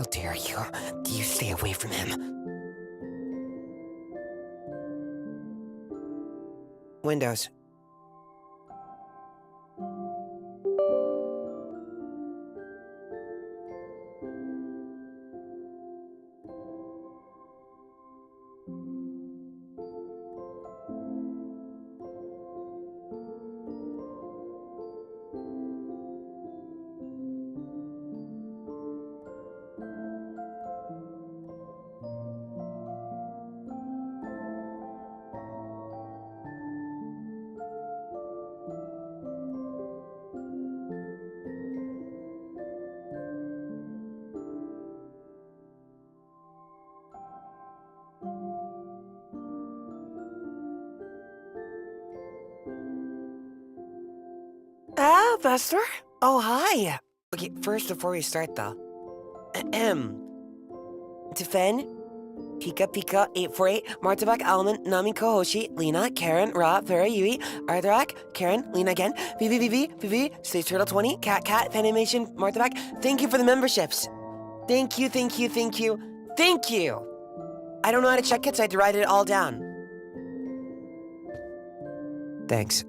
How dare you? You stay away from him. Windows. Ah, Buster? Oh, hi. Okay, first, before we start, though. Defend, Pika Pika 848, Martabak Almond, Nami Kohoshi, Lena, Karen, Ra, Vera Yui, Arthurak, Karen, Lena again, BB, Stage Turtle 20, Cat, Fanimation, Martabak. Thank you for the memberships. Thank you. I don't know how to check it, so I had to write it all down. Thanks.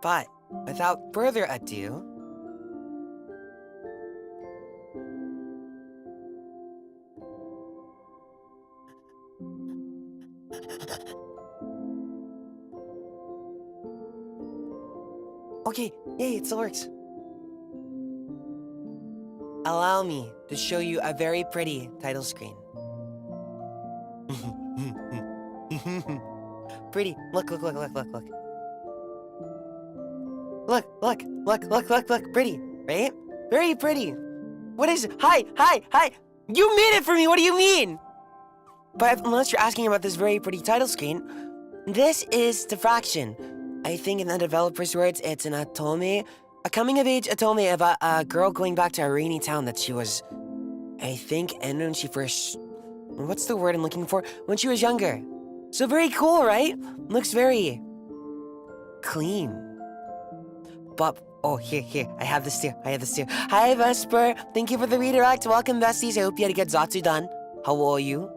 But, without further ado... Okay, yay, it still works. Allow me to show you a very pretty title screen. Pretty. Look. Look, pretty, right? Very pretty. What is it? Hi. You made it for me, what do you mean? But unless you're asking about this very pretty title screen, this is Diffraction. I think in the developer's words, it's an Otome, a coming-of-age Otome about a girl going back to a rainy town that she was, I think, and when she first, what's the word I'm looking for? When she was younger. So very cool, right? Looks very clean. But, oh, here, I have this too. Hi, Vesper. Thank you for the redirect. Welcome, besties. I hope you had a good Zatsu done. How are you?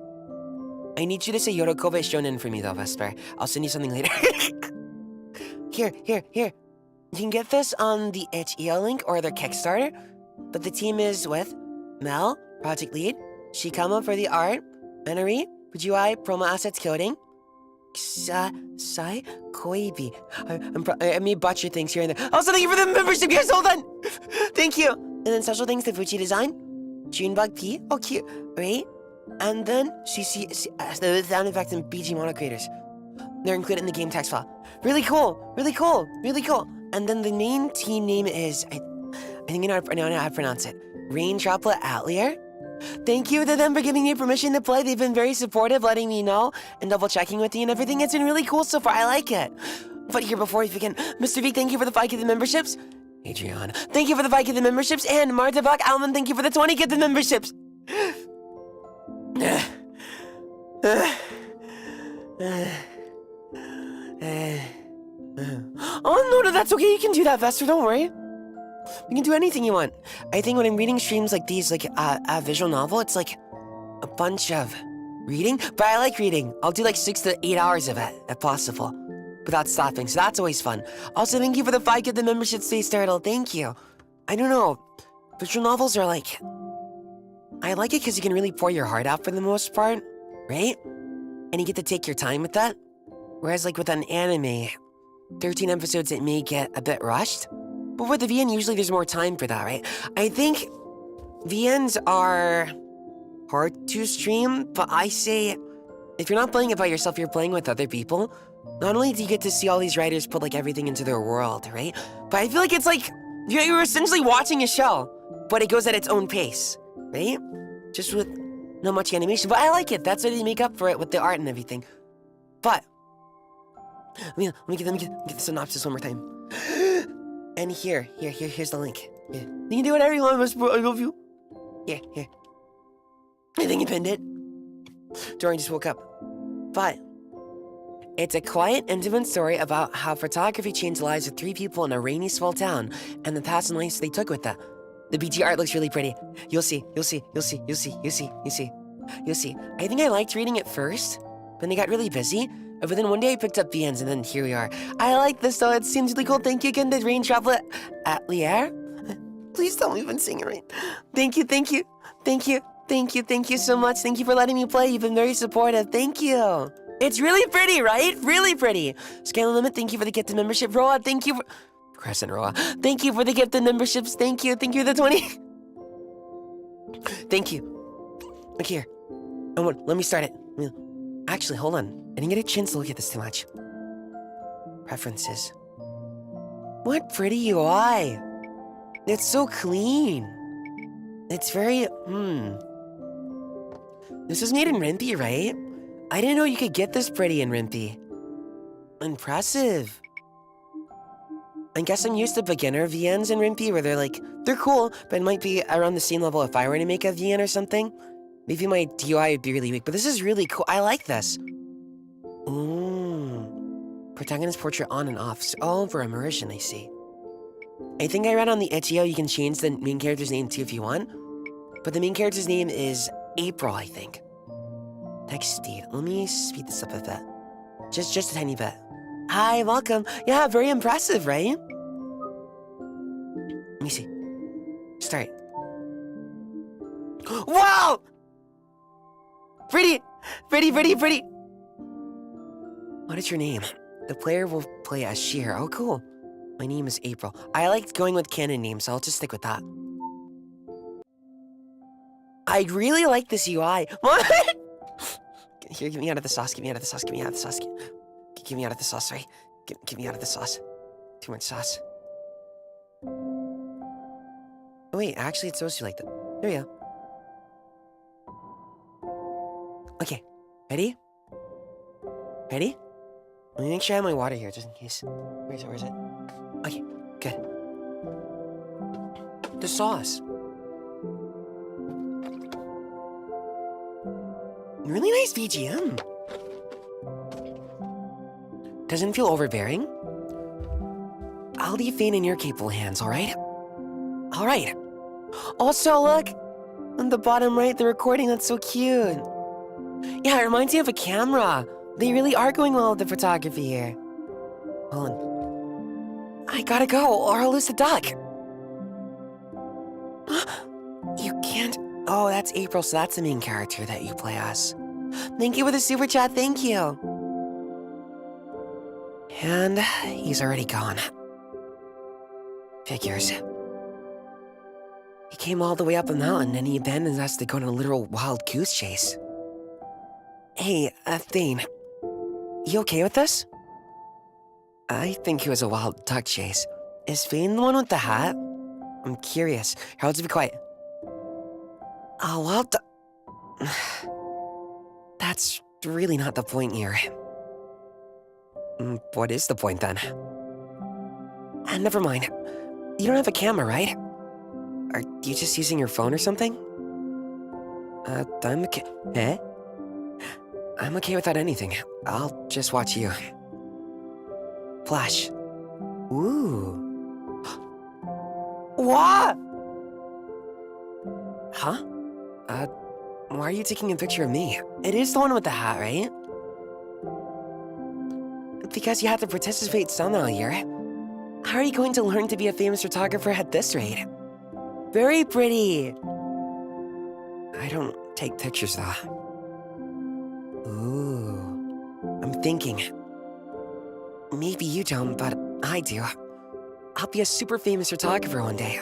I need you to say Yorokobe Shonen for me, though, Vesper. I'll send you something later. Here. You can get this on the HEO link or their Kickstarter, but the team is with Mel, Project Lead, Shikama for the art, Menari, Fujiwai, promo assets coding, Sai, Koibi. I may butcher things here and there. Also, thank you for the membership, guys, hold on! Thank you! And then special thanks to Fuji Design, Junebug P, oh cute, right? And then the sound effects and BG mono creators. They're included in the game text file. Really cool. And then the main team name is, I think I know how to pronounce it. Rain Droplet Atelier. Thank you to them for giving me permission to play. They've been very supportive, letting me know and double checking with me and everything. It's been really cool so far. I like it. But here, before we begin, Mr. V, thank you for the 5 gifted memberships. Adriana, thank you for the 5 gifted memberships. And Martabak Almond, thank you for the 20 gifted memberships. Oh, no, that's okay. You can do that, Vesper. Don't worry. You can do anything you want. I think when I'm reading streams like these, like a visual novel, it's like a bunch of reading. But I like reading. I'll do like 6 to 8 hours of it, if possible, without stopping. So that's always fun. Also, thank you for the 5 gifted membership, Space Turtle. Thank you. I don't know. Visual novels are like... I like it because you can really pour your heart out for the most part, right? And you get to take your time with that. Whereas like with an anime, 13 episodes, it may get a bit rushed. But with the VN, usually there's more time for that, right? I think VNs are hard to stream, but I say, if you're not playing it by yourself, you're playing with other people. Not only do you get to see all these writers put like everything into their world, right? But I feel like it's like, you're essentially watching a show, but it goes at its own pace, right? Just with not much animation, but I like it. That's what they make up for it with the art and everything. But, let me get the synopsis one more time. And here's the link. Here. You can do whatever you want, I love you. Here. I think you pinned it. Dorian just woke up. But, it's a quiet, intimate story about how photography changed the lives of 3 people in a rainy, small town, and the past and lives they took with that. The BT art looks really pretty. You'll see, you'll see, you'll see, you'll see, you'll see, you'll see, you'll see. I think I liked reading it first, but then I got really busy. But then one day I picked up VNs, and then here we are. I like this though, it seems really cool. Thank you again to Rain Droplet Atelier. Please tell me you've been singing right. Thank you, thank you, thank you, thank you, thank you so much. Thank you for letting me play. You've been very supportive. Thank you. It's really pretty, right? Really pretty. Scale Limit, thank you for the gift of membership. Roa, thank you for... Crescent Roa, thank you for the gift of memberships. Thank you for the 20. Thank you. Look here. Let me start it. Actually, hold on. I didn't get a chance to look at this too much. Preferences. What pretty UI. It's so clean. It's very, This was made in Rimpy, right? I didn't know you could get this pretty in Rimpy. Impressive. I guess I'm used to beginner VNs in Rimpy where they're cool, but it might be around the same level if I were to make a VN or something. Maybe my DUI would be really weak, but this is really cool. I like this. Ooh. Protagonist portrait on and off. Oh, for immersion, I see. I think I read on the itch.io you can change the main character's name too if you want. But the main character's name is April, I think. Text speed. Let me speed this up a bit. Just a tiny bit. Hi, welcome. Yeah, very impressive, right? Let me see. Start. Wow! Pretty! Pretty! What is your name? The player will play as Sheer. Oh, cool. My name is April. I liked going with canon names, so I'll just stick with that. I really like this UI. What? Here, get me out of the sauce. Get me out of the sauce. Get me out of the sauce. Get me out of the sauce, sorry. Get me out of the sauce. Too much sauce. Oh, wait, actually, it's supposed to be like that. There we go. Okay, ready? Ready? Let me make sure I have my water here, just in case. Where is it? Okay, good. The sauce. Really nice BGM. Doesn't feel overbearing. I'll leave Fane in your capable hands, alright? Alright. Also, look! On the bottom right, the recording, that's so cute. Yeah, it reminds me of a camera. They really are going well with the photography here. Hold on. I gotta go, or I'll lose the duck. You can't... Oh, that's April, so that's the main character that you play as. Thank you for the super chat, thank you. And he's already gone. Figures. He came all the way up the mountain and he abandoned us to go on a literal wild goose chase. Hey, Thane. You okay with this? I think it was a wild duck chase. Is Fane the one with the hat? I'm curious. Here, let's be quiet. Oh, well, that's really not the point here. What is the point, then? Never mind. You don't have a camera, right? Are you just using your phone or something? I'm okay. Eh? I'm okay without anything. I'll just watch you. Flash. Ooh. What? Huh? Why are you taking a picture of me? It is the one with the hat, right? Because you have to participate somehow here. How are you going to learn to be a famous photographer at this rate? Very pretty. I don't take pictures, though. Ooh. I'm thinking. Maybe you don't, but I do. I'll be a super famous photographer one day.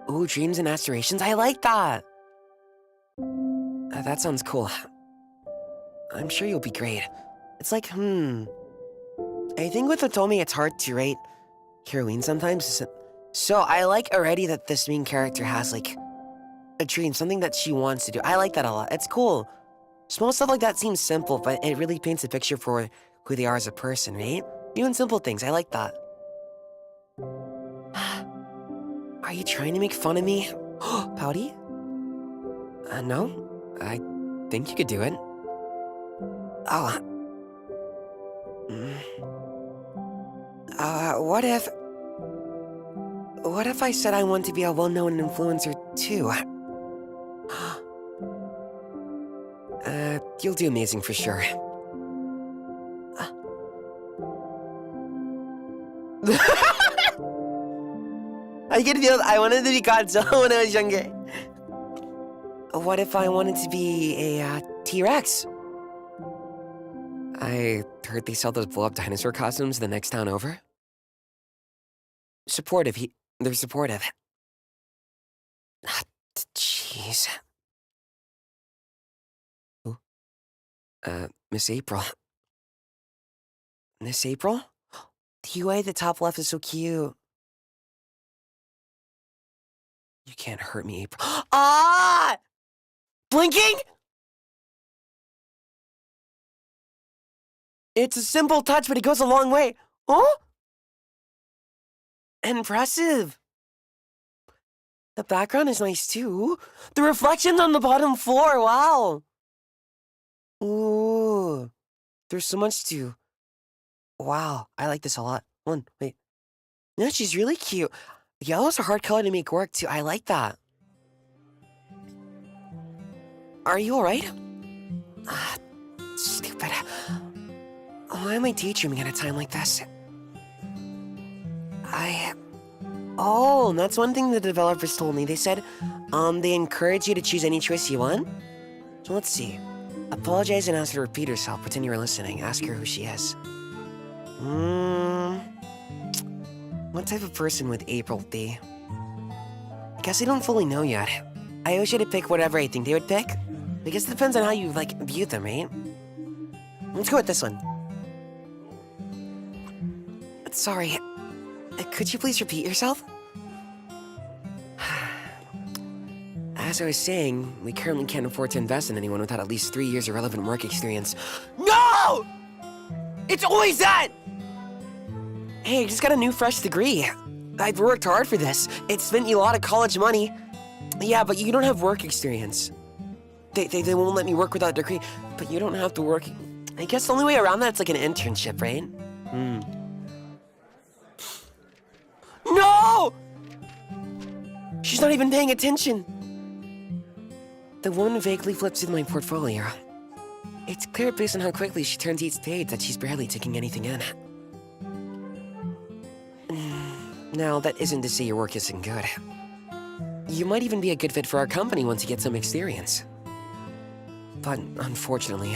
Ooh, dreams and aspirations, I like that. That sounds cool. I'm sure you'll be great. It's like, I think with Otome it's hard to rate heroine sometimes. So I like already that this main character has like a dream, something that she wants to do. I like that a lot. It's cool. Small stuff like that seems simple, but it really paints a picture for who they are as a person, right? Doing simple things, I like that. Are you trying to make fun of me? Pouty? No. I think you could do it. Oh. What if I said I want to be a well-known influencer too? You'll do amazing for sure. I can feel I wanted to be Godzilla when I was younger. What if I wanted to be a T-Rex? I heard they sell those blow-up dinosaur costumes the next town over. Supportive, they're supportive. Jeez. Miss April. Miss April? The UI at the top left is so cute. You can't hurt me, April. Ah! Blinking? It's a simple touch, but it goes a long way. Oh? Impressive. The background is nice too. The reflections on the bottom floor, wow. Ooh. There's so much to... Wow, I like this a lot. Wait. No, she's really cute. Yellow's a hard color to make work too. I like that. Are you alright? Stupid. Why am I daydreaming at a time like this? Oh, that's one thing the developers told me. They said, they encourage you to choose any choice you want. So let's see. Apologize and ask her to repeat herself. Pretend you were listening. Ask her who she is. What type of person would April be? Guess I don't fully know yet. I always try to pick whatever I think they would pick. I guess it depends on how you, view them, right? Let's go with this one. Sorry. Could you please repeat yourself? As I was saying, we currently can't afford to invest in anyone without at least 3 years of relevant work experience. No! It's always that! Hey, I just got a new fresh degree. I've worked hard for this. It spent you a lot of college money. Yeah, but you don't have work experience. They won't let me work without a degree, but you don't have to work. I guess the only way around that's like an internship, right? No! She's not even paying attention. The woman vaguely flips through my portfolio. It's clear based on how quickly she turns each page that she's barely taking anything in. Now, that isn't to say your work isn't good. You might even be a good fit for our company once you get some experience. But unfortunately,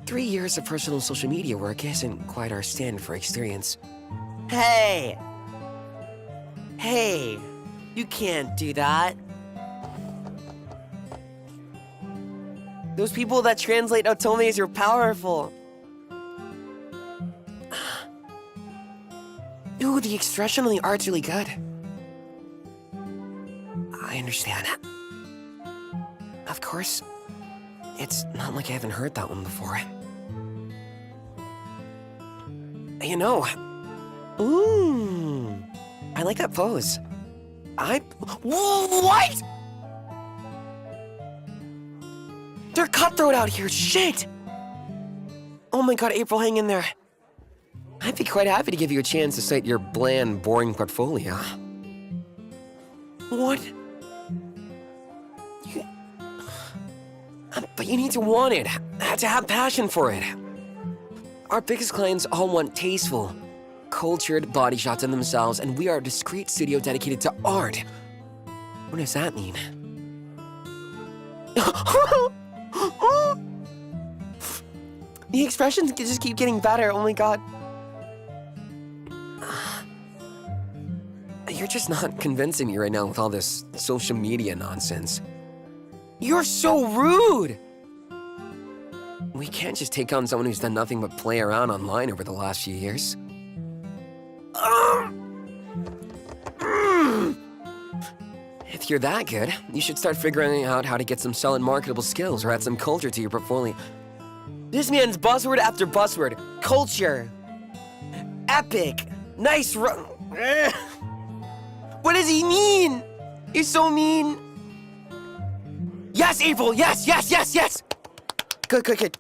3 years of personal social media work isn't quite our standard for experience. Hey! Hey! You can't do that. Those people that translate Otomes are powerful. Ooh, the expression on the art's really good. I understand. Of course, it's not like I haven't heard that one before. You know, ooh, I like that pose. What? They're cutthroat out here, shit! Oh my god, April, hang in there. I'd be quite happy to give you a chance to cite your bland, boring portfolio. What? But you need to want it, to have passion for it. Our biggest clients all want tasteful, cultured body shots of themselves, and we are a discreet studio dedicated to art. What does that mean? The expressions just keep getting better, oh my god. You're just not convincing me right now with all this social media nonsense. You're so rude! We can't just take on someone who's done nothing but play around online over the last few years. If you're that good, you should start figuring out how to get some solid marketable skills or add some culture to your portfolio. This man's buzzword after buzzword. Culture. Epic. Nice What does he mean? He's so mean. Yes, April, yes! Good.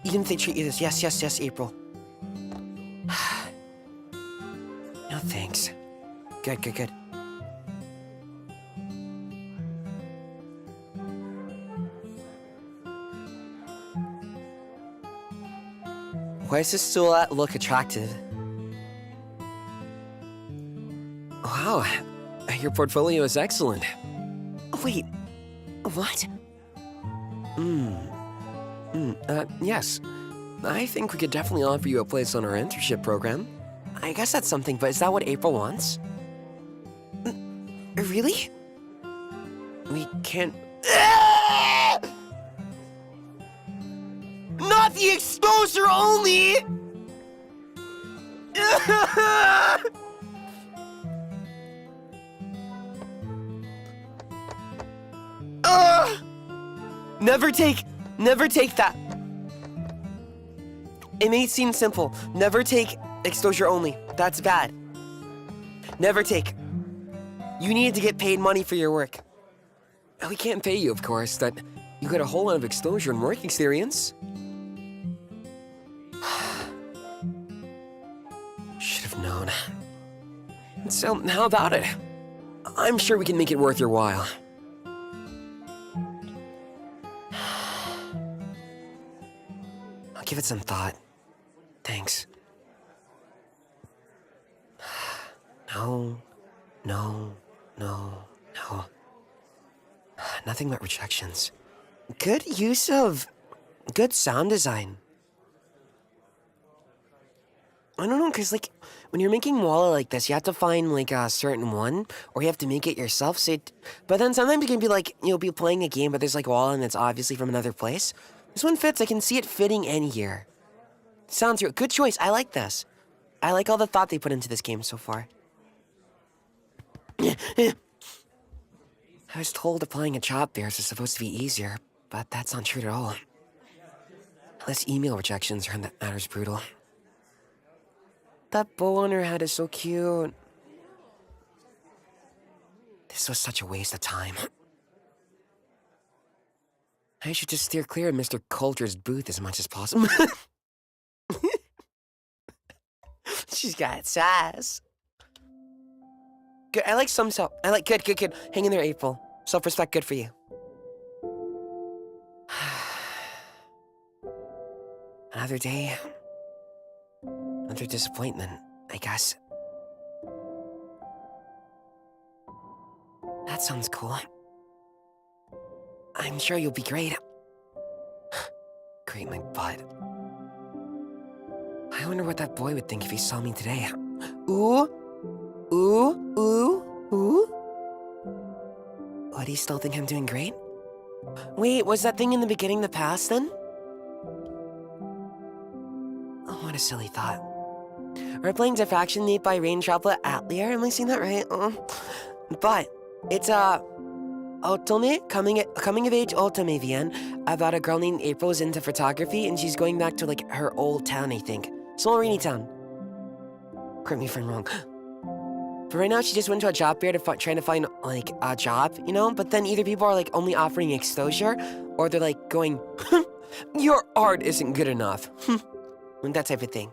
Even if they treat you this, yes, April. Now thanks. Good, good, good. Why does this still look attractive? Wow, your portfolio is excellent. Wait, what? Yes. I think we could definitely offer you a place on our internship program. I guess that's something, but is that what April wants? Really? We can't... Not the exposure only! Never take that. It may seem simple. Never take exposure only. That's bad. Never take. You need to get paid money for your work. We can't pay you, of course, that you get a whole lot of exposure and work experience. Should have known. So, how about it? I'm sure we can make it worth your while. I'll give it some thought. Thanks. No. Nothing but rejections. Good use of... good sound design. I don't know, because, like, when you're making Walla like this, you have to find, like, a certain one, or you have to make it yourself, but then sometimes you can be, like, you'll be playing a game, but there's, like, Walla and it's obviously from another place. This one fits. I can see it fitting in here. Sounds real. Good choice. I like this. I like all the thought they put into this game so far. I was told applying a job fairs is supposed to be easier, but that's not true at all. Less email rejections are that matter's brutal. That bow on her head is so cute. This was such a waste of time. I should just steer clear of Mr. Coulter's booth as much as possible. She's got sass. Good, I like some self. I like good. Hang in there, April. Self-respect, good for you. Another day. Another disappointment, I guess. That sounds cool. I'm sure you'll be great. Great, my butt. I wonder what that boy would think if he saw me today. Ooh. Would he still think I'm doing great? Wait, was that thing in the beginning the past then? Oh, what a silly thought. We're playing Diffraction made by Rain Droplet Atelier. Am I saying that right? But it's Otome, coming of age Otome VN, about a girl named April who's into photography and she's going back to like her old town, I think. Small rainy town. Correct me if I'm wrong. But right now she just went to a job fair to trying to find like a job, you know? But then either people are like only offering exposure or they're like going, your art isn't good enough. And that type of thing.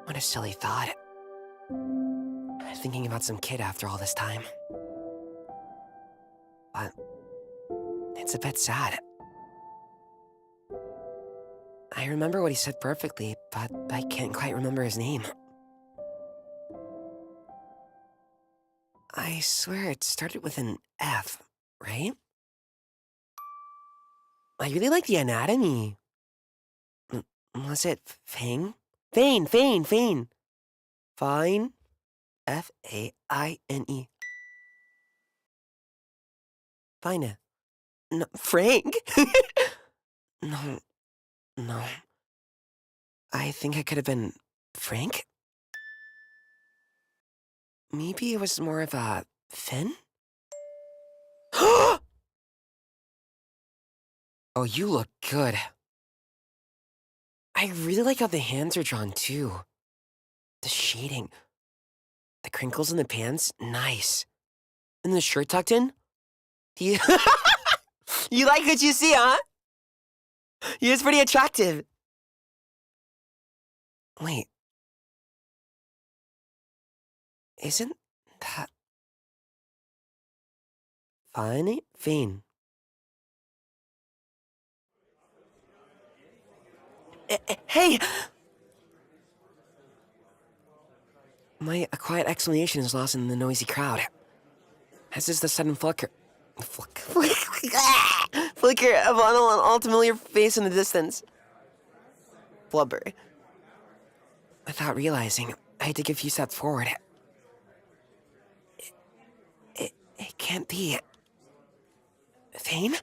What a silly thought. Thinking about some kid after all this time. But it's a bit sad. I remember what he said perfectly, but I can't quite remember his name. I swear it started with an F, right? I really like the anatomy. Was it Fang? Fane. Fine. F-A-I-N-E. Fine. No, Frank? No. I think I could have been Frank? Maybe it was more of a Finn? Oh, you look good. I really like how the hands are drawn, too. The shading. The crinkles in the pants, nice. And the shirt tucked in? You like what you see, huh? He was pretty attractive. Wait. Isn't that funny? Fiend. Hey! My quiet exclamation is lost in the noisy crowd. As is the sudden flicker of an unfamiliar face in the distance. Blubber. Without realizing, I take a few steps forward. It can't be. Fane?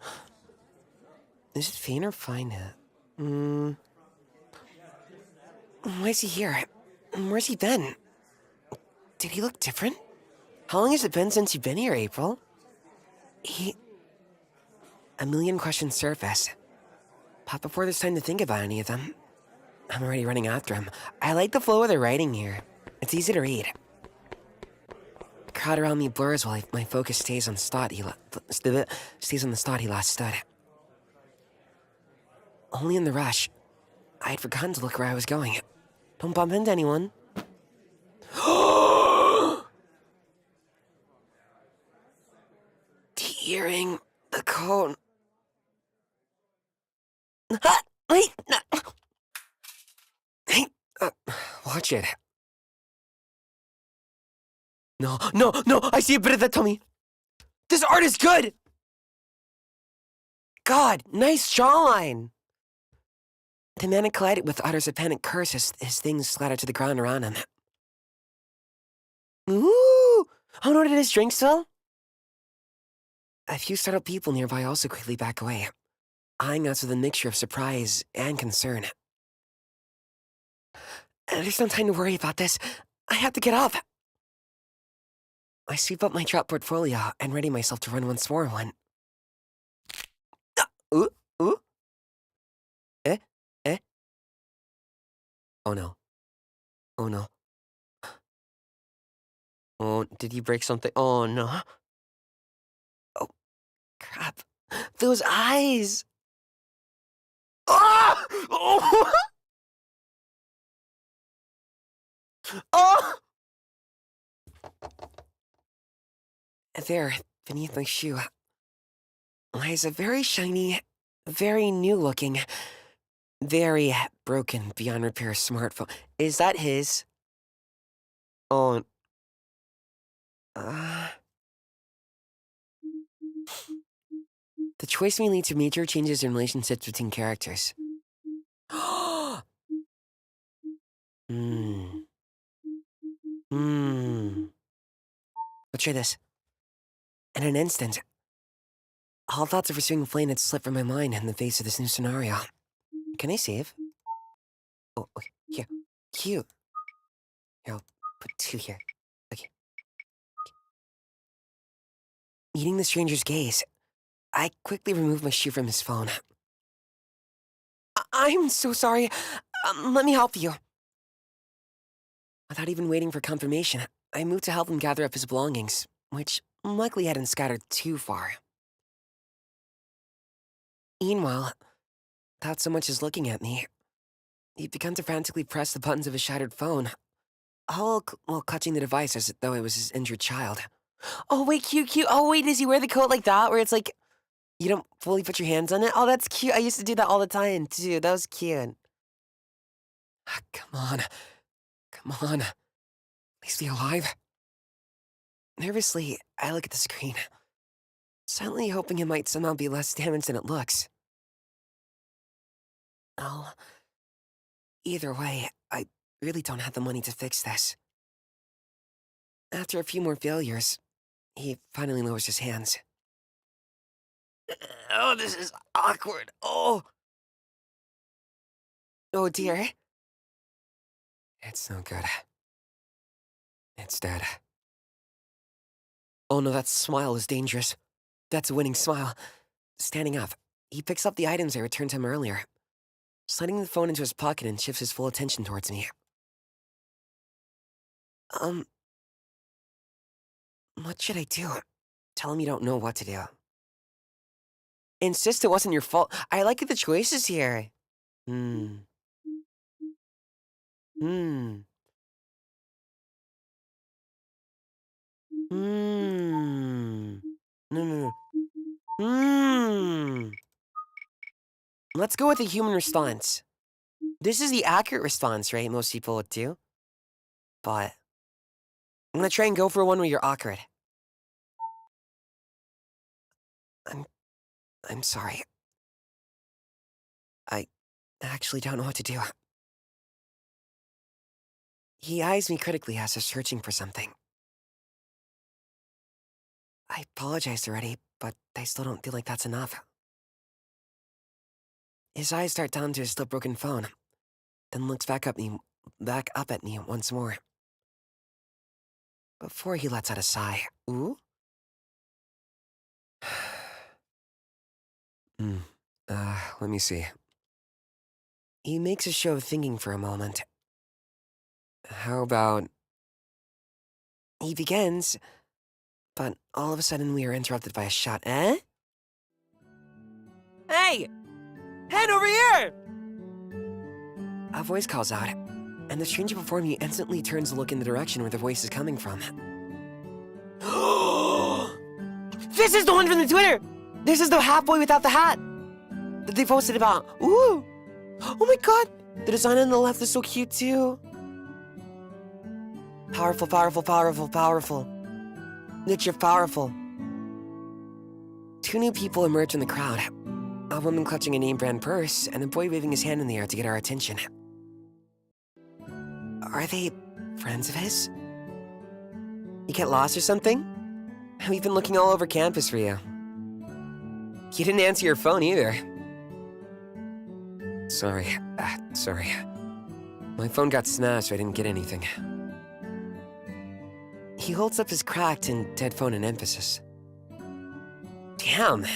Is it Fane or Fine? Why is he here? Where's he been? Did he look different? How long has it been since you've been here, April? A million questions surface. But before there's time to think about any of them, I'm already running after him. I like the flow of the writing here. It's easy to read. The crowd around me blurs while my focus stays on the spot he last stood. Only in the rush, I had forgotten to look where I was going. Don't bump into anyone. The earring, the coat. Wait! Hey, watch it. No, I see a bit of that tummy. This art is good! God, nice jawline! The man had collided with utters a panic curse as his things splattered to the ground around him. Ooh! Oh no, did his drink spill? A few startled people nearby also quickly back away, eyeing us with a mixture of surprise and concern. There's no time to worry about this. I have to get up. I sweep up my drop portfolio and ready myself to run once more when... Ooh? Eh? Oh no. Oh, did you break something? Oh no. Oh, crap. Those eyes! Ah! Oh! Oh! There, beneath my shoe, lies a very shiny, very new-looking, very broken beyond repair smartphone. Is that his? Oh. The choice may lead to major changes in relationships between characters. Let's try this. In an instant, all thoughts of pursuing Flayon had slipped from my mind in the face of this new scenario. Can I save? Oh, okay. Here. Cute. Here, I'll put 2 here. Okay. Meeting the stranger's gaze, I quickly removed my shoe from his phone. I'm so sorry. Let me help you. Without even waiting for confirmation, I moved to help him gather up his belongings, which luckily hadn't scattered too far. Meanwhile, without so much as looking at me, he'd begun to frantically press the buttons of his shattered phone, all while clutching the device as though it was his injured child. Oh, wait, cute. Oh, wait, does he wear the coat like that, where it's like, you don't fully put your hands on it? Oh, that's cute. I used to do that all the time, too. That was cute. Come on. Please be alive. Nervously, I look at the screen, silently hoping it might somehow be less damaged than it looks. Oh, either way, I really don't have the money to fix this. After a few more failures, he finally lowers his hands. Oh, this is awkward. Oh dear. It's no good. It's dead. Oh no, that smile is dangerous. That's a winning smile. Standing up, he picks up the items I returned to him earlier, sliding the phone into his pocket and shifts his full attention towards me. What should I do? Tell him you don't know what to do. Insist it wasn't your fault. I like the choices here. No. Let's go with a human response. This is the accurate response, right? Most people would do. But I'm gonna try and go for one where you're awkward. I'm sorry. I actually don't know what to do. He eyes me critically as if searching for something. I apologized already, but I still don't feel like that's enough. His eyes start down to his still broken phone, then looks back up at me once more. Before he lets out a sigh. Ooh? Let me see. He makes a show of thinking for a moment. How about... He begins, but all of a sudden we are interrupted by a shout. Eh? Hey! Head over here! A voice calls out, and the stranger before me instantly turns to look in the direction where the voice is coming from. This is the one from the Twitter! This is the hat boy without the hat! That they posted about. Ooh! Oh my god! The design on the left is so cute too. Powerful, powerful, powerful, powerful. That you're powerful. Two new people emerge in the crowd. A woman clutching a name brand purse, and a boy waving his hand in the air to get our attention. Are they friends of his? You get lost or something? We've been looking all over campus for you. You didn't answer your phone either. Sorry. My phone got smashed, so I didn't get anything. He holds up his cracked and dead phone in emphasis. Damn.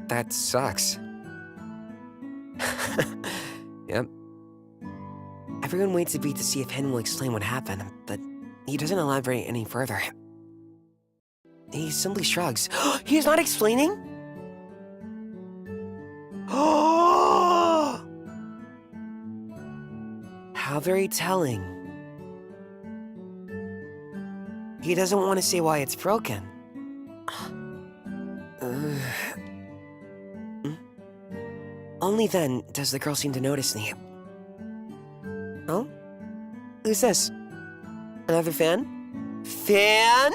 That sucks. Yep. Everyone waits a beat to see if Hen will explain what happened, but he doesn't elaborate any further. He simply shrugs. He is not explaining? How very telling. He doesn't want to say why it's broken. Only then does the girl seem to notice me. Oh? Who's this? Another fan? Fan?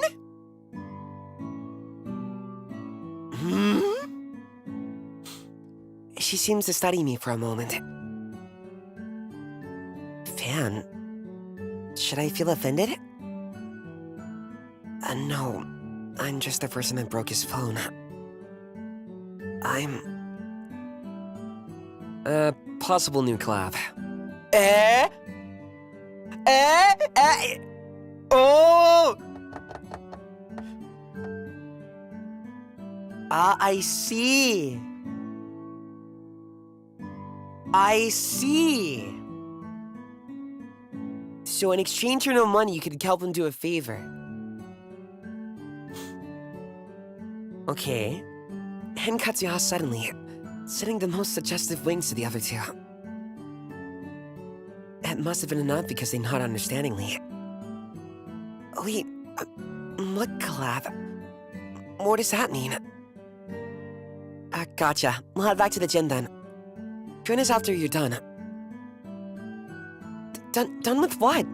She seems to study me for a moment. Fan? Should I feel offended? No. I'm just the person that broke his phone. I'm... possible new collab. Oh! I see. I see. So in exchange for no money, you could help him do a favor. Okay. Hen cuts you off suddenly, setting the most suggestive wings to the other two. It must have been enough because they nod understandingly. Wait, what collab? What does that mean? Gotcha. We'll head back to the gym then. Join us after you're done. Done with what?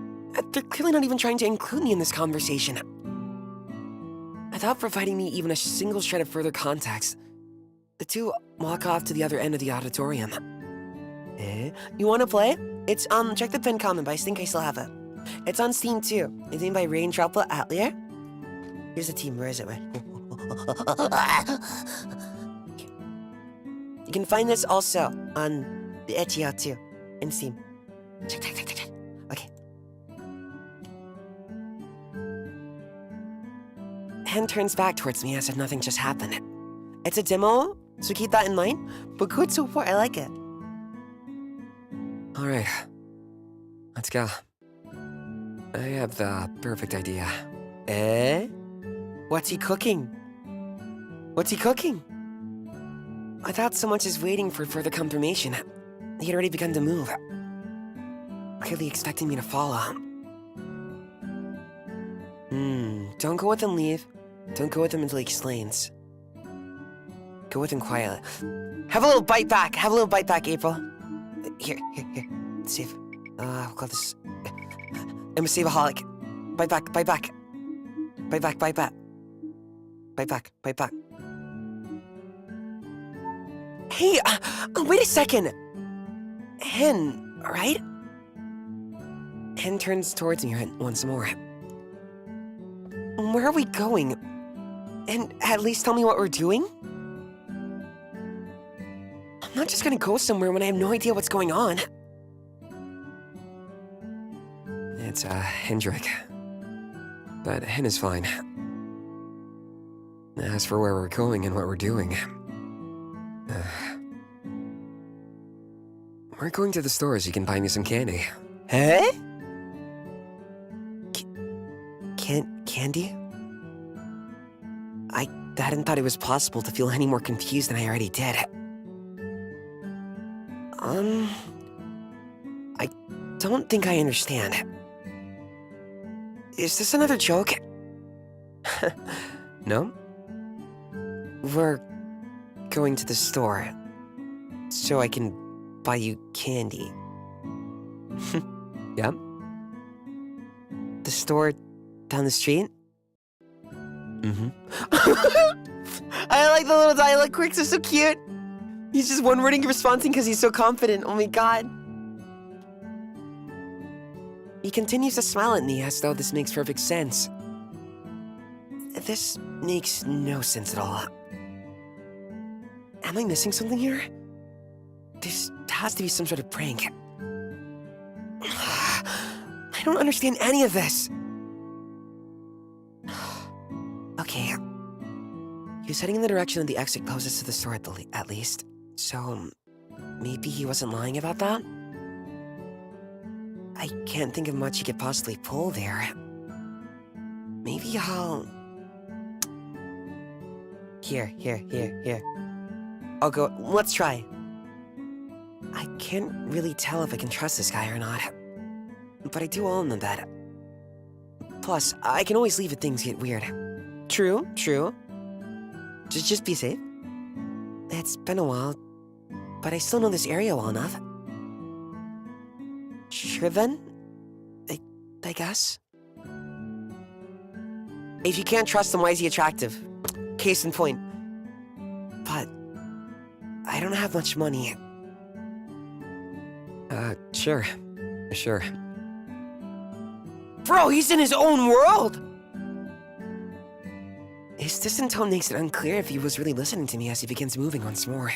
They're clearly not even trying to include me in this conversation. Without providing me even a single shred of further context, the two walk off to the other end of the auditorium. You wanna play? It's, check the pinned comment, but I think I still have it. It's on Steam too. It's made by Rain Droplet Atelier. Here's the team, where is it? You can find this also on the itch.io too, in Steam. Check. Okay. Hen turns back towards me as if nothing just happened. It's a demo, so keep that in mind, but good so far, I like it. Alright, let's go. I have the perfect idea. What's he cooking? What's he cooking? Without so much as waiting for further confirmation, he had already begun to move, clearly expecting me to follow. Don't go with him, leave. Don't go with him until he explains. Go with him quietly. Have a little bite back. Have a little bite back, April. Here. Save. We'll call this... I'm a save-aholic. Bite back. Bite back. Hey, wait a second. Hen, right? Hen turns towards me once more. Where are we going? And at least tell me what we're doing? I'm not just gonna go somewhere when I have no idea what's going on. It's, Hendrik. But Hen is fine. As for where we're going and what we're doing... we're going to the store so you can buy me some candy. Huh? Candy? I hadn't thought it was possible to feel any more confused than I already did. I don't think I understand. Is this another joke? No? We're going to the store so I can buy you candy. Yep. The store down the street? I like the little dialect quirks, they're so cute. He's just one-wording responding because he's so confident. Oh my god. He continues to smile at me as though this makes perfect sense. This makes no sense at all. Am I missing something here? This has to be some sort of prank. I don't understand any of this. Okay. He was heading in the direction of the exit closest to the store at least. So, maybe he wasn't lying about that? I can't think of much he could possibly pull there. Maybe I'll... Here. I'll go... Let's try. I can't really tell if I can trust this guy or not. But I do all know that. Plus, I can always leave if things get weird. True. Just be safe. It's been a while, but I still know this area well enough. Sure then? I guess? If you can't trust him, why is he attractive? Case in point. But... I don't have much money. Sure. Bro, he's in his own world! His distant tone makes it unclear if he was really listening to me as he begins moving once more.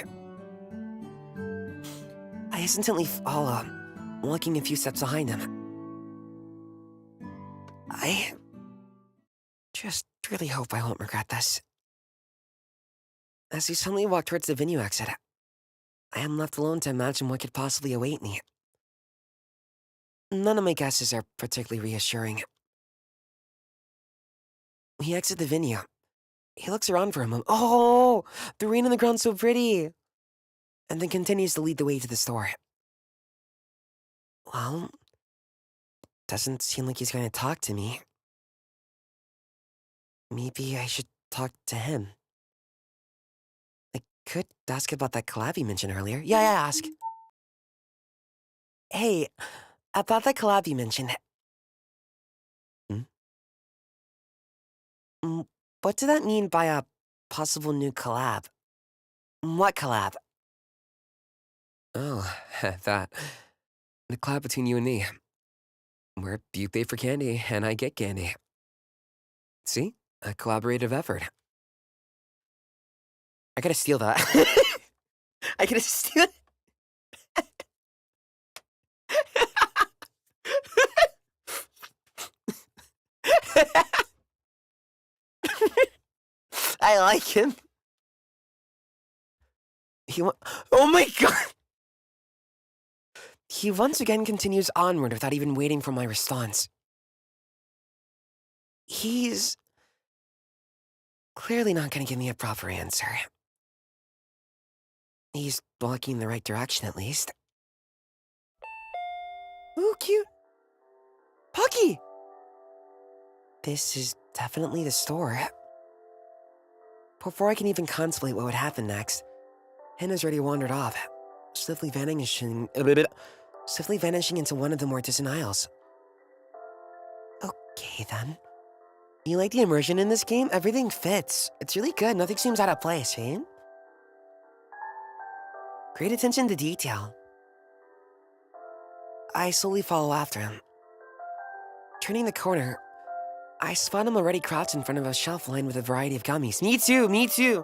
I instantly follow him, walking a few steps behind him. I just really hope I won't regret this. As we suddenly walk towards the venue exit, I am left alone to imagine what could possibly await me. None of my guesses are particularly reassuring. We exit the venue. He looks around for a moment. Oh, the rain on the ground's so pretty. And then continues to lead the way to the store. Well, doesn't seem like he's going to talk to me. Maybe I should talk to him. I could ask about that collab you mentioned earlier. Yeah, ask. Hey, about that collab you mentioned. What did that mean by a possible new collab? What collab? Oh, that. The collab between you and me. Where you pay for candy and I get candy. See? A collaborative effort. I gotta steal that. I gotta steal it. I like him. Oh my god! He once again continues onward without even waiting for my response. He's clearly not gonna give me a proper answer. He's walking in the right direction, at least. Ooh, cute. Pucky! This is definitely the store. Before I can even contemplate what would happen next, Hannah's already wandered off, swiftly vanishing into one of the more distant aisles. Okay, then. You like the immersion in this game? Everything fits. It's really good. Nothing seems out of place, eh? Great attention to detail. I slowly follow after him. Turning the corner, I spot him already crouched in front of a shelf lined with a variety of gummies. Me too, me too!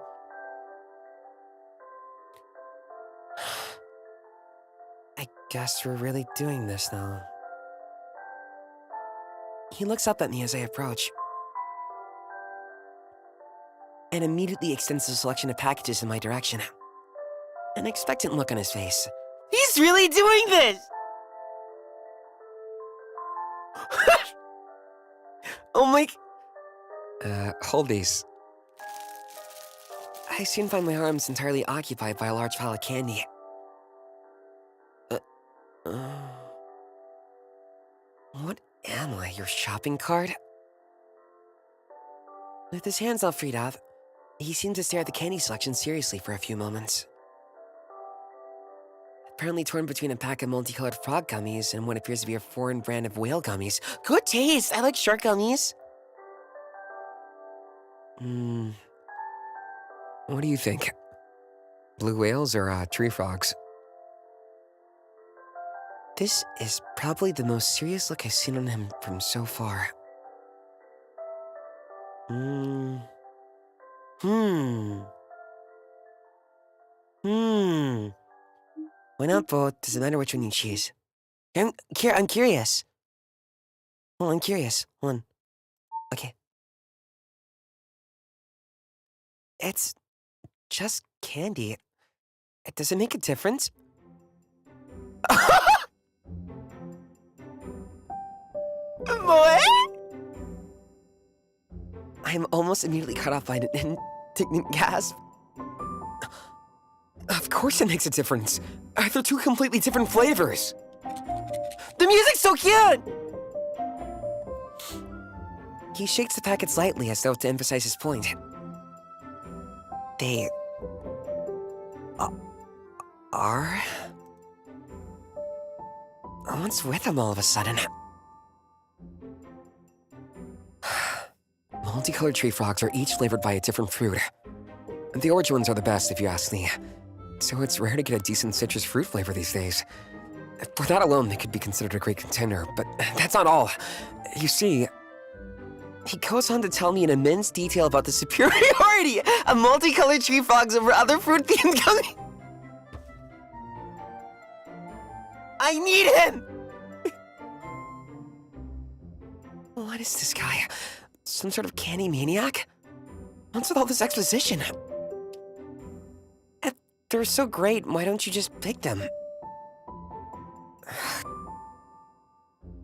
I guess we're really doing this now. He looks up at me as I approach, and immediately extends a selection of packages in my direction. An expectant look on his face. He's really doing this! Oh my... hold these. I soon find my arms entirely occupied by a large pile of candy. What am I, your shopping cart? With his hands all freed up, he seemed to stare at the candy selection seriously for a few moments. Apparently torn between a pack of multicolored frog gummies and what appears to be a foreign brand of whale gummies. Good taste! I like shark gummies! What do you think? Blue whales or tree frogs? This is probably the most serious look I've seen on him from so far. Why not both? Doesn't matter which one you choose. I'm curious. Well, I'm curious. Hold on. Okay. It's just candy. Does it make a difference? What? I'm almost immediately cut off by an indignant gasp. Of course it makes a difference. They're two completely different flavors. The music's so cute! He shakes the packet slightly as though to emphasize his point. They... are? What's with them all of a sudden? Multicolored tree frogs are each flavored by a different fruit. The orange ones are the best, if you ask me. So it's rare to get a decent citrus fruit flavor these days. For that alone, they could be considered a great contender, but that's not all. You see, he goes on to tell me in immense detail about the superiority of multicolored tree frogs over other fruit-themed gummies. I need him! What is this guy? Some sort of candy maniac? What's with all this exposition? If they're so great, why don't you just pick them?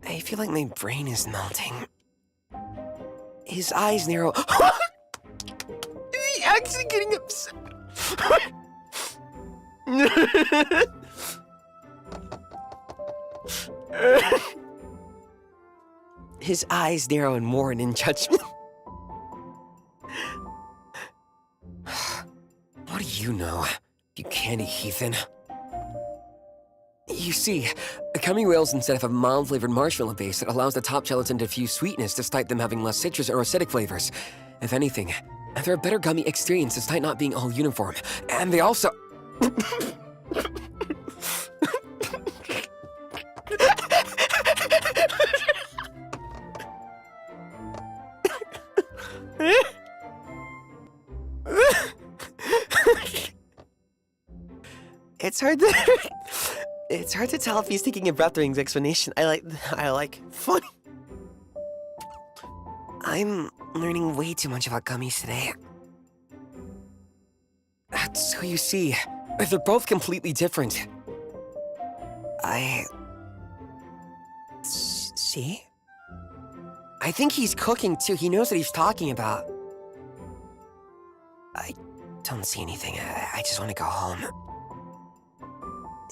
I feel like my brain is melting. His eyes narrow. Is he actually getting upset? His eyes narrow and mourn in judgment. What do you know, you candy heathen? You see, gummy whales instead have a mild-flavored marshmallow base that allows the top gelatin to fuse sweetness despite them having less citrus or acidic flavors. If anything, they're a better gummy experience despite not being all uniform. And they also... It's hard to tell if he's taking a breath during his explanation. I like funny. I'm learning way too much about gummies today. So you see, they're both completely different. See? I think he's cooking too. He knows what he's talking about. I don't see anything. I just want to go home.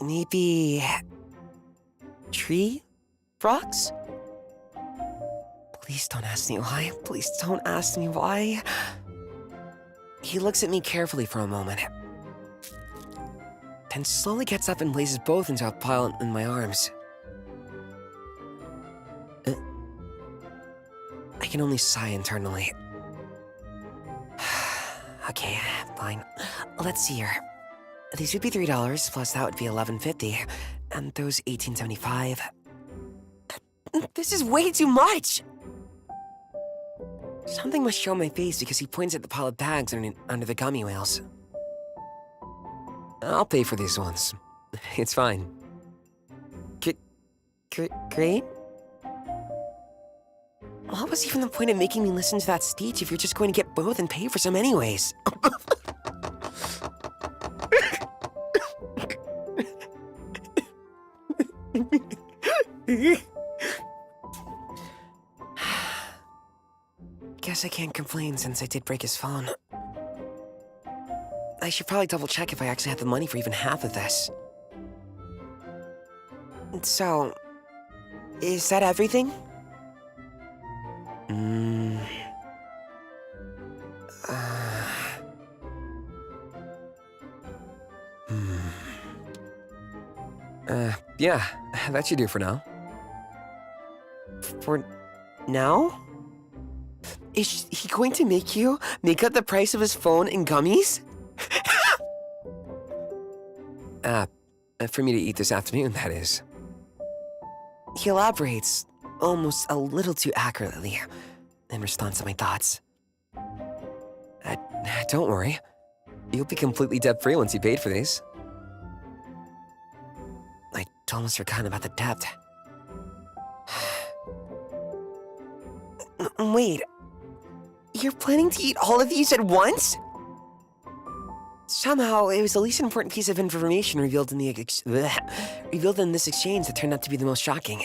Maybe... tree frogs? Please don't ask me why. Please don't ask me why. He looks at me carefully for a moment, then slowly gets up and places both into a pile in my arms. I can only sigh internally. Okay, fine. Let's see here. These would be $3, plus that would be $11.50, and those $18.75. This is way too much! Something must show on my face because he points at the pile of bags under the gummy whales. I'll pay for these ones. It's fine. Great? What was even the point of making me listen to that speech if you're just going to get both and pay for some anyways? Guess I can't complain since I did break his phone. I should probably double check if I actually have the money for even half of this. So, is that everything? Yeah, that should do for now. For now? Is he going to make up the price of his phone in gummies? For me to eat this afternoon, that is. He elaborates almost a little too accurately in response to my thoughts. Don't worry. You'll be completely debt-free once you paid for these. I almost forgot about the debt. Wait. You're planning to eat all of these at once? Somehow, it was the least important piece of information revealed in this exchange that turned out to be the most shocking.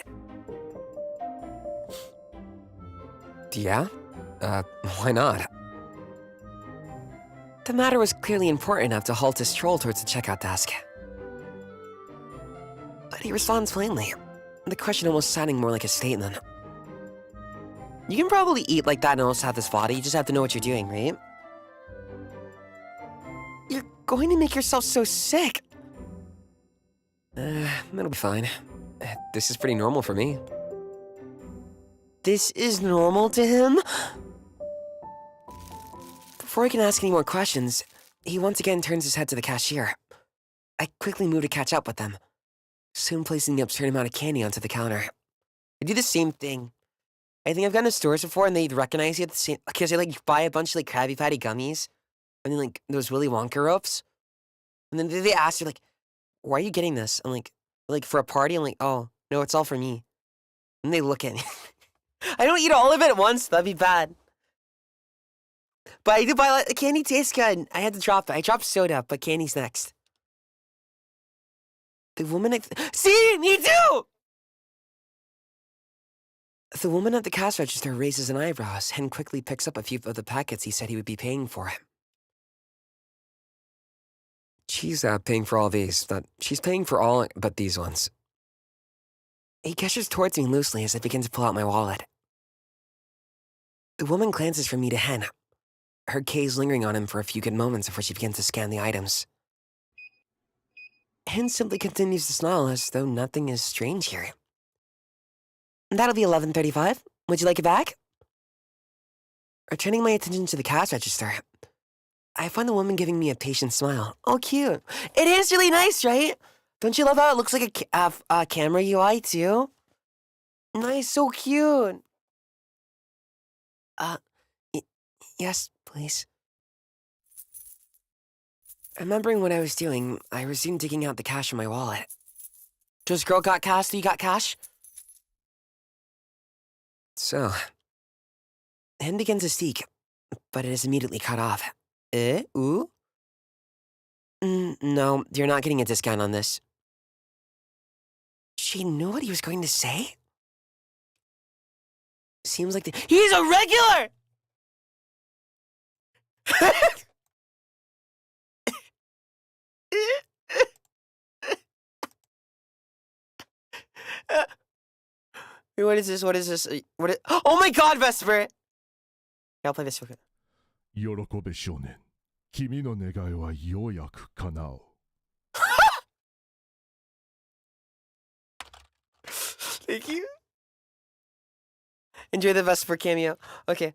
Yeah? Why not? The matter was clearly important enough to halt his stroll towards the checkout desk. But he responds plainly, the question almost sounding more like a statement. You can probably eat like that and also have this body, you just have to know what you're doing, right? You're going to make yourself so sick. That'll be fine. This is pretty normal for me. This is normal to him? Before I can ask any more questions, he once again turns his head to the cashier. I quickly move to catch up with them, soon placing the absurd amount of candy onto the counter. I do the same thing. I think I've gone to stores before and they'd recognize you at the same, because they like buy a bunch of like Krabby Patty gummies, and then like those Willy Wonka ropes, and then they ask you like, "Why are you getting this?" I'm like for a party. I'm like, "Oh no, it's all for me." And they look at me. I don't eat all of it at once. That'd be bad. But I do buy like candy. Tastes good. I had to drop it. I dropped soda, but candy's next. The woman see me too. The woman at the cash register raises an eyebrows and quickly picks up a few of the packets he said he would be paying for. She's paying for all these, but she's paying for all but these ones. He gestures towards me loosely as I begin to pull out my wallet. The woman glances from me to Hen, her gaze lingering on him for a few good moments before she begins to scan the items. Hen simply continues to smile as though nothing is strange here. That'll be $11.35. Would you like it back? Returning my attention to the cash register, I find the woman giving me a patient smile. Oh, cute. It is really nice, right? Don't you love how it looks like a camera UI, too? Nice, so cute. Yes, please. Remembering what I was doing, I resumed digging out the cash from my wallet. Does girl got cash? Do you got cash? So, Hen begins to speak, but it is immediately cut off. Ooh? No, you're not getting a discount on this. She knew what he was going to say? Seems like he's a regular! Wait, what is this? What is this? What is... Oh my god, Vesper! Okay, I'll play this real quick. 喜べ少年。君の願いはようやく叶う。Thank you. Enjoy the Vesper cameo. Okay.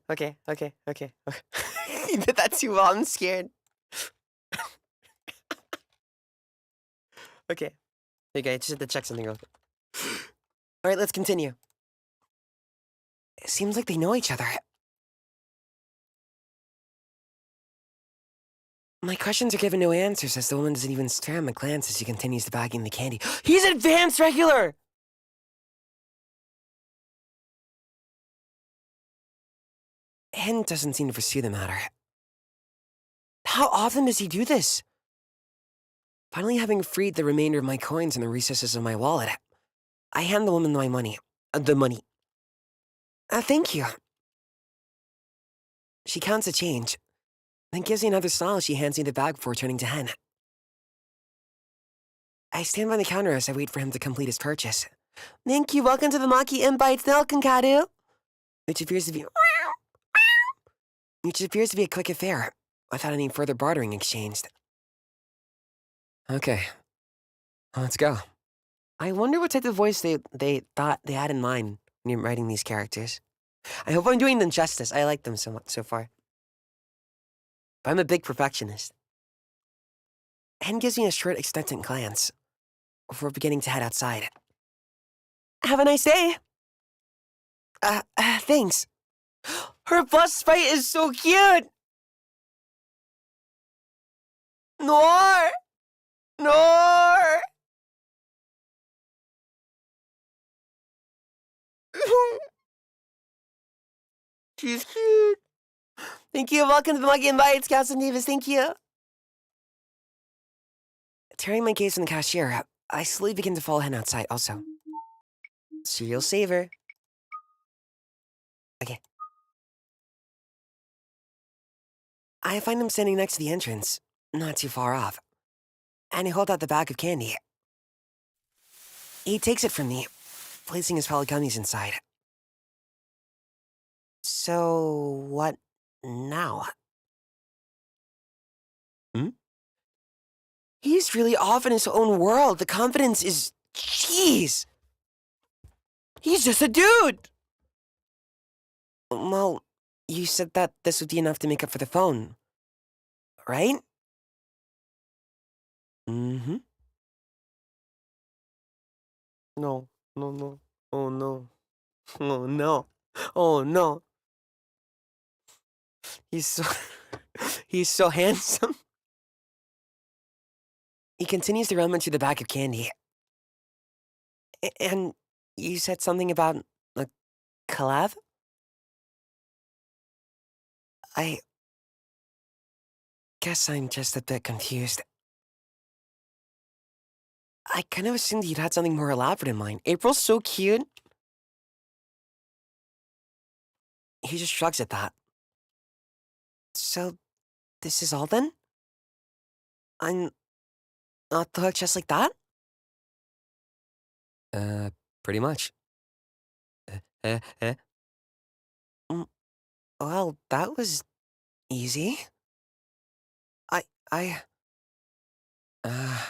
You did that too well, I'm scared. Okay. Okay, I just had to check something real quick. Alright, let's continue. It seems like they know each other. My questions are given no answers as the woman doesn't even stare at my glance as she continues to bagging the candy. He's advanced regular! Hen doesn't seem to pursue the matter. How often does he do this? Finally having freed the remainder of my coins in the recesses of my wallet, I hand the woman my money. The money. Thank you. She counts the change, then gives me another smile as she hands me the bag before turning to Hen. I stand by the counter as I wait for him to complete his purchase. Thank you, welcome to the Maki Invites Nelken Kadu. Which appears to be a quick affair, without any further bartering exchanged. Okay, let's go. I wonder what type of voice they thought they had in mind when you're writing these characters. I hope I'm doing them justice. I like them so much so far. But I'm a big perfectionist. Hen gives me a short, expectant glance before beginning to head outside. Have a nice day. Thanks. Her bus sprite is so cute! Noir! She's cute. Thank you. Welcome to the Monkey Invites, Cats and Divas. Thank you. Turning my gaze on the cashier, I slowly begin to follow Hen outside also. Serial saver. Okay. I find him standing next to the entrance, not too far off, and he holds out the bag of candy. He takes it from me, placing his pile of gummies inside. So, what now? He's really off in his own world. The confidence is... Jeez! He's just a dude! Well, you said that this would be enough to make up for the phone, right? Mm-hmm. No. Oh, no. Oh, no. Oh, no. He's so... He's so handsome. He continues to rummage through the bag of candy. And you said something about a collab? I guess I'm just a bit confused. I kind of assumed you'd had something more elaborate in mind. April's so cute. He just shrugs at that. So, this is all then? I'm not the hook just like that? Pretty much. Well, that was easy.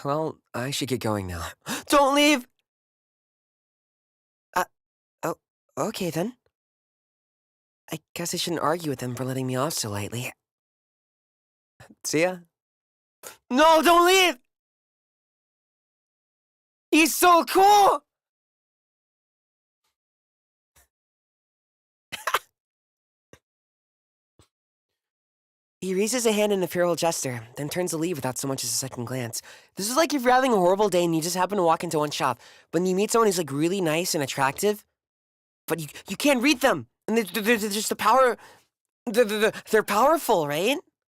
Well, I should get going now. Don't leave! Oh, okay then. I guess I shouldn't argue with him for letting me off so lightly. See ya. No, don't leave! He's so cool! He raises a hand in a fearful gesture, then turns to leave without so much as a second glance. This is like if you're having a horrible day and you just happen to walk into one shop, but you meet someone who's like really nice and attractive, but you can't read them. And they're just the power... They're powerful, right?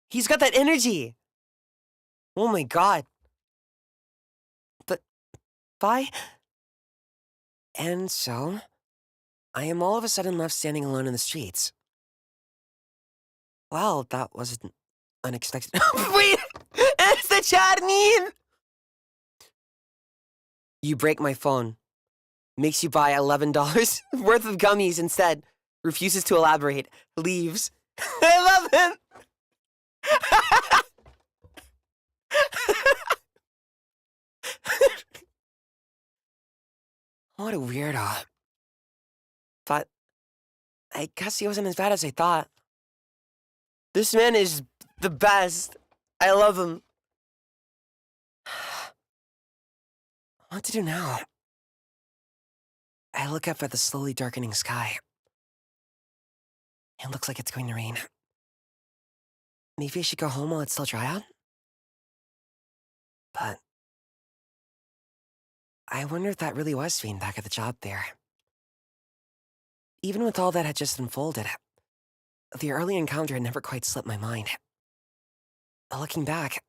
He's got that energy. Oh my god. But... Bye? And so... I am all of a sudden left standing alone in the streets. Well, that wasn't unexpected. Wait! It's the chat meme! You break my phone. makes you buy $11 worth of gummies instead, refuses to elaborate, leaves. I love him! What a weirdo. But I guess he wasn't as bad as I thought. This man is the best. I love him. What to do now? I look up at the slowly darkening sky. It looks like it's going to rain. Maybe I should go home while it's still dry out? But I wonder if that really was Fiend back at the job there. Even with all that had just unfolded, the early encounter had never quite slipped my mind. Looking back,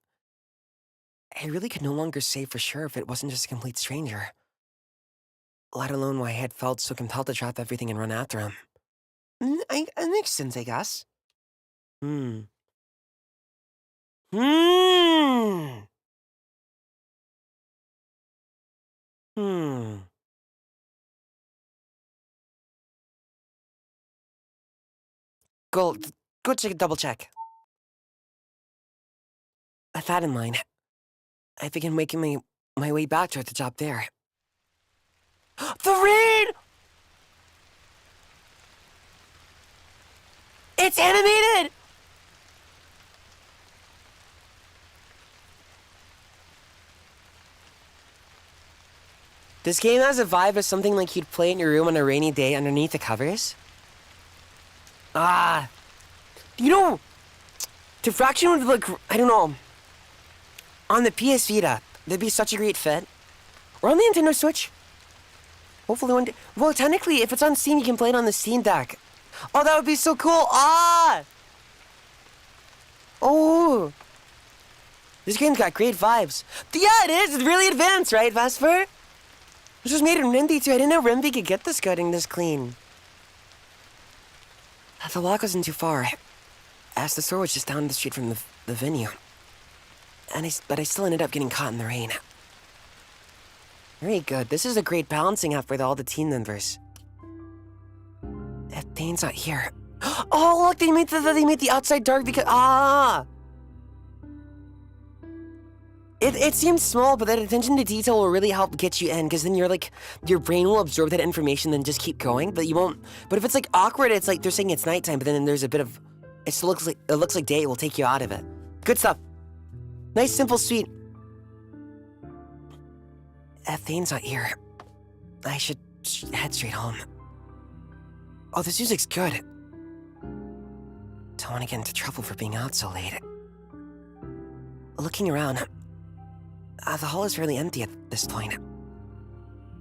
I really could no longer say for sure if it wasn't just a complete stranger. Let alone why I had felt so compelled to drop everything and run after him. It makes sense, I guess. Go double check. With that in mind, I began making my way back toward the job there. The rain! It's animated! This game has a vibe of something like you'd play in your room on a rainy day underneath the covers. You know, Diffraction would look, I don't know, on the PS Vita. That'd be such a great fit. Or on the Nintendo Switch. Hopefully one day. Well, technically, if it's on Steam, you can play it on the Steam Deck. Oh, that would be so cool. Oh. This game's got great vibes. Yeah, it is. It's really advanced, right, Vesper? This was made in Rimby, too. I didn't know Rimby could get this good and this clean. The walk wasn't too far, as the store was just down the street from the venue. But I still ended up getting caught in the rain. Very good. This is a great balancing act with all the team members. If Dane's not here. Oh, look, they made the outside dark because It seems small, but that attention to detail will really help get you in, because then your brain will absorb that information, then just keep going, but you won't. But if it's like awkward, it's like they're saying it's nighttime, but then there's a bit of, it looks like day, it will take you out of it. Good stuff. Nice, simple, sweet. If Thane's not here, I should head straight home. Oh, this music's good. Don't want to get into trouble for being out so late. Looking around, the hall is fairly empty at this point,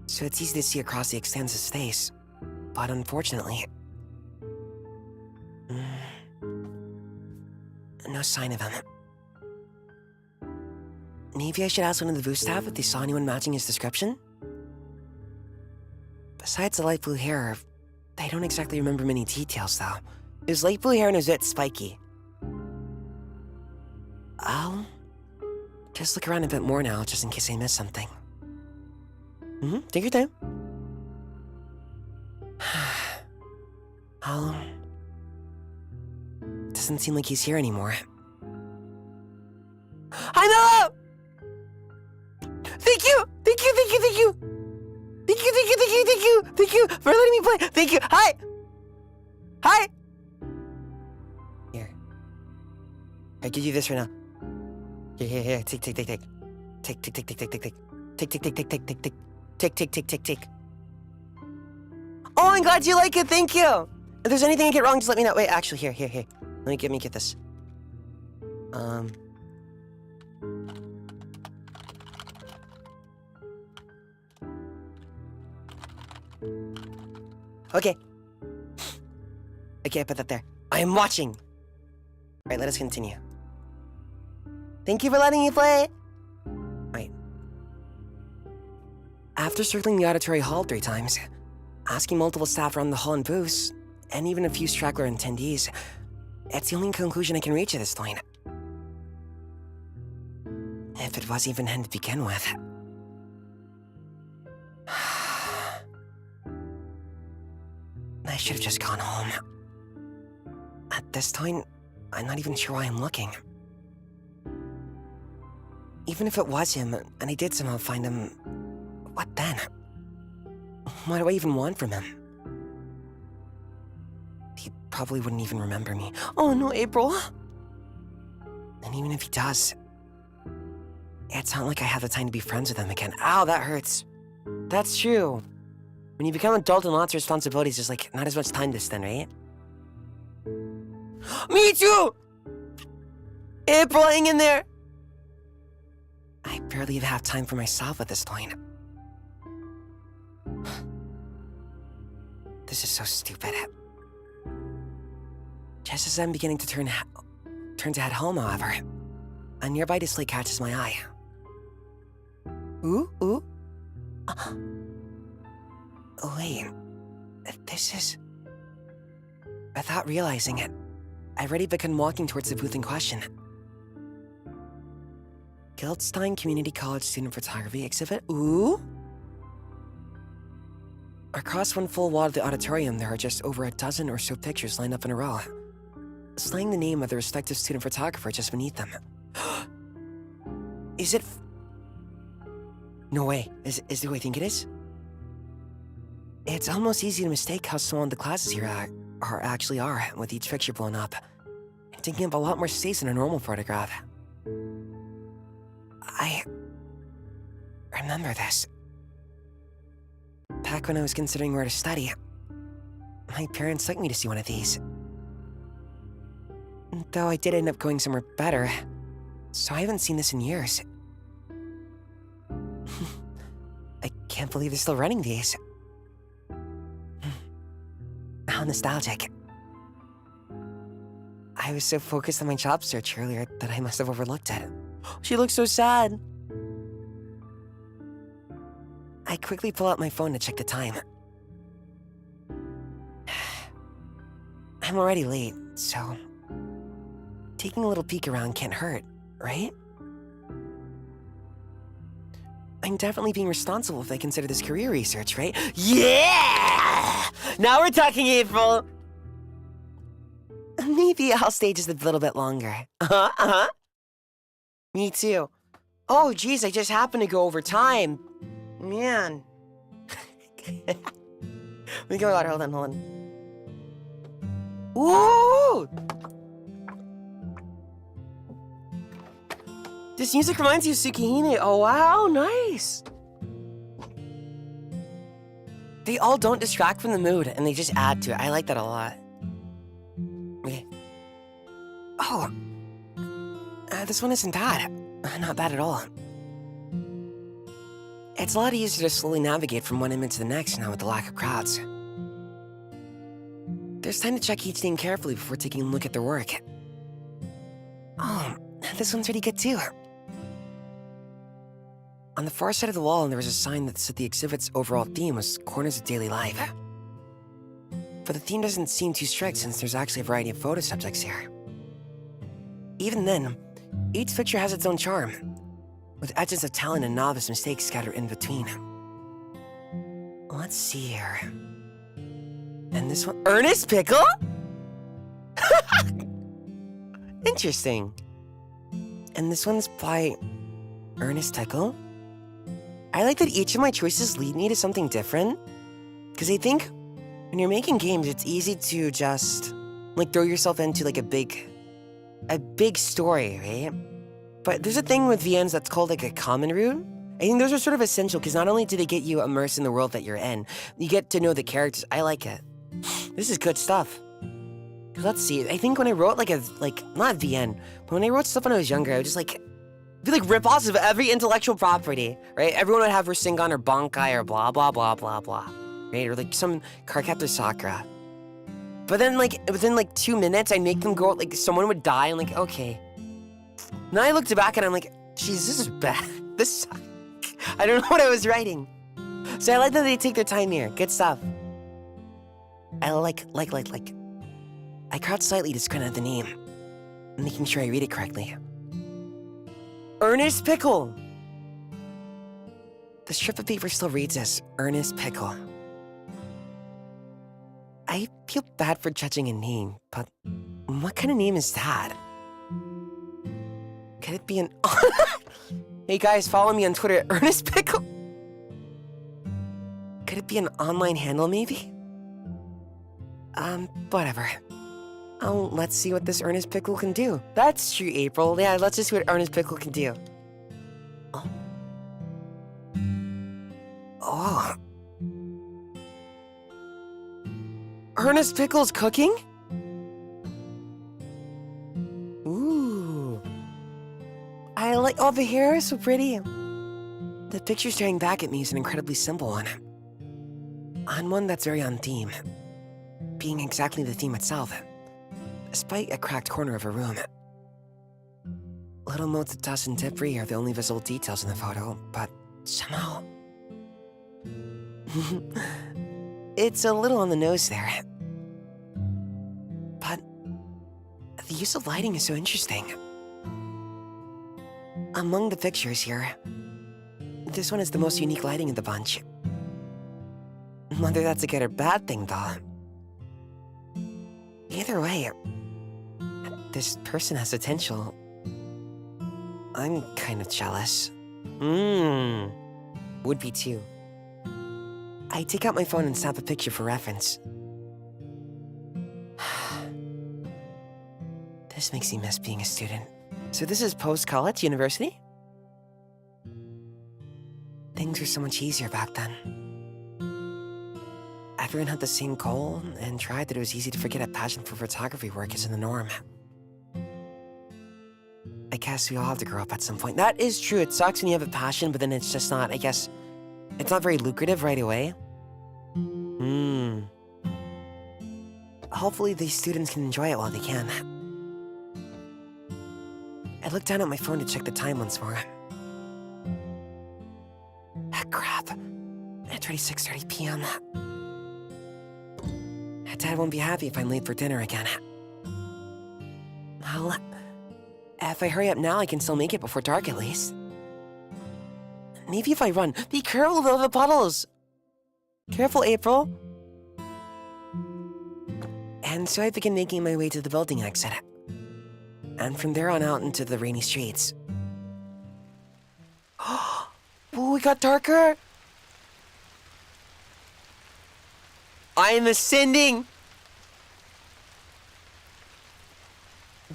so it's easy to see across the extensive space, but unfortunately, no sign of him. Maybe I should ask one of the booth staff if they saw anyone matching his description? Besides the light blue hair, I don't exactly remember many details, though. It was light blue hair and it was a bit spiky. I'll just look around a bit more now, just in case I missed something. Take your time. Doesn't seem like he's here anymore. Hi, Mello! Thank you! Thank you, thank you, thank you! Thank you, thank you, thank you, thank you! Thank you for letting me play! Thank you! Hi! Hi! Here. I give you this right now. Here, take. Take. Oh, I'm glad you like it, thank you! If there's anything I get wrong, just let me know. Wait, actually, here. Let me get this. Okay. Okay, put that there. I am watching. Alright, let us continue. Thank you for letting me play. Right. After circling the auditory hall 3 times, asking multiple staff around the hall and booths, and even a few straggler attendees, it's the only conclusion I can reach at this point. If it was even him to begin with. I should have just gone home. At this point, I'm not even sure why I'm looking. Even if it was him, and I did somehow find him, what then? What do I even want from him? He probably wouldn't even remember me. Oh no, April! And even if he does, it's not like I have the time to be friends with him again. Ow, that hurts. That's true. When you become an adult and lots of responsibilities, there's like not as much time to spend, right? Me too! April, hang in there! I barely even have time for myself at this point. This is so stupid. Just as I'm beginning to turn to head home, however, a nearby display catches my eye. Ooh, ooh. Wait, this is... Without realizing it, I've already begun walking towards the booth in question. Gildstein Community College Student Photography Exhibit? Ooh? Across one full wall of the auditorium, there are just over a dozen or so pictures lined up in a row, displaying the name of the respective student photographer just beneath them. Is it... No way. Is it who I think it is? It's almost easy to mistake how small the classes here actually are, with each picture blown up, and taking up a lot more space than a normal photograph. I remember this. Back when I was considering where to study, my parents took me to see one of these. Though I did end up going somewhere better, so I haven't seen this in years. I can't believe they're still running these. How nostalgic. I was so focused on my job search earlier that I must have overlooked it. She looks so sad. I quickly pull out my phone to check the time. I'm already late, so taking a little peek around can't hurt, right? I'm definitely being responsible if I consider this career research, right? Yeah! Now we're talking, April! Maybe I'll stay just a little bit longer. Me too. Oh, geez, I just happened to go over time. Man. Let me go out. Hold on. Woo! This music reminds you of Tsukihime. Oh, wow, nice. They all don't distract from the mood, and they just add to it. I like that a lot. Okay. Oh. This one isn't bad. Not bad at all. It's a lot easier to slowly navigate from one image to the next now with the lack of crowds. There's time to check each name carefully before taking a look at their work. Oh, this one's pretty good too. On the far side of the wall, there was a sign that said the exhibit's overall theme was Corners of Daily Life. But the theme doesn't seem too strict since there's actually a variety of photo subjects here. Even then, each picture has its own charm, with edges of talent and novice mistakes scattered in between. Let's see here. And this one, Ernest Pickle? Interesting. And this one's by Ernest Pickle. I like that each of my choices lead me to something different, because I think when you're making games, it's easy to just like throw yourself into like a big story, right? But there's a thing with VNs that's called like a common root. I think those are sort of essential because not only do they get you immersed in the world that you're in, you get to know the characters. I like it. This is good stuff. Let's see. I think when I wrote not a VN, but when I wrote stuff when I was younger, I would just like be like rip-offs of every intellectual property, right? Everyone would have Rasengan or Bankai or blah blah blah blah blah, right? Or like some Cardcaptor Sakura. But then like within like 2 minutes, I'd make them go like someone would die. I'm like, okay. Now I looked back and I'm like, geez, this is bad. This sucks. I don't know what I was writing. So I like that they take their time here. Good stuff. I like. I crouched slightly to squint at the name, making sure I read it correctly. Ernest Pickle! The strip of paper still reads as Ernest Pickle. I feel bad for judging a name, but what kind of name is that? Could it be an... Hey guys, follow me on Twitter at Ernest Pickle. Could it be an online handle, maybe? Whatever. Oh, let's see what this Ernest Pickle can do. That's true, April. Yeah, let's just see what Ernest Pickle can do. Oh. Oh. Ernest Pickle's cooking? Ooh. I like, oh, the hair is so pretty. The picture staring back at me is an incredibly simple one. On one that's very on theme. Being exactly the theme itself. Despite a cracked corner of a room. Little motes of dust and debris are the only visible details in the photo, but somehow... It's a little on the nose there. But the use of lighting is so interesting. Among the pictures here, this one is the most unique lighting in the bunch. Whether that's a good or bad thing, though. Either way, this person has potential. I'm kind of jealous. Would be too. I take out my phone and snap a picture for reference. This makes me miss being a student. So this is post-college university? Things were so much easier back then. Everyone had the same goal and tried that it was easy to forget a passion for photography work isn't the norm. I guess we all have to grow up at some point. That is true. It sucks when you have a passion, but then it's just not, I guess, it's not very lucrative right away. Hopefully these students can enjoy it while they can. I looked down at my phone to check the time once more. Ah, crap. It's already 6:30 p.m. Dad won't be happy if I'm late for dinner again. Well, if I hurry up now, I can still make it before dark at least. Maybe if I run. Be careful though, the puddles! Careful, April. And so I begin making my way to the building exit. And from there on out into the rainy streets. Oh, it got darker! I am ascending!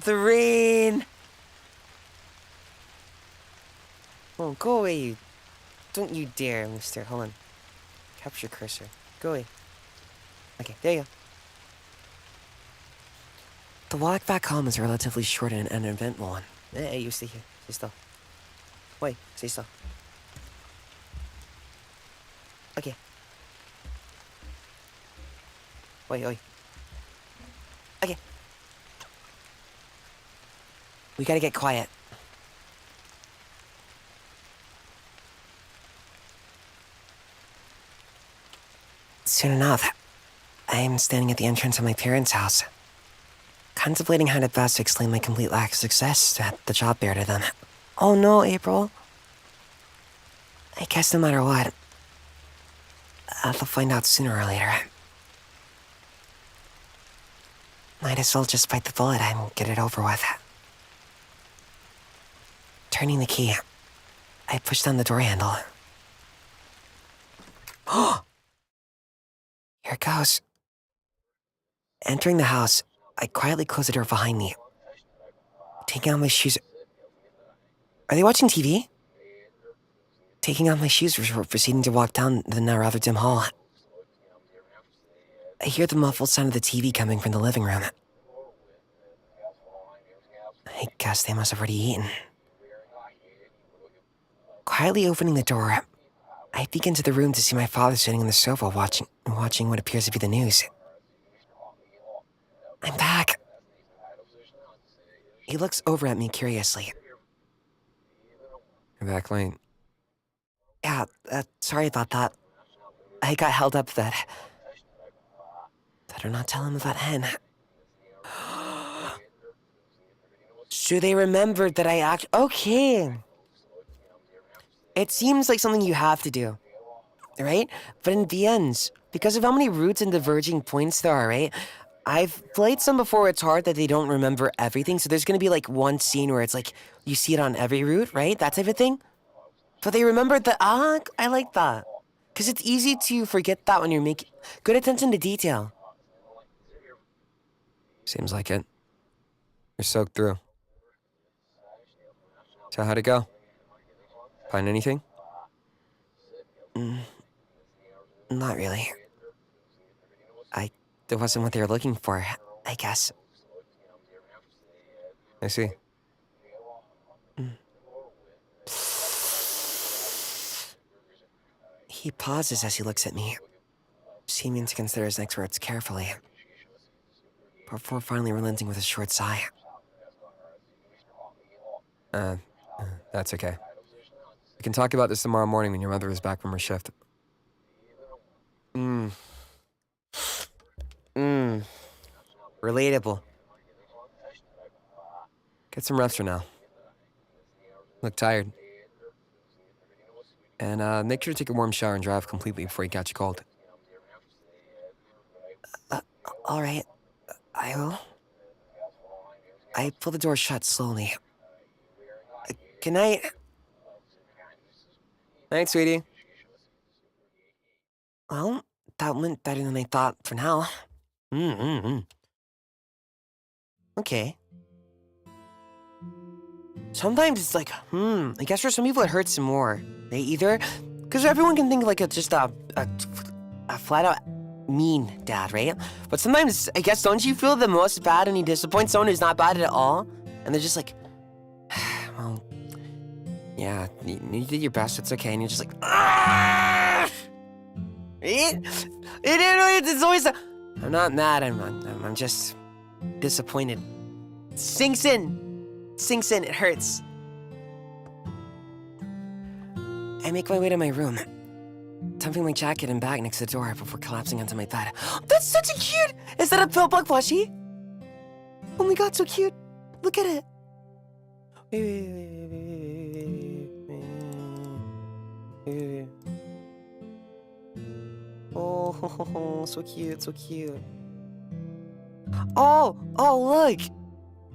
The rain! Oh, go away, you. Don't you dare, mister. Hold on. Capture cursor. Go away. Okay, there you go. The walk back home is relatively short and an eventful one. Hey, you stay here. Stay still. Wait, stay still. Okay. Wait. Okay. We gotta get quiet. Soon enough, I am standing at the entrance of my parents' house, contemplating how to best explain my complete lack of success at the job fair to them. Oh no, April. I guess no matter what, I'll find out sooner or later. Might as well just bite the bullet and get it over with. Turning the key, I push down the door handle. Oh! Here it goes. Entering the house, I quietly close the door behind me. Taking off my shoes... Are they watching TV? Taking off my shoes before proceeding to walk down the now rather dim hall. I hear the muffled sound of the TV coming from the living room. I guess they must have already eaten. Quietly opening the door, I peek into the room to see my father sitting on the sofa watching what appears to be the news. I'm back. He looks over at me curiously. You're back late. Yeah, sorry about that. I got held up a bit. Better not tell him about Hen. So they remembered that I okay. It seems like something you have to do, right? But in VNs, because of how many roots and diverging points there are, right? I've played some before where it's hard that they don't remember everything, so there's gonna be like one scene where it's like, you see it on every route, right? That type of thing. But they remembered the, I like that. Because it's easy to forget that when you're making good attention to detail. Seems like it. You're soaked through. So how'd it go? Find anything? Not really. That wasn't what they were looking for, I guess. I see. He pauses as he looks at me, seeming to consider his next words carefully, before finally relenting with a short sigh. That's okay. We can talk about this tomorrow morning when your mother is back from her shift. Relatable. Get some rest for now. Look tired. And make sure to take a warm shower and dry off completely before you catch a cold. All right. I will. I pull the door shut slowly. Good night. Night, sweetie. Well, that went better than I thought for now. Okay. Sometimes it's like, I guess for some people it hurts more. They either, because everyone can think like it's just a flat out mean dad, right? But sometimes, I guess, don't you feel the most bad when you disappoint someone who's not bad at all? And they're just like, well, yeah, you did your best, it's okay. And you're just like, it's always, I'm not mad, I'm just disappointed. Sinks in, it hurts. I make my way to my room, dumping my jacket and bag next to the door before collapsing onto my bed. That's such a cute! Is that a pill bug plushie? Oh my god, so cute! Look at it! Oh, so cute, so cute. Oh, look!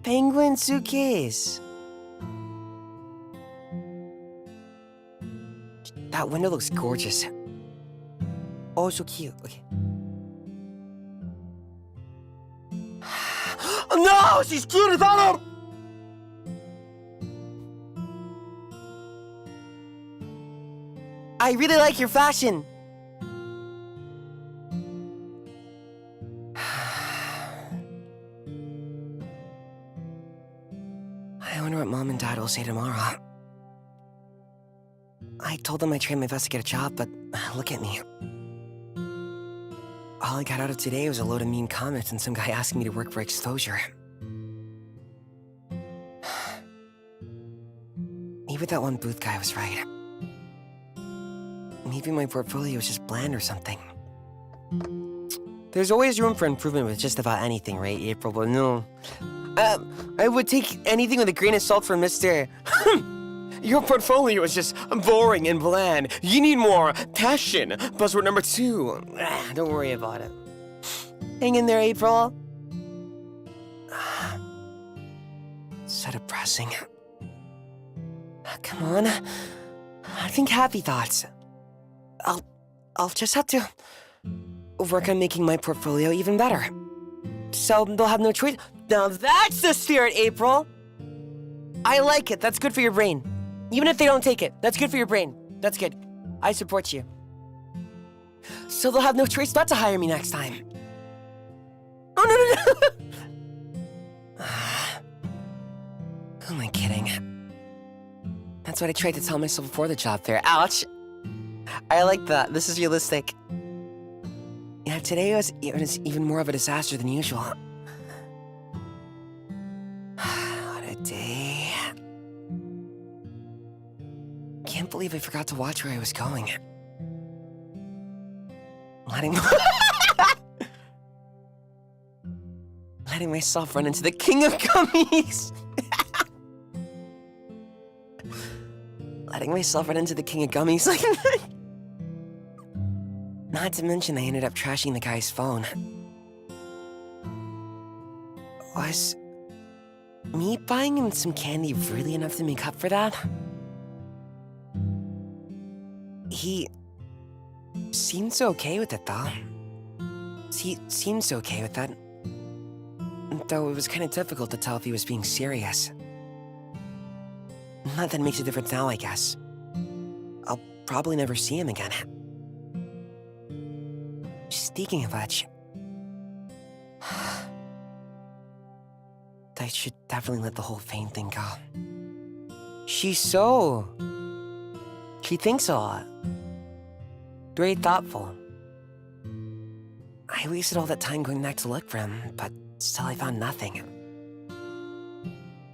Penguin suitcase. That window looks gorgeous. Oh, so cute. Okay. No, she's cute as hell. I really like your fashion. I wonder what Mom and Dad will say tomorrow. I told them I tried my best to get a job, but look at me. All I got out of today was a load of mean comments and some guy asking me to work for exposure. Maybe that one booth guy was right. Maybe my portfolio was just bland or something. There's always room for improvement with just about anything, right, April? But no. I would take anything with a grain of salt from Mr. Your portfolio is just boring and bland. You need more passion. Buzzword number 2. Don't worry about it. Hang in there, April. So depressing. Come on. I think happy thoughts. I'll just have to work on making my portfolio even better. So they'll have no choice. Now that's the spirit, April. I like it. That's good for your brain. Even if they don't take it, that's good for your brain. That's good. I support you. So they'll have no choice but to hire me next time. Oh, no. Who am I kidding? That's what I tried to tell myself before the job fair. Ouch. I like that. This is realistic. Yeah, today was even more of a disaster than usual. What a day. Can't believe I forgot to watch where I was going. Letting myself run into the king of gummies. Letting myself run into the king of gummies like Not to mention I ended up trashing the guy's phone. Was me buying him some candy really enough to make up for that? He seems okay with it, though. He seems okay with that. Though it was kind of difficult to tell if he was being serious. Not that it makes a difference now, I guess. I'll probably never see him again. Speaking of which, I should definitely let the whole Fane thing go. She thinks a lot. Very thoughtful. I wasted all that time going back to look for him, but still I found nothing.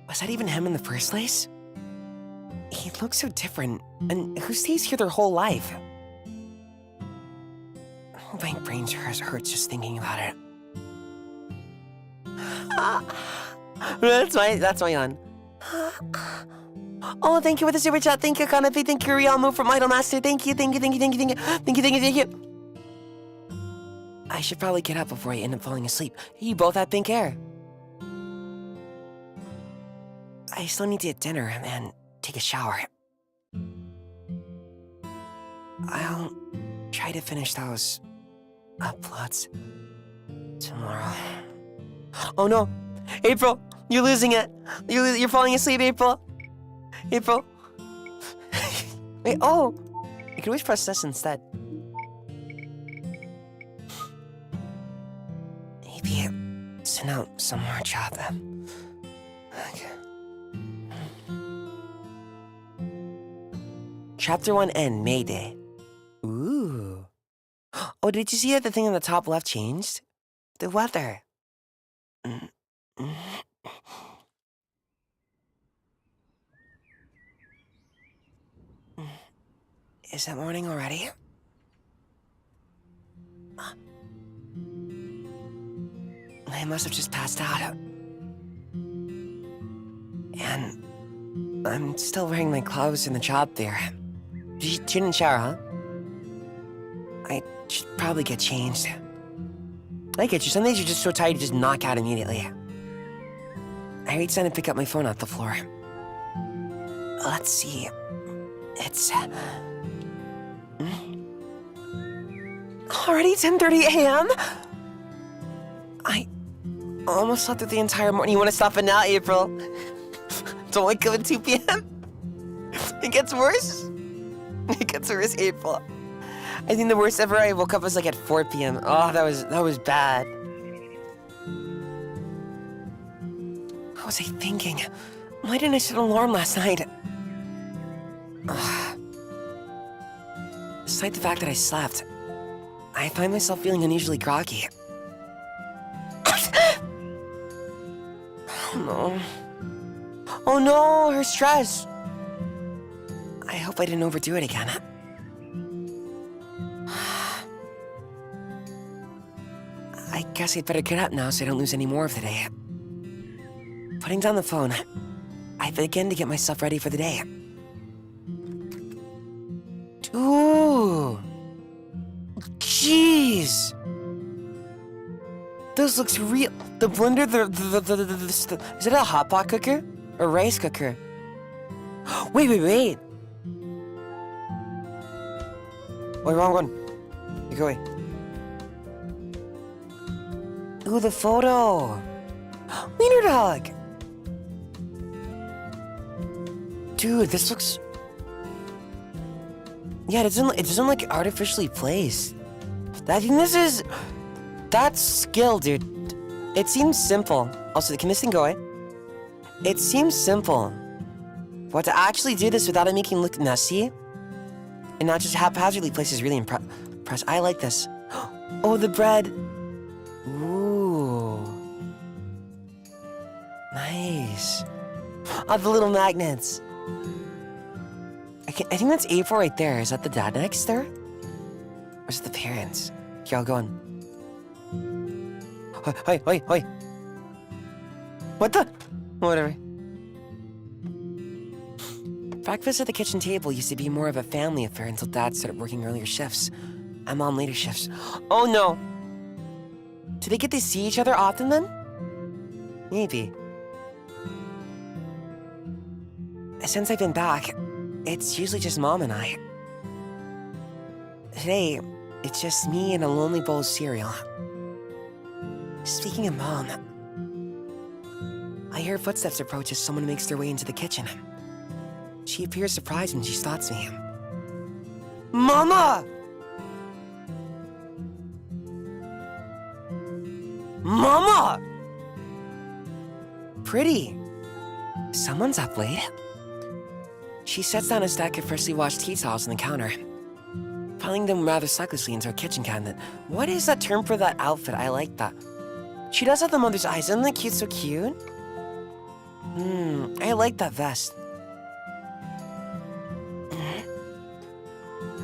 Was that even him in the first place? He looks so different, and who stays here their whole life? My brain hurts just thinking about it. That's my yawn. Oh, thank you for the super chat. Thank you, Kanapi. Thank you, Real Move from Idol Master. Thank you. I should probably get up before I end up falling asleep. You both have pink hair. I still need to eat dinner and take a shower. I'll try to finish those uploads tomorrow. Oh no! April! You're losing it! You're falling asleep, April! April! Wait, oh! I can always press this instead. Maybe send out some more chat then. Okay. Chapter 1 End, Mayday. Ooh. Oh, did you see that the thing on the top left changed? The weather. Is it morning already? I must have just passed out. And I'm still wearing my clothes in the job there. You didn't shower, huh? I should probably get changed. I get you. Some days you're just so tired you just knock out immediately. I reached down to pick up my phone off the floor. Let's see. It's... already 10:30 a.m.? I almost slept through the entire morning. You want to stop it now, April? Don't wake up at 2 p.m.? It gets worse. It gets worse, April. I think the worst ever I woke up was like at 4 p.m. Oh, that was bad. What was I thinking? Why didn't I set an alarm last night? Despite the fact that I slept, I find myself feeling unusually groggy. Oh no. Oh no, her stress. I hope I didn't overdo it again. I guess I'd better get up now so I don't lose any more of the day. Putting down the phone, I begin to get myself ready for the day. Ooh! Jeez! This looks real. The blender, is it a hot pot cooker? Or rice cooker? Wait. Wait, wrong one. You go away. Ooh, the photo. Wiener dog. Dude, this looks... Yeah, it doesn't look artificially placed. I think this is... That's skill, dude. It seems simple. Also, can this thing go away? It seems simple. But to actually do this without it making it look messy, and not just haphazardly placed is really impressive. I like this. Oh, the bread. Ooh. Nice. Oh, the little magnets. I think that's A4 right there. Is that the dad next there? Or is it the parents? Here, I'll go on. Hoi. What the? Whatever. Breakfast at the kitchen table used to be more of a family affair until Dad started working earlier shifts. I'm on later shifts. Oh no! Do they get to see each other often then? Maybe. Since I've been back, it's usually just Mom and I. Today, it's just me and a lonely bowl of cereal. Speaking of Mom, I hear footsteps approach as someone makes their way into the kitchen. She appears surprised when she spots me. Mama! Mama! Pretty. Someone's up late. She sets down a stack of freshly washed tea towels on the counter, piling them rather cyclically into a kitchen cabinet. What is that term for that outfit? I like that. She does have the mother's eyes. Isn't that cute? So cute. I like that vest.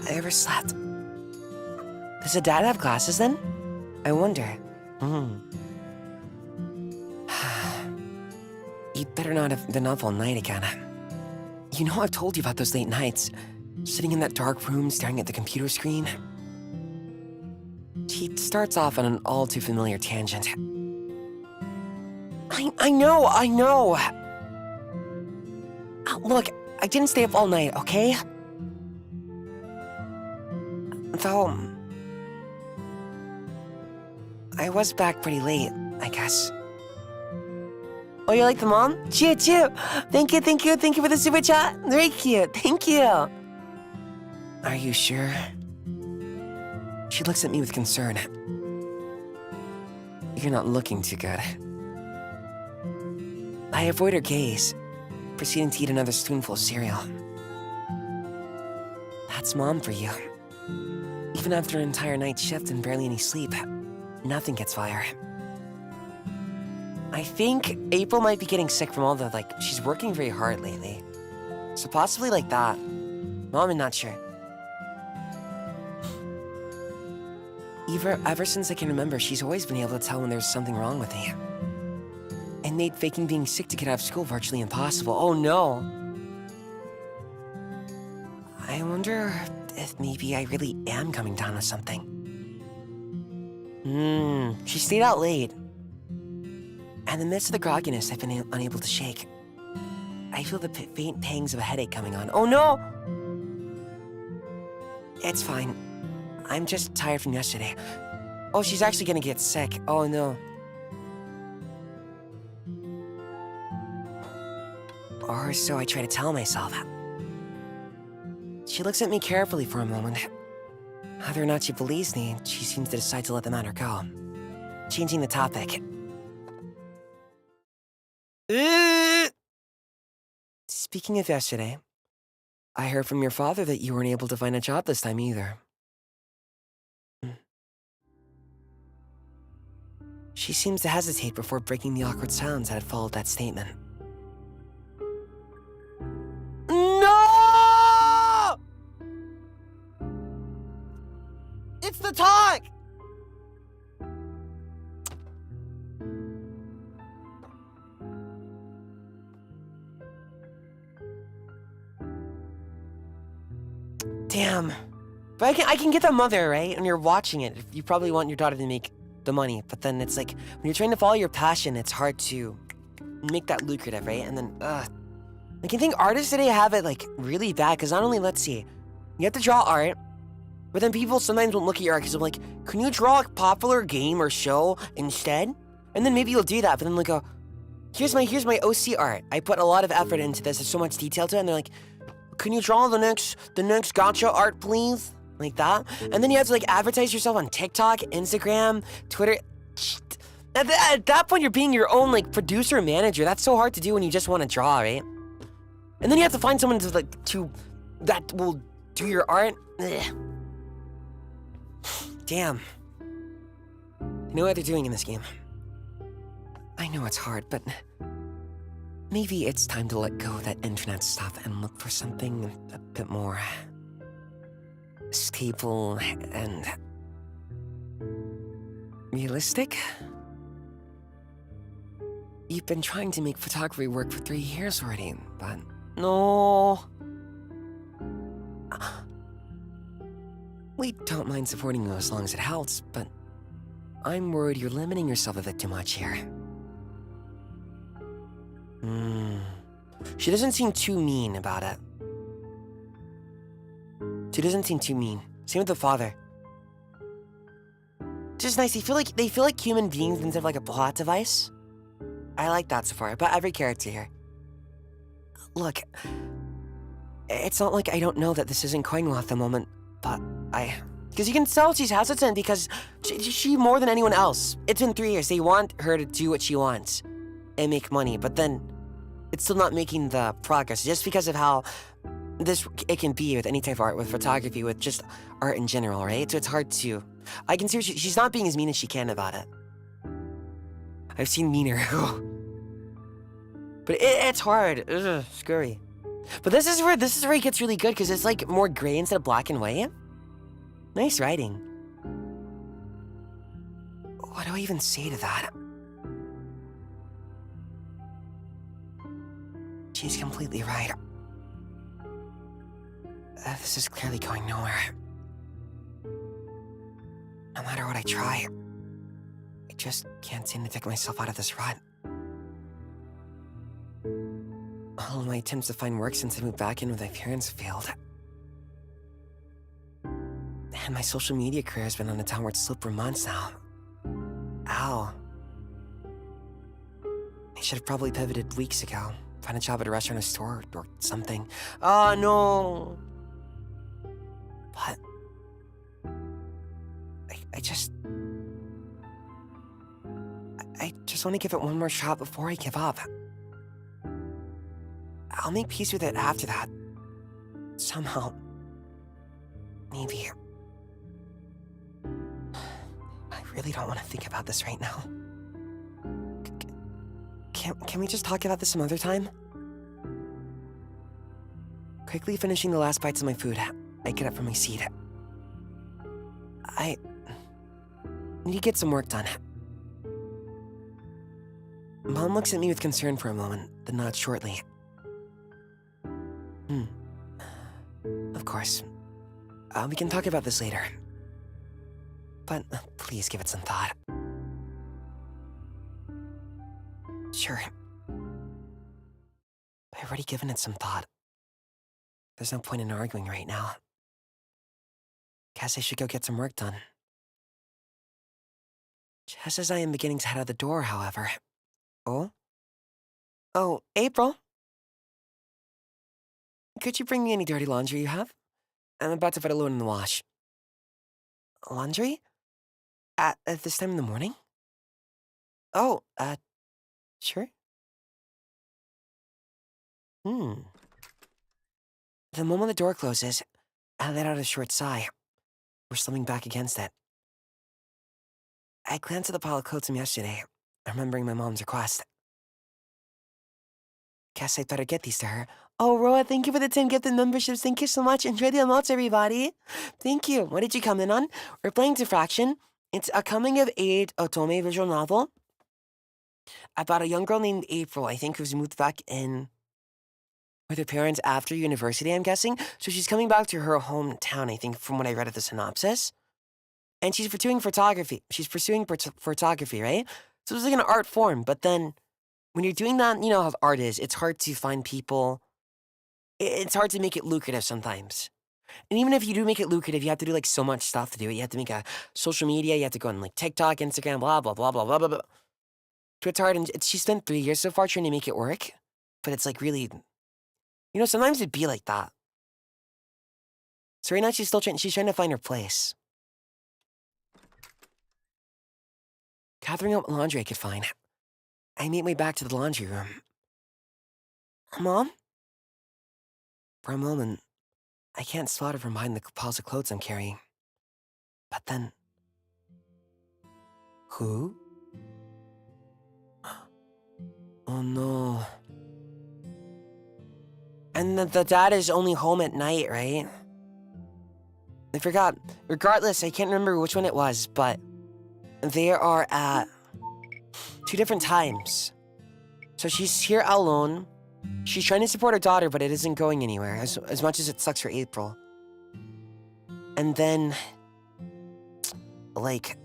I overslept. Does a dad have glasses then? I wonder. You'd better not have been up all night again. You know I've told you about those late nights, sitting in that dark room staring at the computer screen. She starts off on an all too familiar tangent. I know. Look, I didn't stay up all night, okay? Though, I was back pretty late, I guess. Oh, you like the mom? Chew. Thank you for the super chat. Very cute, thank you. Are you sure? She looks at me with concern. You're not looking too good. I avoid her gaze, proceeding to eat another spoonful of cereal. That's Mom for you. Even after an entire night shift and barely any sleep, nothing gets by her. I think April might be getting sick from all the, she's working very hard lately. So possibly like that. Mom, I'm not sure. Ever since I can remember, she's always been able to tell when there's something wrong with me. And made faking being sick to get out of school virtually impossible. Oh no! I wonder if maybe I really am coming down with something. She stayed out late. And in the midst of the grogginess I've been unable to shake, I feel the faint pangs of a headache coming on. Oh no! It's fine. I'm just tired from yesterday. Oh, she's actually gonna get sick. Oh no. Or so I try to tell myself. She looks at me carefully for a moment. Whether or not she believes me, she seems to decide to let the matter go. Changing the topic. Speaking of yesterday, I heard from your father that you weren't able to find a job this time either. She seems to hesitate before breaking the awkward silence that had followed that statement. No! It's the talk! Damn. But I can get the mother, right? And you're watching it. You probably want your daughter to make the money, but then it's like, when you're trying to follow your passion, it's hard to make that lucrative, right? And then, I think artists today have it, really bad, because not only, let's see, you have to draw art, but then people sometimes won't look at your art because they're like, can you draw a popular game or show instead? And then maybe you'll do that, but then they'll go, here's my OC art. I put a lot of effort into this, there's so much detail to it, and they're like, can you draw the next gacha art, please? Like that. And then you have to advertise yourself on TikTok, Instagram, Twitter. At that point, you're being your own producer and manager. That's so hard to do when you just want to draw, right? And then you have to find someone that will do your art. Ugh. Damn. I know what they're doing in this game. I know it's hard, but maybe it's time to let go of that internet stuff and look for something a bit more stable and realistic. You've been trying to make photography work for 3 years already, but no. We don't mind supporting you as long as it helps, but I'm worried you're limiting yourself a bit too much here. She doesn't seem too mean about it. She doesn't seem too mean. Same with the father. Just nice. They feel like human beings instead of like a plot device. I like that so far about every character here. Look, it's not like I don't know that this isn't going well at the moment, but because you can tell she's hesitant because she more than anyone else. It's been 3 years. They want her to do what she wants and make money, but then it's still not making the progress just because of how it can be with any type of art, with photography, with just art in general, right? So it's hard to... I can see she's not being as mean as she can about it. I've seen meaner. But it's hard. Ugh, scary. But this is where it gets really good because it's like more gray instead of black and white. Nice writing. What do I even say to that? She's completely right. This is clearly going nowhere. No matter what I try, I just can't seem to take myself out of this rut. All of my attempts to find work since I moved back in with my parents failed. And my social media career has been on a downward slope for months now. Ow. I should have probably pivoted weeks ago. Find a job at a restaurant or store or something. Oh, no. But I just want to give it one more shot before I give up. I'll make peace with it after that. Somehow. Maybe. I really don't want to think about this right now. Can we just talk about this some other time? Quickly finishing the last bites of my food, I get up from my seat. I need to get some work done. Mom looks at me with concern for a moment, then nods shortly. Of course. We can talk about this later. But please give it some thought. Sure. I've already given it some thought. There's no point in arguing right now. Guess I should go get some work done. Just as I am beginning to head out the door, however. Oh? Oh, April? Could you bring me any dirty laundry you have? I'm about to put a load in the wash. Laundry? At this time in the morning? Oh, sure. The moment the door closes, I let out a short sigh, or slumping back against it. I glanced at the pile of clothes from yesterday, remembering my mom's request. Guess I'd better get these to her. Oh, Roa, thank you for the 10 gifted memberships. Thank you so much. Enjoy the emotes, everybody. Thank you. What did you come in on? We're playing Diffraction. It's a coming-of-age Otome visual novel about a young girl named April, I think, who's moved back in with her parents after university, I'm guessing. So she's coming back to her hometown, I think, from what I read at the synopsis. And she's pursuing photography. She's pursuing photography, right? So it's like an art form. But then when you're doing that, you know how art is. It's hard to find people. It's hard to make it lucrative sometimes. And even if you do make it lucrative, you have to do like so much stuff to do it. You have to make a social media. You have to go on like TikTok, Instagram, blah, blah, blah, blah, blah, blah, blah. So it's hard. And she spent 3 years so far trying to make it work. But it's like really, you know, sometimes it'd be like that. So right now she's trying to find her place. Gathering up laundry I could find. I made my way back to the laundry room. Mom? For a moment, I can't spot her from behind the piles of clothes I'm carrying. But then... Who? Oh no. And the dad is only home at night, right? I forgot. Regardless, I can't remember which one it was, but... They are at 2 different times. So she's here alone. She's trying to support her daughter, but it isn't going anywhere, as much as it sucks for April. And then, like,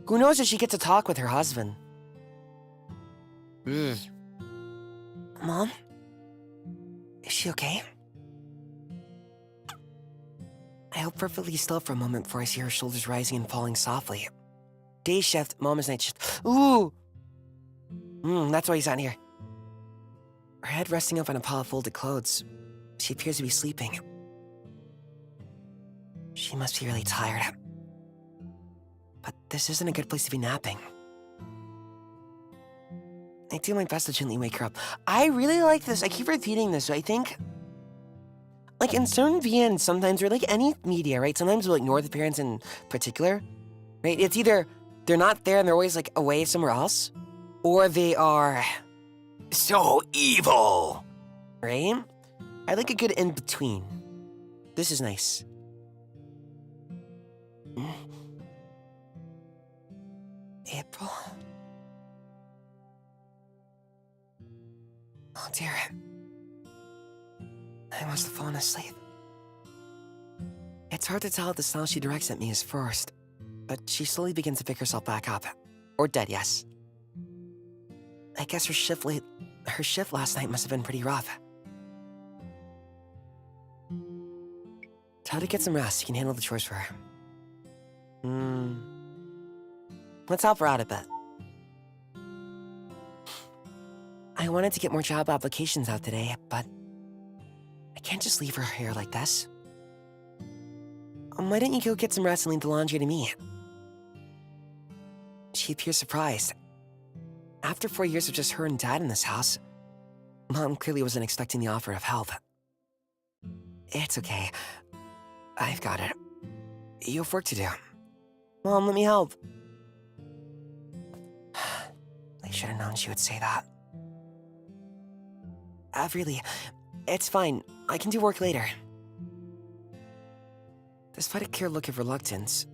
who knows if she gets to talk with her husband? Mom? Is she okay? I hope perfectly still for a moment before I see her shoulders rising and falling softly. Day shift, Mom is night shift. Ooh! That's why he's out here. Her head resting up on a pile of folded clothes. She appears to be sleeping. She must be really tired. But this isn't a good place to be napping. I do my best to gently wake her up. I really like this. I keep repeating this. I think, like, in certain VNs, sometimes, or like any media, right? Sometimes we'll ignore the parents in particular, right? It's either they're not there and they're always, like, away somewhere else, or they are so evil, right? I like a good in-between. This is nice. April? Oh dear. I must have fallen asleep. It's hard to tell if the smile she directs at me is first, but she slowly begins to pick herself back up. Or dead, yes. I guess her shift last night must have been pretty rough. Tell her to get some rest. You can handle the chores for her. Let's help her out a bit. I wanted to get more job applications out today, but I can't just leave her here like this. Why don't you go get some rest and leave the laundry to me? She appears surprised. After 4 years of just her and Dad in this house, Mom clearly wasn't expecting the offer of help. It's okay. I've got it. You have work to do. Mom, let me help. I should have known she would say that. Really, it's fine. I can do work later. Despite a clear look of reluctance,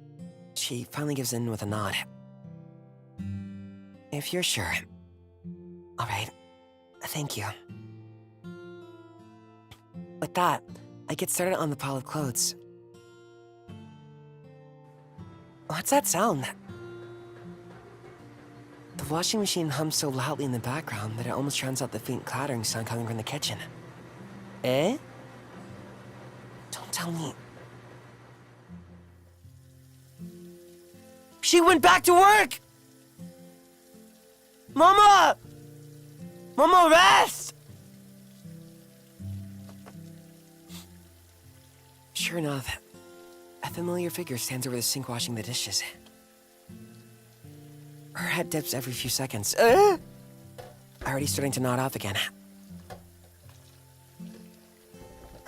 she finally gives in with a nod. If you're sure. All right. Thank you. With that, I get started on the pile of clothes. What's that sound? The washing machine hums so loudly in the background that it almost drowns out the faint clattering sound coming from the kitchen. Eh? Don't tell me. She went back to work! Mama! Mama, rest! Sure enough, a familiar figure stands over the sink washing the dishes. Her head dips every few seconds. Already starting to nod off again.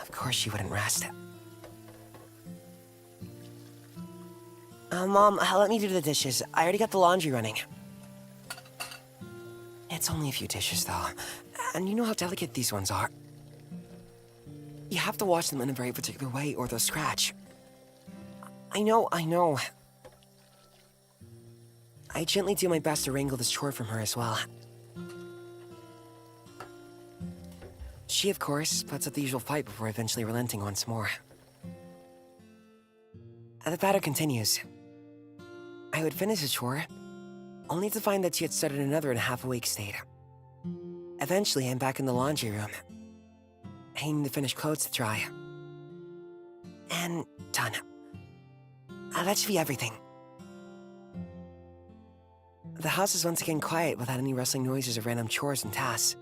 Of course she wouldn't rest. Mom, let me do the dishes. I already got the laundry running. It's only a few dishes, though. And you know how delicate these ones are. You have to wash them in a very particular way or they'll scratch. I know. I gently do my best to wrangle this chore from her as well. She, of course, puts up the usual fight before eventually relenting once more. The batter continues. I would finish the chore, only to find that she had started another in a half-awake state. Eventually, I'm back in the laundry room, hanging the finished clothes to dry. And done. That should be everything. The house is once again quiet without any rustling noises or random chores and tasks.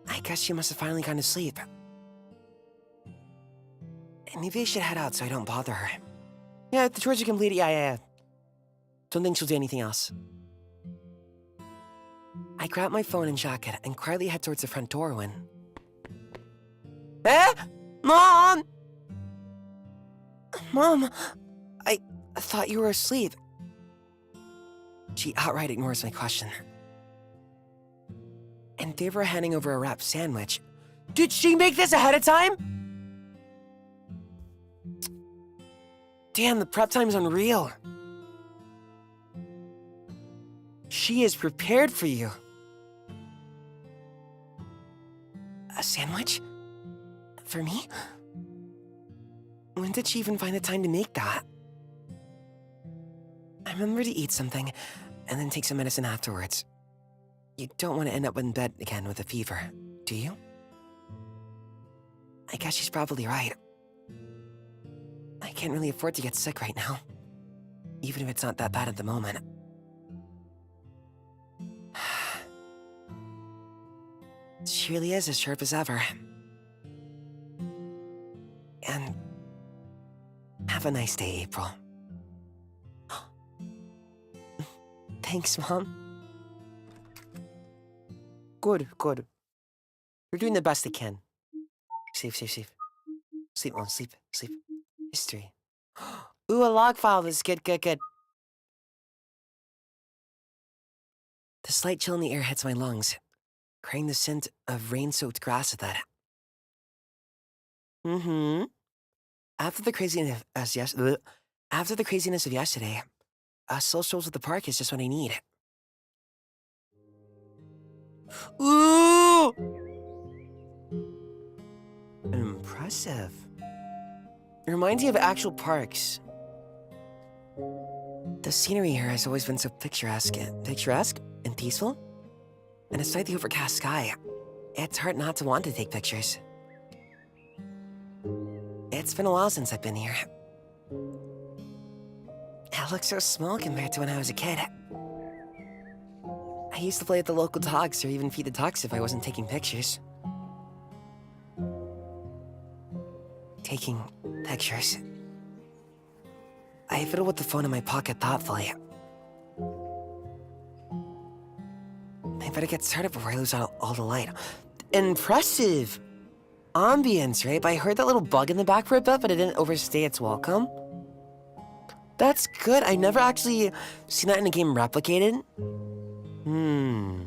I guess she must have finally gone to sleep. Maybe I should head out so I don't bother her. Yeah, the chores are completed. Yeah. Don't think she'll do anything else. I grab my phone and jacket and quietly head towards the front door when... Eh? Mom! Mom, I thought you were asleep. She outright ignores my question. In favor of handing over a wrapped sandwich. Did she make this ahead of time? Damn, the prep time's unreal. She is prepared for you. A sandwich? For me? When did she even find the time to make that? I remember to eat something and then take some medicine afterwards. You don't want to end up in bed again with a fever, do you? I guess she's probably right. I can't really afford to get sick right now, even if it's not that bad at the moment. She really is as sharp as ever. And have a nice day, April. Thanks, Mom. Good, good. You're doing the best I can. Safe, safe, safe. Sleep, Mom, sleep, sleep. History. Ooh, a log file. This is good, good, good. The slight chill in the air hits my lungs, carrying the scent of rain-soaked grass with it. Mm-hmm. After the craziness of yesterday, slow strolls at the park is just what I need. Ooh! Impressive. It reminds me of actual parks. The scenery here has always been so picturesque and peaceful. And despite the overcast sky, it's hard not to want to take pictures. It's been a while since I've been here. It looks so small compared to when I was a kid. I used to play with the local dogs or even feed the ducks if I wasn't taking pictures. Taking pictures. I fiddle with the phone in my pocket thoughtfully. I better get started before I lose all the light. Impressive! Ambience, right? But I heard that little bug in the back for a bit, but it didn't overstay its welcome. That's good. I never actually seen that in a game replicated. Or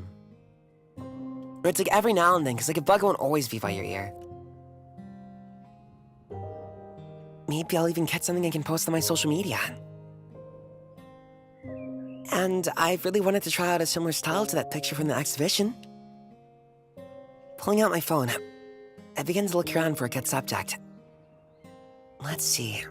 it's like every now and then, because like a bug won't always be by your ear. Maybe I'll even catch something I can post on my social media. And I really wanted to try out a similar style to that picture from the exhibition. Pulling out my phone, I begin to look around for a good subject. Let's see.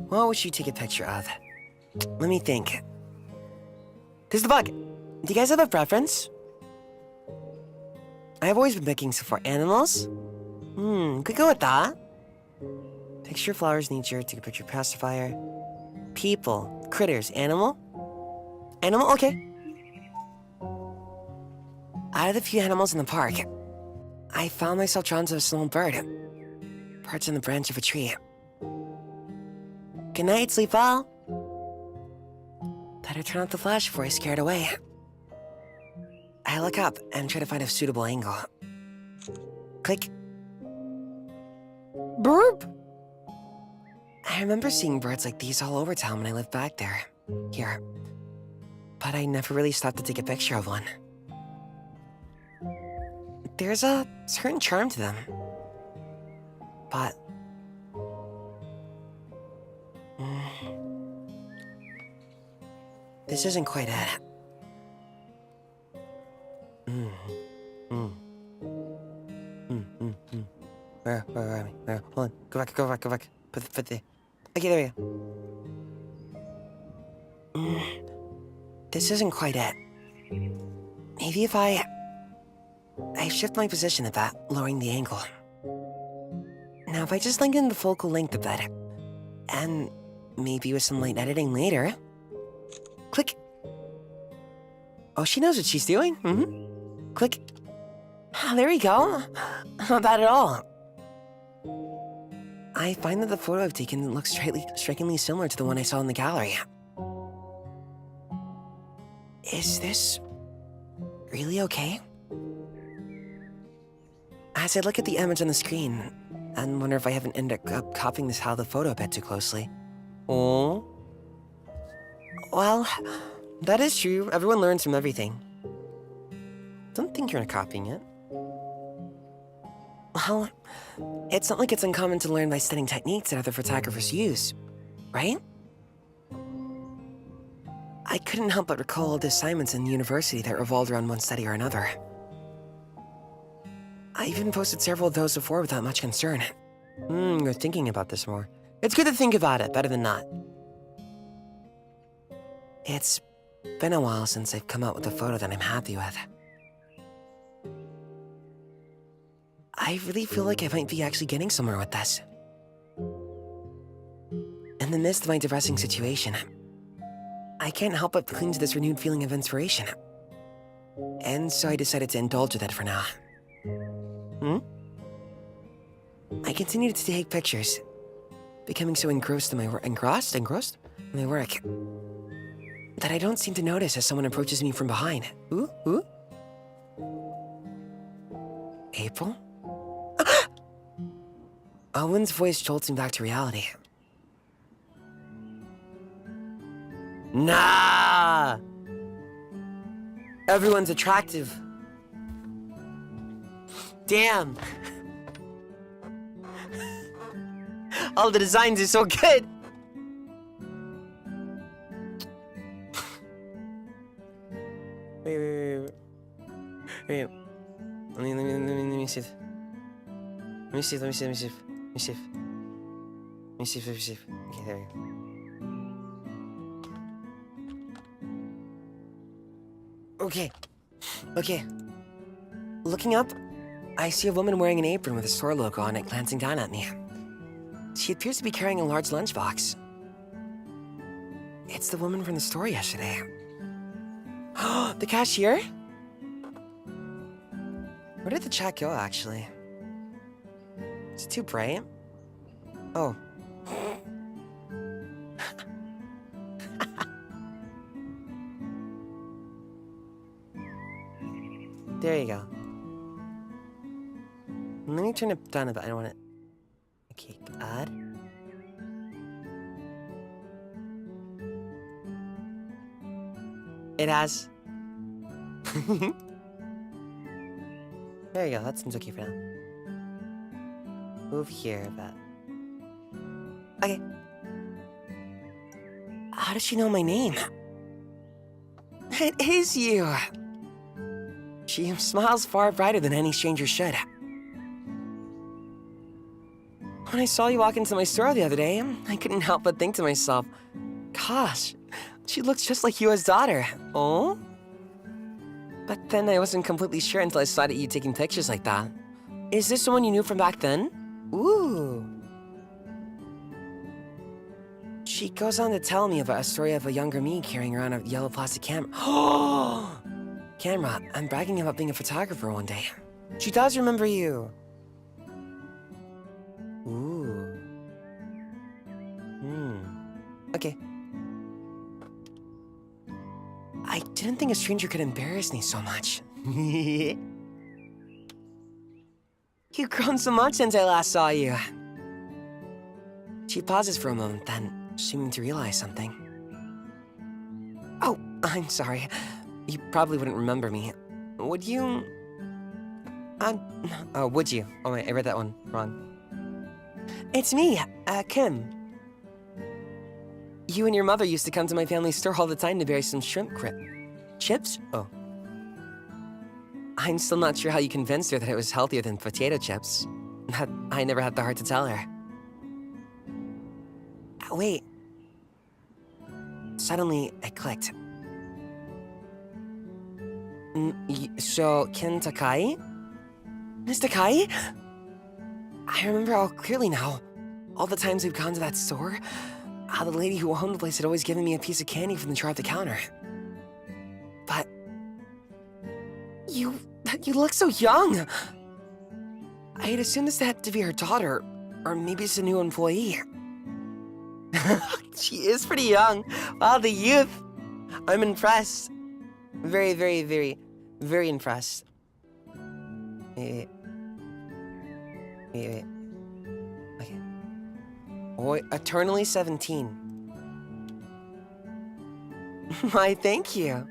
What would you take a picture of? Let me think. There's the bug. Do you guys have a preference? I've always been picking so far animals. Could go with that. Picture flowers, nature, take a picture of pacifier. People, critters, animal? Animal, okay. Out of the few animals in the park, I found myself drawn to a small bird. Perched on the branch of a tree. Good night, sleep well. Better turn off the flash before I scare it away. I look up and try to find a suitable angle. Click. Burp! I remember seeing birds like these all over town when I lived back there. Here. But I never really stopped to take a picture of one. There's a certain charm to them. But... this isn't quite it. Where are we? Where? Hold on. Go back. Put the... Okay, there we go. This isn't quite it. Maybe if I shift my position a bit, lowering the angle. Now, if I just lengthen the focal length a bit, and maybe with some light editing later... Click. Oh, she knows what she's doing. Click. Ah, there we go. Not bad at all. I find that the photo I've taken looks strikingly similar to the one I saw in the gallery. Is this really okay? As I look at the image on the screen, and wonder if I haven't ended up copying this out of the photo a bit too closely. Oh. Well, that is true. Everyone learns from everything. Don't think you're not copying it. Well, it's not like it's uncommon to learn by studying techniques that other photographers use, right? I couldn't help but recall all the assignments in university that revolved around one study or another. I even posted several of those before without much concern. You're thinking about this more. It's good to think about it, better than not. It's been a while since I've come out with a photo that I'm happy with. I really feel like I might be actually getting somewhere with this. In the midst of my depressing situation, I can't help but cling to this renewed feeling of inspiration. And so I decided to indulge with it for now. I continued to take pictures, becoming so engrossed in my work, that I don't seem to notice as someone approaches me from behind. Ooh? April? Owen's voice jolts me back to reality. Nah! Everyone's attractive. Damn! All the designs are so good! Wait. Let me see. Let me see. Okay, there we go. Okay. Looking up, I see a woman wearing an apron with a store logo on it glancing down at me. She appears to be carrying a large lunchbox. It's the woman from the store yesterday. The cashier? Where did the chat go, actually? Is it too bright? Oh. There you go. Let me turn it down a bit. I don't want it. Okay, add. It has. There you go. That seems okay for now. Move here a bit. Okay. How does she know my name? It is you! She smiles far brighter than any stranger should. When I saw you walk into my store the other day, I couldn't help but think to myself, gosh, she looks just like Yua's daughter. Oh? But then I wasn't completely sure until I saw you taking pictures like that. Is this someone you knew from back then? Ooh. She goes on to tell me about a story of a younger me carrying around a yellow plastic camera. Camera, I'm bragging about being a photographer one day. She does remember you. Ooh. Okay. I didn't think a stranger could embarrass me so much. You've grown so much since I last saw you. She pauses for a moment, then, seeming to realize something. Oh, I'm sorry. You probably wouldn't remember me. Would you... would you? Oh wait, I read that one wrong. It's me, Kim. You and your mother used to come to my family's store all the time to bury some shrimp chips? Oh. I'm still not sure how you convinced her that it was healthier than potato chips. I never had the heart to tell her. Wait. Suddenly, it clicked. So, Ken Takai? Miss Takai? I remember all clearly now. All the times we've gone to that store, how the lady who owned the place had always given me a piece of candy from the jar at the counter. But... You look so young! I had assumed this had to be her daughter, or maybe it's a new employee. She is pretty young. Wow, the youth! I'm impressed. Very, very, very, very impressed. Wait. Okay. Oh, eternally 17. Why, thank you.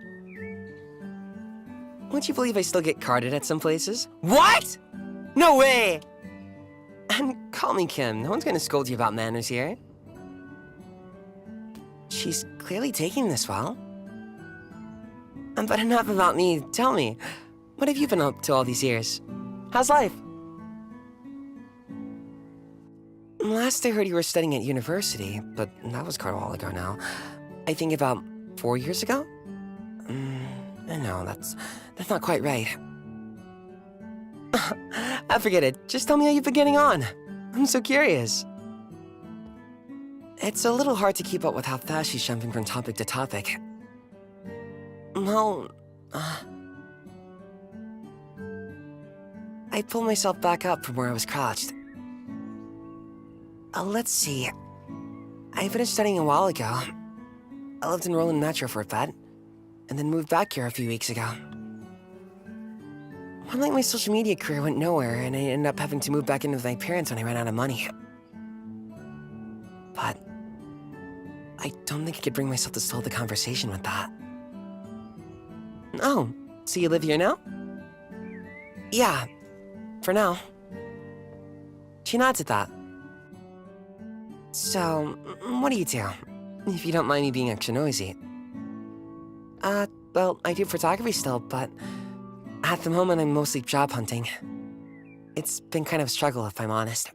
Would you believe I still get carded at some places? What? No way! And call me Kim. No one's gonna scold you about manners here. She's clearly taking this well. But enough about me. Tell me, what have you been up to all these years? How's life? Last I heard you were studying at university, but that was quite a while ago now. I think about 4 years ago? No, that's not quite right. I forget it. Just tell me how you've been getting on. I'm so curious. It's a little hard to keep up with how fast she's jumping from topic to topic. Well, I pulled myself back up from where I was crouched. Let's see. I finished studying a while ago. I lived in Roland Metro for a bit, and then moved back here a few weeks ago. One night my social media career went nowhere, and I ended up having to move back in with my parents when I ran out of money. But I don't think I could bring myself to stall the conversation with that. Oh, so you live here now? Yeah, for now. She nods at that. So, what do you do? If you don't mind me being extra noisy. Well, I do photography still, but at the moment I'm mostly job hunting. It's been kind of a struggle, if I'm honest.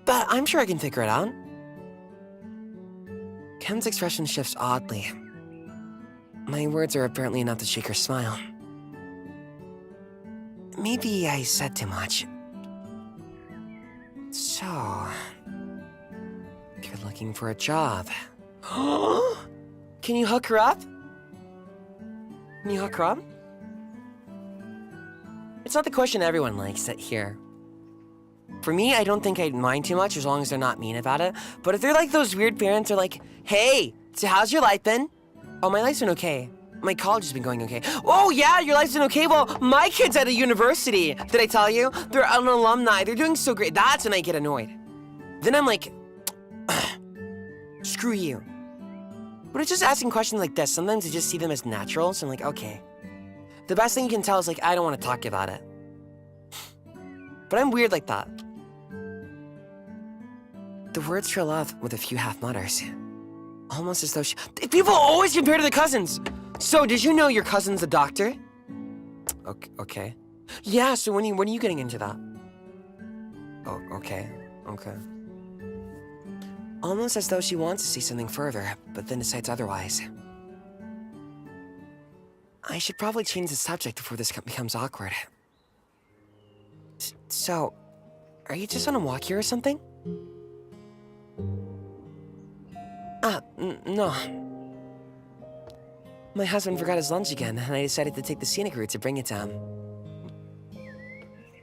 But I'm sure I can figure it out. Kim's expression shifts oddly. My words are apparently enough to shake her smile. Maybe I said too much. So, you're looking for a job. Can you hook her up? Can you hook her up? It's not the question everyone likes here. For me, I don't think I'd mind too much as long as they're not mean about it. But if they're like those weird parents who are like, hey, so how's your life been? Oh, my life's been okay. My college has been going okay. Oh, yeah, your life's been okay? Well, my kid's at a university. Did I tell you? They're an alumni. They're doing so great. That's when I get annoyed. Then I'm like, screw you. But it's just asking questions like this. Sometimes I just see them as natural, so I'm like, okay. The best thing you can tell is like, I don't want to talk about it. But I'm weird like that. The words trail off with a few half mutters. Almost as though people always compare to the cousins. So, did you know your cousin's a doctor? Okay. Yeah, so when are you getting into that? Oh, okay. Almost as though she wants to say something further, but then decides otherwise. I should probably change the subject before this becomes awkward. So, are you just on a walk here or something? No. My husband forgot his lunch again, and I decided to take the scenic route to bring it to him.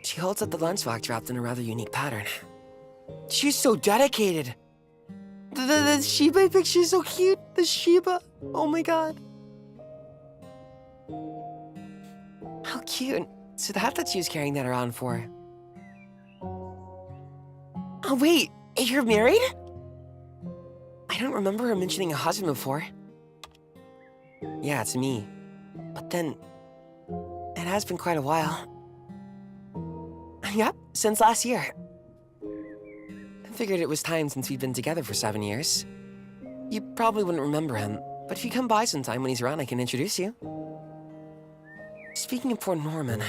She holds up the lunchbox wrapped in a rather unique pattern. She's so dedicated! The Shiba picture is so cute! The Shiba! Oh my god! How cute! So that's what she was carrying that around for. Oh wait, you're married? I don't remember her mentioning a husband before. Yeah, it's me. But then, it has been quite a while. Yep, since last year. I figured it was time since we've been together for 7 years. You probably wouldn't remember him, but if you come by sometime when he's around, I can introduce you. Speaking of poor Norman,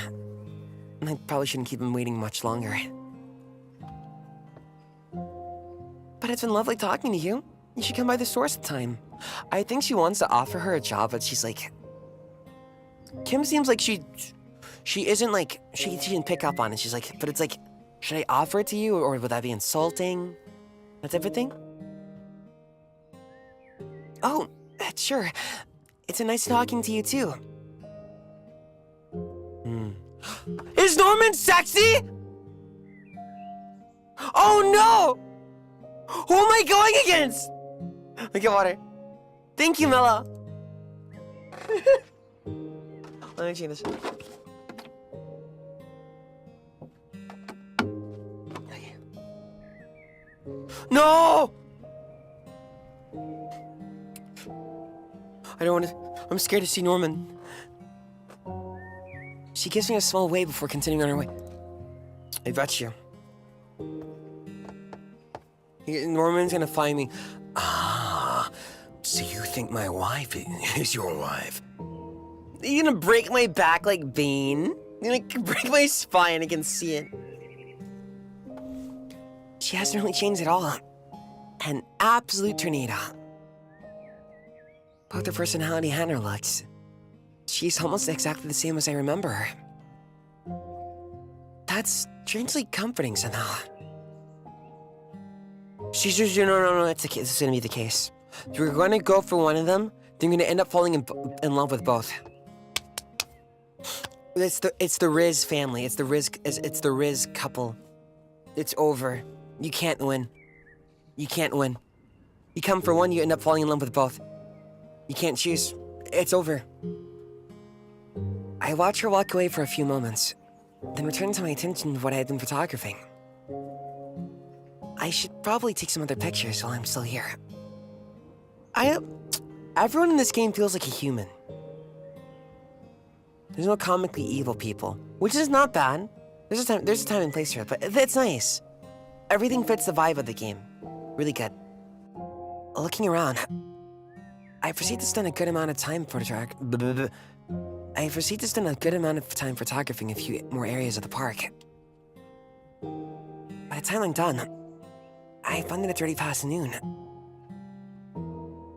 I probably shouldn't keep him waiting much longer. But it's been lovely talking to you. You should come by the store sometime. I think she wants to offer her a job, but she's like... Kim seems like she isn't like... She didn't pick up on it. She's like, but it's like, should I offer it to you, or would that be insulting? That type of thing? Oh, sure. It's a nice talking to you, too. Is Norman sexy? Oh, no! Who am I going against? Look at water. Thank you, Mela. Let me change this. No! I don't want to... I'm scared to see Norman. She gives me a small wave before continuing on her way. I bet you. Norman's gonna find me. Ah, so you think my wife is your wife? You're gonna break my back like Bane? You're gonna break my spine, I can see it. She hasn't really changed at all. An absolute tornado. Both her personality and her looks. She's almost exactly the same as I remember her. That's strangely comforting somehow. She's just, no, it's this is gonna be the case. You're gonna go for one of them, then you're gonna end up falling in love with both. It's the Riz family. It's the Riz couple. It's over. You can't win. You can't win. You come for one, you end up falling in love with both. You can't choose. It's over. I watch her walk away for a few moments, then return to my attention to what I had been photographing. I should probably take some other pictures while I'm still here. Everyone in this game feels like a human. There's no comically evil people, which is not bad. There's a time and place for it, but it's nice. Everything fits the vibe of the game. Really good. Looking around, I proceed to spend a good amount of time photographing a few more areas of the park. By the time I'm done, I find that it's already past noon.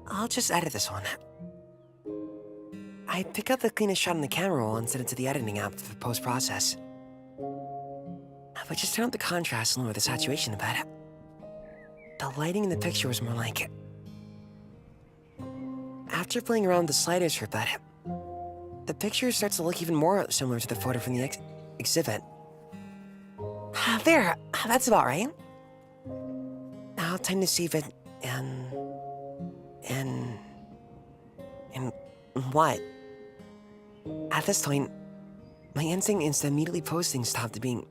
I'll just edit this one. I pick up the cleanest shot on the camera roll and send it to the editing app for post-process. But just turn up the contrast and lower the saturation a bit. The lighting in the picture was more like it. After playing around with the sliders for a bit, the picture starts to look even more similar to the photo from the exhibit. There, that's about right. Now time to save it and what? At this point, my instinct is to immediately post things stopped being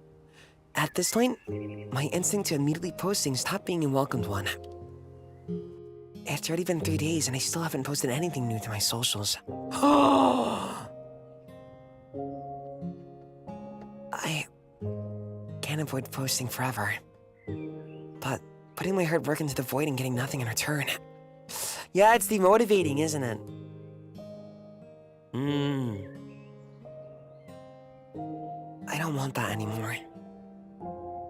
a welcomed one. It's already been 3 days and I still haven't posted anything new to my socials. I can't avoid posting forever, but putting my hard work into the void and getting nothing in return. Yeah, it's demotivating, isn't it? I don't want that anymore.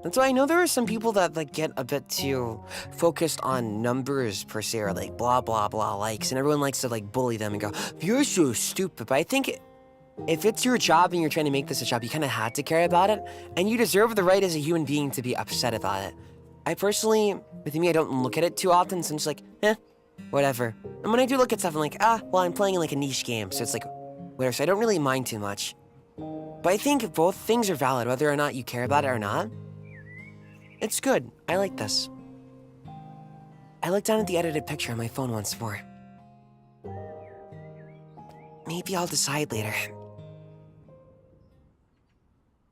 That's why I know there are some people that like get a bit too focused on numbers per se, or like blah blah blah likes, and everyone likes to like bully them and go, "You're so stupid." But I think if it's your job and you're trying to make this a job, you kind of had to care about it, and you deserve the right as a human being to be upset about it. I personally, with me, I don't look at it too often, so I'm just like, whatever. And when I do look at stuff, I'm like, well, I'm playing in like a niche game, so it's like, whatever. So I don't really mind too much. But I think both things are valid, whether or not you care about it or not. It's good. I like this. I looked down at the edited picture on my phone once more. Maybe I'll decide later.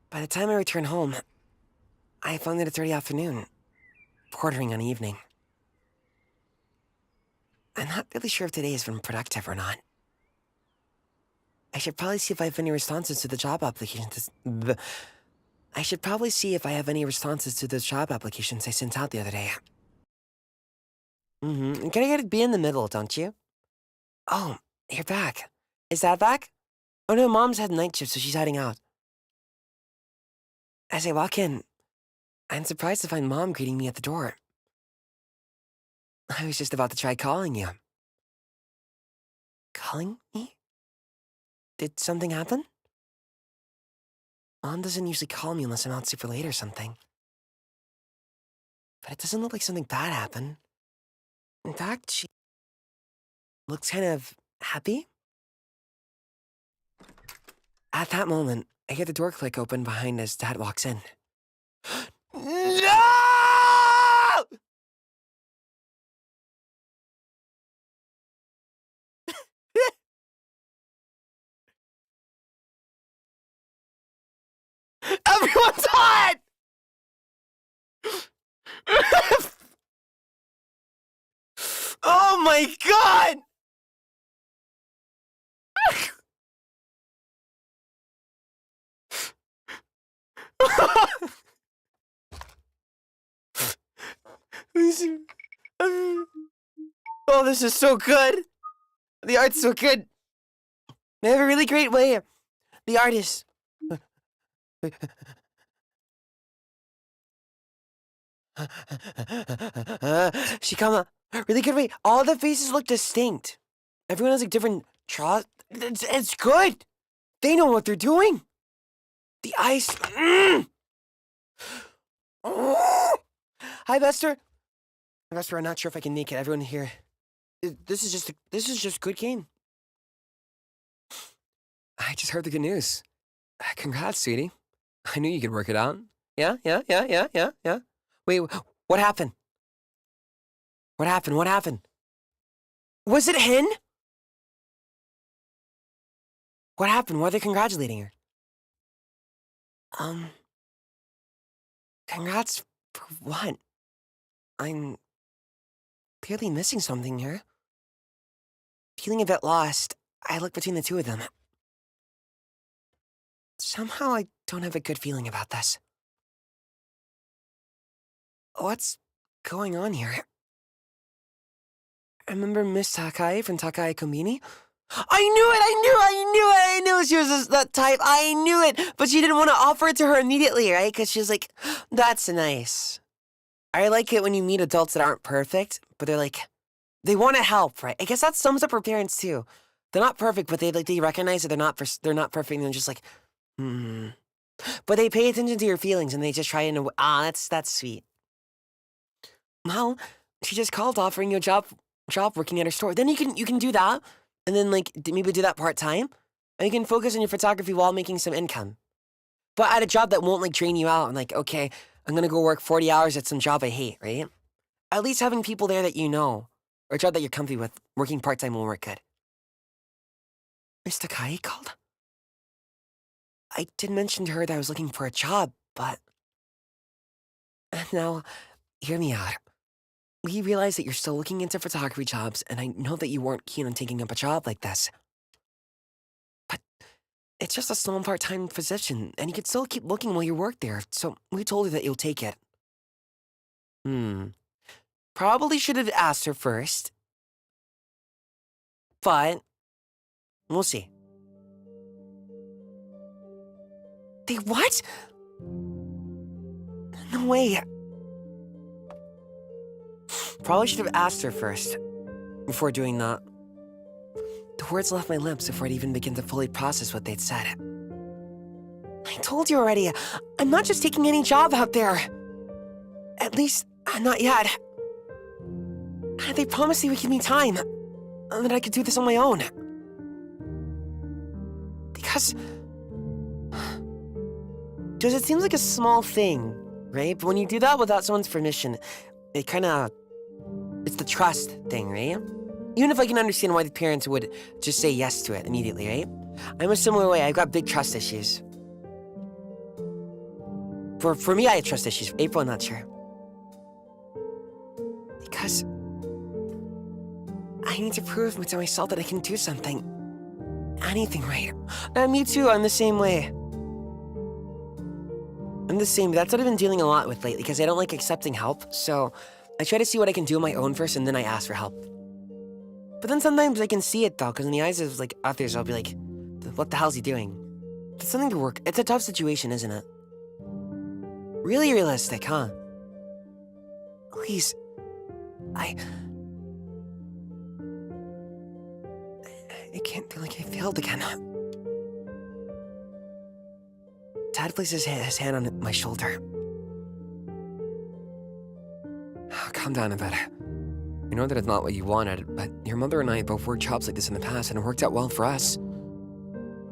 By the time I return home, I found that it's already afternoon, bordering on evening. I'm not really sure if today has been productive or not. I should probably see if I have any responses to the job applications. I sent out the other day. You gotta be in the middle, don't you? Oh, you're back. Is that back? Oh no, Mom's had night shift, so she's heading out. As I walk in, I'm surprised to find Mom greeting me at the door. I was just about to try calling you. Calling me? Did something happen? Mom doesn't usually call me unless I'm out super late or something. But it doesn't look like something bad happened. In fact, she looks kind of happy. At that moment, I hear the door click open behind as Dad walks in. No! Everyone's hot! Oh my god! Oh, this is so good. The art's so good. They have a really great way. The artist. Shikama, really good way. All the faces look distinct. Everyone has like different draws. It's good. They know what they're doing. The eyes. Hi, Bester. Bester, I'm not sure if I can make it. Everyone here. This is just good game. I just heard the good news. Congrats, sweetie. I knew you could work it out. Yeah. Wait, what happened? What happened? Was it Hen? What happened? Why are they congratulating her? Congrats for what? I'm clearly missing something here. Feeling a bit lost, I look between the two of them. Somehow I don't have a good feeling about this. What's going on here? Remember Miss Takai from Takai Kombini? I knew she was that type. I knew it, but she didn't want to offer it to her immediately, right? Because she was like, that's nice. I like it when you meet adults that aren't perfect, but they're like, they want to help, right? I guess that sums up her parents too. They're not perfect, but they recognize that they're not perfect, and they're just like, But they pay attention to your feelings, and they just try and that's sweet. Well, she just called offering you a job working at her store. Then you can do that, and then like maybe do that part-time, and you can focus on your photography while making some income. But at a job that won't like drain you out and like, okay, I'm gonna go work 40 hours at some job I hate, right? At least having people there that you know, or a job that you're comfy with, working part-time will work good. Miss Takai called? I did mention to her that I was looking for a job, but... Now, hear me out. We realize that you're still looking into photography jobs, and I know that you weren't keen on taking up a job like this. But it's just a small part-time position, and you can still keep looking while you work there, so we told her that you'll take it. Probably should have asked her first. But we'll see. They what? No way. Probably should have asked her first, before doing that. The words left my lips before I'd even begin to fully process what they'd said. I told you already, I'm not just taking any job out there. At least, not yet. They promised they would give me time, and that I could do this on my own. Because it seems like a small thing, right? But when you do that without someone's permission, it it's the trust thing, right? Even if I can understand why the parents would just say yes to it immediately, right? I'm a similar way. I've got big trust issues. For me, I have trust issues. For April, I'm not sure. Because I need to prove to myself that I can do something. Anything right. And me too, I'm the same way. I'm the same. That's what I've been dealing a lot with lately, because I don't like accepting help, so I try to see what I can do on my own first, and then I ask for help. But then sometimes I can see it, though, because in the eyes of, like, others, I'll be like, what the hell's he doing? It's something to work. It's a tough situation, isn't it? Really realistic, huh? Please. I can't feel like I failed again. Dad places his hand on my shoulder. Calm down a bit. I know that it's not what you wanted, but your mother and I both worked jobs like this in the past, and it worked out well for us.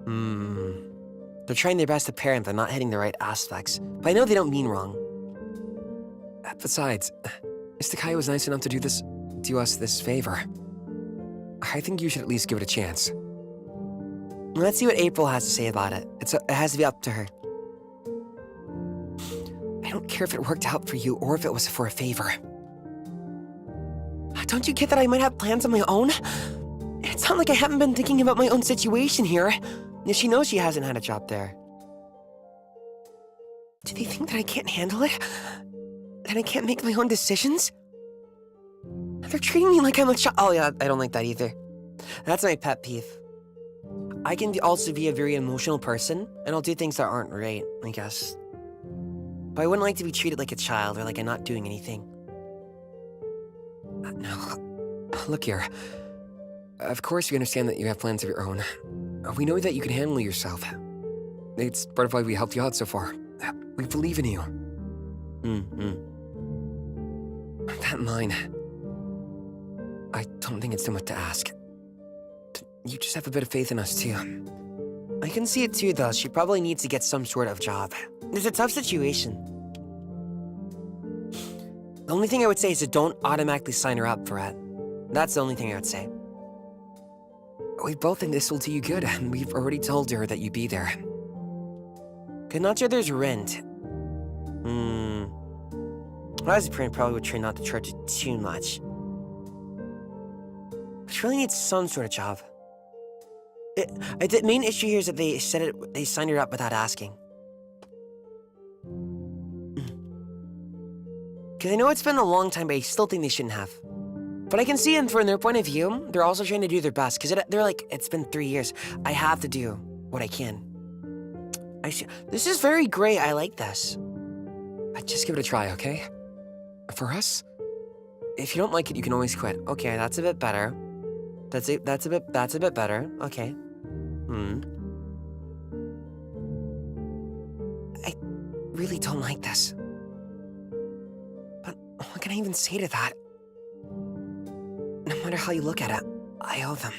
They're trying their best to parent, but not hitting the right aspects. But I know they don't mean wrong. Besides, Mr. Kai was nice enough to do us this favor. I think you should at least give it a chance. Let's see what April has to say about it. It has to be up to her. I don't care if it worked out for you or if it was for a favor. Don't you get that I might have plans of my own? It's not like I haven't been thinking about my own situation here. She knows she hasn't had a job there. Do they think that I can't handle it? That I can't make my own decisions? They're treating me like I'm a child. Oh yeah, I don't like that either. That's my pet peeve. I can also be a very emotional person, and I'll do things that aren't right, I guess. But I wouldn't like to be treated like a child or like I'm not doing anything. No. Look here. Of course we understand that you have plans of your own. We know that you can handle yourself. It's part of why we helped you out so far. We believe in you. That mine. I don't think it's too much to ask. You just have a bit of faith in us, too. I can see it, too, though. She probably needs to get some sort of job. It's a tough situation. The only thing I would say is to don't automatically sign her up for it. That's the only thing I would say. We both think this will do you good, and we've already told her that you'd be there. Okay, not sure there's rent. Well, as a parent, probably would try not to charge it too much. But she really needs some sort of job. The main issue here is that they signed her up without asking. Because I know it's been a long time, but I still think they shouldn't have. But I can see, and from their point of view, they're also trying to do their best. Because they're like, it's been 3 years. I have to do what I can. I see. This is very great. I like this. Just give it a try, okay? For us? If you don't like it, you can always quit. Okay, that's a bit better. That's a bit better. Okay. I really don't like this. But what can I even say to that? No matter how you look at it, I owe them.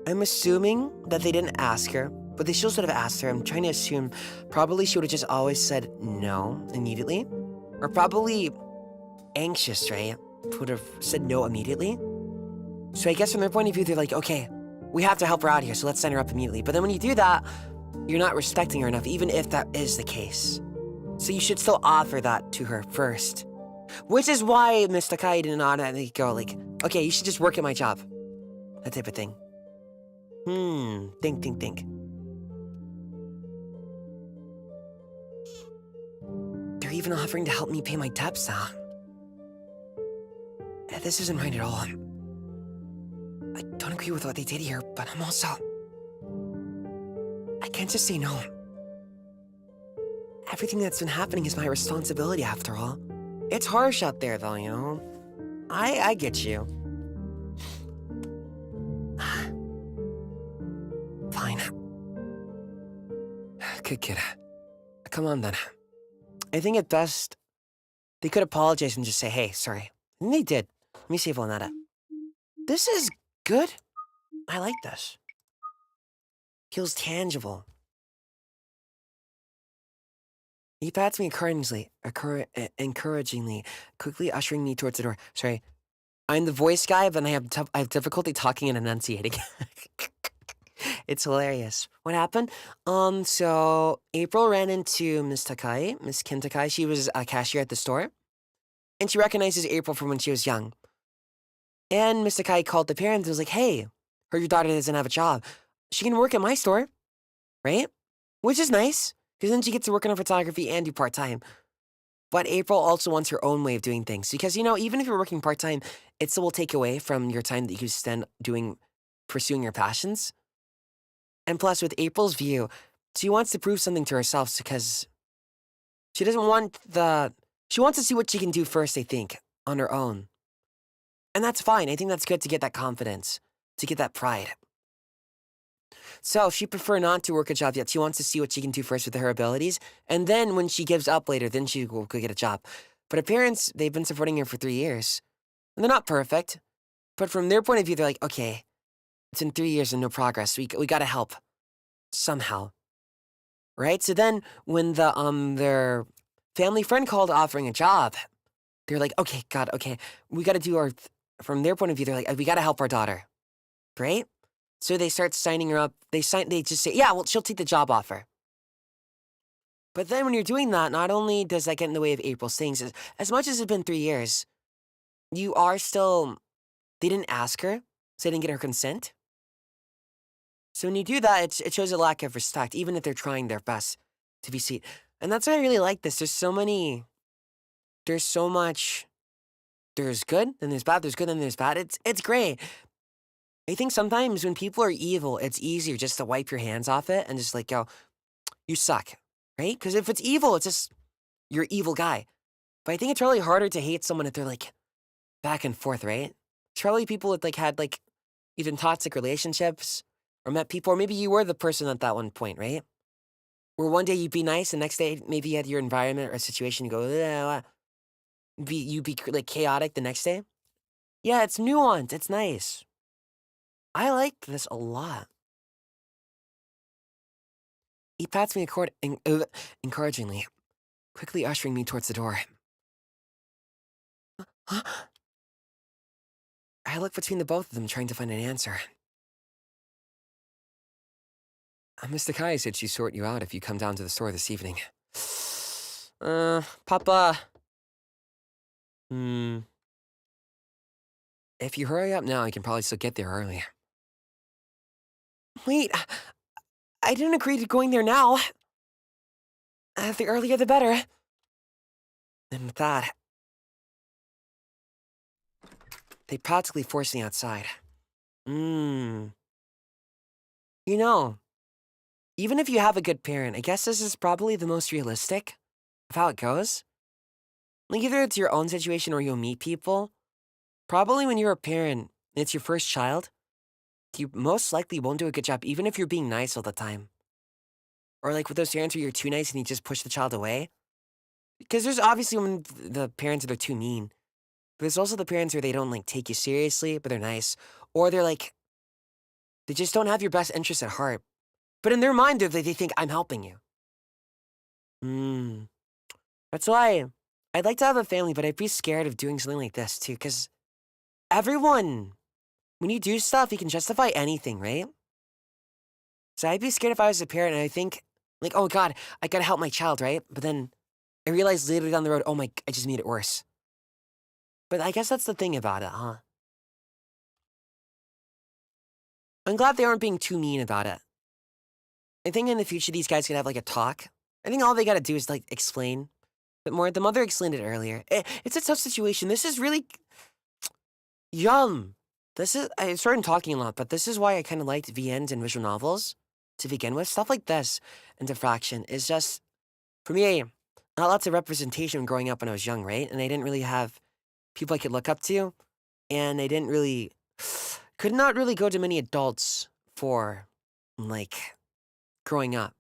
I'm assuming that they didn't ask her, but they still should have asked her. I'm trying to assume probably she would have just always said no immediately. Or probably anxious, right? Would have said no immediately. So I guess from their point of view, they're like, okay, we have to help her out here, so let's sign her up immediately. But then when you do that, you're not respecting her enough, even if that is the case. So you should still offer that to her first. Which is why Miss Takai didn't automatically go like, okay, you should just work at my job. That type of thing. Think. They're even offering to help me pay my debts now. This isn't right at all. I don't agree with what they did here, but I'm also... I can't just say no. Everything that's been happening is my responsibility after all. It's harsh out there though, you know? I get you. Fine. Good kid. Come on then. I think at best, they could apologize and just say, hey, sorry. And they did. Let me see if Lanetta. This is good. I like this. Feels tangible. He pats me encouragingly, quickly ushering me towards the door. Sorry, I'm the voice guy, but I have difficulty talking and enunciating. It's hilarious. What happened? So April ran into Miss Takai, Miss Kim Takai. She was a cashier at the store, and she recognizes April from when she was young. And Miss Takai called the parents and was like, hey, heard your daughter doesn't have a job. She can work at my store, right? Which is nice, because then she gets to work on her photography and do part-time. But April also wants her own way of doing things. Because, you know, even if you're working part-time, it still will take away from your time that you spend pursuing your passions. And plus, with April's view, she wants to prove something to herself because she doesn't want she wants to see what she can do first, I think, on her own. And that's fine. I think that's good to get that confidence, to get that pride. So she'd prefer not to work a job yet. She wants to see what she can do first with her abilities. And then when she gives up later, then she will go get a job. But her parents, they've been supporting her for 3 years. And they're not perfect. But from their point of view, they're like, okay, it's been 3 years and no progress. We got to help somehow. Right? So then when their family friend called offering a job, they're like, okay, God, okay, we got to do from their point of view, they're like, we got to help our daughter. Right? So they start signing her up. They just say, yeah, well, she'll take the job offer. But then when you're doing that, not only does that get in the way of April's things, as much as it's been 3 years, you are still, they didn't ask her, so they didn't get her consent. So when you do that, it shows a lack of respect, even if they're trying their best to be sweet. And that's why I really like this. There's so much there's good, then there's bad, there's good, then there's bad. It's great. I think sometimes when people are evil, it's easier just to wipe your hands off it and just like go, you suck, right? Because if it's evil, it's just, you're an evil guy. But I think it's really harder to hate someone if they're like back and forth, right? It's probably people that like had like even toxic relationships or met people, or maybe you were the person at that one point, right? Where one day you'd be nice, and next day maybe you had your environment or situation, you go, you'd be like chaotic the next day. Yeah, it's nuanced, it's nice. I like this a lot. He pats me encouragingly, quickly ushering me towards the door. Huh? I look between the both of them, trying to find an answer. Mr. Kai said she'd sort you out if you come down to the store this evening. Papa. If you hurry up now, you can probably still get there early. Wait, I didn't agree to going there now. The earlier the better. And with that, they practically forced me outside. You know, even if you have a good parent, I guess this is probably the most realistic of how it goes. Like either it's your own situation or you'll meet people. Probably when you're a parent and it's your first child, you most likely won't do a good job, even if you're being nice all the time. Or like with those parents where you're too nice and you just push the child away. Because there's obviously when the parents that are too mean. But there's also the parents where they don't like take you seriously, but they're nice. Or they're like, they just don't have your best interests at heart. But in their mind, they think, I'm helping you. That's why I'd like to have a family, but I'd be scared of doing something like this too. Because everyone, when you do stuff, you can justify anything, right? So I'd be scared if I was a parent and I think, like, oh God, I gotta help my child, right? But then I realized later down the road, oh my, I just made it worse. But I guess that's the thing about it, huh? I'm glad they aren't being too mean about it. I think in the future, these guys could have like a talk. I think all they gotta do is like explain a bit more. The mother explained it earlier. It's a tough situation. This is really yum. I started talking a lot, but this is why I kind of liked VNs and visual novels to begin with. Stuff like this and Diffraction is just, for me, not lots of representation growing up when I was young, right? And I didn't really have people I could look up to, and I could not really go to many adults for, like, growing up.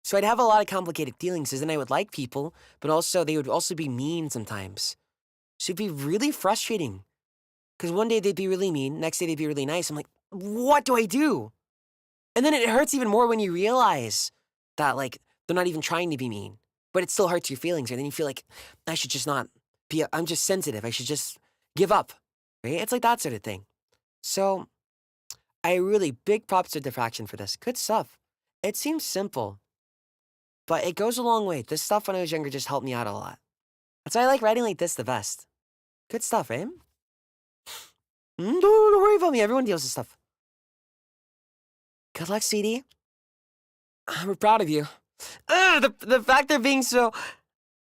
So I'd have a lot of complicated feelings, as in I would like people, but also they would also be mean sometimes. So it'd be really frustrating. Because one day they'd be really mean, next day they'd be really nice. I'm like, what do I do? And then it hurts even more when you realize that, like, they're not even trying to be mean, but it still hurts your feelings. And then you feel like, I should just not be, I'm just sensitive. I should just give up, right? It's like that sort of thing. So I really, big props to Diffraction for this. Good stuff. It seems simple, but it goes a long way. This stuff when I was younger just helped me out a lot. That's why I like writing like this the best. Good stuff, right? Don't worry about me. Everyone deals with stuff. Good luck, CD. We're proud of you. The fact they're being so,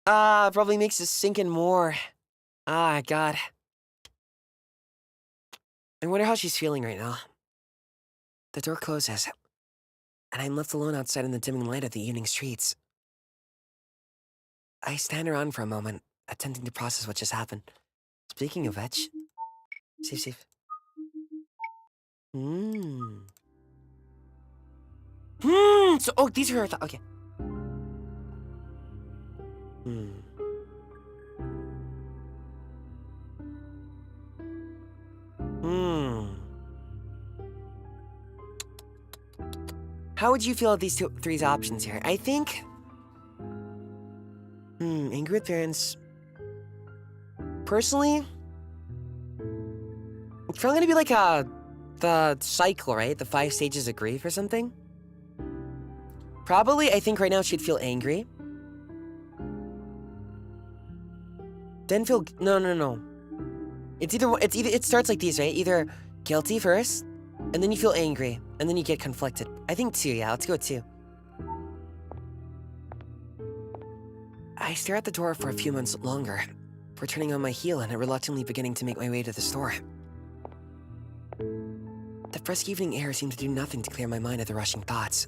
probably makes us sink in more. God. I wonder how she's feeling right now. The door closes, and I'm left alone outside in the dimming light of the evening streets. I stand around for a moment, attempting to process what just happened. Speaking of which, safe. So, oh, these are her okay. How would you feel at these three options here? I think, angry with parents. Personally, it's probably gonna be like the cycle, right? The 5 stages of grief or something. Probably, I think right now she'd feel angry. Then feel, no. It starts like these, right? Either guilty first, and then you feel angry, and then you get conflicted. I think 2, yeah, let's go with 2. I stare at the door for a few months longer, before turning on my heel and reluctantly beginning to make my way to the store. The brisk evening air seemed to do nothing to clear my mind of the rushing thoughts.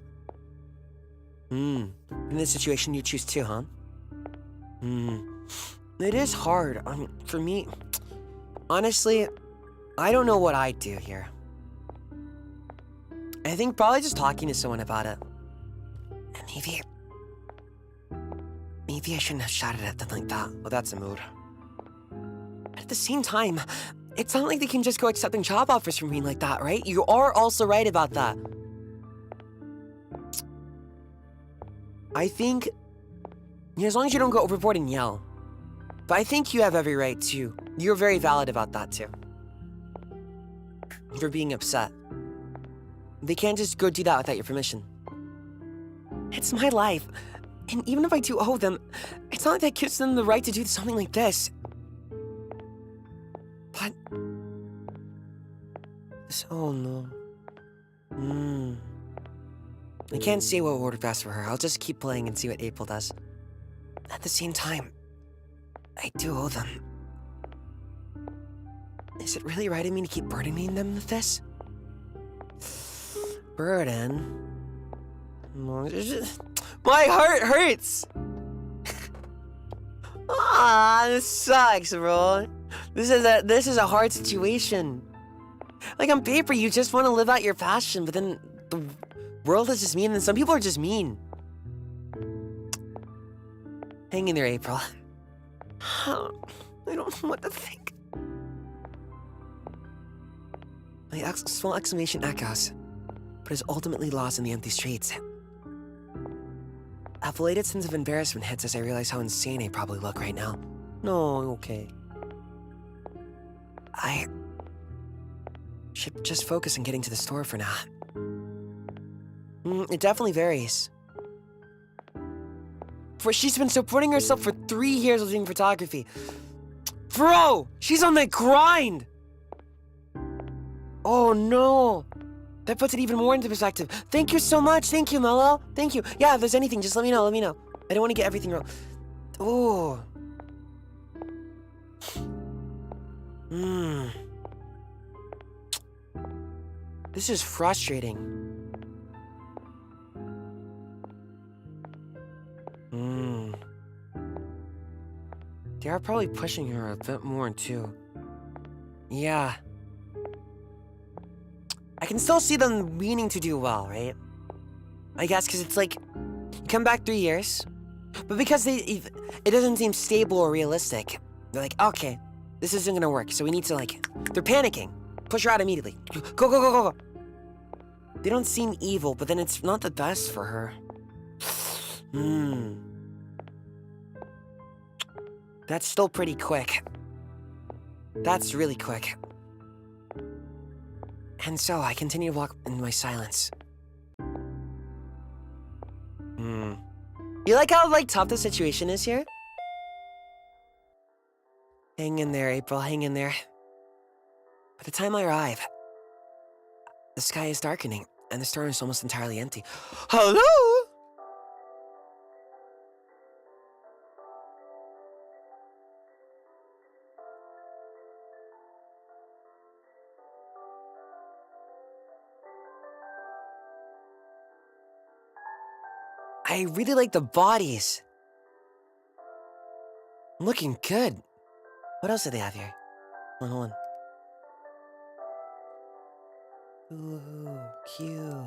In this situation, you choose two, huh? It is hard. For me, honestly, I don't know what I'd do here. I think probably just talking to someone about it. And maybe I shouldn't have shouted at them like that. Well, that's a mood. At the same time, it's not like they can just go accepting job offers from me like that, right? You are also right about that. I think, as long as you don't go overboard and yell. But I think you have every right to. You're very valid about that too. For being upset. They can't just go do that without your permission. It's my life. And even if I do owe them, it's not like that gives them the right to do something like this. But... oh no. I can't say what would work best for her. I'll just keep playing and see what April does. At the same time, I do owe them. Is it really right of me to keep burdening them with this? Burden? My heart hurts! This sucks, bro. This is a hard situation. Like, on paper, you just want to live out your passion, but then the world is just mean, and some people are just mean. Hang in there, April. I don't know what to think. My small exclamation echoes, but is ultimately lost in the empty streets. A belated sense of embarrassment hits as I realize how insane I probably look right now. No, okay. I should just focus on getting to the store for now. It definitely varies. For she's been supporting herself for 3 years with doing photography. Bro, she's on the grind! Oh no! That puts it even more into perspective. Thank you so much. Thank you, Mello. Thank you. Yeah, if there's anything, just let me know. Let me know. I don't want to get everything wrong. Oh. This is frustrating. They are probably pushing her a bit more, too. Yeah. I can still see them meaning to do well, right? I guess, because it's like, you come back 3 years, but because it doesn't seem stable or realistic, they're like, okay, this isn't gonna work, so we need to, like, they're panicking. Push her out immediately. Go, go, go, go, go. They don't seem evil, but then it's not the best for her. That's still pretty quick. That's really quick. And so I continue to walk in my silence. You like how, like, tough the situation is here? Hang in there, April, hang in there. By the time I arrive, the sky is darkening, and the store is almost entirely empty. Hello? I really like the bodies. Looking good. What else do they have here? Hold on. Ooh, cute.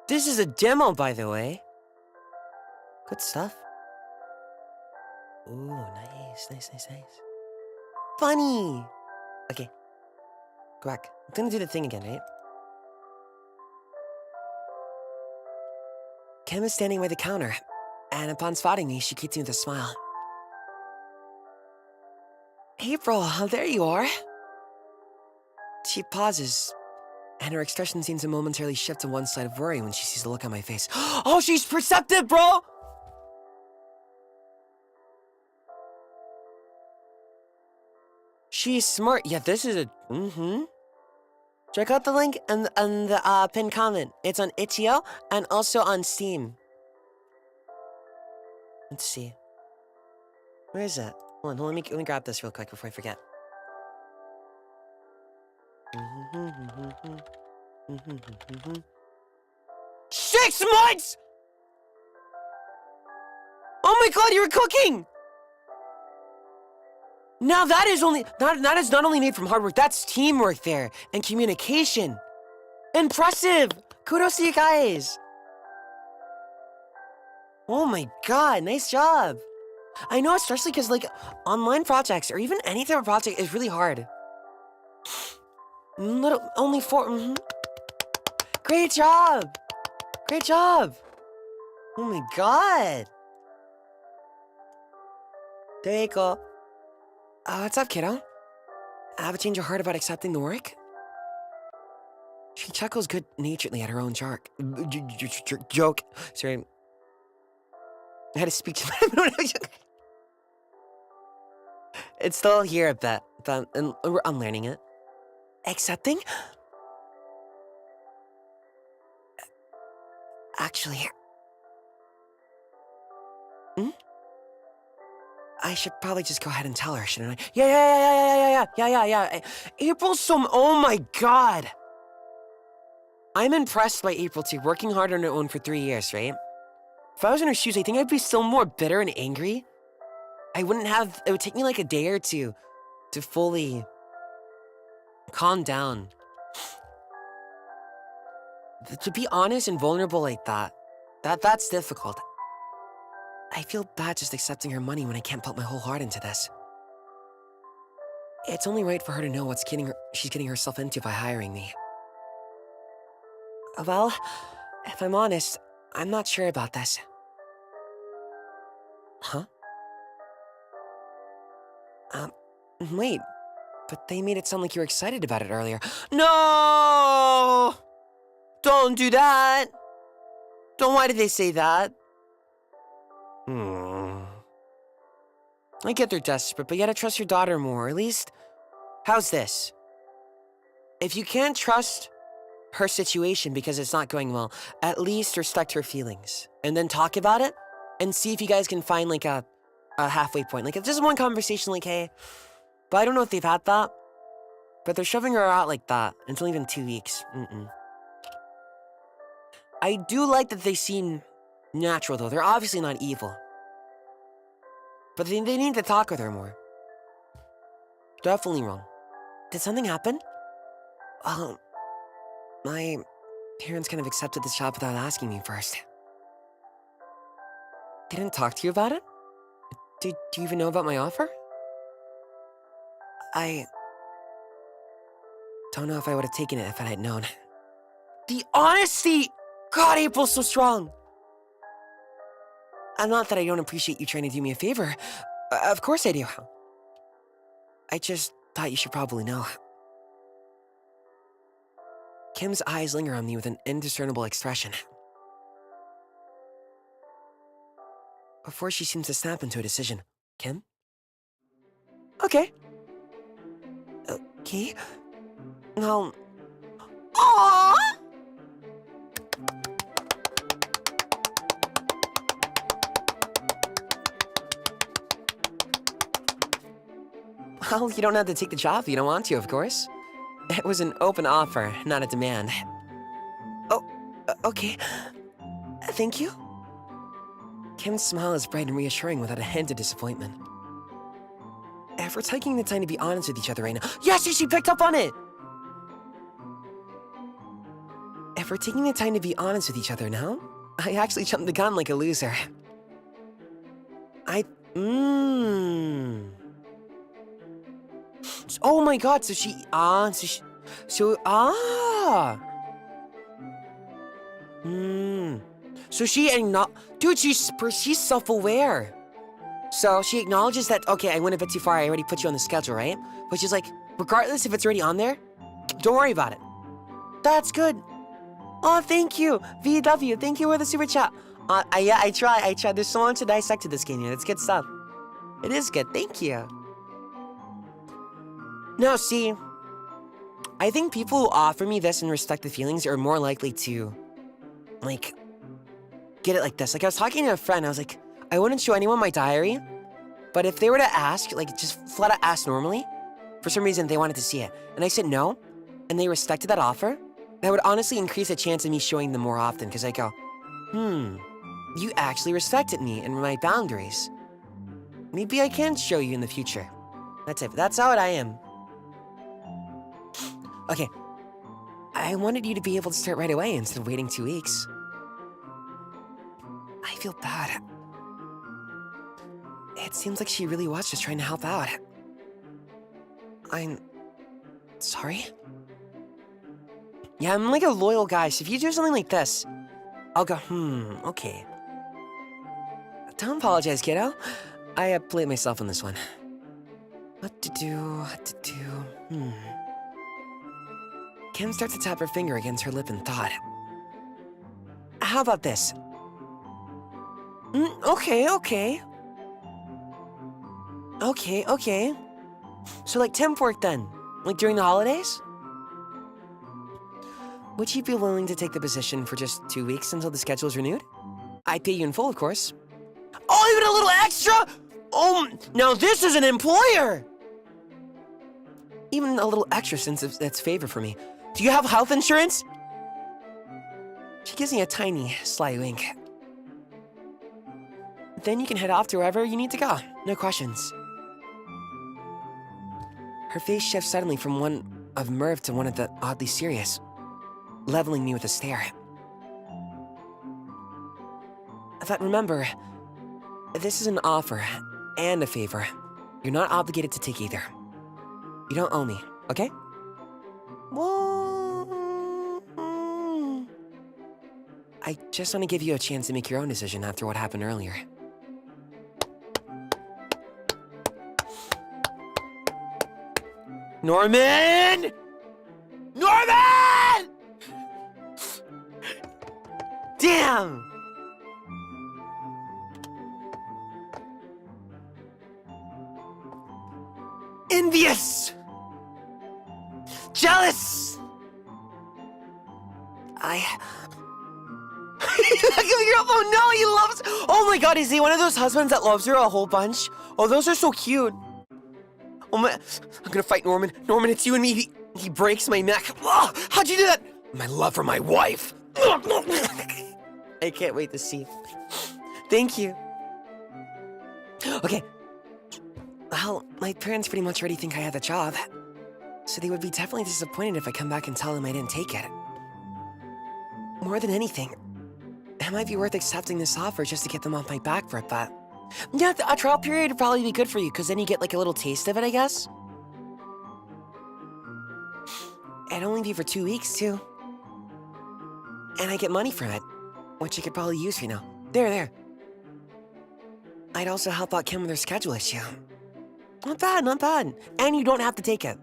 This is a demo, by the way. Good stuff. Ooh, nice, nice, nice, nice. Funny. Okay. Go back. I'm gonna do the thing again, right? Kim is standing by the counter, and upon spotting me, she greets me with a smile. April, there you are. She pauses, and her expression seems to momentarily shift to one side of worry when she sees the look on my face. Oh, she's perceptive, bro! She's smart. Yeah, this is a... Check out the link and the pinned comment. It's on itch.io and also on Steam. Let's see. Where is it? Hold on, let me grab this real quick before I forget. 6 months! Oh my god, you were cooking! Now that is not only made from hard work, that's teamwork there, and communication. Impressive! Kudos to you guys! Oh my god, nice job! I know, especially because, like, online projects, or even any type of project is really hard. Only 4, Great job! Great job! Oh my god! There you go. What's up, kiddo? Have a change of heart about accepting the work? She chuckles good-naturedly at her own joke. Sorry. I had to speak to my It's still here a bit, and I'm learning it. Accepting? Actually... I should probably just go ahead and tell her, shouldn't I? Yeah. April's so... Oh my god! I'm impressed by April too, working hard on her own for 3 years, right? If I was in her shoes, I think I'd be still more bitter and angry. It would take me like a day or two to fully calm down. To be honest and vulnerable like that's difficult. I feel bad just accepting her money when I can't put my whole heart into this. It's only right for her to know what's she's getting herself into by hiring me. Well, if I'm honest, I'm not sure about this. Huh? Wait, but they made it sound like you were excited about it earlier. No! Don't do that! Why did they say that? I get they're desperate, but you gotta trust your daughter more, or at least... How's this? If you can't trust her situation because it's not going well, at least respect her feelings. And then talk about it, and see if you guys can find, like, a halfway point. Like, if just one conversation, like, hey... But I don't know if they've had that. But they're shoving her out like that until even 2 weeks. I do like that they seem natural, though. They're obviously not evil. But they need to talk with her more. Definitely wrong. Did something happen? Well, my parents kind of accepted this job without asking me first. They didn't talk to you about it? Do you even know about my offer? I don't know if I would have taken it if I had known. The honesty! God, April's so strong! Not that I don't appreciate you trying to do me a favor. Of course I do. I just thought you should probably know. Kim's eyes linger on me with an indiscernible expression. Before she seems to snap into a decision. Kim? Okay. Okay. Well... Aww! Well, you don't have to take the job if you don't want to, of course. It was an open offer, not a demand. Oh, okay. Thank you. Kim's smile is bright and reassuring without a hint of disappointment. If we're taking the time to be honest with each other right now... Yes, she picked up on it! If we're taking the time to be honest with each other now, I actually jumped the gun like a loser. Oh my god, so she... So she... Dude, she's self-aware. So she acknowledges that, okay, I went a bit too far, I already put you on the schedule, right? But she's like, regardless if it's already on there, don't worry about it. That's good. Oh, thank you. VW, thank you for the super chat. Yeah, I try. There's so much to dissect to this game, it's good stuff. It is good, thank you. Now, see, I think people who offer me this and respect the feelings are more likely to, like, get it like this. Like, I was talking to a friend, I was like, I wouldn't show anyone my diary But if they were to ask, like just flat out ask normally, for some reason they wanted to see it, and I said no, and they respected that offer, that would honestly increase the chance of me showing them more often, because I go, you actually respected me and my boundaries. Maybe I can show you in the future. That's it. That's how I am. Okay. I wanted you to be able to start right away instead of waiting 2 weeks. I feel bad. It seems like she really was just trying to help out. I'm sorry? Yeah, I'm like a loyal guy, so if you do something like this, I'll go, okay. Don't apologize, kiddo. I played myself on this one. What to do? Kim starts to tap her finger against her lip in thought. How about this? Okay. So like temp work then? Like during the holidays? Would you be willing to take the position for just 2 weeks until the schedule is renewed? I'd pay you in full, of course. Oh, even a little extra? Oh, now this is an employer! Even a little extra since it's favor for me. Do you have health insurance? She gives me a tiny, sly wink. Then you can head off to wherever you need to go. No questions. Her face shifts suddenly from one of mirth to one of the oddly serious, leveling me with a stare. But remember, this is an offer and a favor. You're not obligated to take either. You don't owe me, okay? I just want to give you a chance to make your own decision after what happened earlier. Norman! Norman! Damn! Envious! Jealous! Oh no, he loves... Oh my god, is he one of those husbands that loves her a whole bunch? Oh, those are so cute. Oh my... I'm gonna fight Norman. Norman, it's you and me. He breaks my neck. Oh, how'd you do that? My love for my wife. I can't wait to see. Thank you. Okay. Well, my parents pretty much already think I had the job. So they would be definitely disappointed if I come back and tell them I didn't take it. More than anything, it might be worth accepting this offer just to get them off my back for a bit. Yeah, a trial period would probably be good for you, because then you get like a little taste of it, I guess. It'd only be for 2 weeks, too. And I get money from it, which I could probably use for now. There. I'd also help out Kim with her schedule issue. Not bad. And you don't have to take it.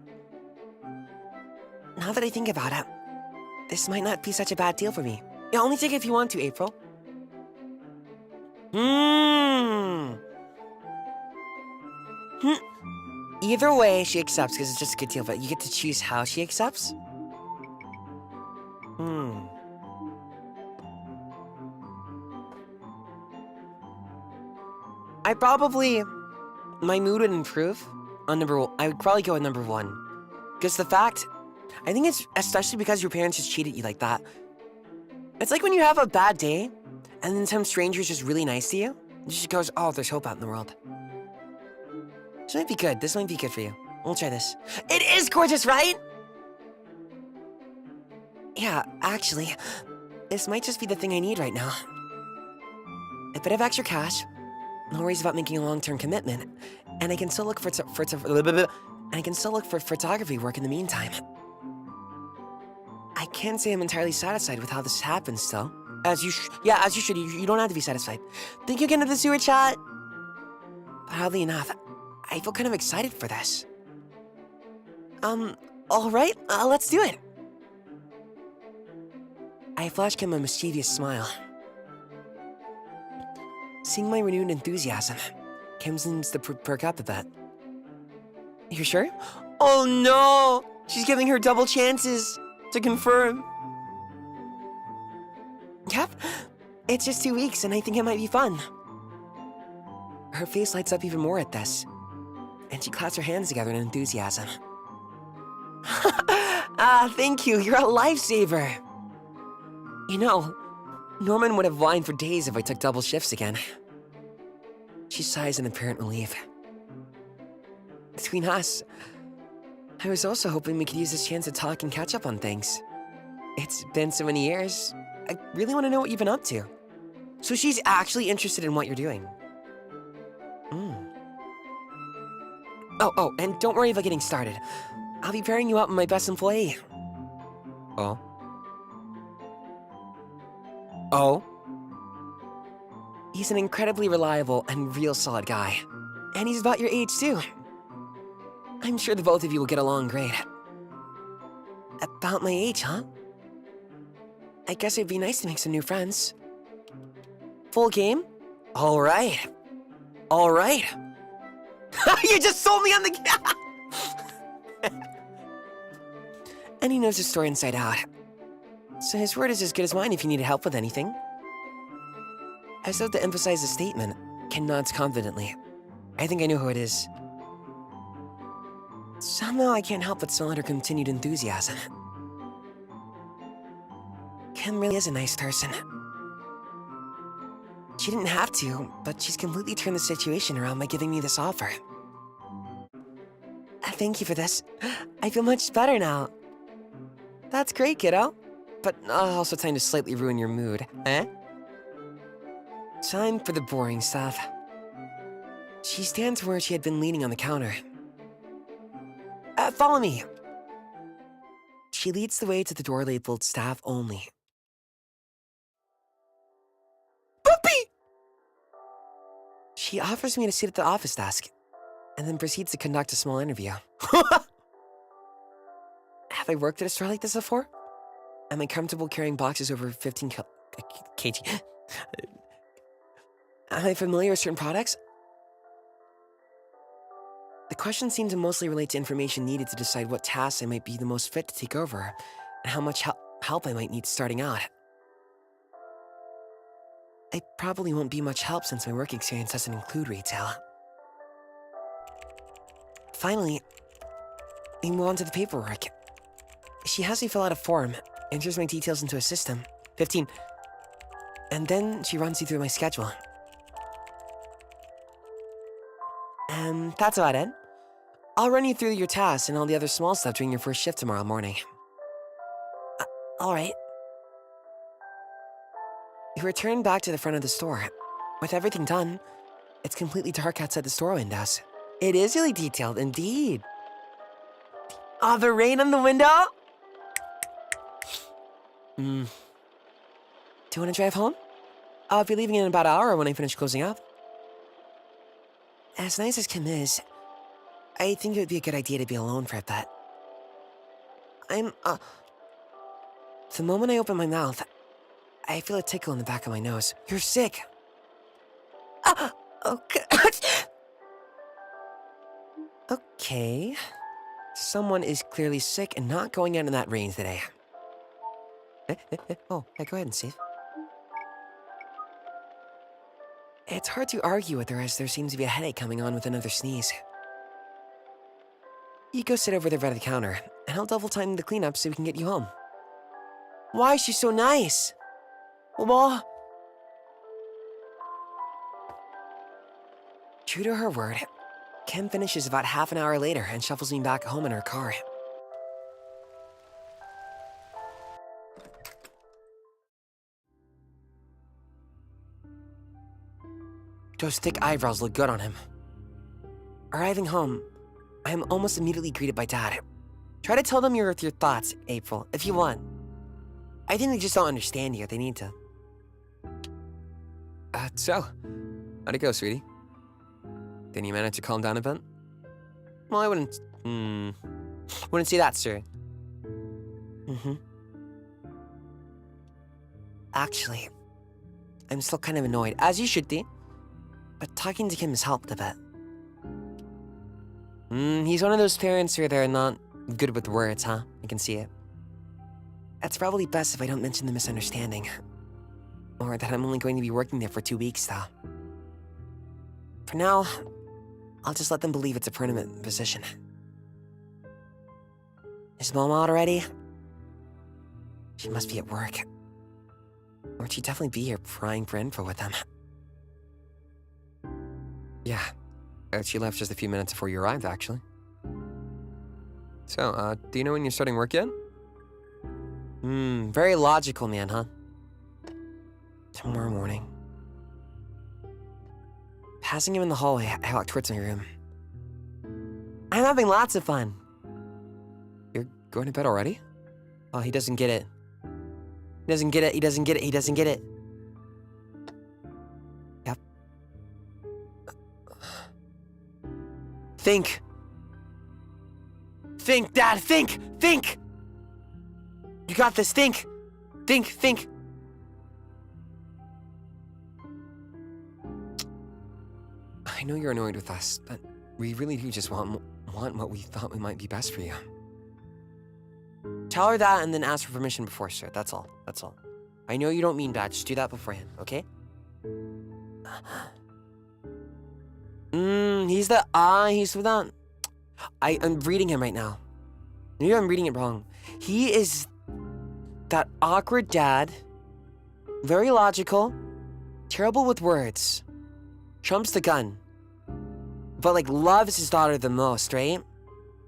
Now that I think about it, this might not be such a bad deal for me. Yeah, only take it if you want to, April. Either way, she accepts because it's just a good deal, but you get to choose how she accepts? My mood would improve on I would probably go with number 1. Because I think it's especially because your parents just cheated you like that. It's like when you have a bad day, and then some stranger's just really nice to you. You just goes, oh, there's hope out in the world. This might be good. This might be good for you. We'll try this. It is gorgeous, right? Yeah, actually, this might just be the thing I need right now. A bit of extra cash, no worries about making a long-term commitment, and I can still look for photography work in the meantime. I can't say I'm entirely satisfied with how this happened still. As you should. You don't have to be satisfied. Thank you again to the sewer chat. But oddly enough, I feel kind of excited for this. Alright, let's do it. I flashed him a mischievous smile. Seeing my renewed enthusiasm, Kim seems to perk up a bit. You're sure? Oh no! She's giving her double chances to confirm. Yep, it's just 2 weeks and I think it might be fun. Her face lights up even more at this, and she claps her hands together in enthusiasm. Ah, thank you, you're a lifesaver. You know, Norman would have whined for days if I took double shifts again. She sighs in apparent relief. Between us, I was also hoping we could use this chance to talk and catch up on things. It's been so many years. I really want to know what you've been up to. So she's actually interested in what you're doing. Oh, and don't worry about getting started. I'll be pairing you up with my best employee. Oh? Oh? He's an incredibly reliable and real solid guy. And he's about your age, too. I'm sure the both of you will get along great. About my age, huh? I guess it'd be nice to make some new friends. Full game? All right. All right. You just sold me on the... And he knows his story inside out. So his word is as good as mine if you need help with anything. As though to emphasize the statement, Ken nods confidently. I think I know who it is. Somehow I can't help but smell at her continued enthusiasm. Ken really is a nice person. She didn't have to, but she's completely turned the situation around by giving me this offer. Thank you for this. I feel much better now. That's great, kiddo. But also time to slightly ruin your mood, eh? Time for the boring stuff. She stands where she had been leaning on the counter. Follow me. She leads the way to the door labeled staff only. Poopy! She offers me a seat at the office desk, and then proceeds to conduct a small interview. Have I worked at a store like this before? Am I comfortable carrying boxes over 15 kg? Am I familiar with certain products? The question seemed to mostly relate to information needed to decide what tasks I might be the most fit to take over, and how much help I might need starting out. I probably won't be much help since my work experience doesn't include retail. Finally, we move on to the paperwork. She has me fill out a form, enters my details into a system, 15, and then she runs you through my schedule. And that's about it. I'll run you through your tasks and all the other small stuff during your first shift tomorrow morning. All right. We return back to the front of the store. With everything done, it's completely dark outside the store windows. It is really detailed, indeed. Oh, the rain on the window? Do you want to drive home? I'll be leaving in about an hour when I finish closing up. As nice as Kim is, I think it would be a good idea to be alone for a bit. The moment I open my mouth, I feel a tickle in the back of my nose. You're sick. Okay. Okay. Someone is clearly sick and not going out in that rain today. Oh, yeah, go ahead and see. It's hard to argue with her as there seems to be a headache coming on with another sneeze. You go sit over there by the counter, and I'll double time the cleanup so we can get you home. Why is she so nice? Well, true to her word, Kim finishes about half an hour later and shuffles me back home in her car. Those thick eyebrows look good on him. Arriving home, I am almost immediately greeted by Dad. Try to tell them your thoughts, April, if you want. I think they just don't understand you. They need to. So, how'd it go, sweetie? Didn't you manage to calm down a bit? Well, I wouldn't say that, sir. Actually, I'm still kind of annoyed, as you should be. But talking to Kim has helped a bit. He's one of those parents where they're not good with words, huh? I can see it. It's probably best if I don't mention the misunderstanding. Or that I'm only going to be working there for 2 weeks, though. For now, I'll just let them believe it's a permanent position. Is Mom out already? She must be at work. Or she'd definitely be here prying for info with them. Yeah, she left just a few minutes before you arrived, actually. So, do you know when you're starting work yet? Very logical, man, huh? Tomorrow morning. Passing him in the hallway, I walked towards my room. I'm having lots of fun. You're going to bed already? Oh, he doesn't get it. He doesn't get it, he doesn't get it, he doesn't get it. Yep. Think. Think, Dad, think! Think! You got this, think! Think, think! I know you're annoyed with us, but we really do just want what we thought we might be best for you. Tell her that and then ask for permission before, sir. That's all. That's all. I know you don't mean bad. Just do that beforehand, okay? He's for that. I'm reading him right now. Maybe I'm reading it wrong. He is that awkward dad, very logical, terrible with words, trumps the gun, but like loves his daughter the most, right?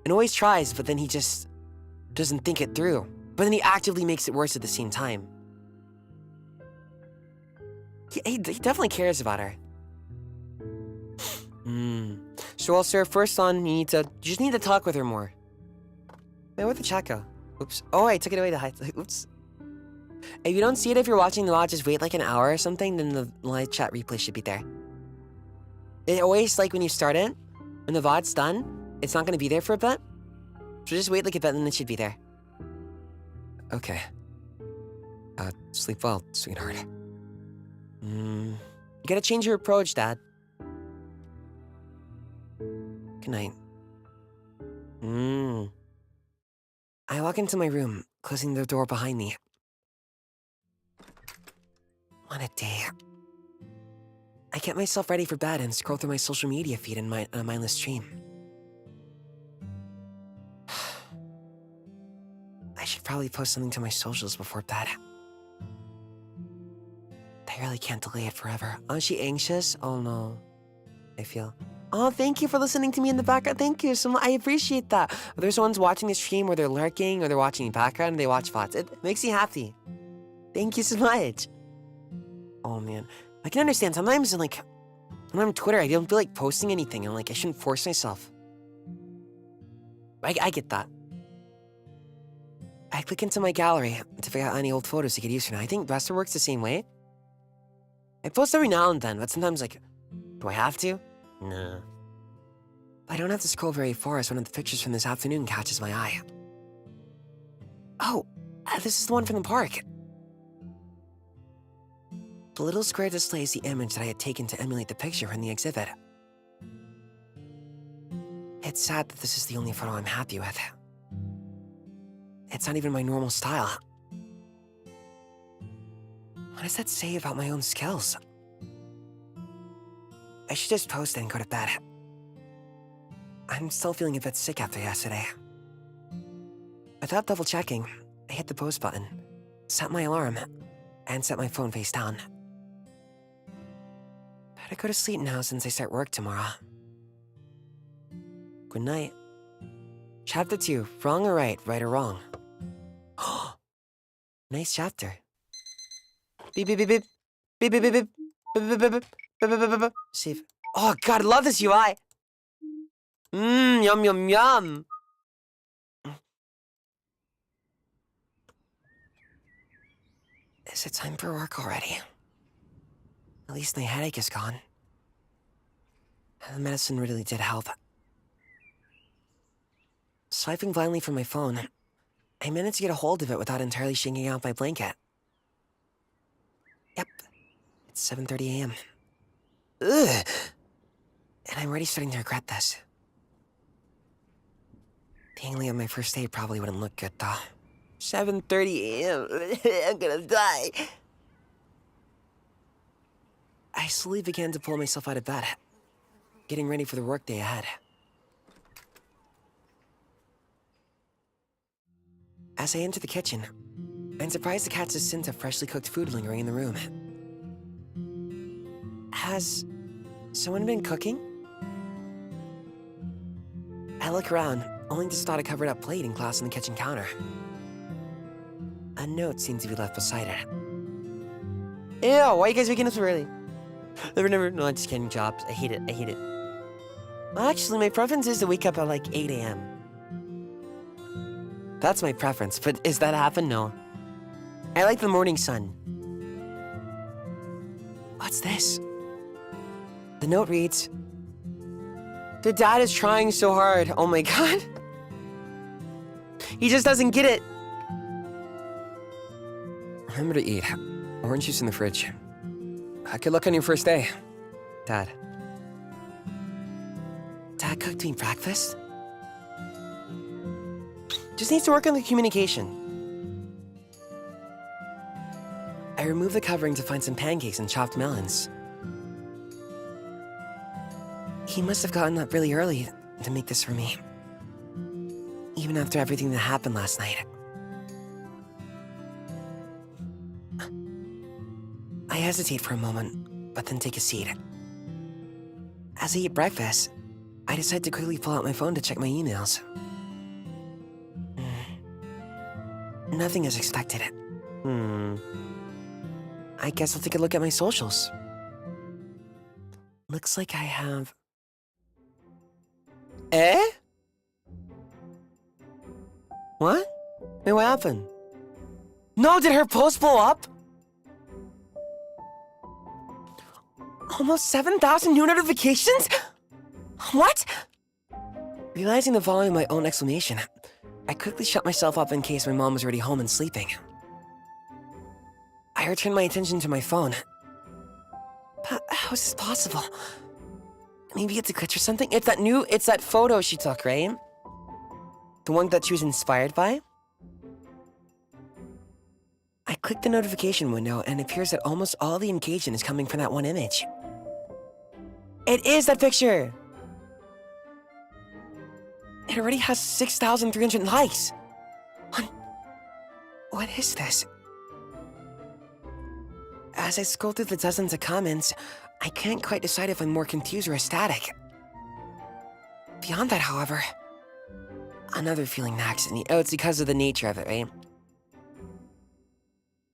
And always tries, but then he just doesn't think it through. But then he actively makes it worse at the same time. He definitely cares about her. So, well, sir, first on, you just need to talk with her more. Wait, where'd the chat go? Oops. Oh, I took it away to hide. Oops. If you don't see it if you're watching the VOD, just wait like an hour or something, then the live chat replay should be there. It always, like, when you start it, when the VOD's done, it's not going to be there for a bit. So just wait like a bit, and then it should be there. Okay. Sleep well, sweetheart. You gotta change your approach, Dad. Good night. I walk into my room, closing the door behind me. What a day. I get myself ready for bed and scroll through my social media feed in a mindless stream. I should probably post something to my socials before bed. I really can't delay it forever. Oh, is she anxious? Oh no. I feel. Oh, thank you for listening to me in the background. Thank you so much. I appreciate that. There's ones watching the stream where they're lurking or they're watching in the background and they watch VODs. It makes me happy. Thank you so much. Oh man. I can understand. Sometimes when I'm on Twitter, I don't feel like posting anything. I'm like, I shouldn't force myself. I get that. I click into my gallery to figure out any old photos I could use for now. I think Buster works the same way. I post every now and then, but sometimes like, do I have to? No. I don't have to scroll very far as one of the pictures from this afternoon catches my eye. Oh, this is the one from the park. The little square displays the image that I had taken to emulate the picture from the exhibit. It's sad that this is the only photo I'm happy with. It's not even my normal style. What does that say about my own skills? I should just post it and go to bed. I'm still feeling a bit sick after yesterday. Without double checking, I hit the post button, set my alarm, and set my phone face down. Better go to sleep now since I start work tomorrow. Good night. Chapter 2, wrong or right or wrong. Nice chapter. Beep beep beep beep. Beep beep beep beep. Beep beep beep beep. Beep beep beep beep. Save. Oh god, I love this UI. Yum yum yum. Is it time for work already? At least my headache is gone. The medicine really did help. Swiping blindly from my phone, I managed to get a hold of it without entirely shaking out my blanket. Yep, it's 7:30 a.m. Ugh! And I'm already starting to regret this. Being late on my first date probably wouldn't look good, though. 7:30 a.m. I'm gonna die. I slowly began to pull myself out of bed. getting ready for the workday ahead. As I enter the kitchen, I'm surprised to catch the scent of freshly cooked food lingering in the room. Has someone been cooking? I look around, only to spot a covered-up plate and glass on the kitchen counter. A note seems to be left beside it. Ew, why are you guys waking up so early? Never, no, I'm just kidding, jobs. I hate it, I hate it. Well, actually, my preference is to wake up at like 8 a.m. That's my preference, but is that happen? No. I like the morning sun. What's this? The note reads, "The dad is trying so hard." Oh my god. He just doesn't get it. Remember to eat. Orange juice in the fridge. Good luck on your first day, Dad. Dad cooked me breakfast? Just needs to work on the communication. I remove the covering to find some pancakes and chopped melons. He must have gotten up really early to make this for me. Even after everything that happened last night. I hesitate for a moment, but then take a seat. As I eat breakfast, I decide to quickly pull out my phone to check my emails. Nothing as expected. I guess I'll take a look at my socials. Looks like I have... Eh? What? Wait, what happened? No, did her post blow up? Almost 7,000 new notifications? What? Realizing the volume of my own exclamation, I quickly shut myself up in case my mom was already home and sleeping. I returned my attention to my phone. But how is this possible? Maybe it's a glitch or something? It's that photo she took, right? The one that she was inspired by? I click the notification window and it appears that almost all the engagement is coming from that one image. It is that picture! It already has 6,300 likes! What is this? As I scroll through the dozens of comments, I can't quite decide if I'm more confused or ecstatic. Beyond that, however, another feeling nags at me. Oh, it's because of the nature of it, right?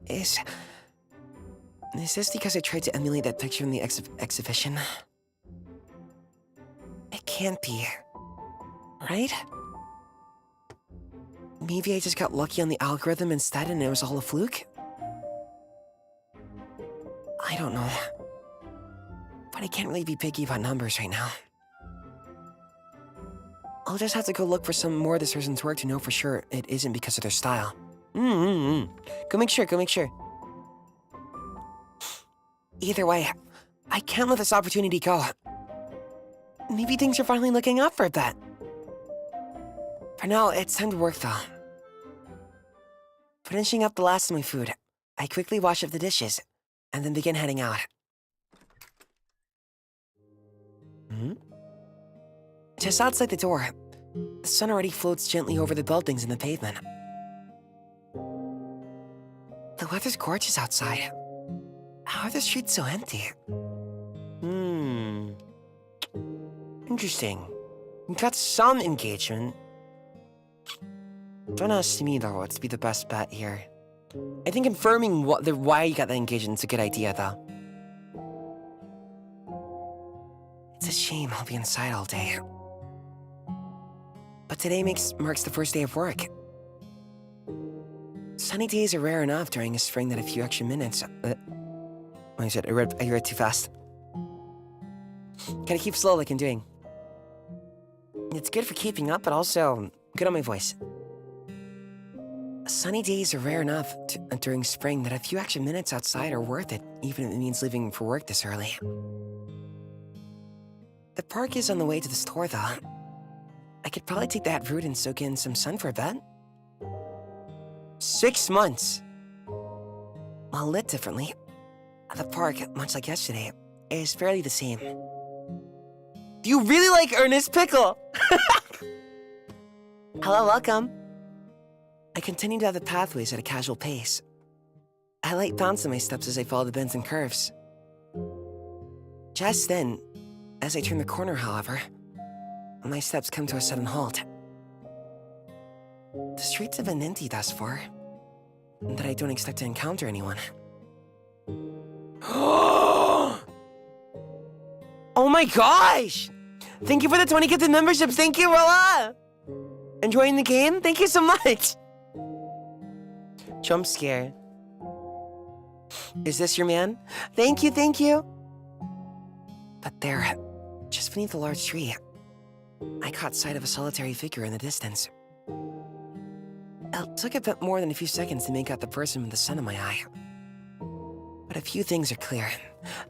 Is this because I tried to emulate that picture in the exhibition? It can't be, right? Maybe I just got lucky on the algorithm instead and it was all a fluke? I don't know. But I can't really be picky about numbers right now. I'll just have to go look for some more of this person's work to know for sure it isn't because of their style. Go make sure. Either way, I can't let this opportunity go. Maybe things are finally looking up for a bit. For now, it's time to work though. Finishing up the last of my food, I quickly wash up the dishes, and then begin heading out. Just outside the door, the sun already floats gently over the buildings and the pavement. The weather's gorgeous outside. How are the streets so empty? Interesting. We've got some engagement. Don't ask me though what to be the best bet here. I think confirming why you got that engagement is a good idea though. It's a shame I'll be inside all day. But today marks the first day of work. Sunny days are rare enough during a spring that a few extra minutes... I read too fast. Gotta keep slow like I'm doing. It's good for keeping up, but also good on my voice. Sunny days are rare enough during spring that a few extra minutes outside are worth it, even if it means leaving for work this early. The park is on the way to the store, though. I could probably take that route and soak in some sun for a bit. 6 months! While lit differently, the park, much like yesterday, is fairly the same. Do you really like Ernest Pickle? Hello, welcome. I continue down the pathways at a casual pace. I light bounce on my steps as I follow the bends and curves. Just then, as I turn the corner, however, my steps come to a sudden halt. The streets have been empty thus far, and that I don't expect to encounter anyone. Oh my gosh! Thank you for the 20 gifted memberships. Thank you, Rolla! Enjoying the game? Thank you so much! Jump scare. Is this your man? Thank you, thank you. But there, just beneath a large tree, I caught sight of a solitary figure in the distance. It took a bit more than a few seconds to make out the person with the sun in my eye. But a few things are clear.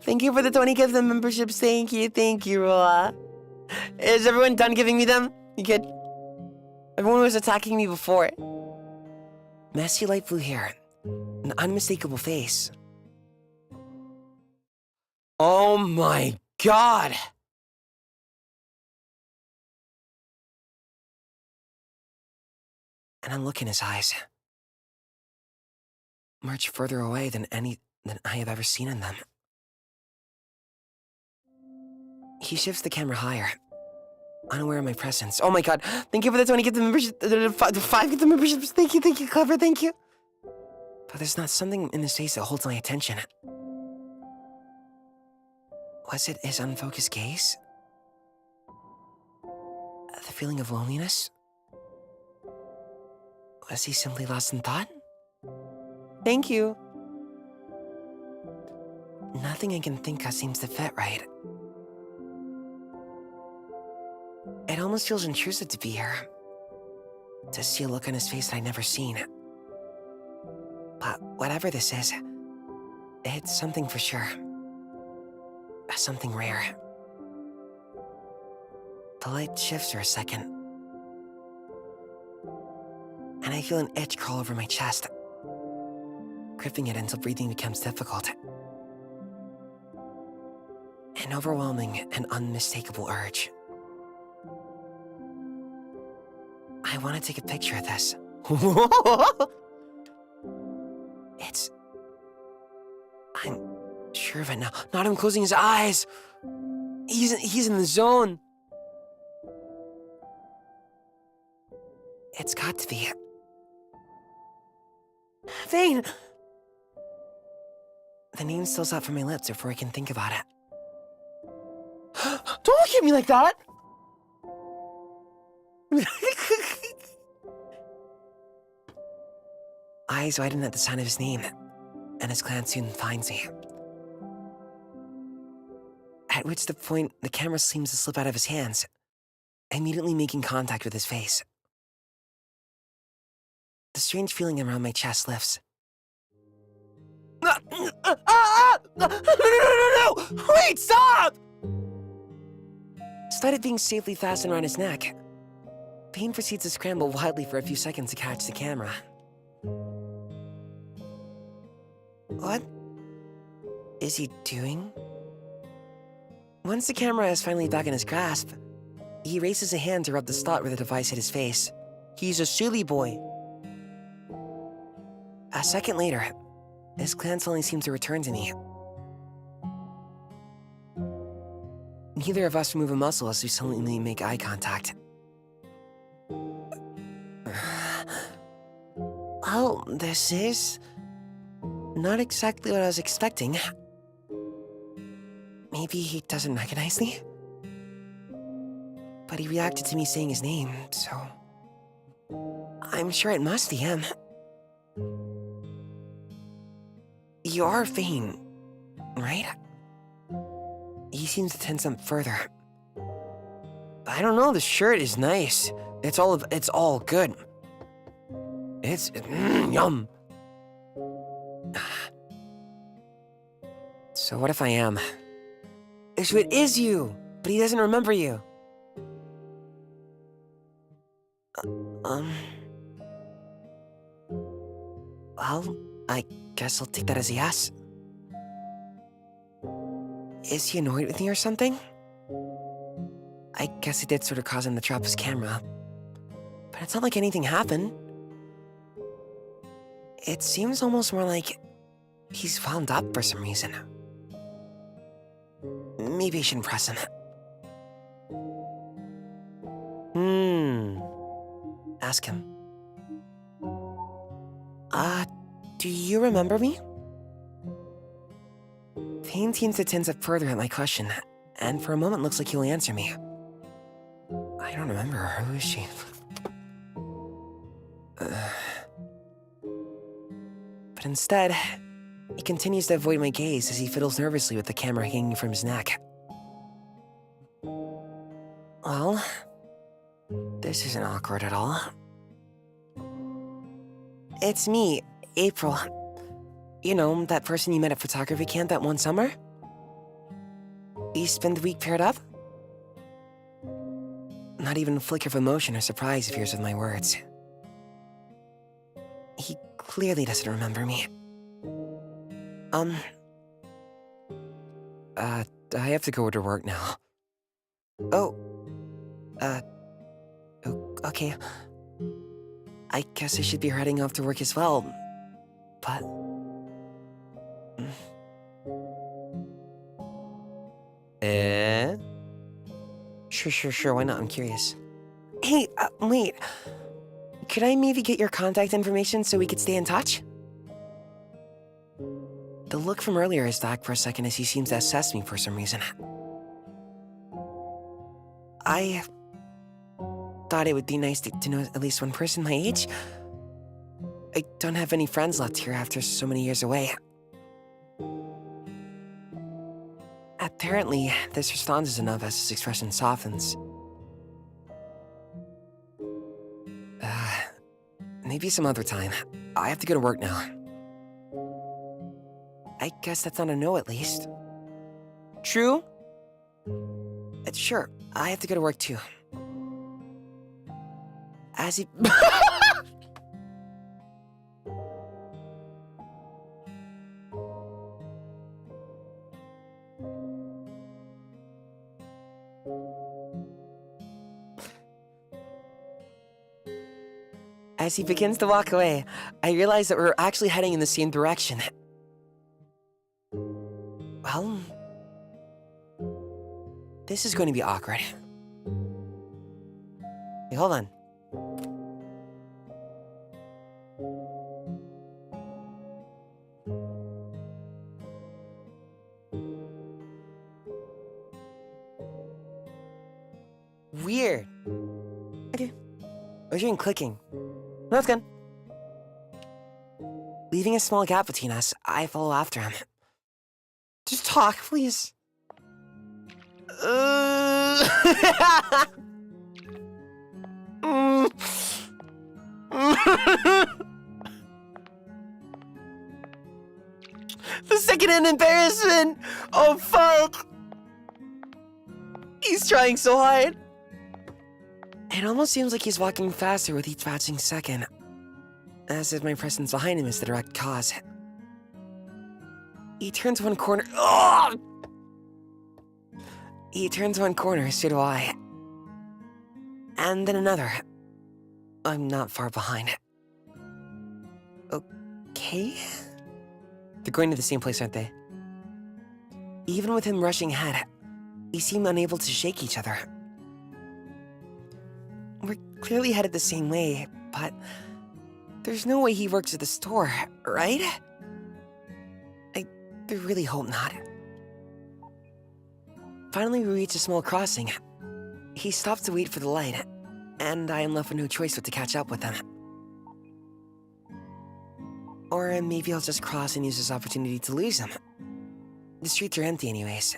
Thank you for the 20 gifted memberships. Thank you, Rolla. Is everyone done giving me them? You good? Everyone was attacking me before. Messy light blue hair, an unmistakable face. Oh my god! And I look in his eyes. Much further away than I have ever seen in them. He shifts the camera higher, unaware of my presence. Oh my god, thank you for the 20 gifted membership, the 5 gifted memberships. Thank you, Clever, thank you. But there's not something in his face that holds my attention. Was it his unfocused gaze? The feeling of loneliness? Was he simply lost in thought? Thank you. Nothing I can think of seems to fit right. It almost feels intrusive to be here. To see a look on his face that I'd never seen. But whatever this is, it's something for sure. Something rare. The light shifts for a second, and I feel an itch crawl over my chest, gripping it until breathing becomes difficult. An overwhelming and unmistakable urge. I want to take a picture of this. I'm sure of it now. Not him closing his eyes. He's in the zone. It's got to be. Vane! The name spills out from my lips before I can think about it. Don't look at me like that! Eyes widen at the sound of his name, and his glance soon finds me. At which point, the camera seems to slip out of his hands, immediately making contact with his face. The strange feeling around my chest lifts. No! Wait, stop! Despite it being safely fastened around his neck, Vane proceeds to scramble wildly for a few seconds to catch the camera. What is he doing? Once the camera is finally back in his grasp, he raises a hand to rub the spot where the device hit his face. He's a silly boy. A second later, his glance only seems to return to me. Neither of us move a muscle as we suddenly make eye contact. Well, this is not exactly what I was expecting. Maybe he doesn't recognize me? But he reacted to me saying his name, so I'm sure it must be him. You are Vane, right? He seems to tense up further. I don't know, the shirt is nice. It's all good. It's yum. So what if I am? So it is you, but he doesn't remember you. Well, I guess I'll take that as a yes. Is he annoyed with me or something? I guess it did sort of cause him to drop his camera. But it's not like anything happened. It seems almost more like he's wound up for some reason. Maybe I shouldn't press him. Ask him. Do you remember me? Payne seems to tense up further at my question, and for a moment looks like he'll answer me. I don't remember her. Who is she? But instead, he continues to avoid my gaze as he fiddles nervously with the camera hanging from his neck. Well, this isn't awkward at all. It's me, April. You know, that person you met at photography camp that one summer? We spent the week paired up? Not even a flicker of emotion or surprise appears with my words. He clearly doesn't remember me. I have to go to work now. Okay. I guess I should be heading off to work as well, but... Sure, why not? I'm curious. Hey, wait. Could I maybe get your contact information so we could stay in touch? The look from earlier is back for a second as he seems to assess me for some reason. I thought it would be nice to know at least one person my age. I don't have any friends left here after so many years away. Apparently, this response is enough as his expression softens. Maybe some other time. I have to go to work now. I guess that's not a no, at least. True? Sure, I have to go to work too. As he... As he begins to walk away, I realize that we're actually heading in the same direction. Well, this is going to be awkward. Hey, hold on. Weird. Okay. I was hearing clicking. That's good. Leaving a small gap between us, I follow after him. Just talk, please. The second-hand embarrassment! Oh, fuck! He's trying so hard. It almost seems like he's walking faster with each passing second, as if my presence behind him is the direct cause. He turns one corner. Oh! He turns one corner, so do I. And then another. I'm not far behind. Okay? They're going to the same place, aren't they? Even with him rushing ahead, we seem unable to shake each other. We're clearly headed the same way, but there's no way he works at the store, right? I really hope not. Finally, we reach a small crossing. He stops to wait for the light, and I am left with no choice but to catch up with him. Or maybe I'll just cross and use this opportunity to lose him. The streets are empty anyways.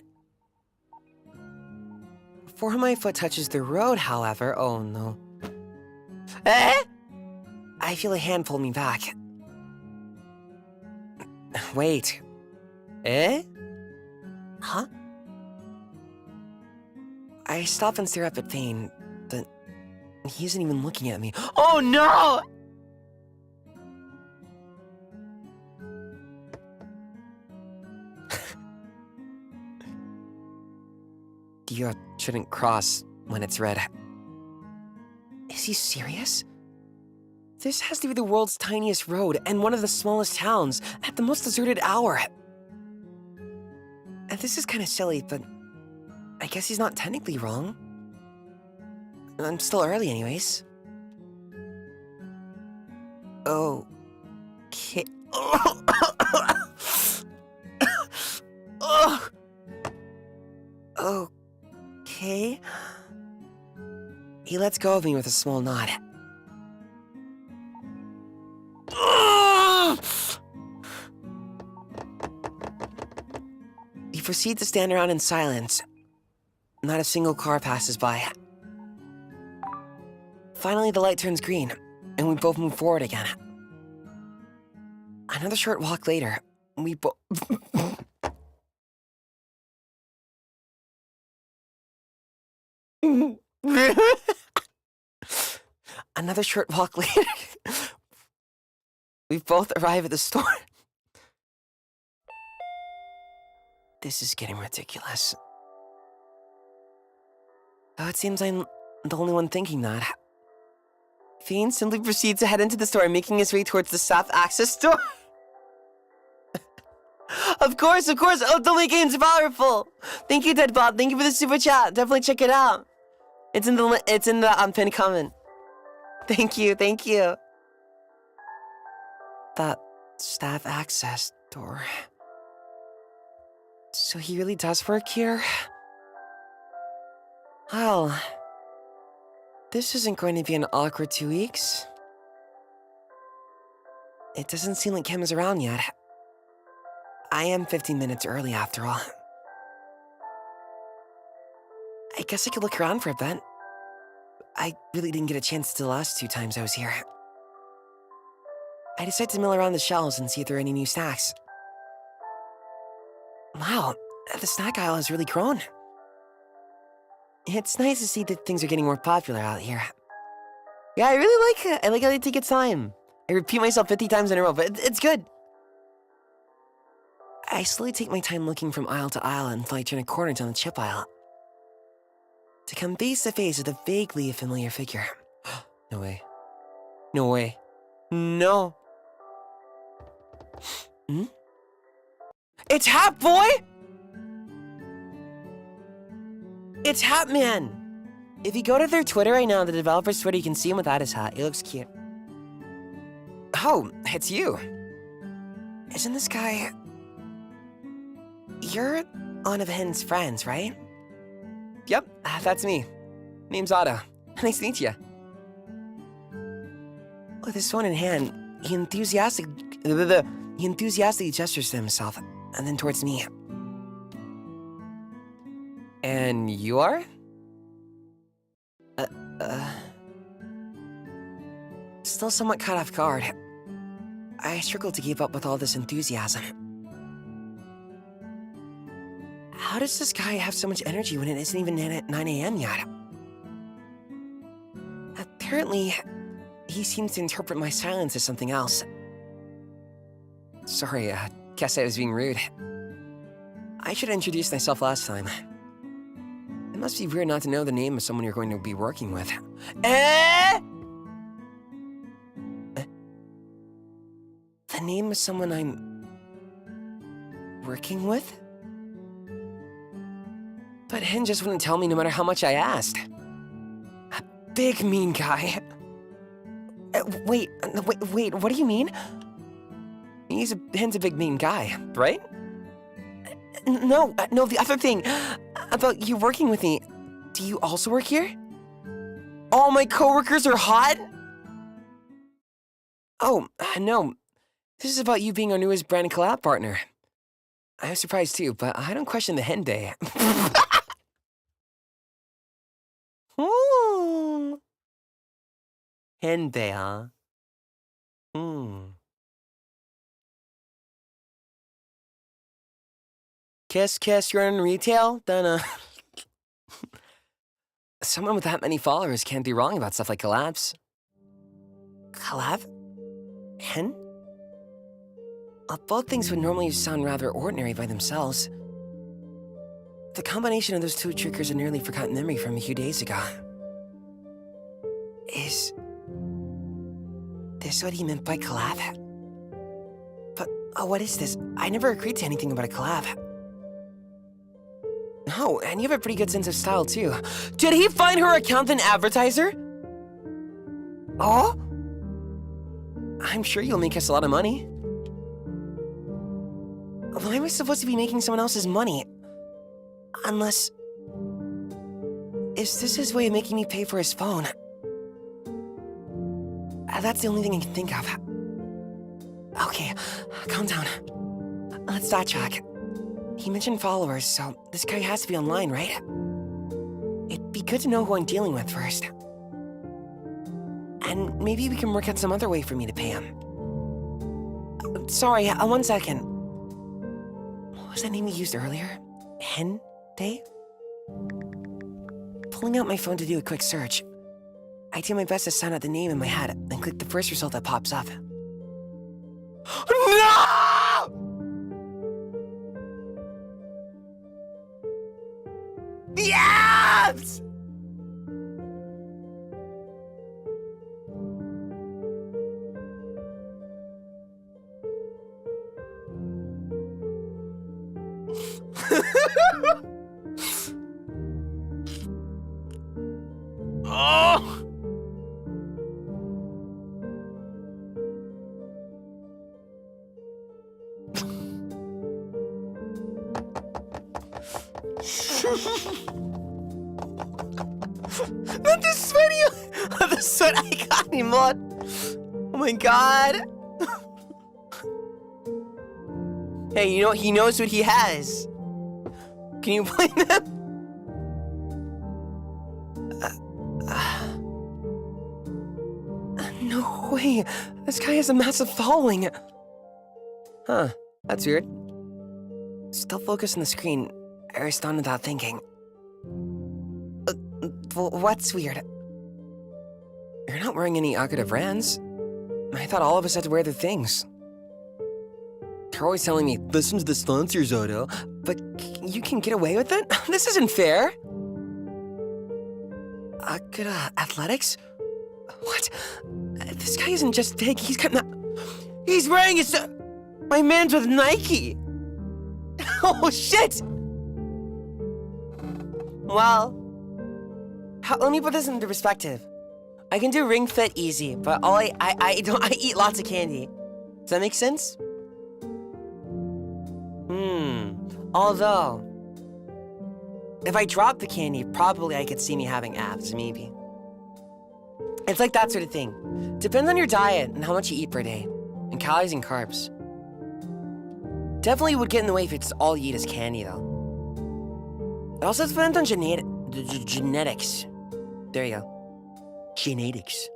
Before my foot touches the road, however, oh no. Eh? I feel a hand pull me back. Wait. Eh? Huh? I stop and stare up at Payne, but he isn't even looking at me. Oh no! You shouldn't cross when it's red. Is he serious? This has to be the world's tiniest road and one of the smallest towns at the most deserted hour. And this is kind of silly, but I guess he's not technically wrong. I'm still early anyways. Okay. Okay. He lets go of me with a small nod. He proceeds to stand around in silence. Not a single car passes by. Finally, the light turns green, and we both move forward again. Another short walk later, we both... Another short walk later, we both arrive at the store. This is getting ridiculous. Though it seems I'm the only one thinking that. Fiend simply proceeds to head into the store, making his way towards the South Access store. Of course, Otome game's powerful. Thank you, Deadbot. Thank you for the super chat. Definitely check it out. It's in the pinned comment. Thank you. That staff access door. So he really does work here? Well, this isn't going to be an awkward 2 weeks. It doesn't seem like Kim is around yet. I am 15 minutes early after all. I guess I could look around for a bit. I really didn't get a chance the last 2 times I was here. I decided to mill around the shelves and see if there are any new snacks. Wow, the snack aisle has really grown. It's nice to see that things are getting more popular out here. Yeah, I really like it. I like how they take its time. I repeat myself 50 times in a row, but it's good. I slowly take my time looking from aisle to aisle until I turn a corner down the chip aisle. To come face to face with a vaguely familiar figure. No way. No way. No. Hmm? It's Hat Boy! It's Hat Man! If you go to their Twitter right now, the developer's Twitter, you can see him without his hat. He looks cute. Oh, it's you. Isn't this guy... You're one of Hen's friends, right? Yep, that's me. Name's Otto. Nice to meet you. With his phone in hand, he enthusiastically gestures to himself, and then towards me. And you are? Still somewhat caught off guard. I struggle to keep up with all this enthusiasm. How does this guy have so much energy when it isn't even 9 a.m. yet? Apparently, he seems to interpret my silence as something else. Sorry, guess I was being rude. I should have introduced myself last time. It must be weird not to know the name of someone you're going to be working with. The name of someone I'm... working with? But Hen just wouldn't tell me no matter how much I asked. A big mean guy. Wait, what do you mean? Hen's a big mean guy, right? No, the other thing. About you working with me. Do you also work here? All my coworkers are hot? Oh, no. This is about you being our newest brand collab partner. I was surprised too, but I don't question the Hen day. Ooh. Hen day, huh? Kiss, you're in retail? Then, someone with that many followers can't be wrong about stuff like collabs. Collab? Hen? Both things would normally sound rather ordinary by themselves. The combination of those two triggers a nearly forgotten memory from a few days ago. Is this what he meant by collab? But what is this? I never agreed to anything about a collab. No, and you have a pretty good sense of style too. Did he find her account an advertiser? Oh? I'm sure you'll make us a lot of money. Why am I supposed to be making someone else's money? Unless... Is this his way of making me pay for his phone? That's the only thing I can think of. Okay, calm down. Let's backtrack. He mentioned followers, so this guy has to be online, right? It'd be good to know who I'm dealing with first. And maybe we can work out some other way for me to pay him. Sorry, 1 second. What was that name you used earlier? Hen Day? Pulling out my phone to do a quick search. I do my best to sound out the name in my head and click the first result that pops up. No! Yes! Oh! Not the sweaty, the sweat I got anymore. Oh my god. Hey, you know he knows what he has. Can you blame him? No way. This guy has a massive following. Huh, that's weird. Still focused on the screen, I respond without thinking. What's weird? You're not wearing any Agata brands. I thought all of us had to wear their things. They're always telling me, listen to the sponsors, Otto, but you can get away with it? This isn't fair. Agata Athletics? What? This guy isn't just big, he's got he's wearing his... My man's with Nike! Oh, shit! Well... let me put this into perspective. I can do ring fit easy, but I eat lots of candy. Does that make sense? Although... if I drop the candy, probably I could see me having abs, maybe. It's like that sort of thing. Depends on your diet and how much you eat per day. And calories and carbs. Definitely would get in the way if it's all you eat is candy, though. It also depends on genetics. There you go. Genetics.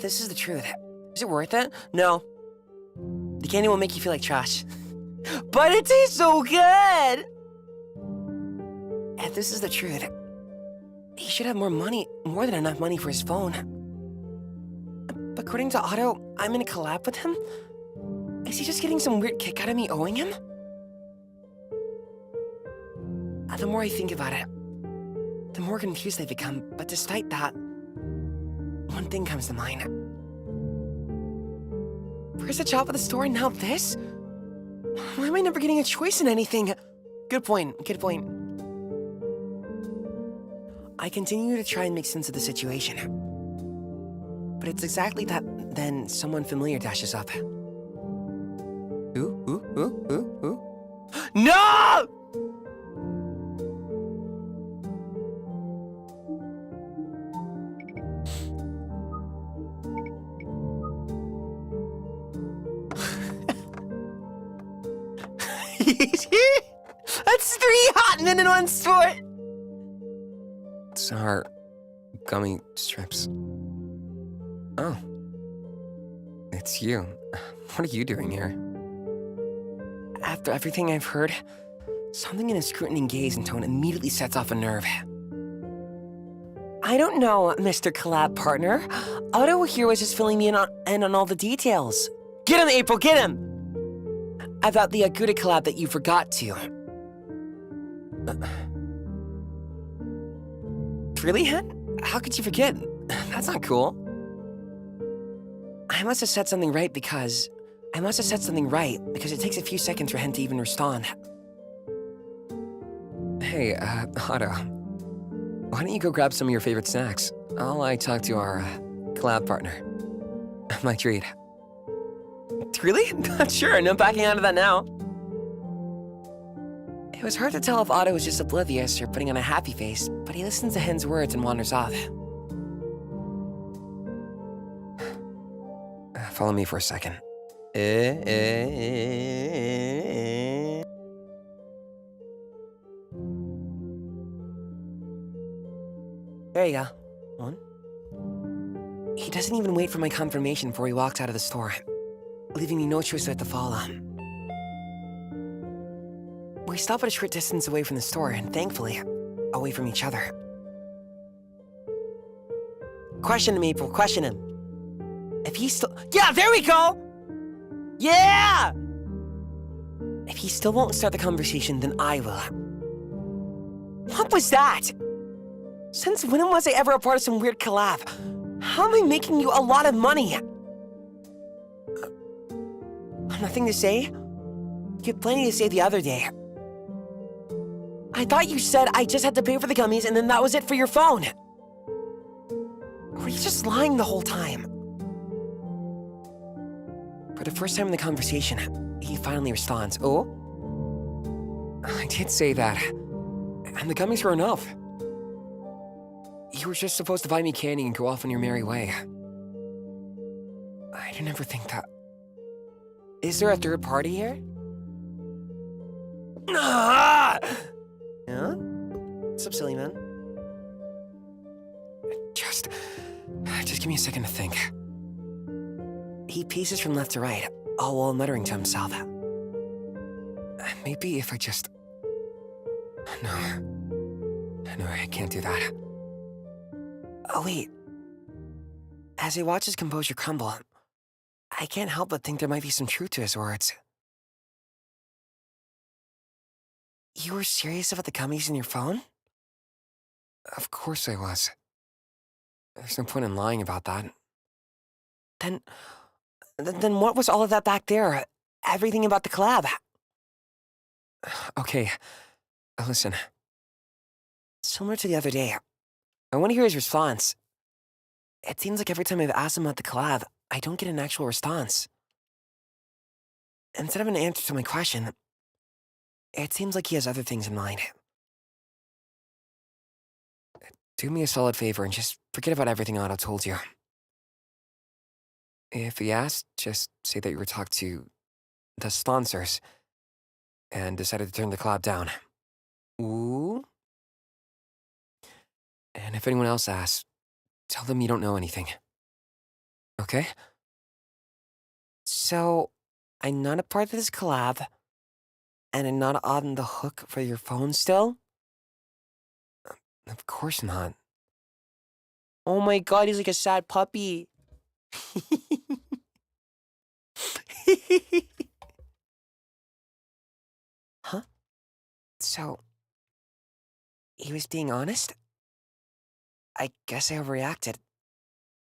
This is the truth. Is it worth it? No. The candy will make you feel like trash. But it tastes so good! This is the truth. He should have more than enough money for his phone. But according to Otto, I'm in a collab with him? Is he just getting some weird kick out of me owing him? The more I think about it, the more confused I become, but despite that, one thing comes to mind. First a job at the store and now this? Why am I never getting a choice in anything? Good point. I continue to try and make sense of the situation. But it's exactly that then someone familiar dashes up. Ooh. No! That's 3 hot men in one sport! It's our gummy strips. Oh. It's you. What are you doing here? After everything I've heard, something in his scrutinizing gaze and tone immediately sets off a nerve. I don't know, Mr. Collab Partner. Otto here was just filling me in on all the details. Get him, April, get him! About the Agata collab that you forgot to. Really, Hen? How could you forget? That's not cool. I must have said something right because it takes a few seconds for Hen to even respond. Hey, Otto. Why don't you go grab some of your favorite snacks? I'll talk to our collab partner. My treat. Really? Sure, no backing out of that now. It was hard to tell if Otto was just oblivious or putting on a happy face, but he listens to Hen's words and wanders off. Follow me for a second. There you go. One. He doesn't even wait for my confirmation before he walks out of the store, leaving me no choice but to follow. We stop at a short distance away from the store, and thankfully, away from each other. Question him, April, question him. If he's still— yeah, there we go! Yeah! If he still won't start the conversation, then I will. What was that? Since when was I ever a part of some weird collab? How am I making you a lot of money? Nothing to say? You had plenty to say the other day. I thought you said I just had to pay for the gummies and then that was it for your phone. Or were you just lying the whole time? For the first time in the conversation, he finally responds, "Oh? I did say that. And the gummies were enough. You were just supposed to buy me candy and go off on your merry way. I didn't ever think that. Is there a third party here?" Ah! Yeah? What's up, silly man? Just give me a second to think. He paces from left to right, all while muttering to himself. Maybe if I just— No, I can't do that. Oh, wait. As I watch his composure crumble, I can't help but think there might be some truth to his words. You were serious about the gummies in your phone? Of course I was. There's no point in lying about that. Then what was all of that back there? Everything about the collab? Okay, listen. Similar to the other day, I want to hear his response. It seems like every time I've asked him about the collab, I don't get an actual response. Instead of an answer to my question, it seems like he has other things in mind. Do me a solid favor and just forget about everything Otto told you. If he asks, just say that you were talking to the sponsors and decided to turn the collab down. Ooh. And if anyone else asks, tell them you don't know anything. Okay? So, I'm not a part of this collab, and I'm not on the hook for your phone still? Of course not. Oh my god, he's like a sad puppy. Huh? So, he was being honest? I guess I overreacted.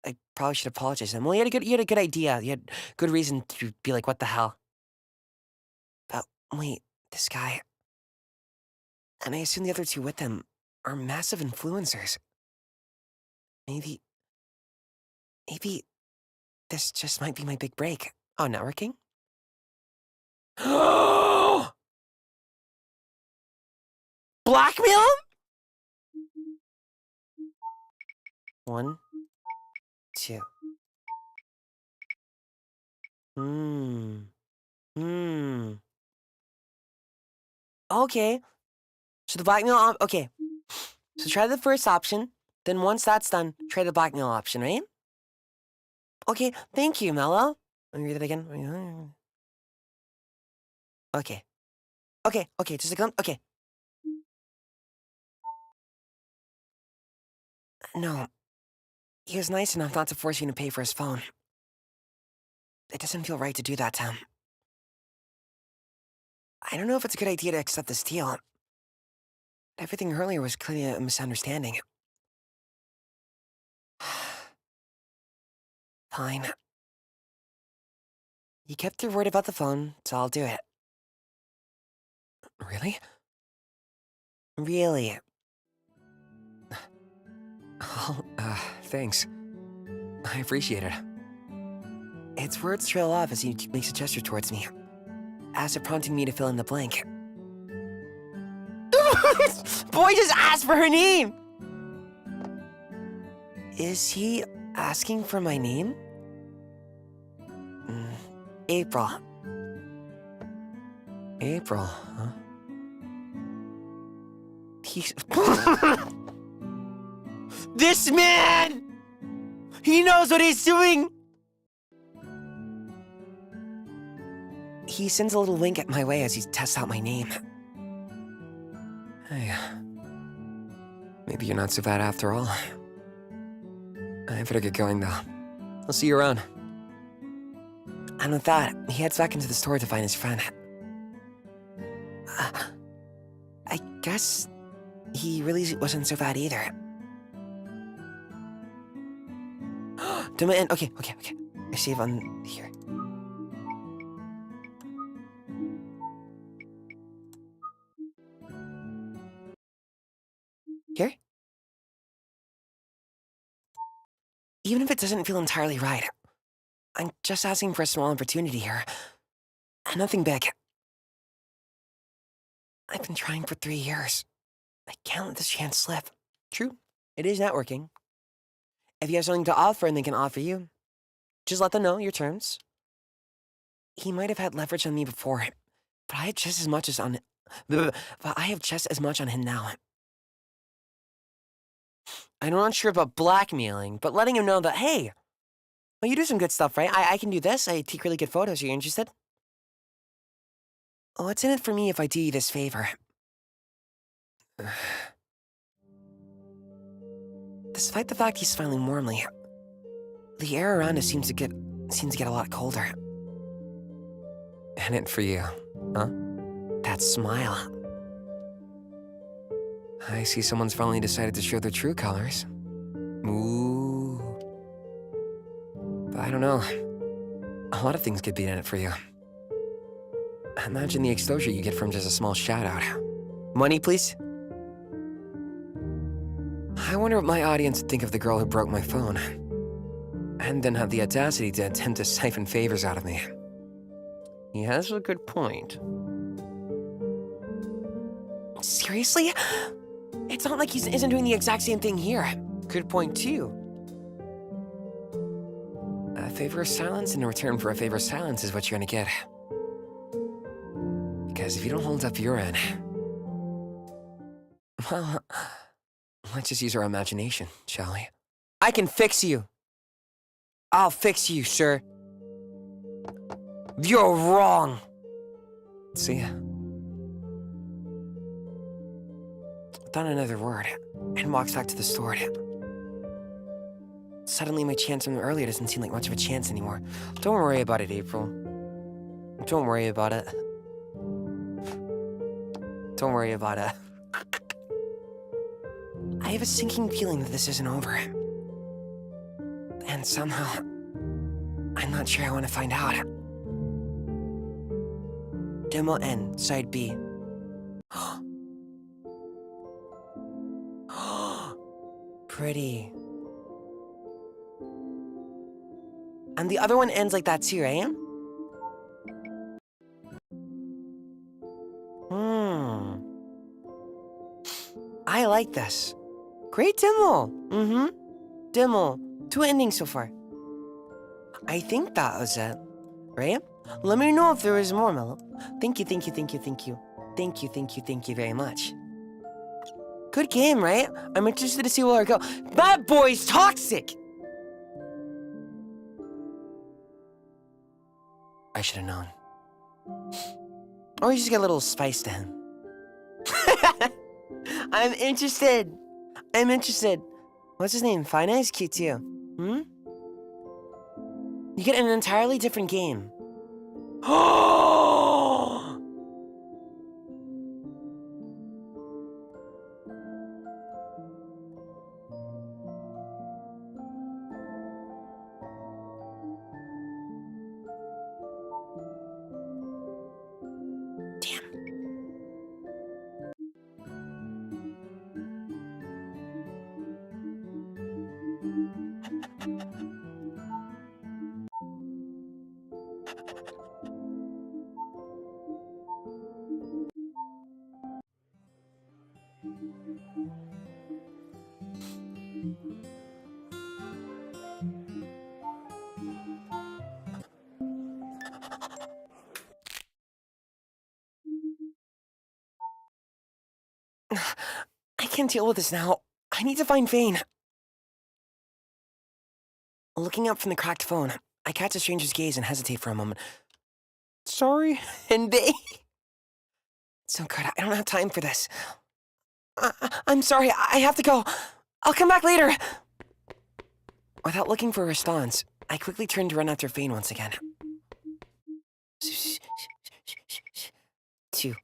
I probably should apologize to him. Well, you had a good idea. You had good reason to be like, what the hell? But wait, this guy, and I assume the other two with him, are massive influencers. Maybe this just might be my big break. Oh, networking? Blackmail him? 1, 2. Okay. So the blackmail okay. So try the first option, then once that's done, try the blackmail option, right? Okay, thank you, Mello. Let me read that again. Okay. Okay, just a okay. No. He was nice enough not to force you to pay for his phone. It doesn't feel right to do that to him. I don't know if it's a good idea to accept this deal. Everything earlier was clearly a misunderstanding. Fine. You kept your word about the phone, so I'll do it. Really? Really? Oh, thanks. I appreciate it. Its words trail off as he makes a gesture towards me, as if prompting me to fill in the blank. Boy just asked for her name! Is he asking for my name? April. April, huh? He's... This man! He knows what he's doing! He sends a little wink at my way as he tests out my name. Hey, maybe you're not so bad after all. I better get going, though. I'll see you around. And with that, he heads back into the store to find his friend. I guess he really wasn't so bad either. Okay. I save on here. Here? Even if it doesn't feel entirely right, I'm just asking for a small opportunity here. Nothing big. I've been trying for 3 years. I can't let this chance slip. True, it is networking. If you have something to offer and they can offer you, just let them know your terms. He might have had leverage on me before, but I have just as much on him now. I'm not sure about blackmailing, but letting him know that, hey, well, you do some good stuff, right? I can do this. I take really good photos. Are you interested? What's in it for me if I do you this favor? Despite the fact he's smiling warmly, the air around us seems to get a lot colder. And it for you, huh? That smile. I see someone's finally decided to show their true colors. Ooh. But I don't know. A lot of things could be in it for you. Imagine the exposure you get from just a small shout-out. Money, please? I wonder what my audience would think of the girl who broke my phone, and then have the audacity to attempt to siphon favors out of me. He has a good point. Seriously? It's not like he isn't doing the exact same thing here. Good point, too. A favor of silence in return for a favor of silence is what you're gonna get. Because if you don't hold up your end, well, let's just use our imagination, shall we? I can fix you. I'll fix you, sir. You're wrong. See ya. Without another word, and walks back to the store. Suddenly, my chance from earlier doesn't seem like much of a chance anymore. Don't worry about it, April. Don't worry about it. Don't worry about it. I have a sinking feeling that this isn't over. And somehow, I'm not sure I want to find out. Demo N, Side B. Pretty. And the other one ends like that too, right? I like this. Great demo. Demo. 2 endings so far. I think that was it, right? Let me know if there is more, Mellow. Thank you very much. Good game, right? I'm interested to see where it go. That boy's toxic! I should have known. Or you just get a little spice to him. I'm interested. What's his name? Fine Eyes? Cute too. You get an entirely different game. I can't deal with this now. I need to find Fane. Looking up from the cracked phone, I catch a stranger's gaze and hesitate for a moment. Sorry, and they... It's no good. I don't have time for this. I'm sorry. I have to go. I'll come back later. Without looking for a response, I quickly turn to run after Fane once again. 2.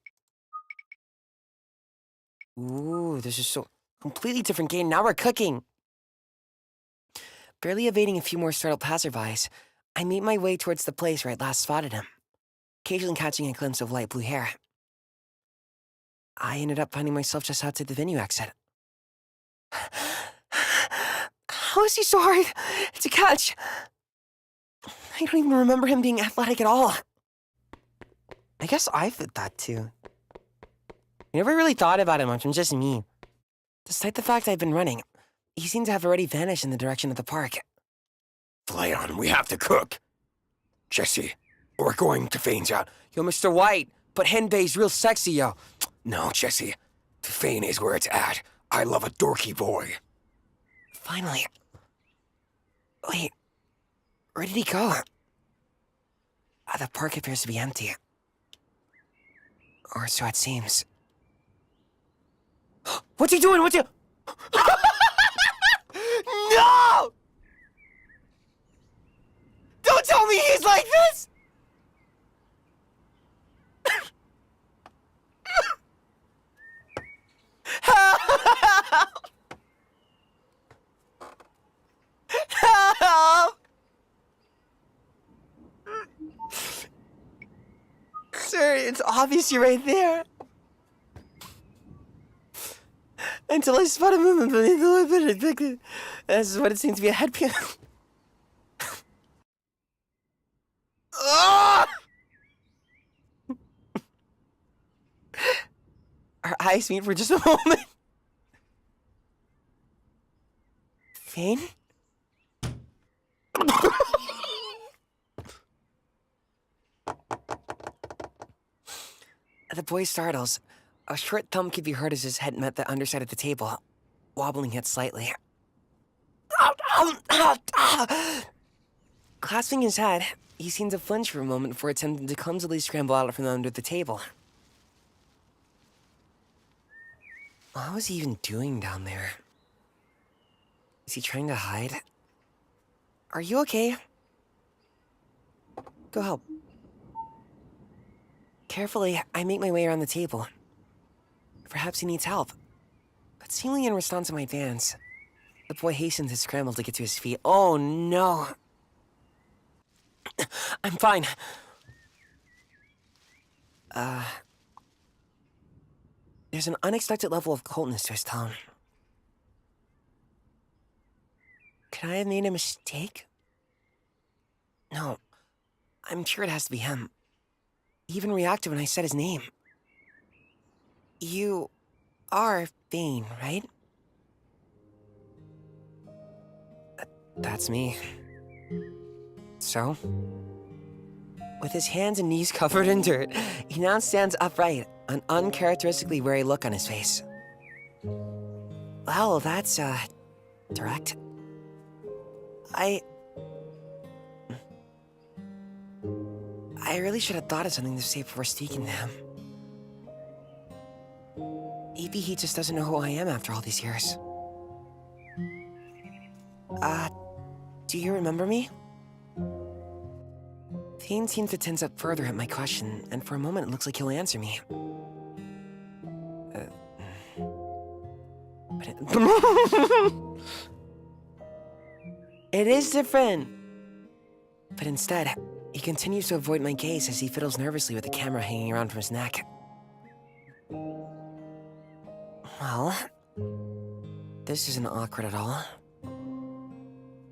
Ooh, this is so completely different game. Now we're cooking. Barely evading a few more startled passerbys, I make my way towards the place where I'd last spotted him, occasionally catching a glimpse of light blue hair. I ended up finding myself just outside the venue exit. How is he so hard to catch? I don't even remember him being athletic at all. I guess I fit that too. I never really thought about it much, I'm just me. Despite the fact I've been running, he seemed to have already vanished in the direction of the park. Flayon, we have to cook. Jesse, we're going to Fane's out. Yo, Mr. White, but Henbei's real sexy, yo. No, Jesse. Fane is where it's at. I love a dorky boy. Finally. Wait, where did he go? The park appears to be empty. Or so it seems. What's he doing? What's he... No! Don't tell me he's like this! Help! Help! Sir, it's obvious you're right there. Until I spot a movement beneath the lip. This is what it seems to be a headpiece. Our eyes meet for just a moment. Fane? The boy startles. A short thump could be heard as his head met the underside of the table, wobbling it slightly. Clasping his head, he seemed to flinch for a moment before attempting to clumsily scramble out from under the table. What was he even doing down there? Is he trying to hide? Are you okay? Go help. Carefully, I make my way around the table. Perhaps he needs help. But seemingly in response to my advance, the boy hastens his scramble to get to his feet. Oh no! I'm fine. There's an unexpected level of coldness to his tone. Could I have made a mistake? No, I'm sure it has to be him. He even reacted when I said his name. You are Fane, right? That's me. So? With his hands and knees covered in dirt, he now stands upright, an uncharacteristically weary look on his face. Well, that's, direct. I really should have thought of something to say before speaking to him. Maybe he just doesn't know who I am after all these years. Do you remember me? Fane seems to tense up further at my question, and for a moment it looks like he'll answer me. It is different! But instead, he continues to avoid my gaze as he fiddles nervously with the camera hanging around from his neck. Well, this isn't awkward at all.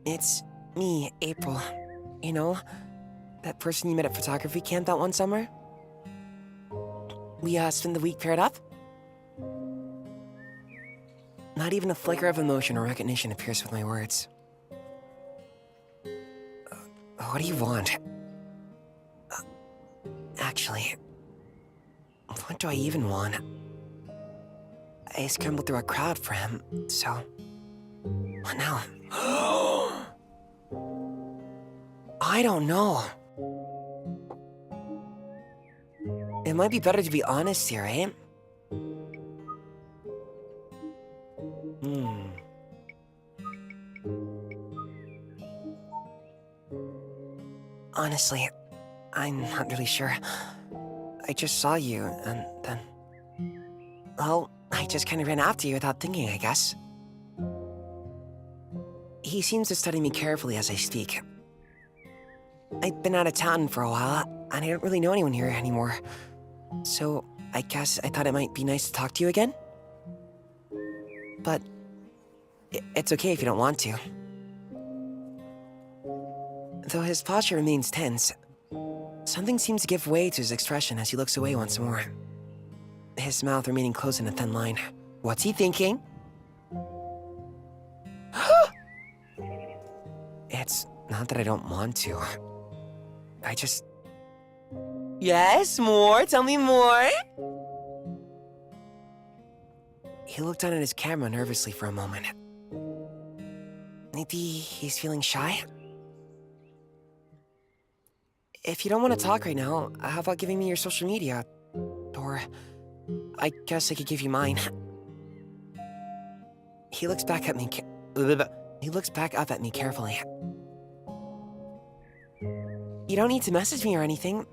It's me, April. You know, that person you met at photography camp that one summer? We, spent the week paired up? Not even a flicker of emotion or recognition appears with my words. What do you want? Actually, what do I even want? I scrambled through a crowd for him, so... What now? I don't know. It might be better to be honest here, right? Honestly, I'm not really sure. I just saw you, and then... Well, I just kind of ran after you without thinking, I guess. He seems to study me carefully as I speak. I've been out of town for a while, and I don't really know anyone here anymore. So, I guess I thought it might be nice to talk to you again? But... it's okay if you don't want to. Though his posture remains tense, something seems to give way to his expression as he looks away once more. His mouth remaining closed in a thin line. What's he thinking? It's not that I don't want to. I just... Yes, more? Tell me more? He looked down at his camera nervously for a moment. Maybe he's feeling shy? If you don't want to talk right now, how about giving me your social media? Or... I guess I could give you mine. He looks back at me up at me carefully. You don't need to message me or anything.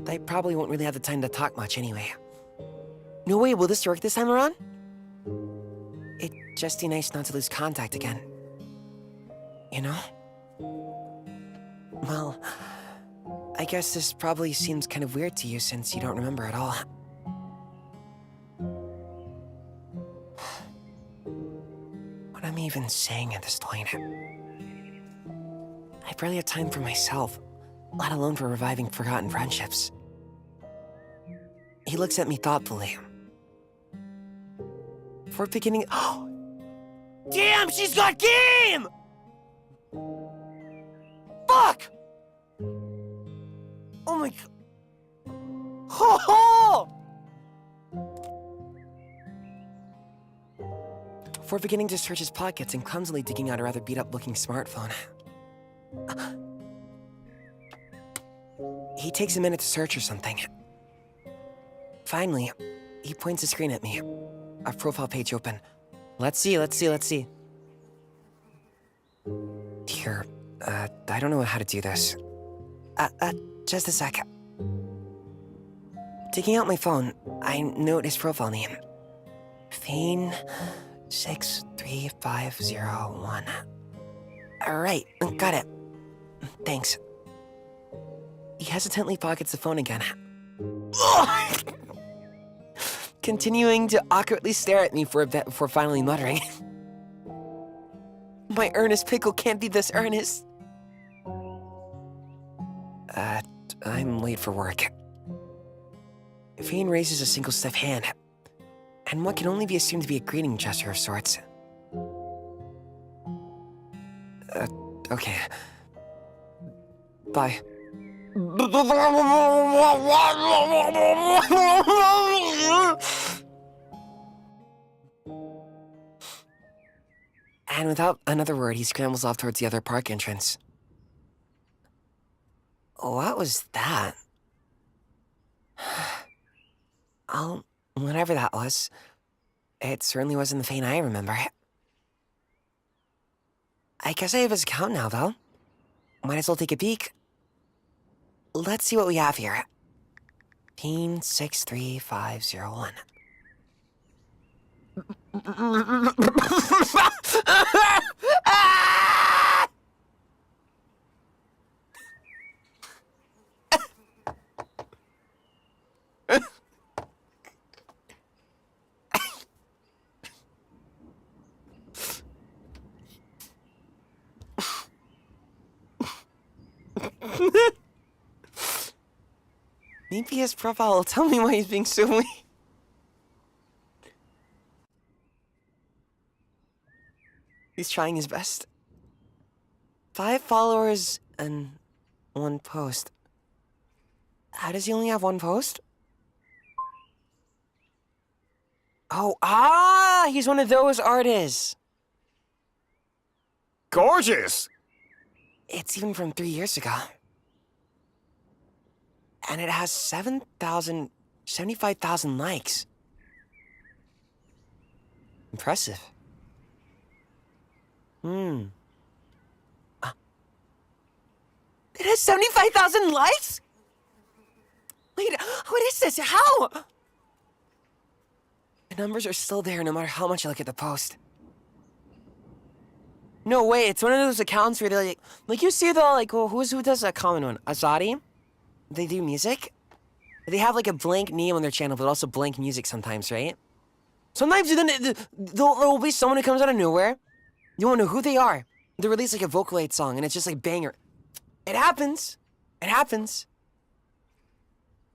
I probably won't really have the time to talk much anyway. No way, will this work this time around? It'd just be nice not to lose contact again. You know? Well, I guess this probably seems kind of weird to you since you don't remember at all. What am I even saying at this point? I barely have time for myself, let alone for reviving forgotten friendships. He looks at me thoughtfully. Before beginning... Oh! Damn, she's got game! Fuck! Oh my god. Ho ho! Before beginning to search his pockets and clumsily digging out a rather beat-up-looking smartphone. He takes a minute to search or something. Finally, he points the screen at me. Our profile page open. Let's see. Here, I don't know how to do this. Just a sec. Taking out my phone, I note his profile name. Fane 63501. Alright, got it. Thanks. He hesitantly pockets the phone again. Continuing to awkwardly stare at me for a bit before finally muttering. My earnest pickle can't be this earnest. I'm late for work. Fane raises a single stiff hand, and what can only be assumed to be a greeting gesture of sorts. Okay. Bye. And without another word, he scrambles off towards the other park entrance. What was that? Oh, whatever that was, it certainly wasn't the Fane I remember. I guess I have his account now, though. Might as well take a peek. Let's see what we have here. Fane 63501. Maybe his profile will tell me why he's being so weird. He's trying his best. 5 followers and 1 post. How does he only have 1 post? Oh, he's one of those artists. Gorgeous! It's even from 3 years ago. And it has 75,000 likes. Impressive. It has 75,000 likes? Wait, what is this? How? The numbers are still there no matter how much I look at the post. No way, it's one of those accounts where they like you see the who does a common one? Azadi? They do music? They have like a blank name on their channel, but also blank music sometimes, right? Sometimes there'll be someone who comes out of nowhere. You won't know who they are. They release like a Vocaloid song, and it's just like banger. It happens. It happens.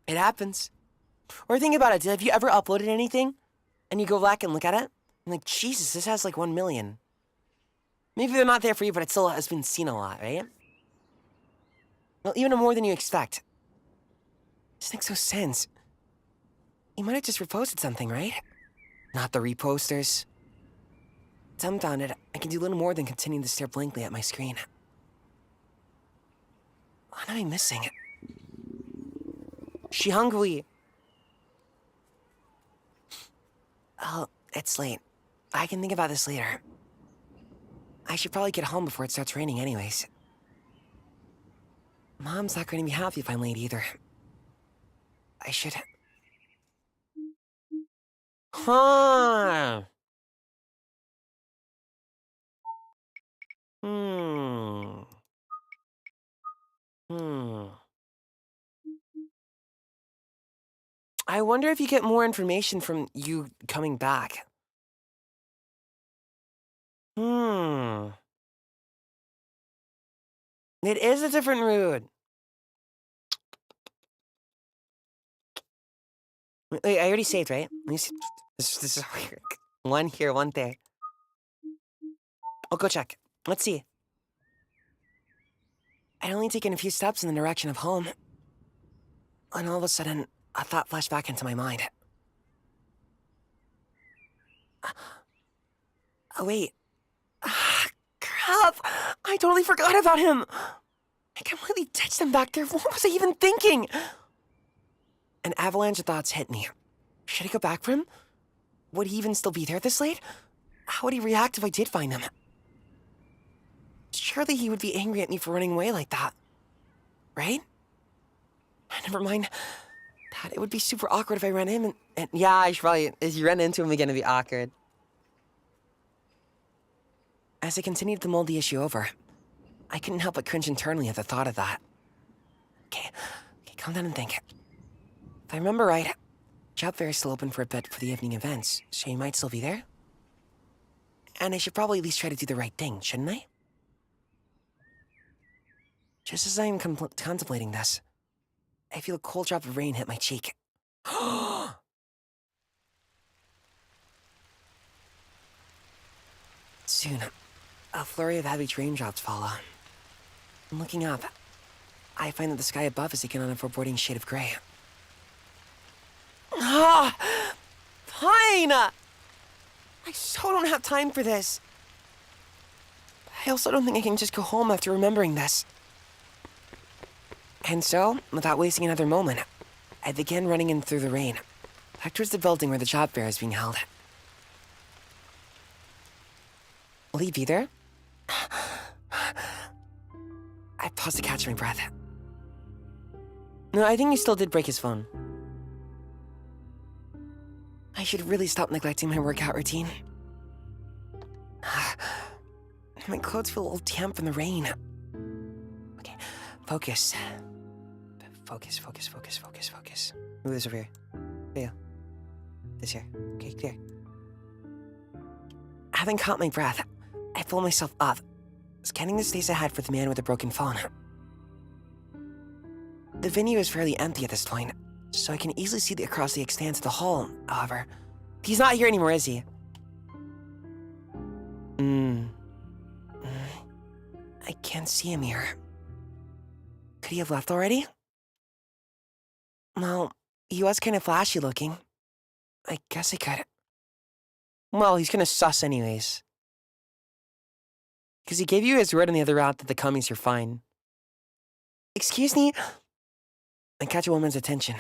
It happens. Or think about it. Have you ever uploaded anything, and you go back and look at it, and like, Jesus, this has like 1 million. Maybe they're not there for you, but it still has been seen a lot, right? Well, even more than you expect. This makes no sense. You might have just reposted something, right? Not the reposters. Dumbfounded, I can do little more than continue to stare blankly at my screen. What am I missing? Shihangui. Oh, it's late. I can think about this later. I should probably get home before it starts raining anyways. Mom's not going to be happy if I'm late either. I should... Huh. I wonder if you get more information from you coming back. It is a different route. Wait, I already saved, right? Let me see. This is weird. One here, one there. I'll go check. Let's see. I'd only taken a few steps in the direction of home. And all of a sudden, a thought flashed back into my mind. Oh, wait. Crap! I totally forgot about him! I completely ditched him back there. What was I even thinking? An avalanche of thoughts hit me. Should I go back for him? Would he even still be there this late? How would he react if I did find him? Surely he would be angry at me for running away like that. Right? Never mind. That it would be super awkward if I ran him and yeah, I should probably, if you run into him again, it'd be awkward. As I continued to mull the issue over, I couldn't help but cringe internally at the thought of that. Okay, calm down and think. If I remember right, job fair is still open for a bit for the evening events, so you might still be there. And I should probably at least try to do the right thing, shouldn't I? Just as I am contemplating this, I feel a cold drop of rain hit my cheek. Soon, a flurry of heavy raindrops follow. And looking up, I find that the sky above is taken on a foreboding shade of gray. Fine! I so don't have time for this. I also don't think I can just go home after remembering this. And so, without wasting another moment, I began running in through the rain, back towards the building where the job fair is being held. Will he be there? I paused to catch my breath. No, I think he still did break his phone. I should really stop neglecting my workout routine. My clothes feel a little damp from the rain. Okay, focus. Focus. Move this over here. There. This here. Okay, clear. Having caught my breath, I pull myself up, scanning the space ahead for the man with the broken phone. The venue is fairly empty at this point, so I can easily see across the expanse of the hall. However, he's not here anymore, is he? I can't see him here. Could he have left already? Well, he was kind of flashy looking. I guess I could. Well, he's gonna sus anyways. Because he gave you his word on the other route that the commies are fine. Excuse me? I catch a woman's attention.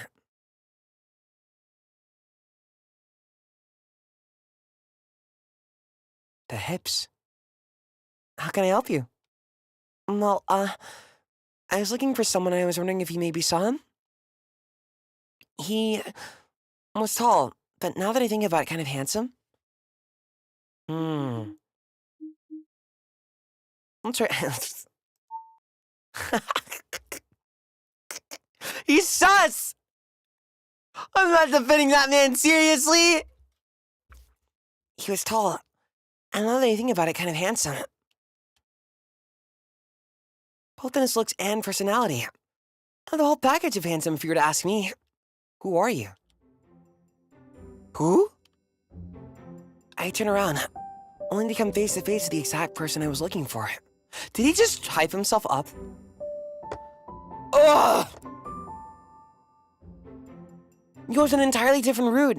The hips. How can I help you? Well, I was looking for someone and I was wondering if you maybe saw him? He was tall, but now that I think about it, kind of handsome. I'm sorry. He's sus! I'm not defending that man, seriously! He was tall, and now that I think about it, kind of handsome. Both in his looks and personality. The whole package of handsome, if you were to ask me. Who are you? Who? I turn around, only to come face to face with the exact person I was looking for. Did he just hype himself up? Ugh! He goes an entirely different route.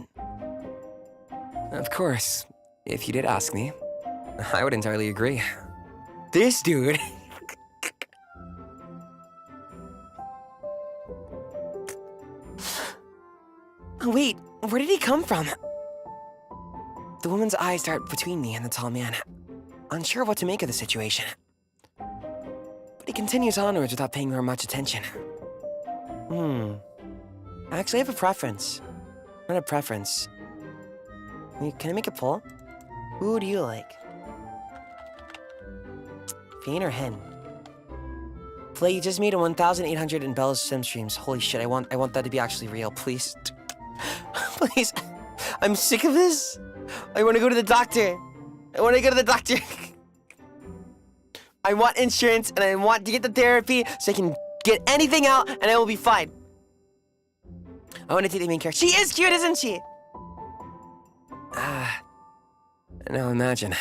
Of course, if you did ask me, I would entirely agree. This dude... Wait, where did he come from? The woman's eyes dart between me and the tall man, unsure of what to make of the situation. But he continues onwards without paying her much attention. Actually, I have a preference. Not a preference. Can I make a poll? Who do you like? Fiend or hen? Flay, you just made a 1,800 in Bella's sim streams. Holy shit, I want that to be actually real, please. Please. I'm sick of this. I want to go to the doctor. I want to go to the doctor. I want insurance and I want to get the therapy so I can get anything out and I will be fine. I want to take the main character. She is cute, isn't she? Now imagine.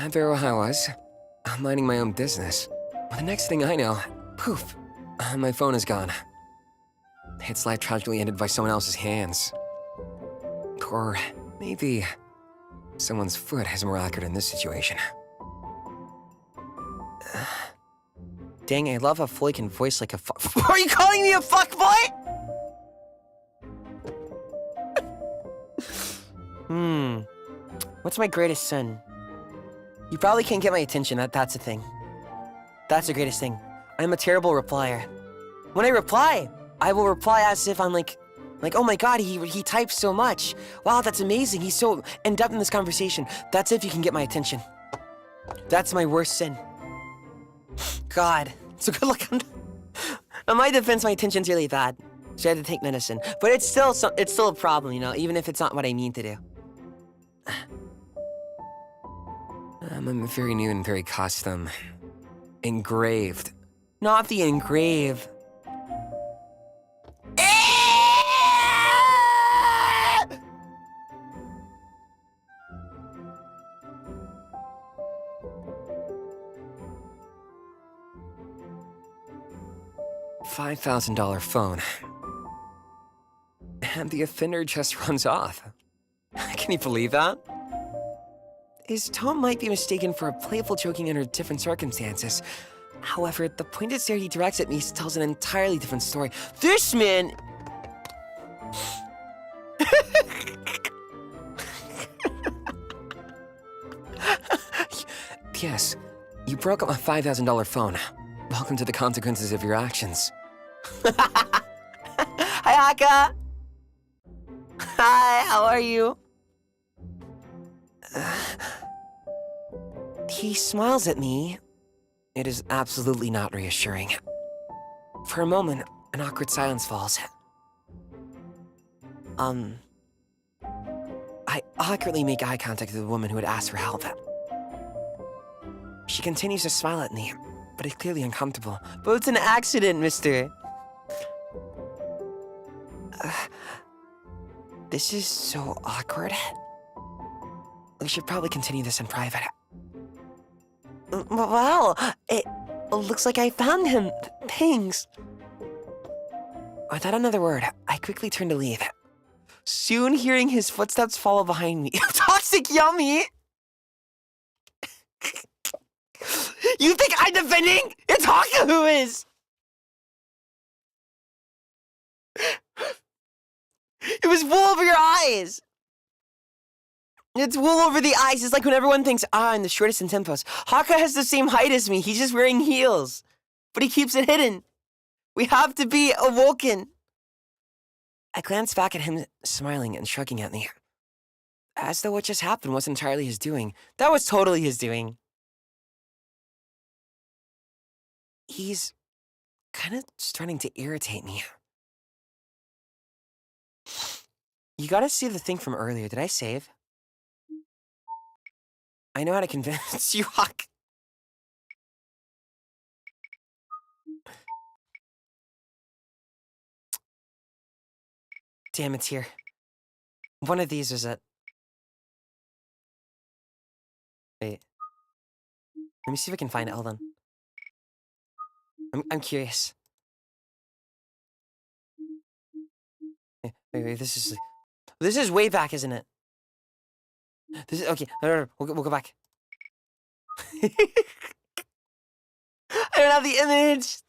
There I was. I'm minding my own business. But the next thing I know, poof, my phone is gone. Its life tragically ended by someone else's hands. Or maybe someone's foot is more accurate in this situation. Dang, I love how Floyd can voice like a fuck. Are you calling me a fuckboy? What's my greatest sin? You probably can't get my attention, that's the thing. That's the greatest thing. I'm a terrible replier. When I reply, I will reply as if I'm like, oh my god, he types so much. Wow, that's amazing. He's so in-depth in this conversation. That's if you can get my attention. That's my worst sin. God, so good luck on my defense, my attention's really bad. So I had to take medicine. But it's still a problem, you know, even if it's not what I mean to do. I'm very new and very custom. Engraved. Not the engrave. $5,000 phone. And the offender just runs off. Can you believe that? His tone might be mistaken for a playful joking under different circumstances. However, the pointed stare he directs at me tells an entirely different story. This man... Yes, you broke up my $5,000 phone. Welcome to the consequences of your actions. Hi, Aka! Hi, how are you? He smiles at me. It is absolutely not reassuring. For a moment, an awkward silence falls. I awkwardly make eye contact with the woman who had asked for help. She continues to smile at me, but is clearly uncomfortable. But it's an accident, mister. This is so awkward. We should probably continue this in private. Wow, it looks like I found him. Thanks. Without another word, I quickly turn to leave. Soon hearing his footsteps follow behind me. Toxic yummy! You think I'm defending? It's Haka who is! It was wool over your eyes! It's wool over the eyes. It's like when everyone thinks, I'm the shortest in Tempos. Haka has the same height as me. He's just wearing heels. But he keeps it hidden. We have to be awoken. I glanced back at him, smiling and shrugging at me. As though what just happened wasn't entirely his doing. That was totally his doing. He's kind of starting to irritate me. You gotta see the thing from earlier. Did I save? I know how to convince you, Hawk. Damn, it's here. One of these is it. Wait. Let me see if I can find it. Hold on. I'm curious. Wait, this is way back, isn't it? This is okay. No. We'll go back. I don't have the image.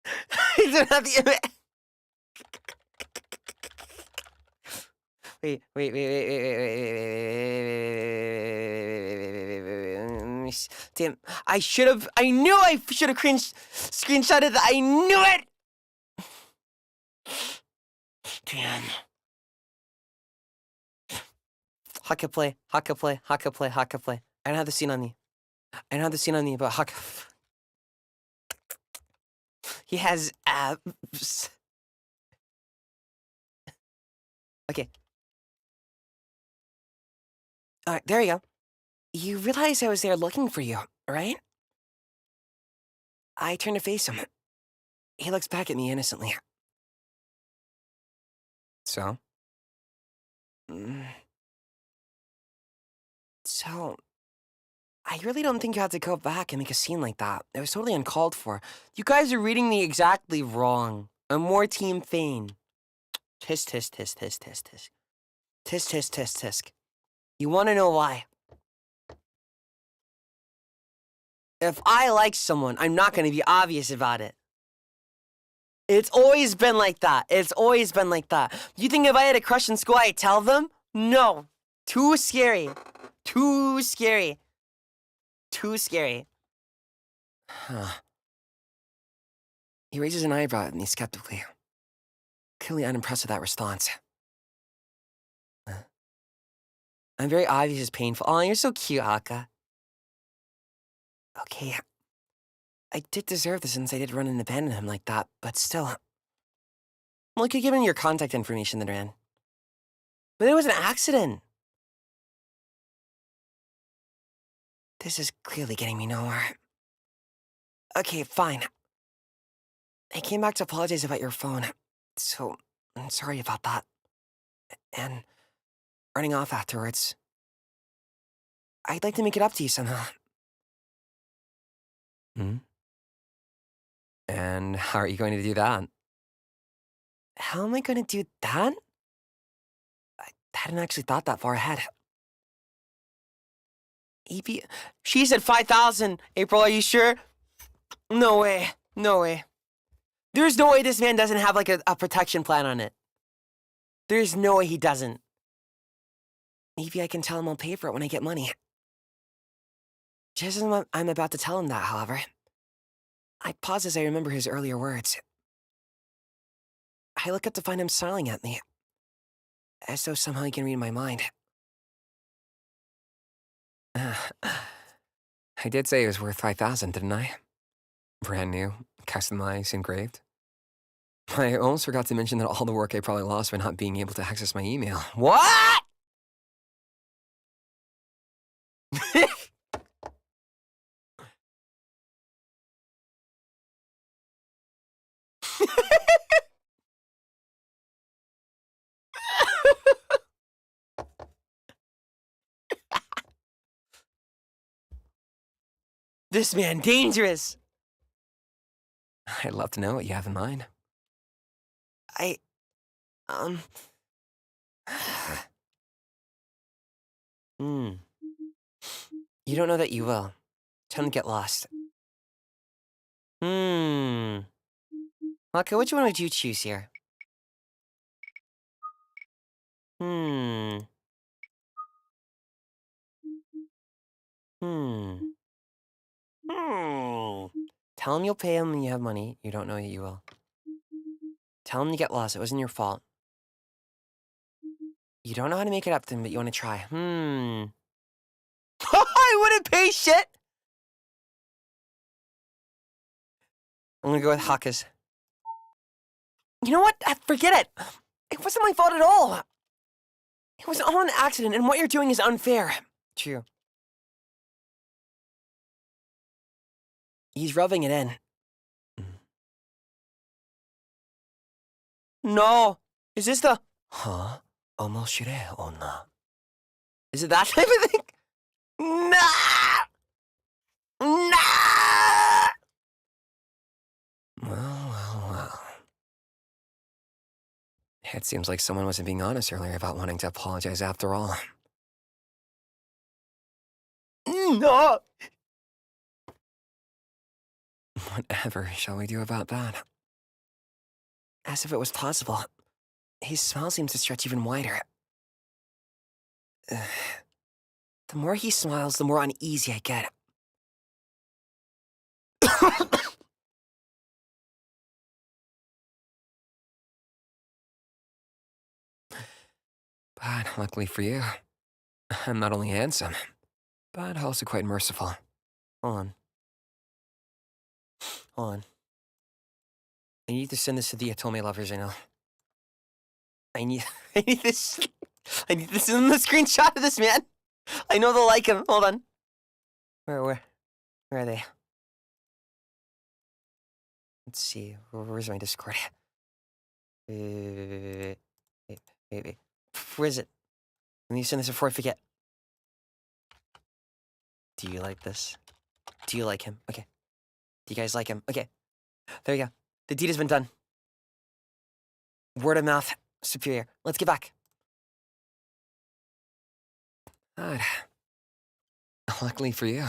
I don't have the image. Wait. Damn, I knew I should have screenshotted that. I knew it! Damn. Haka play. I don't have the scene on me. But Haka. He has abs. Okay. Alright, there you go. You realize I was there looking for you, right? I turn to face him. He looks back at me innocently. So? So, I really don't think you have to go back and make a scene like that. It was totally uncalled for. You guys are reading me exactly wrong. I'm more Team Fane. Tisk. Tisk. You want to know why? If I like someone, I'm not going to be obvious about it. It's always been like that. You think if I had a crush in school, I'd tell them? No. Too scary. Huh. He raises an eyebrow at me skeptically. Clearly unimpressed with that response. I'm very obvious as painful. Oh, you're so cute, Haka. Okay. I did deserve this since I did run and abandon him like that, but still. Well, I could give him your contact information then, Ran. But it was an accident. This is clearly getting me nowhere. Okay, fine. I came back to apologize about your phone, so I'm sorry about that. And running off afterwards. I'd like to make it up to you somehow. And how are you going to do that? How am I going to do that? I hadn't actually thought that far ahead. EP, she said 5,000. April, are you sure? No way. There's no way this man doesn't have like a protection plan on it. There's no way he doesn't. Maybe I can tell him I'll pay for it when I get money. Just as I'm about to tell him that, however, I pause as I remember his earlier words. I look up to find him smiling at me, as though somehow he can read my mind. I did say it was worth 5,000, didn't I? Brand new, customized, engraved. I almost forgot to mention that all the work I probably lost by not being able to access my email. What?! This man dangerous. I'd love to know what you have in mind. You don't know that you will. Time to get lost. Okay, which one would you choose here? Tell him you'll pay him when you have money. You don't know that you will. Tell him to get lost. It wasn't your fault. You don't know how to make it up to him, but you want to try. I wouldn't pay shit! I'm gonna go with Hakka's. You know what? Forget it. It wasn't my fault at all. It was all an accident, and what you're doing is unfair. True. He's rubbing it in. No! Is this the... Huh? Omoshirei onna. Is it that type of thing? Nah! Nah! Well. It seems like someone wasn't being honest earlier about wanting to apologize after all. No! Whatever shall we do about that? As if it was possible. His smile seems to stretch even wider. The more he smiles, the more uneasy I get. But luckily for you, I'm not only handsome, but also quite merciful. Hold on. I need to send this to the Otome lovers I know. I need this. I need to send them the screenshot of this, man. I know they'll like him. Hold on. Where are they? Let's see. Where's my Discord? Wait. Where is it? Let me send this before I forget. Do you like this? Do you like him? Okay. Do you guys like him? Okay. There you go. The deed has been done. Word of mouth. Superior. Let's get back. God. Luckily for you,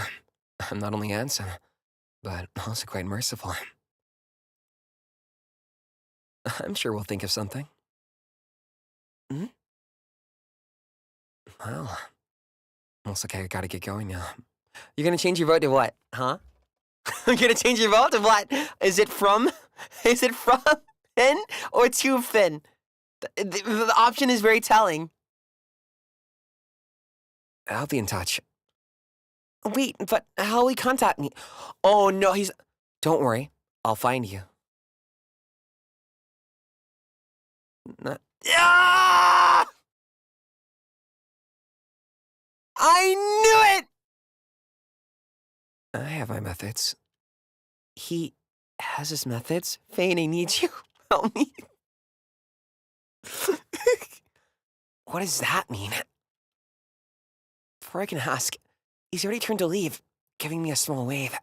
I'm not only handsome, but also quite merciful. I'm sure we'll think of something. Well, looks like I gotta get going now. You're gonna change your vote to what, huh? You're gonna change your vote to what? Is it from Finn or to Finn? The option is very telling. I'll be in touch. Wait, but how will he contact me? Oh no, Don't worry, I'll find you. Ah! I knew it! I have my methods. He has his methods? Fane, I need you. Help me. What does that mean? Before I can ask, he's already turned to leave, giving me a small wave.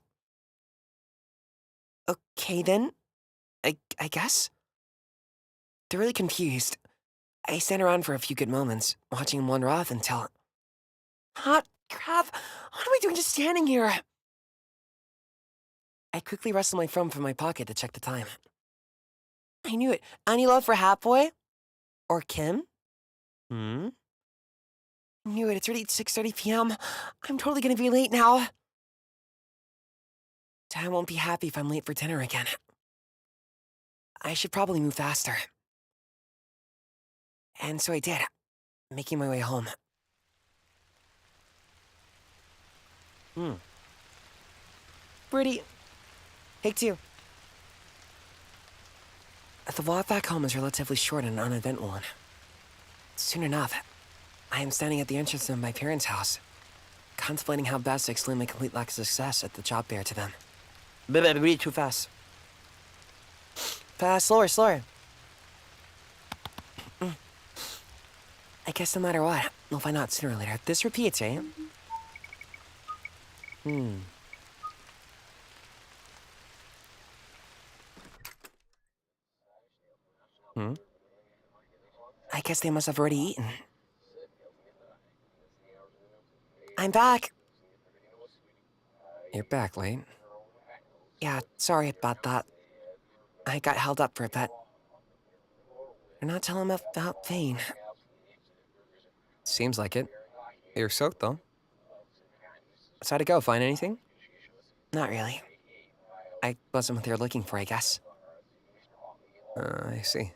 Okay then, I guess? They're really confused. I stand around for a few good moments, watching him wander off until... Hot crap! What am I doing just standing here? I quickly wrestled my phone from my pocket to check the time. I knew it. Any love for Hat Boy? Or Kim? I knew it. It's already 6:30 p.m. I'm totally gonna be late now. Dad won't be happy if I'm late for dinner again. I should probably move faster. And so I did, making my way home. Pretty. Take two. The walk back home is relatively short and uneventful one. Soon enough, I am standing at the entrance of my parents' house, contemplating how best to explain my complete lack of success at the job fair to them. Read too fast. Fast, slower. I guess no matter what, we'll find out sooner or later. This repeats, eh? I I guess they must have already eaten. I'm back. You're back late. Yeah, sorry about that. I got held up for a bit. You're not telling him about Fane. Seems like it. You're soaked, though. So how'd it go? Find anything? Not really. I wasn't what they were looking for, I guess. I see.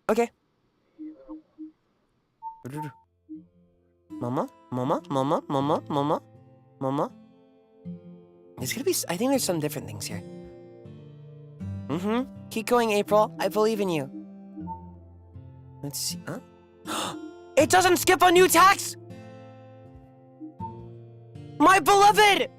Okay. Mama? Mama? Mama? Mama? Mama? Mama? There's gonna be... I think there's some different things here. Keep going, April. I believe in you. Let's see... Huh? It doesn't skip a new text! My beloved!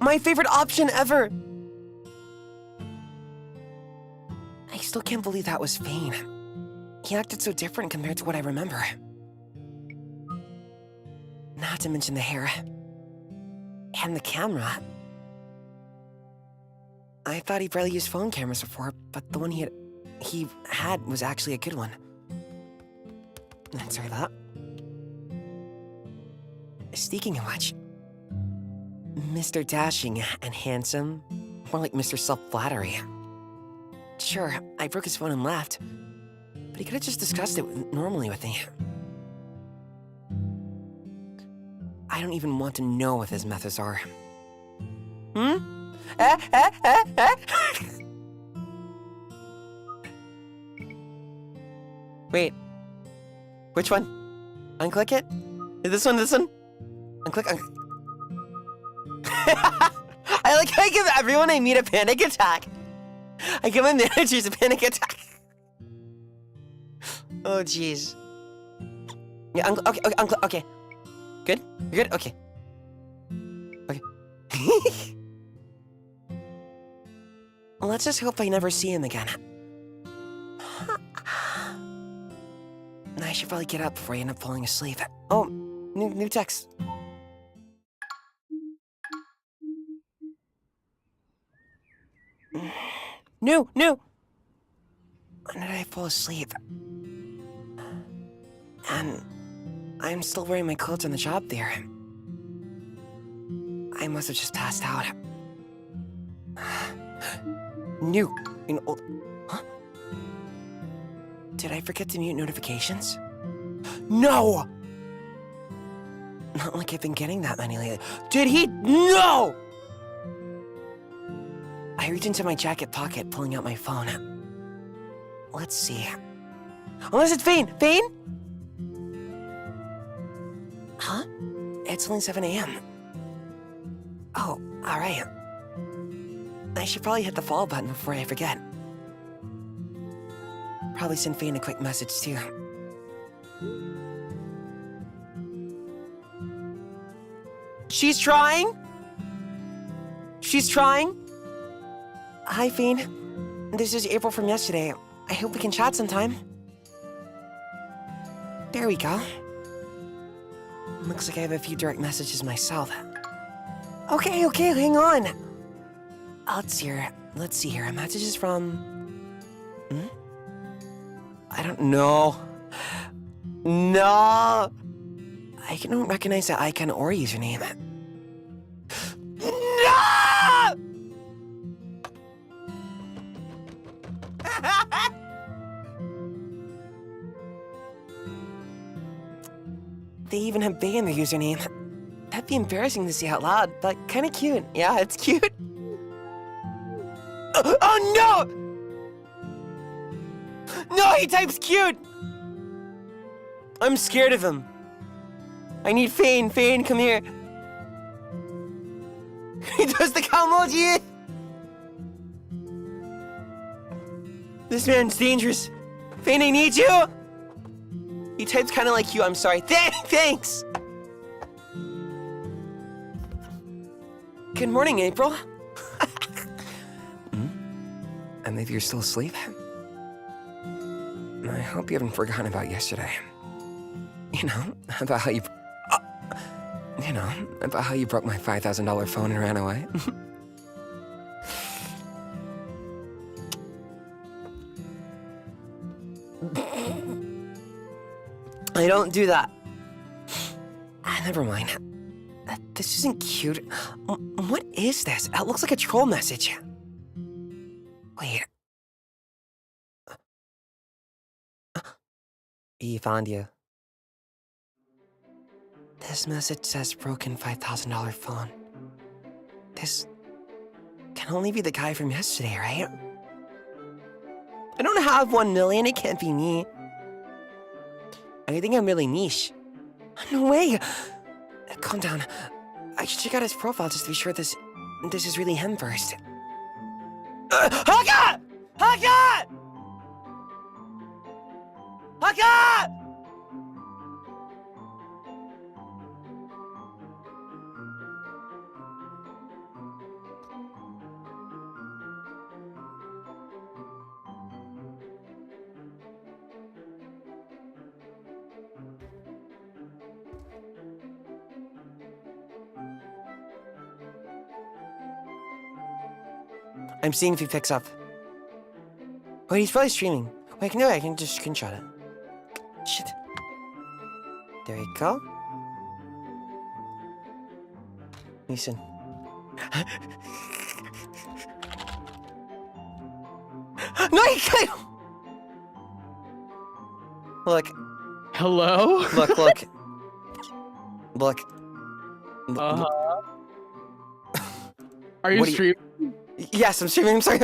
My favorite option ever! I still can't believe that was Fane. He acted so different compared to what I remember. Not to mention the hair. And the camera. I thought he barely used phone cameras before, but the one he had was actually a good one. Sorry about that. Speaking of which, Mr. Dashing and handsome, more like Mr. Self-Flattery. Sure, I broke his phone and left, but he could have just discussed it normally with me. I don't even want to know what his methods are. Wait. Which one? Unclick it? This one? Unclick. I like how I give everyone I meet a panic attack. I give my managers a panic attack. Oh, jeez. Yeah, okay. Good? You're good? Okay. Okay. Let's just hope I never see him again. I should probably get up before I end up falling asleep. Oh, new text. No! When did I fall asleep? And I'm still wearing my clothes on the job there. I must have just passed out. New. Old. Huh? Did I forget to mute notifications? No! Not like I've been getting that many lately. Did he? No! I reached into my jacket pocket, pulling out my phone. Let's see. Unless it's Fane! Fane? Huh? It's only 7 a.m. Oh, alright. I should probably hit the follow button before I forget. Probably send Fane a quick message, too. She's trying? She's trying? Hi, Fane. This is April from yesterday. I hope we can chat sometime. There we go. Looks like I have a few direct messages myself. Okay, hang on. Let's see here. Messages from... I don't know. No! I don't recognize the icon or username. No! They even have Bay in their username. That'd be embarrassing to say out loud, but kinda cute. Yeah, it's cute. Oh no! No, he types cute! I'm scared of him. I need Fane. Fane, come here. He does the cow emoji. This man's dangerous. Fane, I need you. He types kind of like you. I'm sorry. Thanks. Good morning, April. And maybe you're still asleep? I hope you haven't forgotten about yesterday. You know, about how you... you know, about how you broke my $5,000 phone and ran away. I don't do that. Never mind. This isn't cute. What is this? It looks like a troll message. Wait. He found you. This message says broken $5,000 phone. This can only be the guy from yesterday, right? I don't have 1 million, it can't be me. I think I'm really niche. No way! Calm down. I should check out his profile just to be sure this is really him first. Haka! Haka! Haka! I'm seeing if he picks up. Wait, he's probably streaming. Wait, I can just screenshot it. Shit. There you go. Listen. No, you can't! Look. Hello? Look, look. Look. Are you What do you- streaming? Yes, I'm streaming. I'm sorry.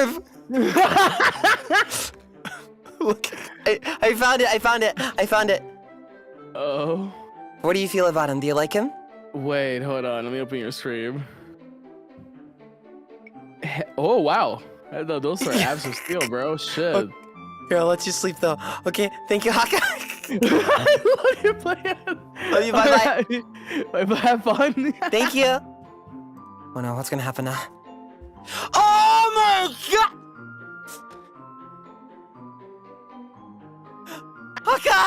Look, I found it. I found it. I found it. Oh. What do you feel about him? Do you like him? Wait, hold on. Let me open your stream. Oh, wow. Those are abs of steel, bro. Shit. Okay. Here, I'll let you sleep though. Okay, thank you, Haka. Love your plan. Love you, bye-bye. Bye-bye, have fun. Thank you. Oh no, what's gonna happen now? Oh my god! Haka!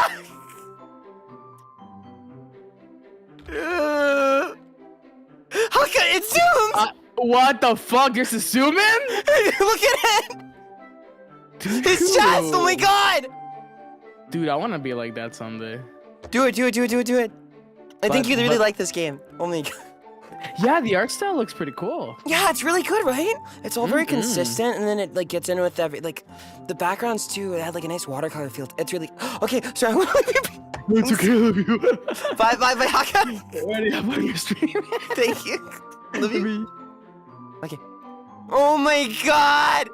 Haka, it's zoomed! What the fuck? You're zooming? Look at it! His chest! Oh my god! Dude, I want to be like that someday. Do it, do it, do it, do it, do it. I think you'd really like this game. Oh my god. Yeah, the art style looks pretty cool. Yeah, it's really good, right? It's all very consistent, and then it like gets in with every like the backgrounds too. It had like a nice watercolor feel. It's really okay. Sorry, I want to. It's okay, I love you. Bye, bye, bye, Haka. Already up on your stream. Thank you. Love you. Okay. Oh my god!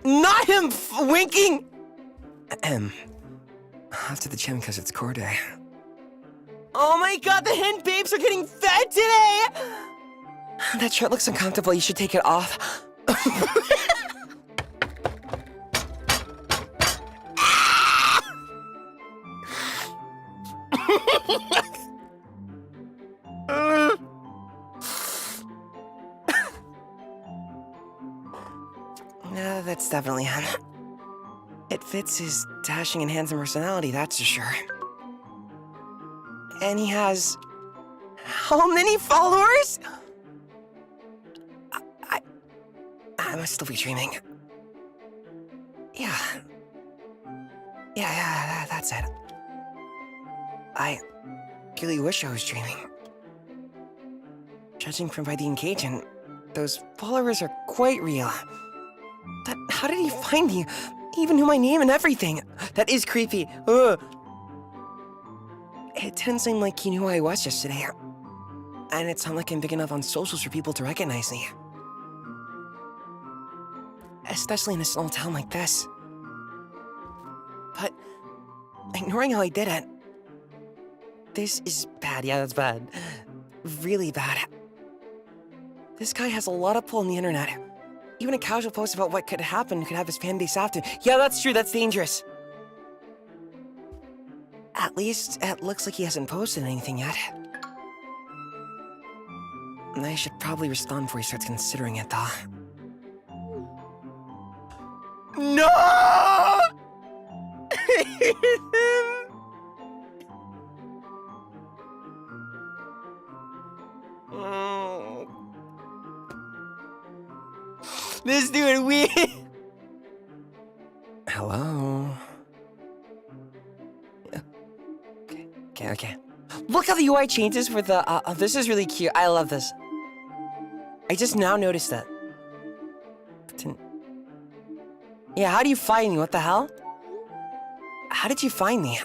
Not him winking. After the gym because it's core day. Oh my god, the hen babes are getting fed today! That shirt looks uncomfortable, you should take it off. No, that's definitely him. It fits his dashing and handsome personality, that's for sure. And he has... how many followers? I must still be dreaming. Yeah. Yeah, that's it. I really wish I was dreaming. Judging from by the engagement, those followers are quite real. But how did he find me? He even knew my name and everything. That is creepy. Ugh. It didn't seem like he knew who I was yesterday. And it's not like I'm big enough on socials for people to recognize me. Especially in a small town like this. But, ignoring how I did it, this is bad. Yeah, that's bad. Really bad. This guy has a lot of pull on the internet. Even a casual post about what could happen could have his fan base after. Yeah, that's true. That's dangerous. At least, it looks like he hasn't posted anything yet. I should probably respond before he starts considering it, though. No! Oh. This dude weird. Hello? Okay. Look how the UI changes for the, this is really cute. I love this. I just now noticed that. Yeah, how do you find me? What the hell? How did you find me?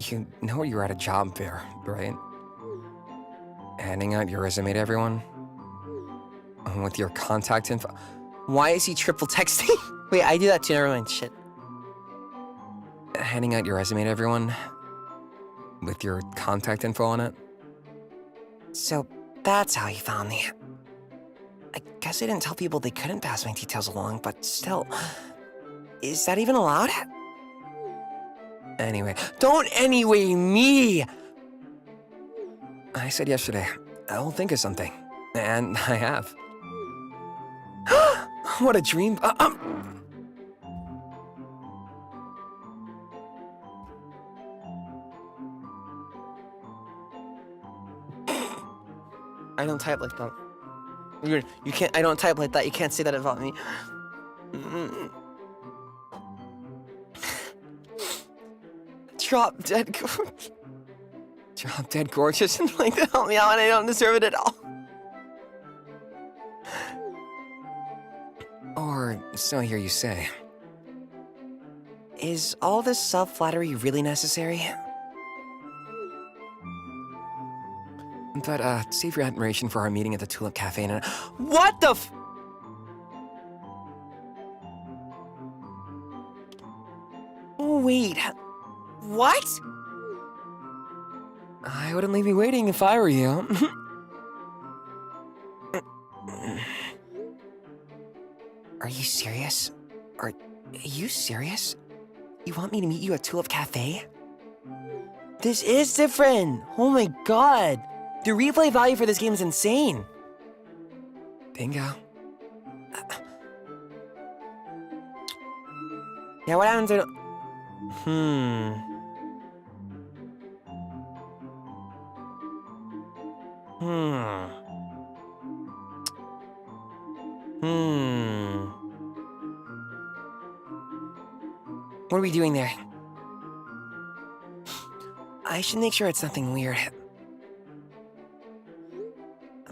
You know you were at a job fair, right? Handing out your resume to everyone? With your contact info? Why is he triple texting? Wait, I do that too, never mind, shit. Handing out your resume to everyone? With your contact info on it? So, that's how you found me. I guess I didn't tell people they couldn't pass my details along, but still. Is that even allowed? Anyway, Don't anyway me! I said yesterday, I will think of something. And I have. What a dream. I don't type like that. You can't, I don't type like that. You can't say that about me. Drop dead gorgeous. Drop dead gorgeous and like to help me out and I don't deserve it at all. Or so I hear you say. Is all this self-flattery really necessary? But, save your admiration for our meeting at the Tulip Cafe and... What the f- Wait, what? I wouldn't leave me waiting if I were you. Are you serious? Are you serious? You want me to meet you at Tulip Cafe? This is different! Oh my god! The replay value for this game is insane! Bingo. Yeah, what happens if... What are we doing there? I should make sure it's nothing weird.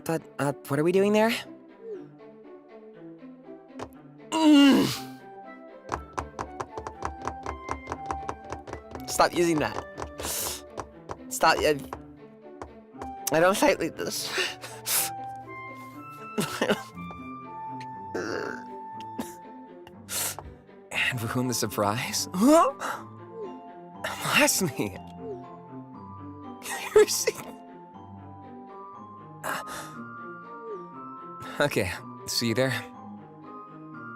But, what are we doing there? Stop using that. Stop. I don't fight like this. And ruin the surprise? Bless me. You're sick. Okay, see you there.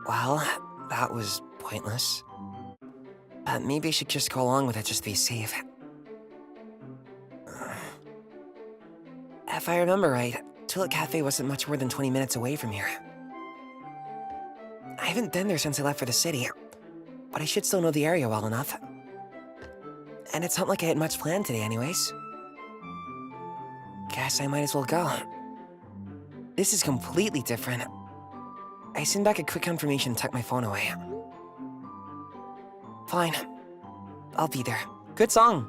Well, that was pointless. But maybe I should just go along with it just to be safe. If I remember right, Tulip Cafe wasn't much more than 20 minutes away from here. I haven't been there since I left for the city, but I should still know the area well enough. And it's not like I had much planned today anyways. Guess I might as well go. This is completely different. I send back a quick confirmation and tuck my phone away. Fine. I'll be there. Good song.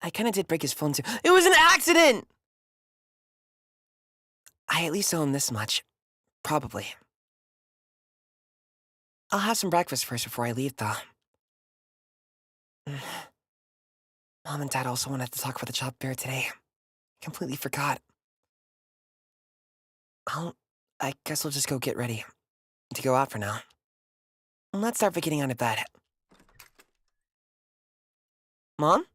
I kinda did break his phone too. It was an accident! I at least owe him this much. Probably. I'll have some breakfast first before I leave, though. Mom and Dad also wanted to talk about the job fair today. Completely forgot. I guess we'll just go get ready to go out for now. Let's start by getting out of bed. Mom?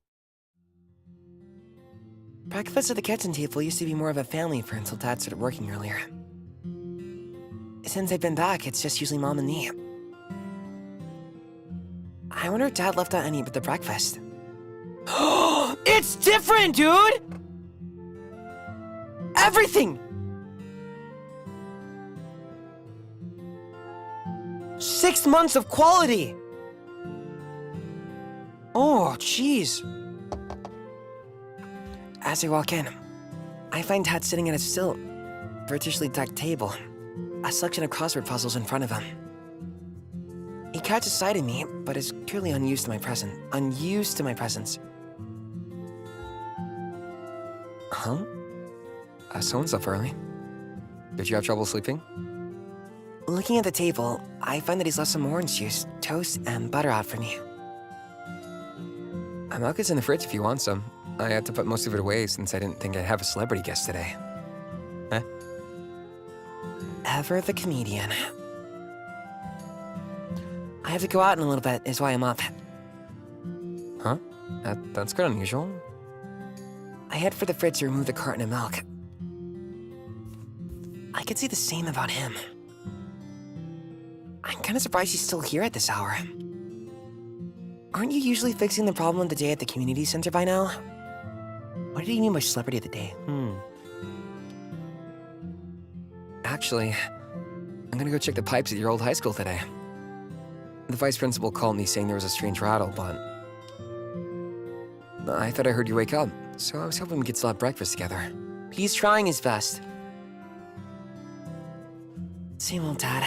Breakfast at the kitchen table used to be more of a family affair until Dad started working earlier. Since I've been back, it's just usually Mom and me. I wonder if Dad left out any but the breakfast. It's different, dude! Everything! 6 months of quality! Oh, jeez. As I walk in, I find Dad sitting at a still, vertically decked table, a selection of crossword puzzles in front of him. He catches sight of me, but is clearly unused to my presence. Huh? Someone's up early. Did you have trouble sleeping? Looking at the table, I find that he's left some orange juice, toast, and butter out for me. Milk is in the fridge if you want some. I had to put most of it away since I didn't think I'd have a celebrity guest today. Huh? Ever the comedian. I have to go out in a little bit, is why I'm up. Huh? That's quite unusual. I head for the fridge to remove the carton of milk. I could say the same about him. I'm kind of surprised he's still here at this hour. Aren't you usually fixing the problem of the day at the community center by now? What did he mean by celebrity of the day? Actually, I'm gonna go check the pipes at your old high school today. The vice principal called me saying there was a strange rattle, but I thought I heard you wake up, so I was hoping we could still have breakfast together. He's trying his best. Same old Dad.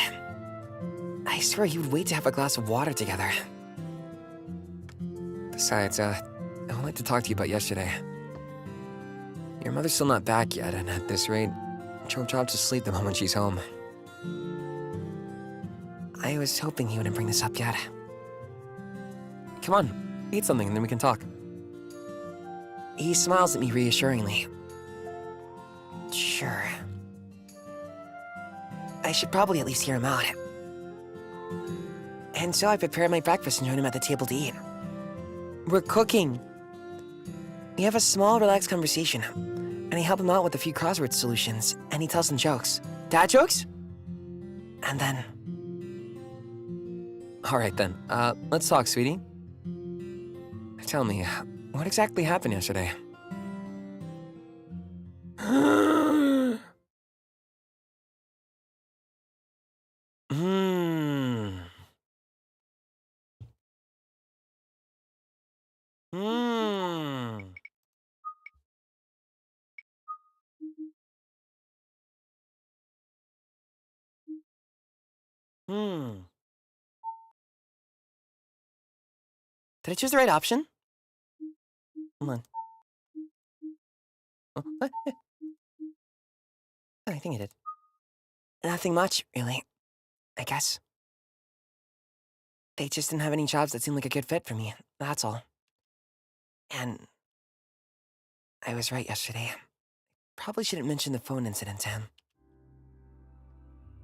I swear he would wait to have a glass of water together. Besides, I would like to talk to you about yesterday. Your mother's still not back yet, and at this rate, she'll drop to sleep the moment she's home. I was hoping he wouldn't bring this up yet. Come on, eat something and then we can talk. He smiles at me reassuringly. Sure. I should probably at least hear him out. And so I prepare my breakfast and join him at the table to eat. We're cooking. We have a small, relaxed conversation, and I help him out with a few crossword solutions, and he tells some jokes. Dad jokes? And then... All right then, let's talk, sweetie. Tell me, what exactly happened yesterday? Did I choose the right option? Hold on. Oh, what? I think I did. Nothing much, really. I guess. They just didn't have any jobs that seemed like a good fit for me, that's all. And... I was right yesterday. Probably shouldn't mention the phone incident to him.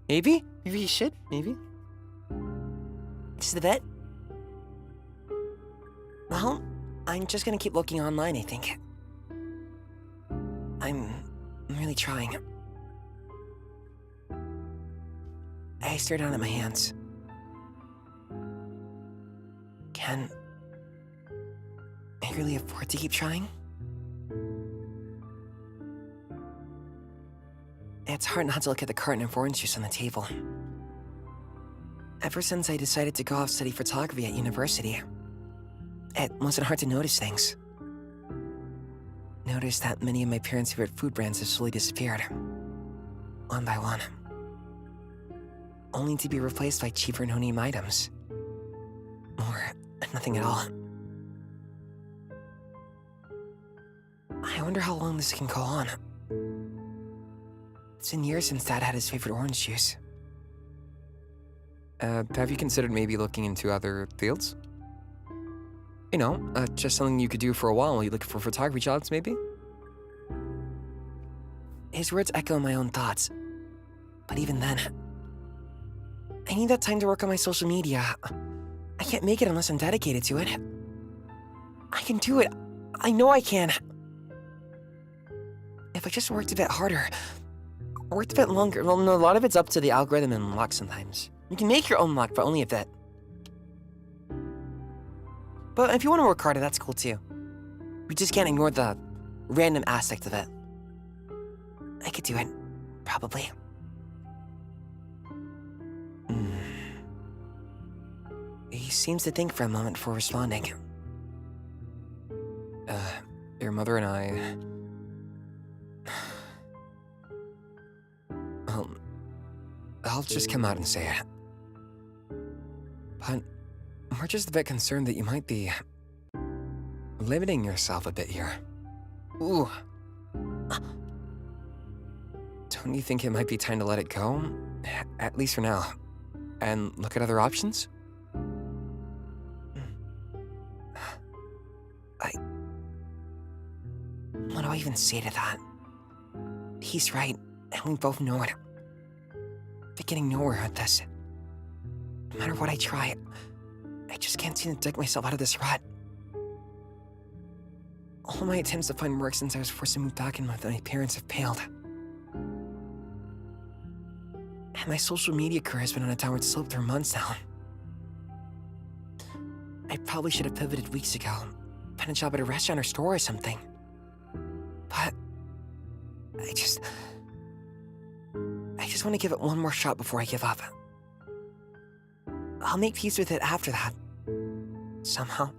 Maybe? Maybe you should, maybe. Just a bit? Well, I'm just gonna keep looking online, I think. I'm really trying. I stare down at my hands. Can I really afford to keep trying? It's hard not to look at the carton of orange juice on the table. Ever since I decided to go off study photography at university, it wasn't hard to notice things. Notice that many of my parents' favorite food brands have slowly disappeared, one by one, only to be replaced by cheaper no-name items. Or nothing at all. I wonder how long this can go on. It's been years since Dad had his favorite orange juice. Have you considered maybe looking into other fields? You know, just something you could do for a while you look for photography jobs, maybe? His words echo my own thoughts. But even then, I need that time to work on my social media. I can't make it unless I'm dedicated to it. I can do it. I know I can. If I just worked a bit harder, worked a bit longer. Well, no, a lot of it's up to the algorithm and luck sometimes. You can make your own luck, but only a bit. But if you want to work harder, that's cool too. We just can't ignore the random aspect of it. I could do it, probably. seems to think for a moment before responding. Your mother and I... Well, I'll just come out and say it. But we're just a bit concerned that you might be limiting yourself a bit here. Ooh. Don't you think it might be time to let it go? At least for now. And look at other options? What do I even say to that? He's right, and we both know it. We're getting nowhere with this. No matter what I try, I just can't seem to dig myself out of this rut. All my attempts to find work since I was forced to move back in with my parents have failed. And my social media career has been on a downward slope for months now. I probably should have pivoted weeks ago, found a job at a restaurant or store or something. But I just want to give it one more shot before I give up. I'll make peace with it after that. Somehow.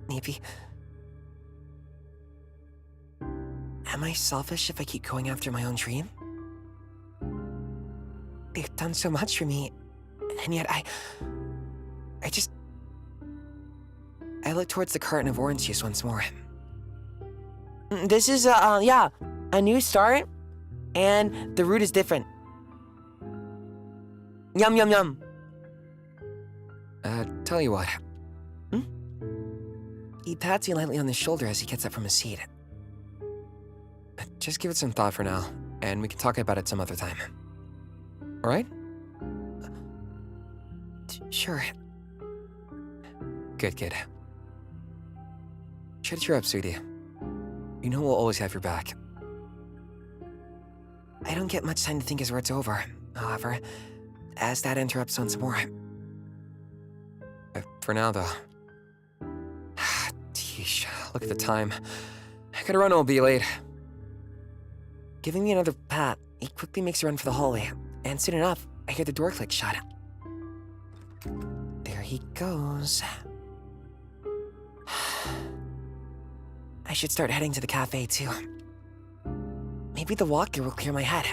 Maybe. Am I selfish if I keep going after my own dream? They've done so much for me, and yet I look towards the carton of orange juice once more. This is, yeah, a new start, and the root is different. Yum, yum, yum. Tell you what. He pats me lightly on the shoulder as he gets up from his seat. Just give it some thought for now, and we can talk about it some other time. All right? Sure. Good, kid. Try to cheer up, sweetie. You know we'll always have your back. I don't get much time to think as it's over, however, as that interrupts once more. For now, though. Yeesh, look at the time. I gotta run or I'll be late. Giving me another pat, he quickly makes a run for the hallway, and soon enough, I hear the door click shut. There he goes. I should start heading to the cafe, too. Maybe the walk there will clear my head.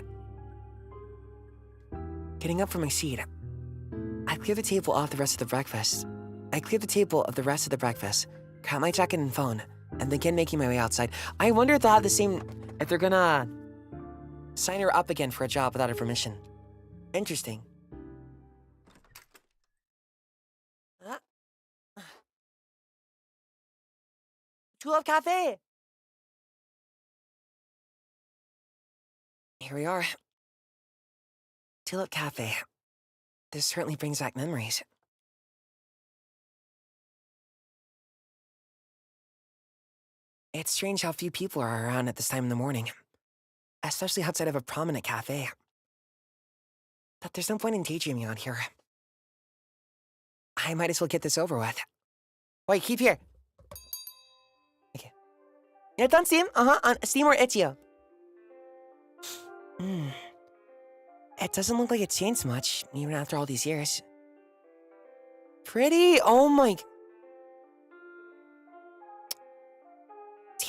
Getting up from my seat, I clear the table of the rest of the breakfast, grab my jacket and phone, and begin making my way outside. I wonder if they'll have the same... if they're gonna sign her up again for a job without her permission. Interesting. Tulip Cafe! Here we are. Tulip Cafe. This certainly brings back memories. It's strange how few people are around at this time in the morning, especially outside of a prominent cafe. But there's no point in daydreaming out here. I might as well get this over with. Wait, keep here. Okay. You're done Steam? On Steam or Itch.io? It doesn't look like it's changed much, even after all these years. Pretty? Oh my...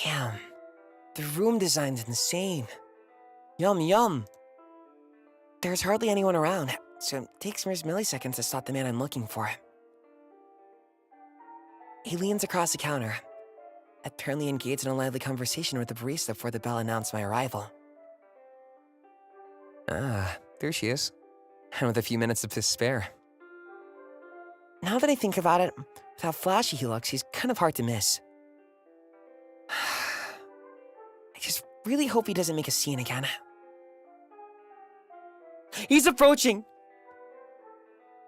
Damn. The room design's insane. Yum, yum. There's hardly anyone around, so it takes mere milliseconds to spot the man I'm looking for. He leans across the counter, apparently engaged in a lively conversation with the barista before the bell announced my arrival. Ah, there she is. And with a few minutes to spare. Now that I think about it, with how flashy he looks, he's kind of hard to miss. I just really hope he doesn't make a scene again. He's approaching!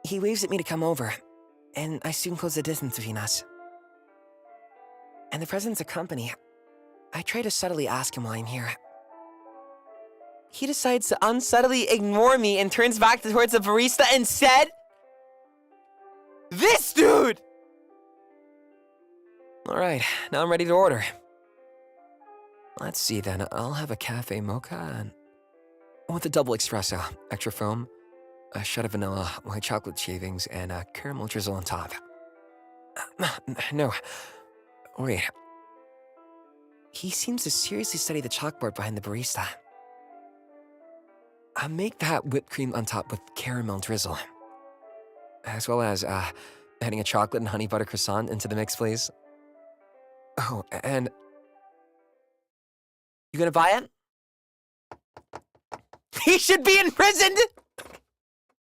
He waves at me to come over, and I soon close the distance between us. In the presence of company, I try to subtly ask him why I'm here. He decides to unsubtly ignore me and turns back towards the barista and said, "This dude!" Alright, now I'm ready to order. Let's see then, I'll have a cafe mocha and with a double espresso, extra foam, a shot of vanilla, white chocolate shavings, and a caramel drizzle on top. No, wait. He seems to seriously study the chalkboard behind the barista. I'll make that whipped cream on top with caramel drizzle. As well as, adding a chocolate and honey butter croissant into the mix, please. Oh, and... You gonna buy it? He should be imprisoned!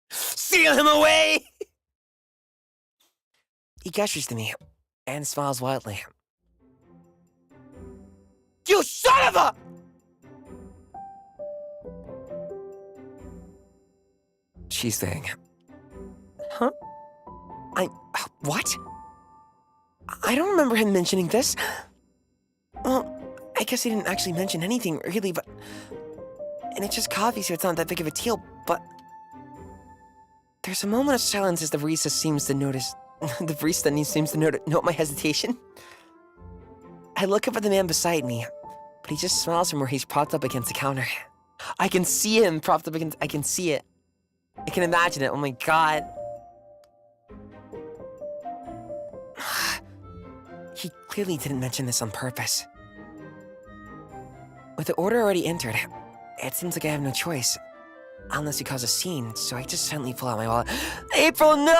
Seal him away! He gestures to me and smiles wildly. You son of a! She's saying. Huh? What? I don't remember him mentioning this. Well, I guess he didn't actually mention anything, really, but... And it's just coffee, so it's not that big of a deal, but... There's a moment of silence as the barista seems to notice... the barista seems to note my hesitation. I look up at the man beside me, but he just smiles from where he's propped up against the counter. I can see him propped up against... I can see it. I can imagine it, oh my god. He clearly didn't mention this on purpose. With the order already entered, it seems like I have no choice. Unless he cause a scene, so I just silently pull out my wallet. April, no!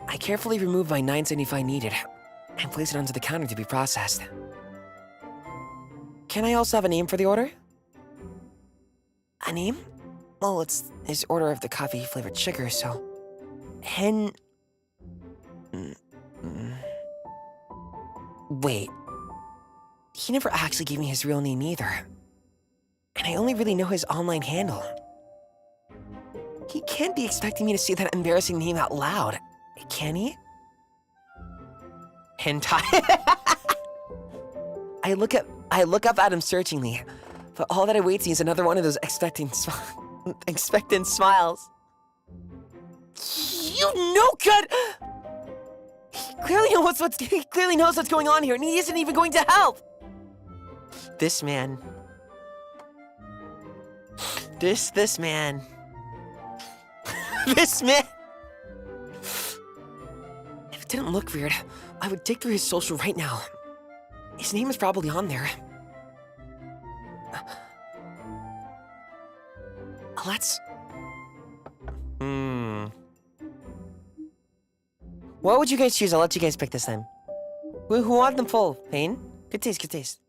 I carefully remove my $9.75 needed and place it onto the counter to be processed. Can I also have a name for the order? A name? Well, it's his order of the coffee-flavored sugar, so... Wait. He never actually gave me his real name either. And I only really know his online handle. He can't be expecting me to say that embarrassing name out loud, can he? Hentai. I look up at him searchingly, but all that awaits me is another one of those expectant smiles. You no-good! He clearly knows what's going on here, and he isn't even going to help! This man. This man. This man! If it didn't look weird, I would dig through his social right now. His name is probably on there. Let's... What would you guys choose? I'll let you guys pick this time. Who want them full? Pain? Good taste, good taste.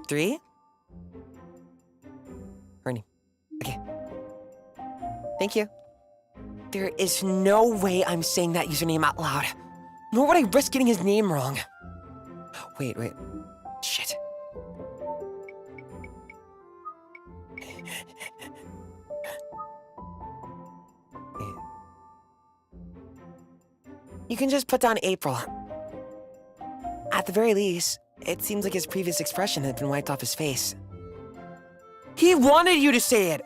3? Ernie. Okay. Thank you. There is no way I'm saying that username out loud. Nor would I risk getting his name wrong. Wait. Shit. You can just put down April. At the very least, it seems like his previous expression had been wiped off his face. He wanted you to say it!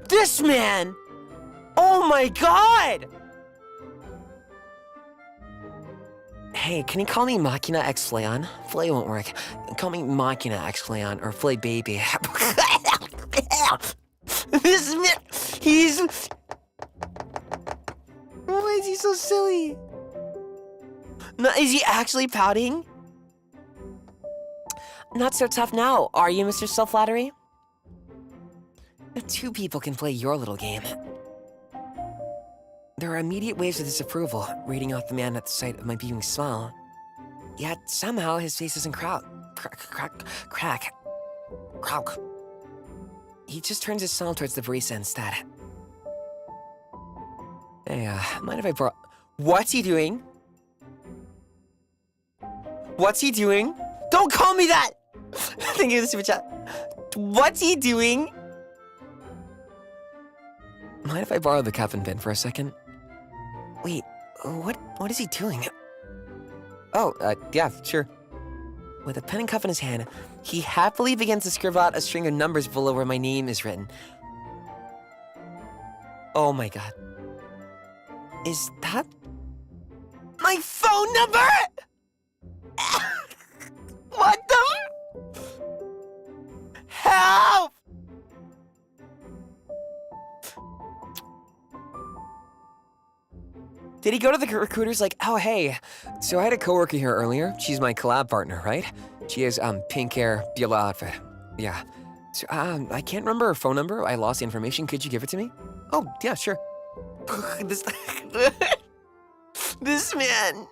This man! Oh my god! Hey, can you call me Machina x Flayon? Flay won't work. Call me Machina x Flayon or Flay baby. This man, he's... Why is he so silly? No, is he actually pouting? Not so tough now, are you, Mr. Self-Flattery? 2 people can play your little game. There are immediate waves of disapproval radiating off the man at the sight of my beaming smile. Yet somehow his face doesn't crack. He just turns his smile towards the barista instead. Hey, mind if I borrow... What's he doing? What's he doing? Don't call me that! Thank you for the super chat. What's he doing? Mind if I borrow the cup and pen for a second? Wait, what is he doing? Oh, yeah, sure. With a pen and cup in his hand, he happily begins to scribble out a string of numbers below where my name is written. Oh my god. Is that... My phone number? What the? Help! Did he go to the recruiters like, oh, hey, so I had a coworker here earlier. She's my collab partner, right? She has pink hair, yellow outfit. Yeah. So, I can't remember her phone number. I lost the information. Could you give it to me? Oh, yeah, sure. this, this man.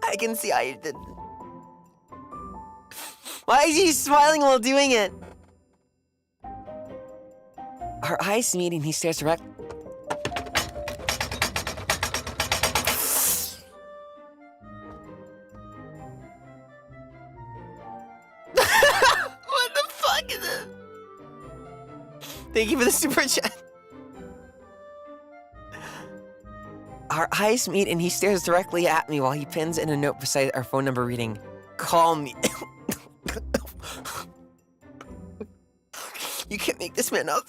I can see I did. Why is he smiling while doing it? Our eyes meet and he stares direct. What the fuck is this? Thank you for the super chat. Our eyes meet and he stares directly at me while he pins in a note beside our phone number reading, "Call me." You can't make this man up.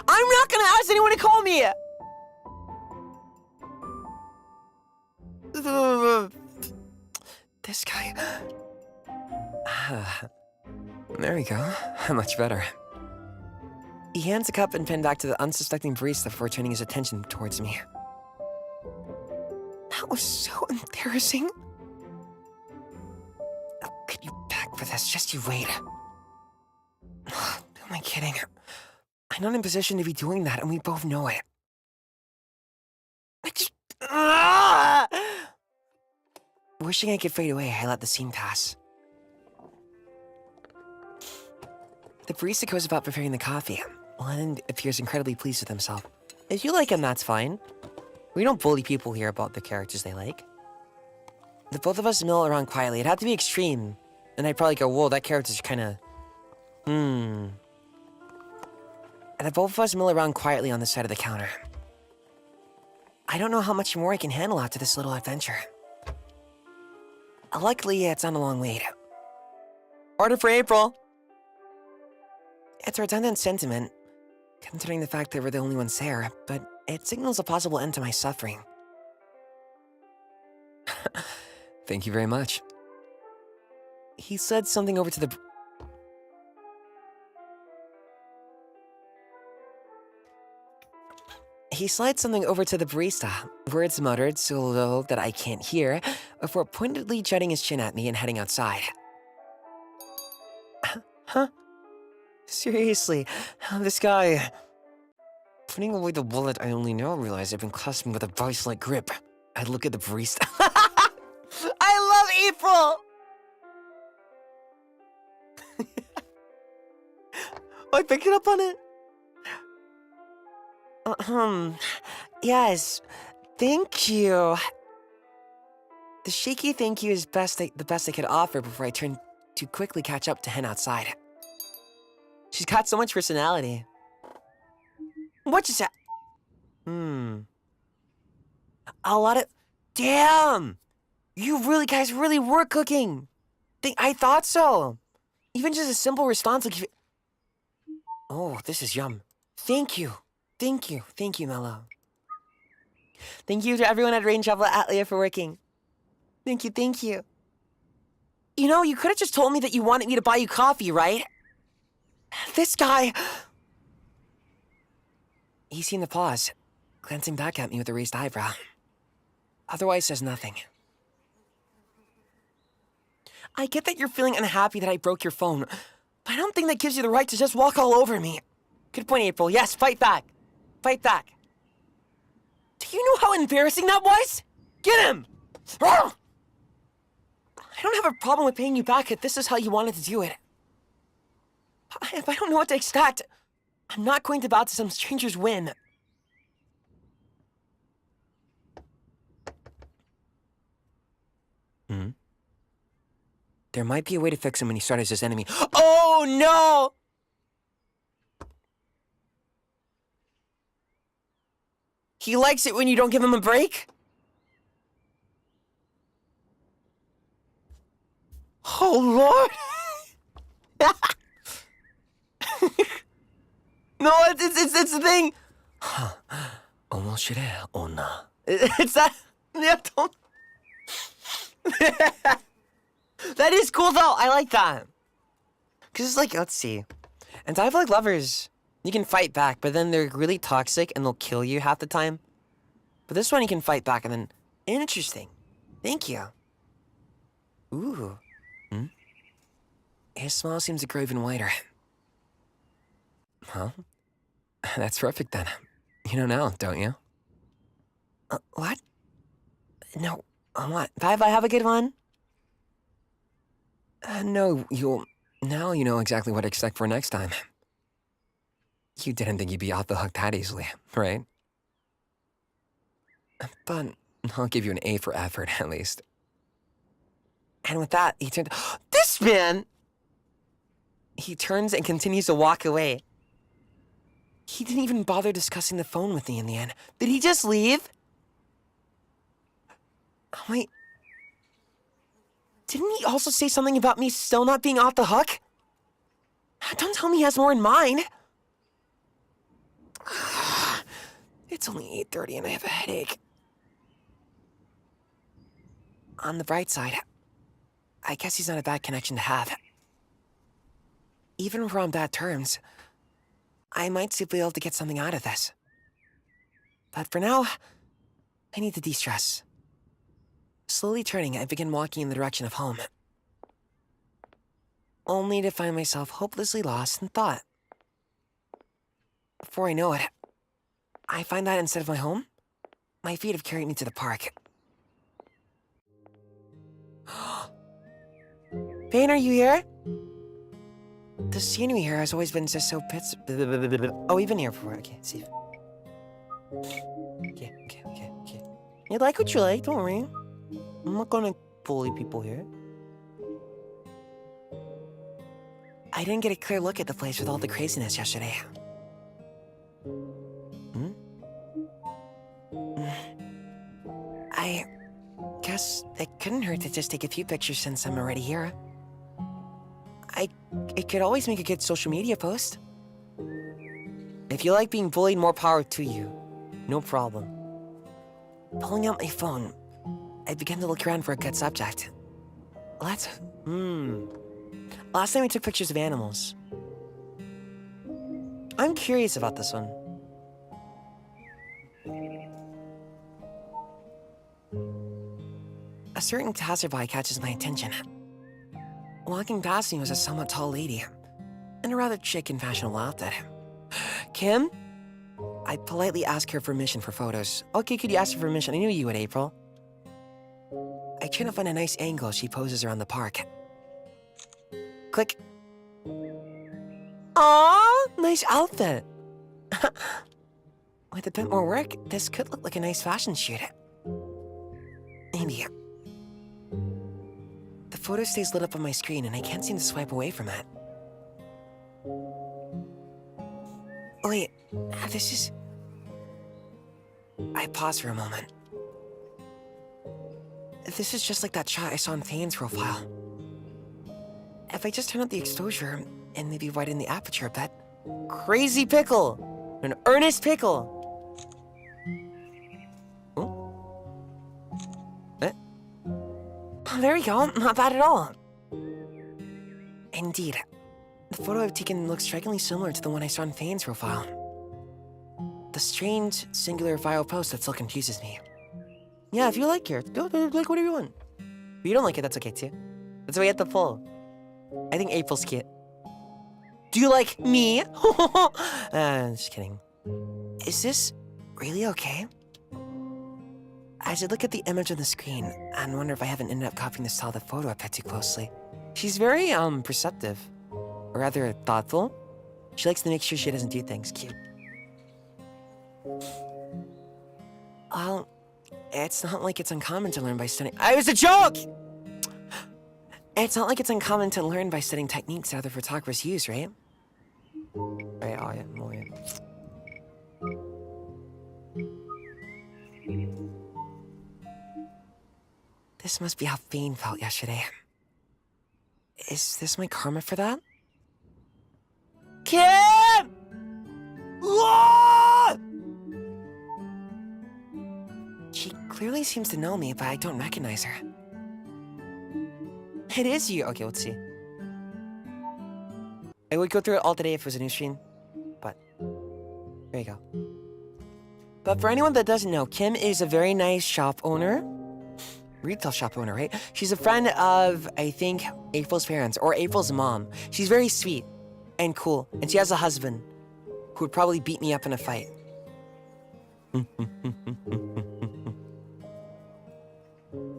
I'm not gonna ask anyone to call me! This guy... There we go. Much better. He hands a cup and pen back to the unsuspecting barista before turning his attention towards me. That was so embarrassing. Oh, could you back for this? Just you wait. Who am I kidding? I'm not in a position to be doing that, and we both know it. I just... Wishing I could fade away, I let the scene pass. The barista goes about preparing the coffee. Len appears incredibly pleased with himself. If you like him, that's fine. We don't bully people here about the characters they like. The both of us mill around quietly. It'd have to be extreme. And I'd probably go, whoa, that character's kinda... And the both of us mill around quietly on the side of the counter. I don't know how much more I can handle after this little adventure. Luckily, it's not a long wait. Order for April! It's a redundant sentiment, considering the fact that we're the only ones there, but it signals a possible end to my suffering. Thank you very much. He said something over to the... He slides something over to the barista, words muttered so low that I can't hear, before pointedly jutting his chin at me and heading outside. Huh? Seriously, this guy... Putting away the wallet, I only now realize I've been clasping with a vice-like grip. I look at the barista. I love April! Oh, I picked it up on it. Yes, thank you. The shaky thank you is the best I could offer before I turn to quickly catch up to Hen outside. She's got so much personality. What just happened? A lot of... Damn! You guys really were cooking. I thought so. Even just a simple response like... Oh, this is yum. Thank you. Thank you. Thank you, Mello. Thank you to everyone at Rain Droplet Atelier for working. Thank you, thank you. You know, you could have just told me that you wanted me to buy you coffee, right? This guy... He's seen the pause, glancing back at me with a raised eyebrow. Otherwise says nothing. I get that you're feeling unhappy that I broke your phone, but I don't think that gives you the right to just walk all over me. Good point, April. Yes, fight back. Fight back. Do you know how embarrassing that was? Get him! I don't have a problem with paying you back if this is how you wanted to do it. If I don't know what to expect, I'm not going to bow to some stranger's whim. There might be a way to fix him when he started as his enemy. Oh, no! He likes it when you don't give him a break? Oh, Lord! No, it's the thing. Omoshire onna. It's that. Yeah, don't. That is cool though. I like that. Cause it's like, let's see. And I feel like lovers, you can fight back, but then they're really toxic and they'll kill you half the time. But this one you can fight back and then, interesting. Thank you. Ooh. Hmm? His smile seems to grow even wider. Huh? That's perfect then. You know now, don't you? What? No, what? Bye-bye, have a good one. No, now you know exactly what to expect for next time. You didn't think you'd be off the hook that easily, right? But I'll give you an A for effort, at least. And with that, he turned... This man! He turns and continues to walk away. He didn't even bother discussing the phone with me in the end. Did he just leave? Oh, wait. Didn't he also say something about me still not being off the hook? Don't tell me he has more in mind. It's only 8:30 and I have a headache. On the bright side, I guess he's not a bad connection to have. Even if we're on bad terms, I might still be able to get something out of this. But for now, I need to de-stress. Slowly turning, I begin walking in the direction of home. Only to find myself hopelessly lost in thought. Before I know it, I find that instead of my home, my feet have carried me to the park. Payne, are you here? The scenery here has always been just so Oh, we've been here before. Okay, see. Okay. You like what you like, don't worry. I'm not gonna bully people here. I didn't get a clear look at the place with all the craziness yesterday. I guess it couldn't hurt to just take a few pictures since I'm already here. It could always make a good social media post. If you like being bullied, more power to you. No problem. Pulling out my phone, I began to look around for a good subject. Last time we took pictures of animals. I'm curious about this one. A certain passerby catches my attention. Walking past me was a somewhat tall lady, in a rather chic and fashionable outfit. Kim? I politely asked her permission for photos. Okay, could you ask for permission? I knew you would, April. I try to find a nice angle as she poses around the park. Click. Aww, nice outfit. With a bit more work, this could look like a nice fashion shoot. Maybe. The photo stays lit up on my screen and I can't seem to swipe away from it. Wait, this is... I pause for a moment. This is just like that shot I saw in Thane's profile. If I just turn up the exposure and maybe widen the aperture a bit... Crazy pickle! An earnest pickle! Oh, there we go, not bad at all. Indeed. The photo I've taken looks strikingly similar to the one I saw in Thane's profile. The strange, singular viral post that still confuses me. Yeah, if you like it, go like whatever you want. If you don't like it, that's okay too. That's why you have to pull. I think April's cute. Do you like me? Just kidding. Is this really okay? As I look at the image on the screen and wonder if I haven't ended up copying the style of the photo a bit too closely. She's very, perceptive. Or rather, thoughtful. She likes to make sure she doesn't do things cute. Well, it's not like it's uncommon to learn by studying— it was a joke! It's not like it's uncommon to learn by studying techniques that other photographers use, right? Right, oh yeah, oh yeah. This must be how Fane felt yesterday. Is this my karma for that? Kim! Ah! clearly seems to know me, but I don't recognize her. It is you. Okay, let's see. I would go through it all today if it was a new stream, but there you go. But for anyone that doesn't know, Kim is a very nice shop owner. Retail shop owner, right? She's a friend of, I think, April's parents, or April's mom. She's very sweet and cool, and she has a husband who would probably beat me up in a fight.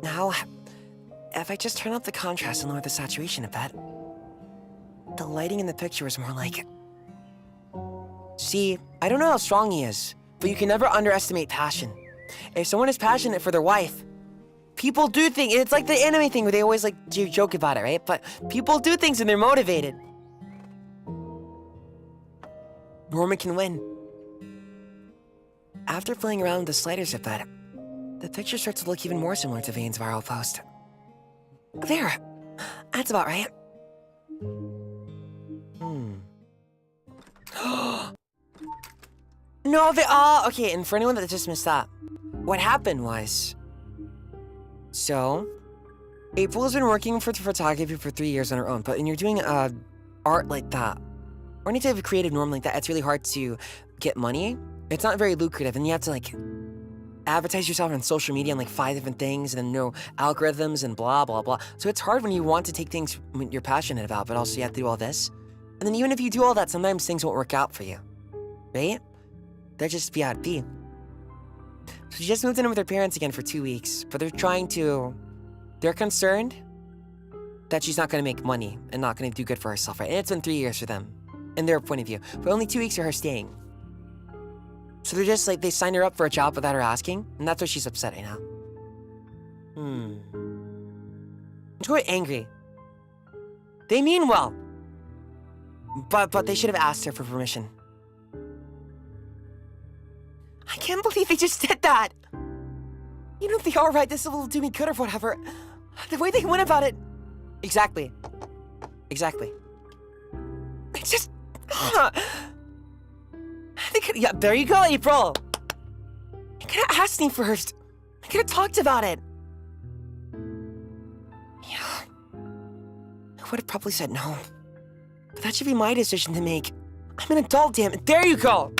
Now, if I just turn up the contrast and lower the saturation a bit, the lighting in the picture is more like... See, I don't know how strong he is, but you can never underestimate passion. If someone is passionate for their wife, people do things. It's like the anime thing where they always like joke about it, right? But people do things and they're motivated. Norman can win. After playing around with the sliders a bit, the picture starts to look even more similar to Vane's viral post. There. That's about right. No, okay, and for anyone that just missed that, what happened was... So, April has been working for photography for 3 years on her own, but when you're doing art like that, or any type of creative norm like that, it's really hard to get money. It's not very lucrative, and you have to, like, advertise yourself on social media on, like, 5 different things, and then know algorithms and blah, blah, blah. So it's hard when you want to take things you're passionate about, but also you have to do all this. And then even if you do all that, sometimes things won't work out for you, right? They're just be. So she just moved in with her parents again for 2 weeks, but they're concerned that she's not gonna make money and not gonna do good for herself, right? And it's been 3 years for them, in their point of view, but only 2 weeks of her staying. So they're just like, they signed her up for a job without her asking, and that's why she's upset right now. She's quite angry. They mean well, but they should have asked her for permission. I can't believe they just did that! You know, they are right, this will do me good or whatever. The way they went about it... Exactly. It's just... Yeah, there you go, April! You could've asked me first. I could've talked about it. Yeah. I would've probably said no. But that should be my decision to make. I'm an adult, damn it. There you go!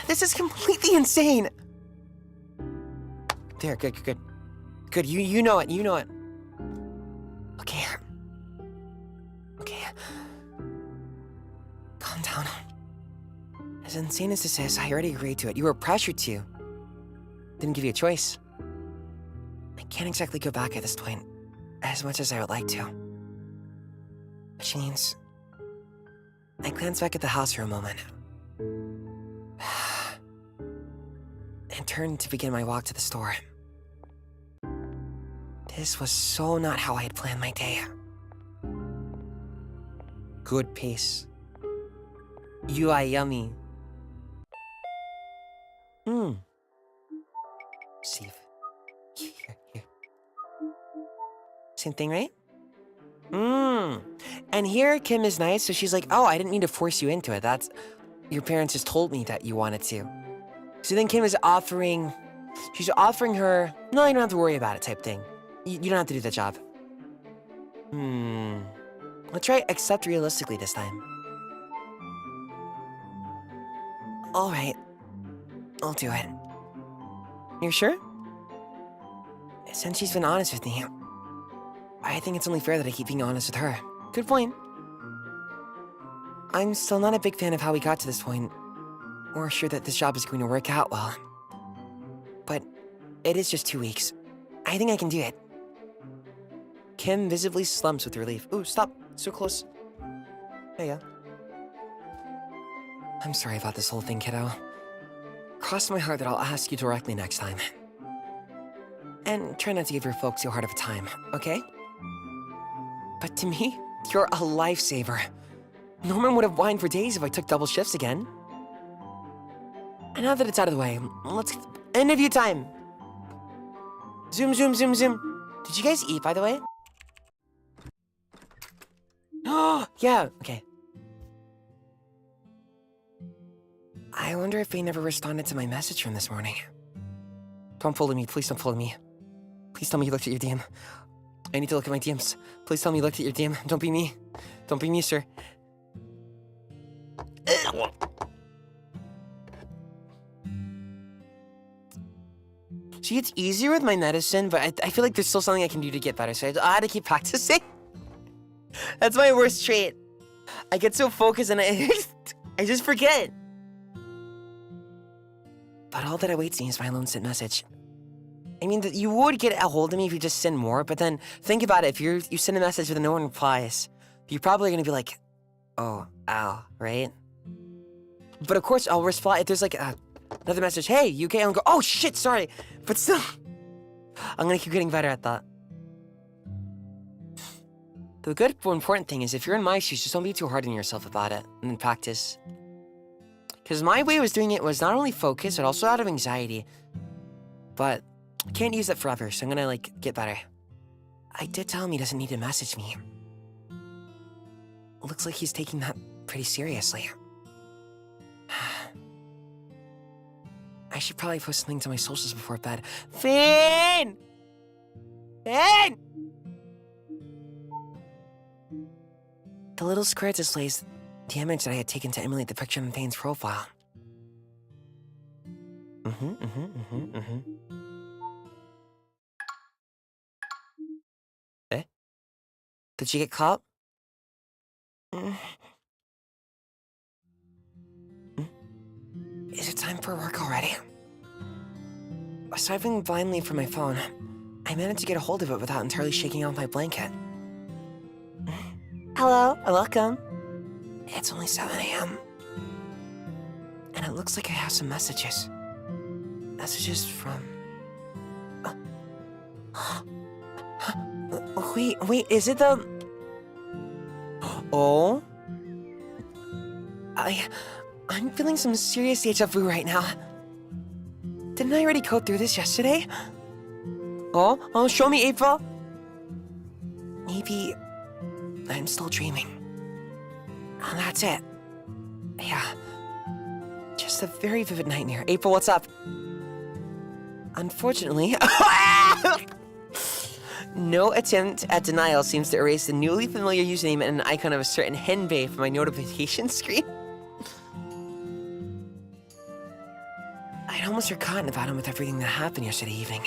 This is completely insane. There, good. Good, you know it. Okay. Calm down. As insane as this is, I already agreed to it. You were pressured to. Didn't give you a choice. I can't exactly go back at this point, as much as I would like to. Which means... I glanced back at the house for a moment. And turned to begin my walk to the store. This was so not how I had planned my day. Good pace. You are yummy. Steve. Here. Same thing, right? And here, Kim is nice, so she's like, oh, I didn't mean to force you into it. That's... Your parents just told me that you wanted to. So then Kim is offering... She's offering her... No, you don't have to worry about it type thing. You don't have to do the job. Let's try accept realistically this time. Alright. I'll do it. You're sure? Since she's been honest with me, I think it's only fair that I keep being honest with her. Good point. I'm still not a big fan of how we got to this point, or sure that this job is going to work out well. But it is just 2 weeks. I think I can do it. Kim visibly slumps with relief. Ooh, stop. So close. There you go. I'm sorry about this whole thing, kiddo. Cross my heart that I'll ask you directly next time. And try not to give your folks too hard of a time, okay? But to me, you're a lifesaver. Norman would have whined for days if I took double shifts again. And now that it's out of the way, let's... Interview time! Zoom. Did you guys eat, by the way? Oh, yeah, okay. I wonder if they never responded to my message from this morning. Don't follow me, please don't follow me. Please tell me you looked at your DM. I need to look at my DMs. Please tell me you looked at your DM. Don't be me. Don't be me, sir. See, it's easier with my medicine, but I feel like there's still something I can do to get better, so I had to keep practicing. That's my worst trait. I get so focused and I just forget. But all that awaits me is my lone sent message. I mean, you would get a hold of me if you just send more, but then think about it. If you send a message and no one replies, you're probably gonna be like, oh, ow, right? But of course, I'll reply if there's like another message, hey, you okay? I'll go, oh shit, sorry. But still, I'm gonna keep getting better at that. The good, important thing is if you're in my shoes, just don't be too hard on yourself about it and then practice. Because my way of doing it was not only focus, but also out of anxiety. But I can't use that forever, so I'm gonna, like, get better. I did tell him he doesn't need to message me. Looks like he's taking that pretty seriously. I should probably post something to my socials before bed. Finn! Finn! The little square displays the image that I had taken to emulate the picture on Fane's profile. Eh? Did you get caught? Is it time for work already? Swiping blindly from my phone, I managed to get a hold of it without entirely shaking off my blanket. Hello, welcome. It's only 7 AM. And it looks like I have some messages. Messages from... Wait, is it the... Oh? I'm feeling some serious deja vu right now. Didn't I already go through this yesterday? Oh, show me, April. Maybe I'm still dreaming. And that's it. Yeah. Just a very vivid nightmare. April, what's up? Unfortunately, no attempt at denial seems to erase the newly familiar username and an icon of a certain henbei from my notification screen. I'd almost forgotten about him with everything that happened yesterday evening.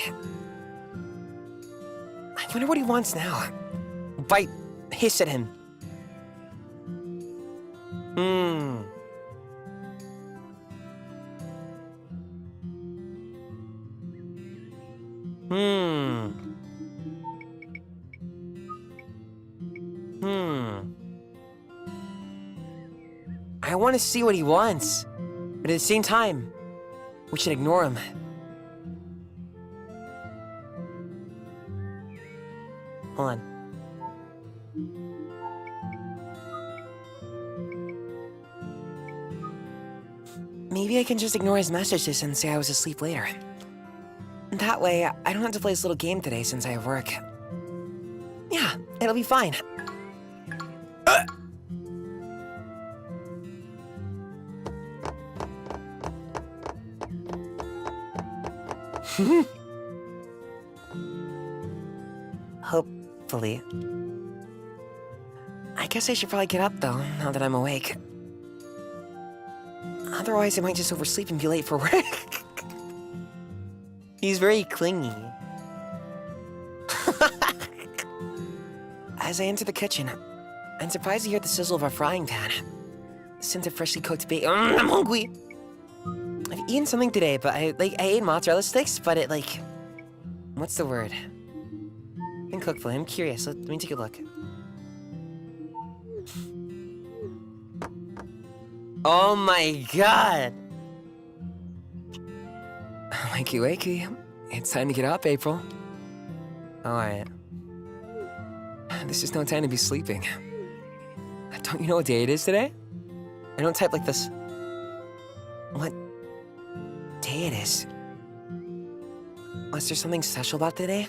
I wonder what he wants now. Bite, hiss at him. I want to see what he wants, but at the same time, we should ignore him. Hold on. Maybe I can just ignore his messages and say I was asleep later. That way, I don't have to play this little game today since I have work. Yeah, it'll be fine. Hopefully. I guess I should probably get up, though, now that I'm awake. Otherwise, I might just oversleep and be late for work. He's very clingy. As I enter the kitchen, I'm surprised to hear the sizzle of our frying pan. The scent of freshly cooked bacon. I'm hungry! I've eaten something today, but I ate mozzarella sticks, but it, what's the word? Been cooked for. I'm curious. Let me take a look. Oh my god! Wakey, wakey. It's time to get up, April. Alright. This is no time to be sleeping. Don't you know what day it is today? I don't type like this. What day it is? Was there something special about today?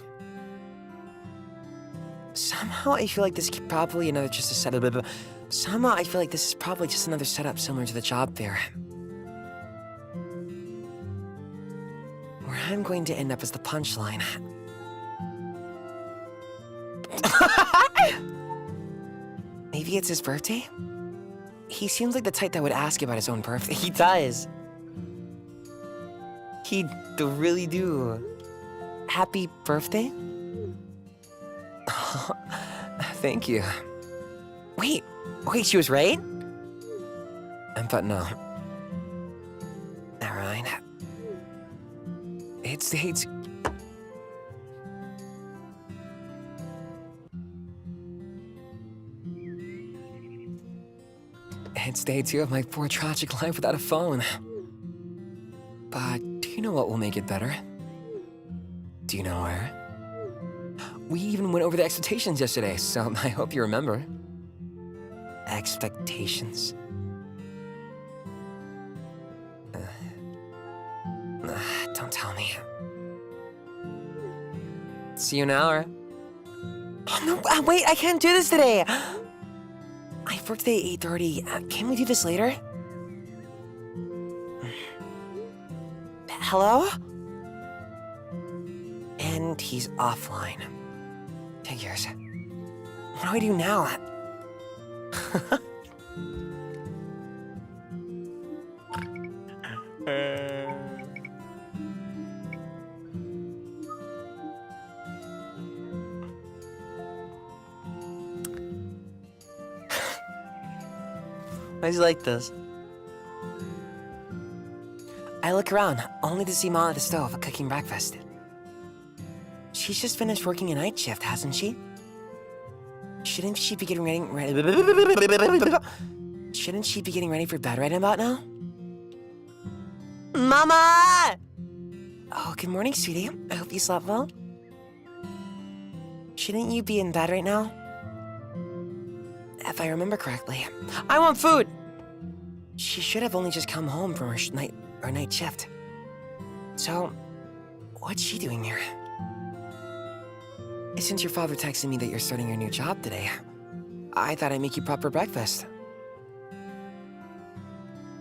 Somehow I feel like this is probably just a setup. Somehow I feel like this is probably just another setup similar to the job fair. Where I'm going to end up is the punchline. Maybe it's his birthday? He seems like the type that would ask about his own birthday. He does. He really do. Happy birthday? Thank you. Wait, she was right? But no. Never mind. It's day 2 of my poor tragic life without a phone. But do you know what will make it better? Do you know where? We even went over the expectations yesterday, so I hope you remember. Expectations? Don't tell me. See you in an hour. Oh no, wait, I can't do this today! I have work today at 8:30. Can we do this later? Hello? And he's offline. Figures. What do I do now? Why is he like this? I look around, only to see Mom at the stove cooking breakfast. She's just finished working a night shift, hasn't she? Shouldn't she be getting ready for bed right about now? Mama! Oh, good morning, sweetie. I hope you slept well. Shouldn't you be in bed right now? If I remember correctly. I want food! She should have only just come home from her night shift. So, what's she doing here? Since your father texted me that you're starting your new job today, I thought I'd make you proper breakfast.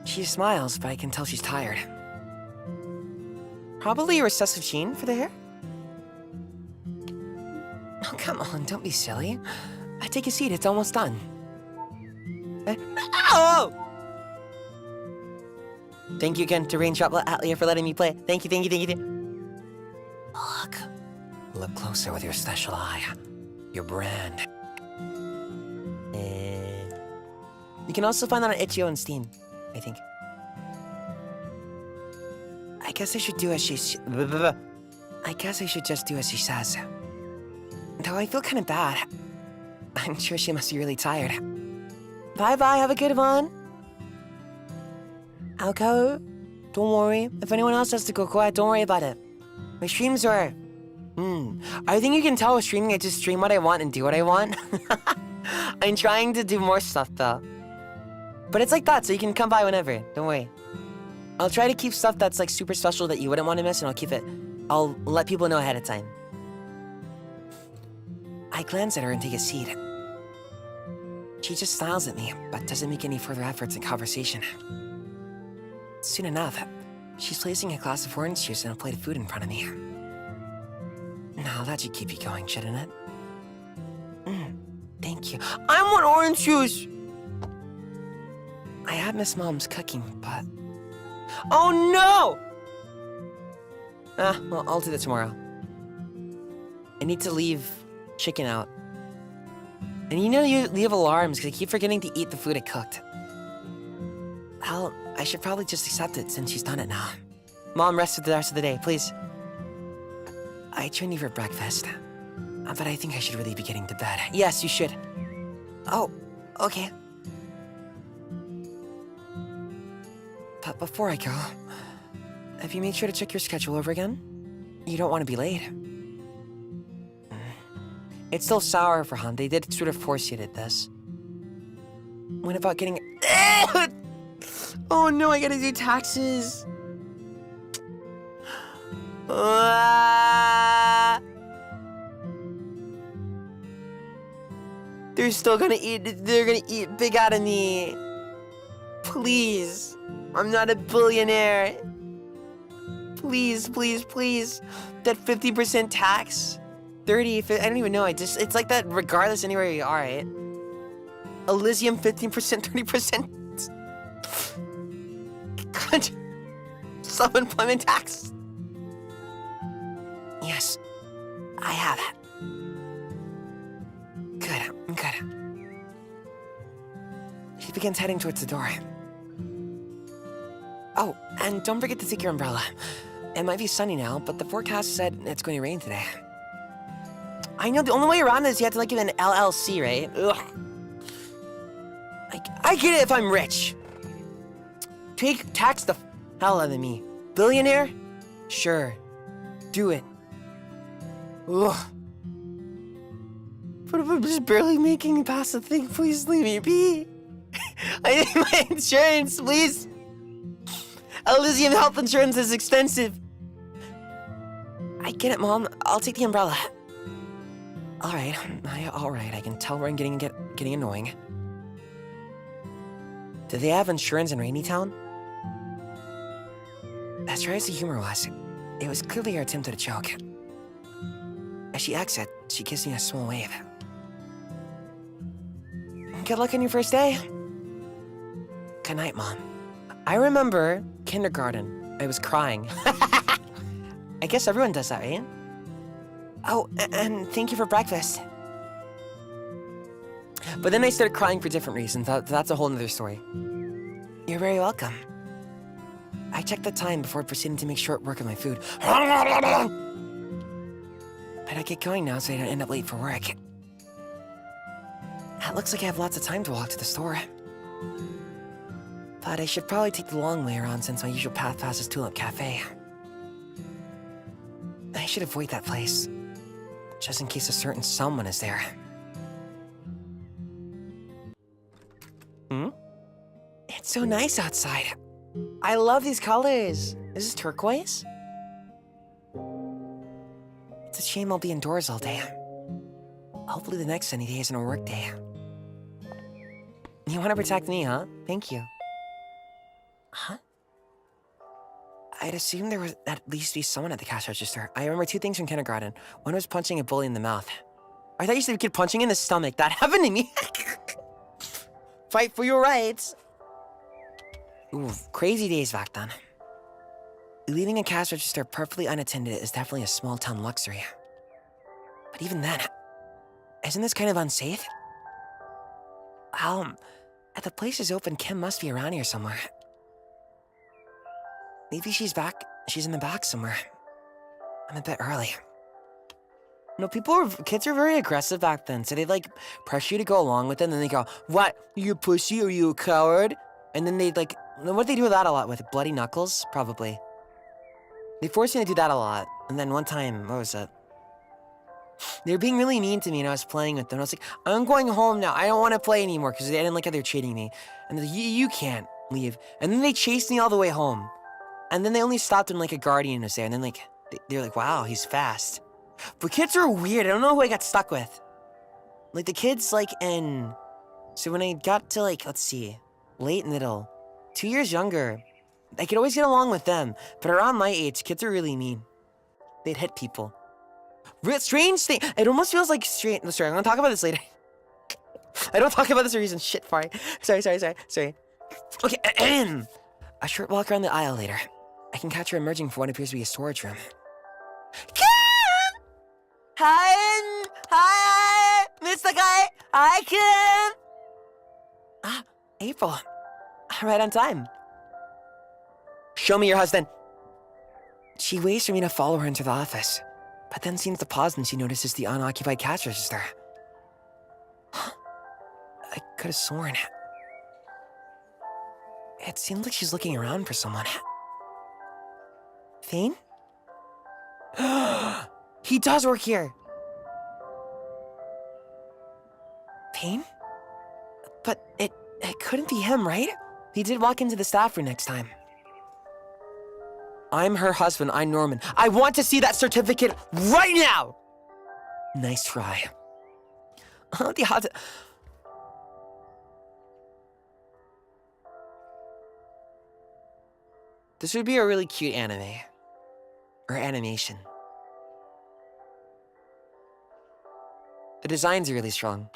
She smiles, but I can tell she's tired. Probably a recessive gene for the hair? Oh, come on, don't be silly. Take a seat, it's almost done. Oh! Thank you again to Rain Droplet Atelier for letting me play. Thank you. Look closer with your special eye. Your brand. You can also find that on itch.io and Steam, I think. I guess I should do as she I guess I should just do as she says. Though I feel kind of bad. I'm sure she must be really tired. Bye-bye, have a good one. I'll go. Don't worry. If anyone else has to go quiet, don't worry about it. My streams are... I think you can tell with streaming I just stream what I want and do what I want. I'm trying to do more stuff, though. But it's like that, so you can come by whenever. Don't worry. I'll try to keep stuff that's like super special that you wouldn't want to miss, and I'll keep it... I'll let people know ahead of time. I glance at her and take a seat. She just smiles at me, but doesn't make any further efforts in conversation. Soon enough, she's placing a glass of orange juice and a plate of food in front of me. Now that should keep you going, shouldn't it? Thank you. I want orange juice! I have Miss Mom's cooking, but... Oh no! Well, I'll do that tomorrow. I need to leave chicken out. And you know you leave alarms because I keep forgetting to eat the food I cooked. Hell, I should probably just accept it since she's done it now. Mom, rest for the rest of the day, please. I joined you for breakfast, but I think I should really be getting to bed. Yes, you should. Oh, okay. But before I go, have you made sure to check your schedule over again? You don't want to be late. It's still sour for Han. They did sort of force you to this. What about getting... Oh no, I gotta do taxes. They're still gonna eat... They're gonna eat big out of me. Please. I'm not a billionaire. Please, please, please. That 50% tax? 30, I don't even know. It's like that regardless anywhere you are, right? Elysium 15%, 30%. Self-employment tax. Yes, I have it. Good, good. She begins heading towards the door. Oh, and don't forget to take your umbrella. It might be sunny now, but the forecast said it's going to rain today. I know the only way around this is you have to like get an LLC, right? Ugh. I get it if I'm rich. Tax the hell out of me. Billionaire? Sure. Do it. Ugh. But if I'm just barely making it past the thing, please leave me be. I need my insurance, please. Elysium health insurance is expensive. I get it, Mom. I'll take the umbrella. All right. I can tell where I'm getting annoying. Do they have insurance in Rainy Town? As dry as the humor was, it was clearly her attempt at a joke. As she exits, she gives me a small wave. Good luck on your first day. Good night, Mom. I remember kindergarten. I was crying. I guess everyone does that, right? Oh, and thank you for breakfast. But then I started crying for different reasons. That's a whole nother story. You're very welcome. I checked the time before proceeding to make short work of my food. Better get going now so I don't end up late for work. It looks like I have lots of time to walk to the store. But I should probably take the long way around since my usual path passes Tulip Cafe. I should avoid that place, just in case a certain someone is there. It's so nice outside. I love these colors. Is this turquoise? It's a shame I'll be indoors all day. Hopefully the next sunny day isn't a work day. You want to protect me, huh? Thank you. Huh? I'd assume there would at least be someone at the cash register. I remember two things from kindergarten. One was punching a bully in the mouth. I thought you said a kid punching in the stomach. That happened to me. Fight for your rights. Ooh, crazy days back then. Leaving a cash register perfectly unattended is definitely a small-town luxury. But even then, isn't this kind of unsafe? If the place is open, Kim must be around here somewhere. Maybe she's in the back somewhere. I'm a bit early. No, kids were very aggressive back then, so they'd like pressure you to go along with it, and then they go, "What? You a pussy? Are you a coward?" And then they'd like, what they do that a lot with? Bloody knuckles? Probably. They forced me to do that a lot. And then one time, what was it? They were being really mean to me, and I was playing with them. I was like, I'm going home now. I don't want to play anymore, because they didn't like how they were treating me. And they're like, you can't leave. And then they chased me all the way home. And then they only stopped when like a guardian was there. And then like, they're like, wow, he's fast. But kids are weird. I don't know who I got stuck with. Like the kids like in... So when I got to like, let's see, late middle, 2 years younger, I could always get along with them. But around my age, kids are really mean. They'd hit people. Strange thing. It almost feels like strange. Sorry, I'm gonna talk about this later. I don't talk about this for a reason. Shit, sorry. Sorry. Okay, a short walk around the aisle later. I can catch her emerging from what appears to be a storage room. Kim! Hi, Mr. Guy. Hi, Kim. Ah, April. Right on time. Show me your husband. She waits for me to follow her into the office, but then seems to pause when she notices the unoccupied cash register. I could have sworn. It seems like she's looking around for someone. Thane? He does work here. Thane? But it couldn't be him, right? He did walk into the staff room next time. I'm her husband. I'm Norman. I want to see that certificate right now! Nice try. This would be a really cute anime. or animation. The designs are really strong.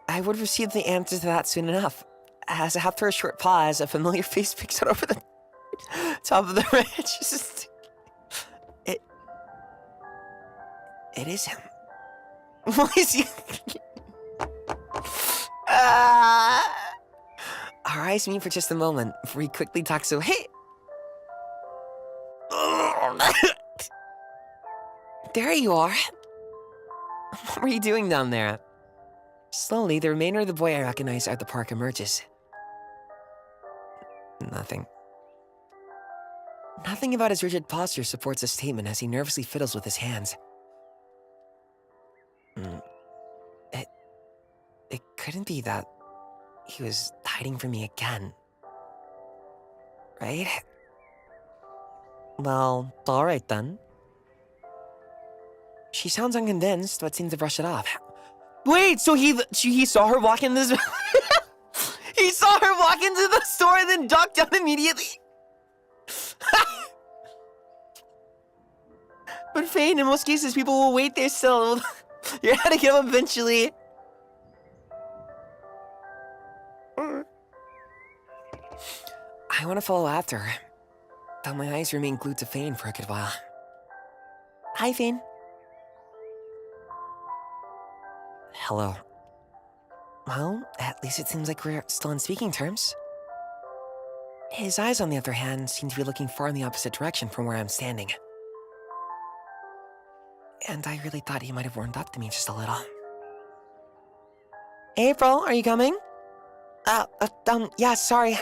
I would receive the answer to that soon enough. As after a short pause, a familiar face peeks out over the top of the ridge. It is him. Why is he? Our eyes meet for just a moment before he quickly talks away. There you are. What were you doing down there? Slowly, the remainder of the boy I recognize at the park emerges. Nothing. Nothing about his rigid posture supports his statement as he nervously fiddles with his hands. It couldn't be that he was hiding from me again. Right? Well, alright then. She sounds unconvinced, but seems to brush it off. Wait, so he saw her walk in this... He saw her walk into the store and then ducked down immediately? But Fane, in most cases, people will wait there still. You're gonna get him eventually. I want to follow after her, but my eyes remain glued to Fane for a good while. Hi, Fane. Hello. Well, at least it seems like we're still on speaking terms. His eyes, on the other hand, seem to be looking far in the opposite direction from where I'm standing. And I really thought he might have warmed up to me just a little. April, are you coming? Yeah, sorry.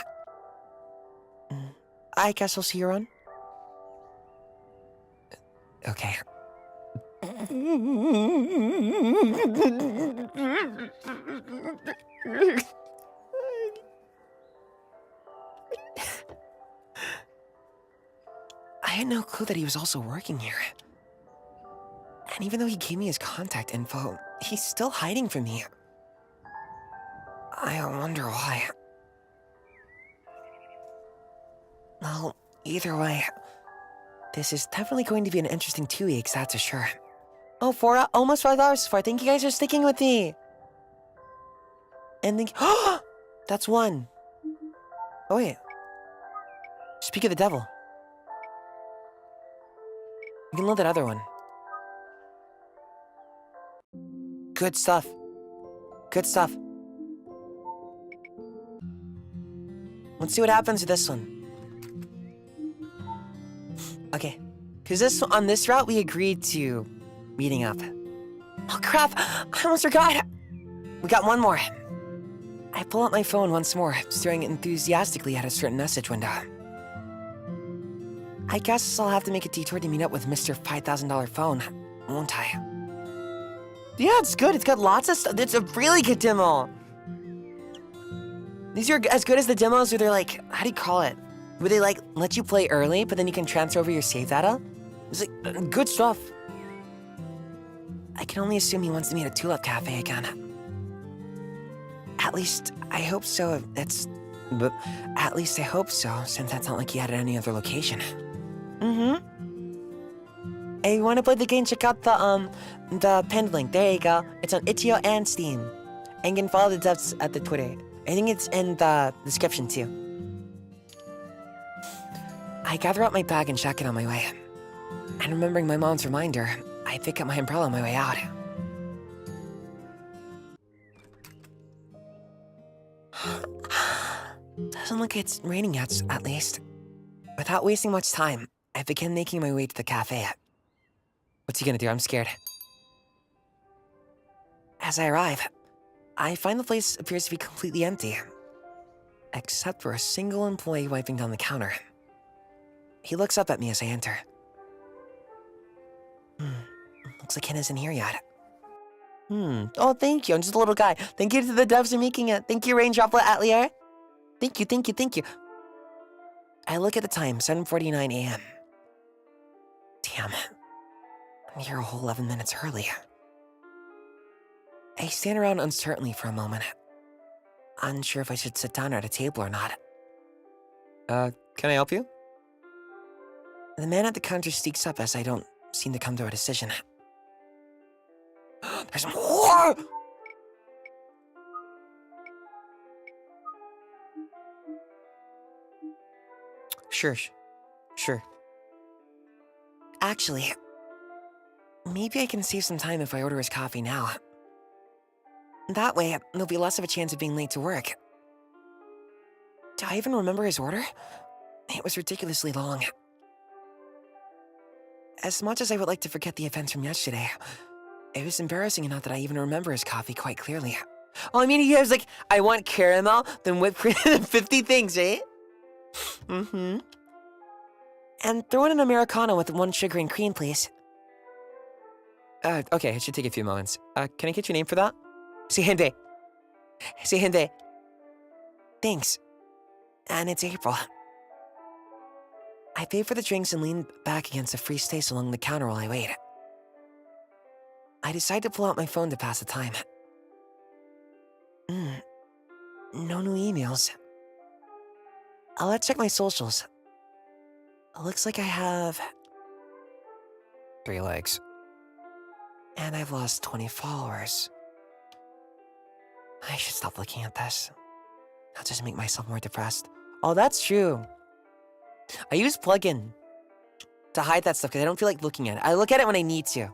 I guess I'll see you around. Okay. I had no clue that he was also working here. And even though he gave me his contact info, he's still hiding from me. I wonder why. Well, either way, this is definitely going to be an interesting 2 weeks, that's for sure. Oh, almost $5 so far. Thank you guys for sticking with me. And that's one. Oh wait. Speak of the devil. You can load that other one. Good stuff. Good stuff. Let's see what happens with this one. Okay, because on this route we agreed to meeting up. Oh crap! I almost forgot. We got one more. I pull out my phone once more, staring enthusiastically at a certain message window. I guess I'll have to make a detour to meet up with Mr. $5,000 phone, won't I? Yeah, it's good. It's got lots of stuff. It's a really good demo. These are as good as the demos where they're like, how do you call it? Where they like let you play early, but then you can transfer over your save data. It's like good stuff. I can only assume he wants to meet at Tulip Cafe again. At least I hope so. At least I hope so, since that's not like he had at any other location. Hey, you want to play the game? Check out the pinned link. There you go. It's on itch.io and Steam. And you can follow the devs at the Twitter. I think it's in the description too. I gather up my bag and check it on my way. And remembering my mom's reminder, I pick up my umbrella on my way out. Doesn't look like it's raining yet, at least. Without wasting much time, I begin making my way to the cafe. What's he gonna do? I'm scared. As I arrive, I find the place appears to be completely empty, except for a single employee wiping down the counter. He looks up at me as I enter. Looks like Ken isn't here yet. Oh, thank you. I'm just a little guy. Thank you to the devs for making it. Thank you, Rain Droplet Atelier. Thank you. I look at the time, 7:49 a.m. Damn, I'm here a whole 11 minutes early. I stand around uncertainly for a moment, unsure if I should sit down at a table or not. Can I help you? The man at the counter sneaks up as I don't seem to come to a decision. There's more! Sure. Actually, maybe I can save some time if I order his coffee now. That way, there'll be less of a chance of being late to work. Do I even remember his order? It was ridiculously long. As much as I would like to forget the events from yesterday, it was embarrassing enough that I even remember his coffee quite clearly. Oh, I mean, he has like, I want caramel, then whipped cream, 50 things, eh? Mm-hmm. And throw in an Americano with 1 sugar and cream, please. Okay, it should take a few moments. Can I get your name for that? Si gente. Thanks. And it's April. I pay for the drinks and lean back against a free space along the counter while I wait. I decide to pull out my phone to pass the time. No new emails. Let's check my socials. Looks like I have 3 likes. and I've lost 20 followers. I should stop looking at this. I'll just make myself more depressed. Oh, that's true. I use plugin to hide that stuff because I don't feel like looking at it. I look at it when I need to,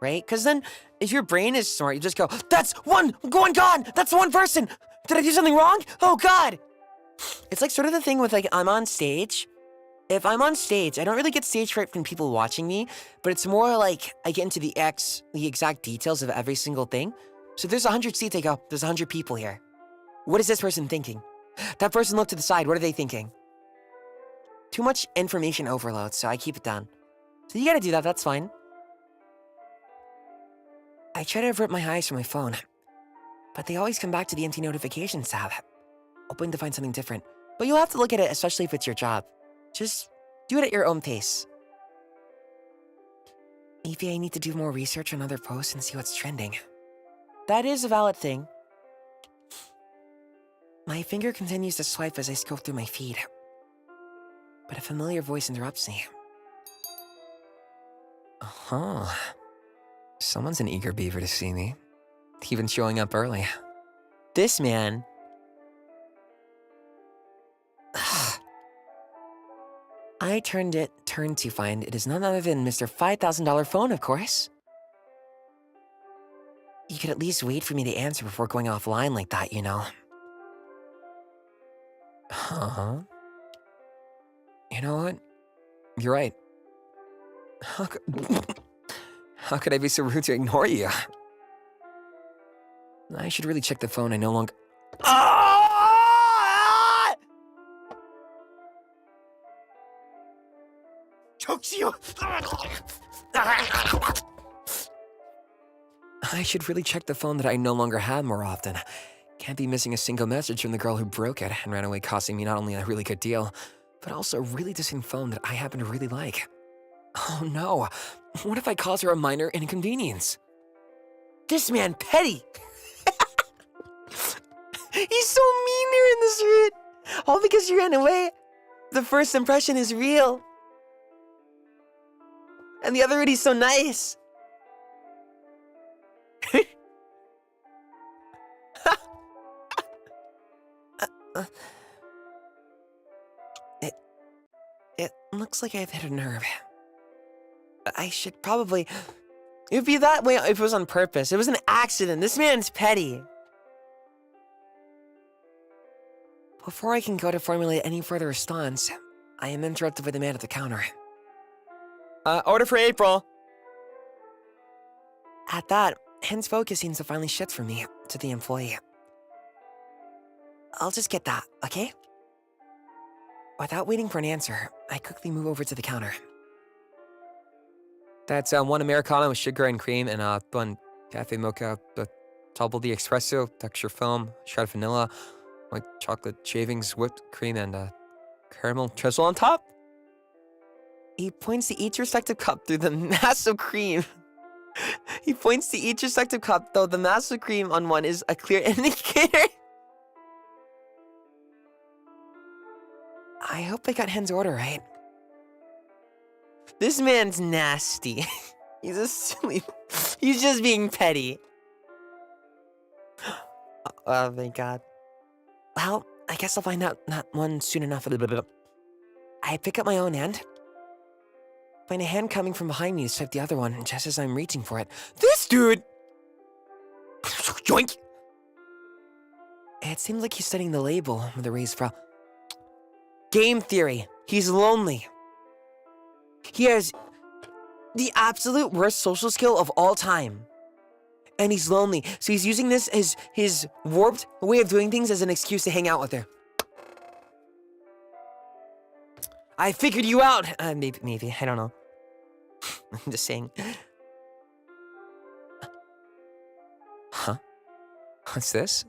right? Because then if your brain is smart, you just go, that's one gone! That's one person! Did I do something wrong? Oh, God! It's like sort of the thing with like, I'm on stage. If I'm on stage, I don't really get stage fright from people watching me, but it's more like I get into the exact details of every single thing. So if there's 100 seats, I go, there's 100 people here. What is this person thinking? That person looked to the side, what are they thinking? Too much information overload, so I keep it down. So you gotta do that, that's fine. I try to avert my eyes from my phone, but they always come back to the empty notifications tab, hoping to find something different. But you'll have to look at it, especially if it's your job. Just do it at your own pace. Maybe I need to do more research on other posts and see what's trending. That is a valid thing. My finger continues to swipe as I scroll through my feed, but a familiar voice interrupts me. Uh-huh. Someone's an eager beaver to see me. Even showing up early. This man. I turned to find it is none other than Mr. $5,000 phone, of course. You could at least wait for me to answer before going offline like that, you know. Huh? You know what? You're right. How could I be so rude to ignore you? I should really check the phone. I no longer... I should really check the phone that I no longer have more often. Can't be missing a single message from the girl who broke it and ran away, costing me not only a really good deal, but also a really decent phone that I happen to really like. Oh no, what if I cause her a minor inconvenience? This man petty! He's so mean there in the street! All because you ran away. The first impression is real. And the other he's so nice. It looks like I've hit a nerve. I should probably... It would be that way if it was on purpose. It was an accident. This man's petty. Before I can go to formulate any further response, I am interrupted by the man at the counter. Order for April. At that, his focus seems to finally shift from me to the employee. I'll just get that, okay? Without waiting for an answer, I quickly move over to the counter. That's 1 Americano with sugar and cream and 1 cafe mocha, double the espresso, texture foam, shredded vanilla, white chocolate shavings, whipped cream, and caramel drizzle on top. He points to each respective cup through the mass of cream. He points to each respective cup, though the mass of cream on one is a clear indicator. I hope I got Hen's order right. This man's nasty. He's a silly... He's just being petty. Oh, thank God. Well, I guess I'll find out not one soon enough. I pick up my own hand. Find a hand coming from behind me to swipe the other one just as I'm reaching for it. This dude! Yoink! It seems like he's studying the label with a raised brow. Game theory. He's lonely. He has the absolute worst social skill of all time. And he's lonely, so he's using this as his warped way of doing things as an excuse to hang out with her. I figured you out! Maybe, I don't know. I'm just saying. Huh? What's this?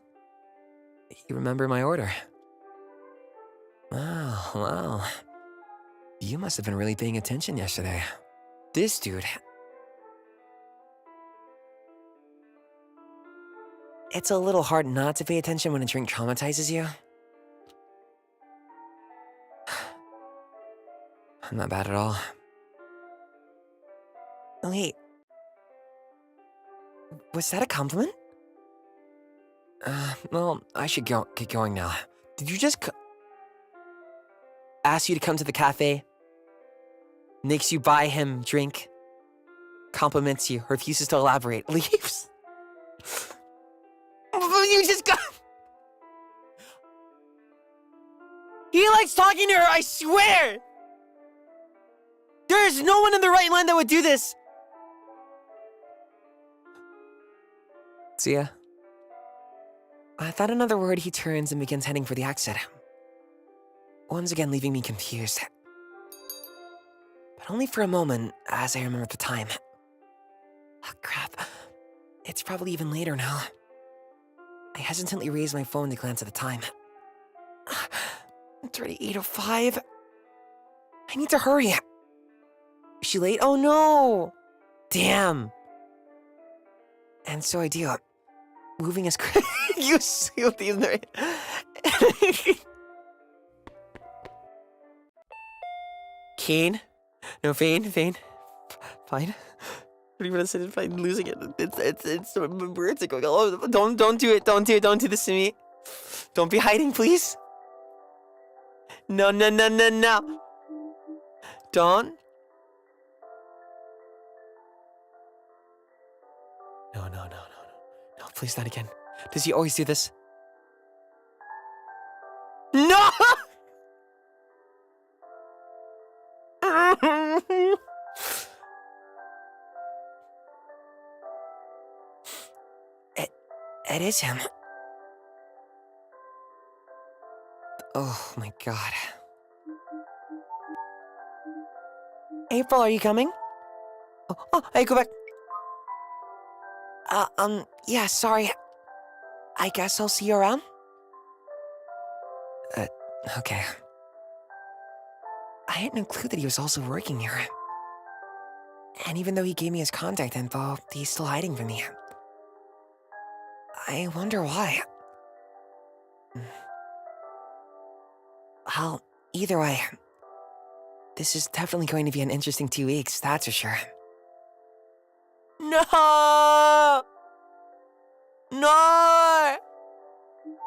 You remember my order? Wow. You must have been really paying attention yesterday. This dude... It's a little hard not to pay attention when a drink traumatizes you. I'm not bad at all. Wait. Was that a compliment? Well, I should get going now. Did you just ask you to come to the cafe? Makes you buy him drink? Compliments you, refuses to elaborate, leaves? You just got... He likes talking to her, I swear! There's no one in the right mind that would do this! See ya. Without another word, he turns and begins heading for the exit. Once again leaving me confused. But only for a moment, as I remember the time. Oh, crap. It's probably even later now. I hesitantly raised my phone to glance at the time. It's already 8:05. I need to hurry. Is she late? Oh no! Damn. And so I do. Moving as quick. You sealed in there. Kane? No, Fane. Fine. What do you want to say? Fine, losing it. It's words are going. Oh, don't do it. Don't do this to me. Don't be hiding, please. No. Don't. No, please not again. Does he always do this? No! It is him. Oh my God. April, are you coming? Oh, hey, go back. Yeah, sorry. I guess I'll see you around? Okay. I had no clue that he was also working here. And even though he gave me his contact info, he's still hiding from me. I wonder why. Well, either way, this is definitely going to be an interesting 2 weeks, that's for sure. No!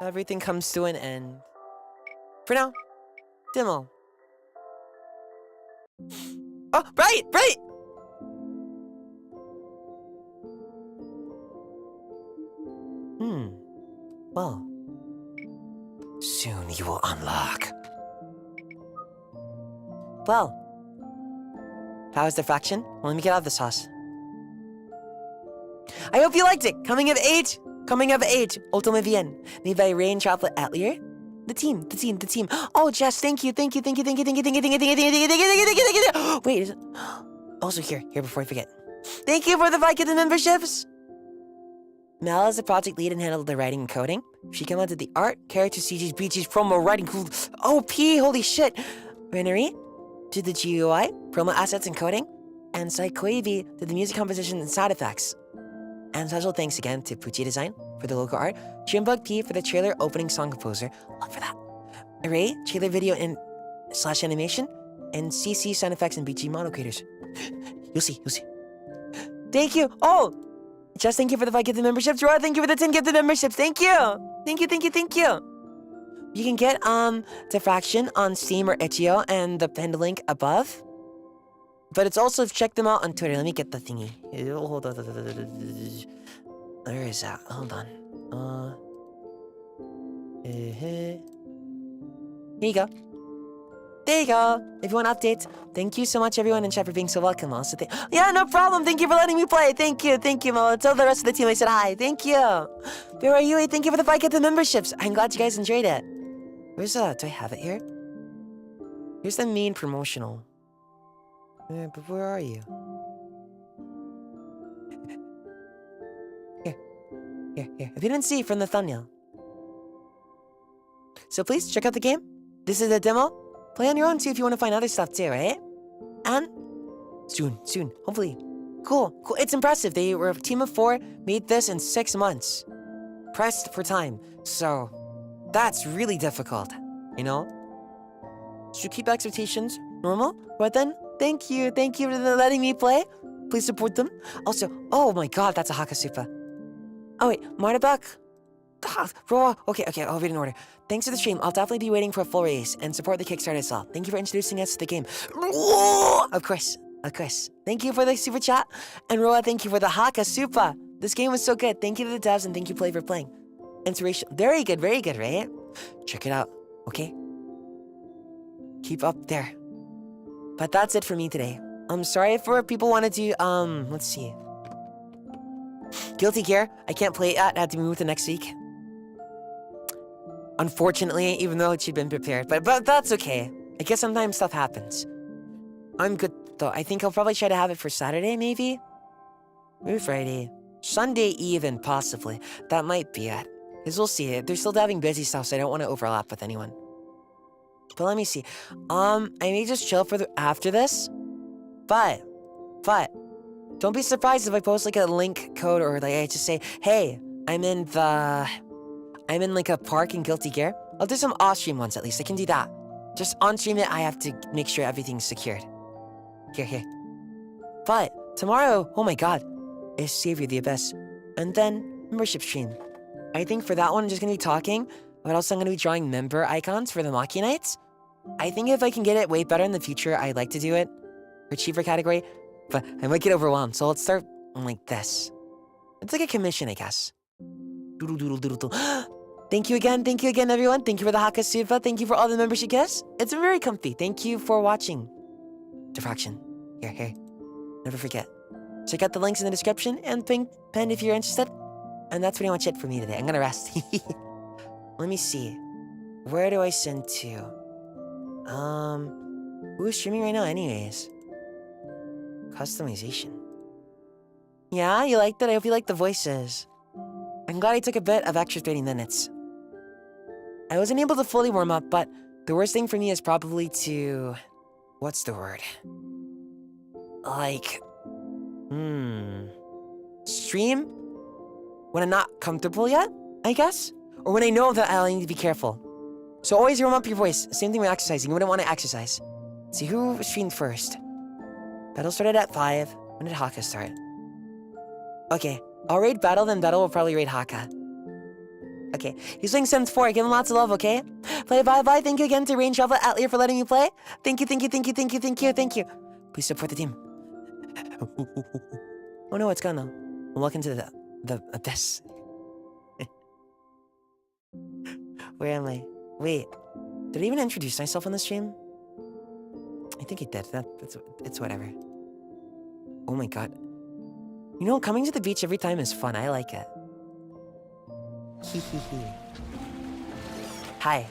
Everything comes to an end. For now, Dimmel. Oh, right! Well, soon you will unlock. Well, how was Diffraction? Well, let me get out of this sauce. I hope you liked it. Coming of age, Otome bien. Made by Rain Droplet Atelier. The team. Oh, Jess, thank you. Wait, is it? Also here before I forget. Thank you for the Vicodin memberships. Mel is the project lead and handled the writing and coding. She came out did the art, character, CGs, BGs, promo, writing, cool. OP, holy shit. Rennery did the GUI, promo assets and coding. And Saikoivi did the music composition and sound effects. And special thanks again to Pucci Design for the logo art, Jimbug P for the trailer opening song composer. Look for that. Array, trailer video and / animation, and CC sound effects and BG model creators. You'll see. Thank you. Oh, Just thank you for the 5 gifted memberships. Rod, thank you for the 10 gifted memberships. Thank you. Thank you. You can get Diffraction on Steam or itch.io and the pinned link above. But it's also, check them out on Twitter. Let me get the thingy. Hold on. Where is that? Hold on. Here you go. There you go. If you want updates, thank you so much, everyone in chat, for being so welcome. Also, yeah, no problem. Thank you for letting me play. Thank you, Mo. Tell the rest of the team I said hi. Thank you. Where are you? Thank you for the 5 gifted memberships. I'm glad you guys enjoyed it. Where's do I have it here? Here's the main promotional. But where are you? Here. If you didn't see from the thumbnail. So please check out the game. This is a demo. Play on your own too if you want to find other stuff too, right? And soon, hopefully. Cool. It's impressive. They were a team of 4, made this in 6 months. Pressed for time. So that's really difficult, you know? Should keep expectations normal, but then thank you for letting me play. Please support them. Also, oh my god, that's a Hakasupa. Oh wait, Martabak. Okay, I'll read in order. Thanks for the stream. I'll definitely be waiting for a full release and support the Kickstarter as well. Thank you for introducing us to the game. Of course. Thank you for the super chat. And Roa, thank you for the Hakasupa. This game was so good. Thank you to the devs and thank you, Play, for playing. Inspiration. Very good, right? Check it out, okay? Keep up there. But that's it for me today. I'm sorry for people want to do, let's see. Guilty Gear. I can't play it yet. I have to move to next week. Unfortunately, even though she'd been prepared. But that's okay. I guess sometimes stuff happens. I'm good, though. I think I'll probably try to have it for Saturday, maybe? Maybe Friday. Sunday even, possibly. That might be it. Because we'll see. They're still having busy stuff, so I don't want to overlap with anyone. But let me see. I may just chill for after this. But don't be surprised if I post like a link code or like I just say, hey, I'm in like a park in Guilty Gear. I'll do some off-stream ones at least. I can do that. Just on-stream it, I have to make sure everything's secured. Here. But tomorrow, oh my god, is Savior the Abyss. And then membership stream. I think for that one, I'm just gonna be talking, but also I'm gonna be drawing member icons for the Maki Nights. I think if I can get it way better in the future, I'd like to do it for cheaper category, but I might get overwhelmed, so let's start like this. It's like a commission, I guess. Doodle. Thank you again, everyone. Thank you for the Hakasupa. Thank you for all the membership gifts. It's been very comfy. Thank you for watching. Diffraction. Here. Never forget. Check out the links in the description and pen if you're interested. And that's pretty much it for me today. I'm gonna rest. Let me see. Where do I send to? Who's streaming right now anyways? Customization. Yeah, you liked it? I hope you liked the voices. I'm glad I took a bit of extra 30 minutes. I wasn't able to fully warm up, but the worst thing for me is probably to... What's the word? Like... Stream? When I'm not comfortable yet, I guess? Or when I know that I need to be careful. So always warm up your voice. Same thing with exercising. You wouldn't want to exercise. Let's see, who streamed first? Battle started at 5. When did Haka start? Okay, I'll raid Battle, then Battle will probably raid Haka. Okay, he's playing Sims 4. Give him lots of love, okay? Play bye. Thank you again to Rain Droplet Atelier for letting me play. Thank you. Please support the team. Oh no, it's gone now. Welcome to the abyss. Where am I? Wait, did I even introduce myself on the stream? I think I did. It's whatever. Oh my god. You know, coming to the beach every time is fun. I like it. Hi.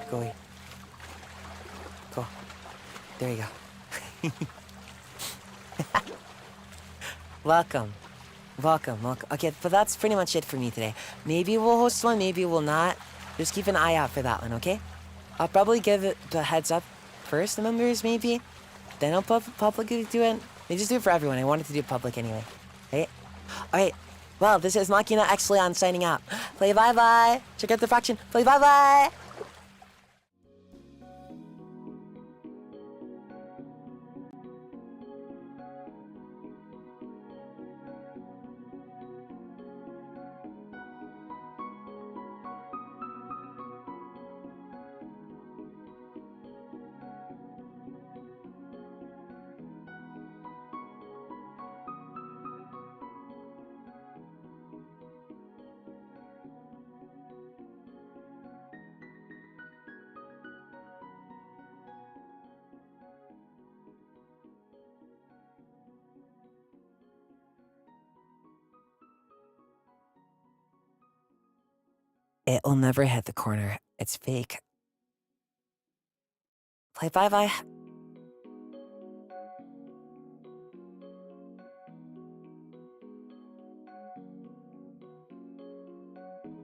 Go away. Go. There you go. Welcome. Welcome, welcome. Okay, but that's pretty much it for me today. Maybe we'll host one, maybe we'll not. Just keep an eye out for that one, okay? I'll probably give it the heads up first, the members, maybe. Then I'll publicly do it. They just do it for everyone. I wanted to do it public anyway. Right? Alright. Well, this is Machina X Flayon signing out. Play bye-bye. Check out Diffraction. Play bye-bye. It'll never hit the corner. It's fake. Play bye-bye.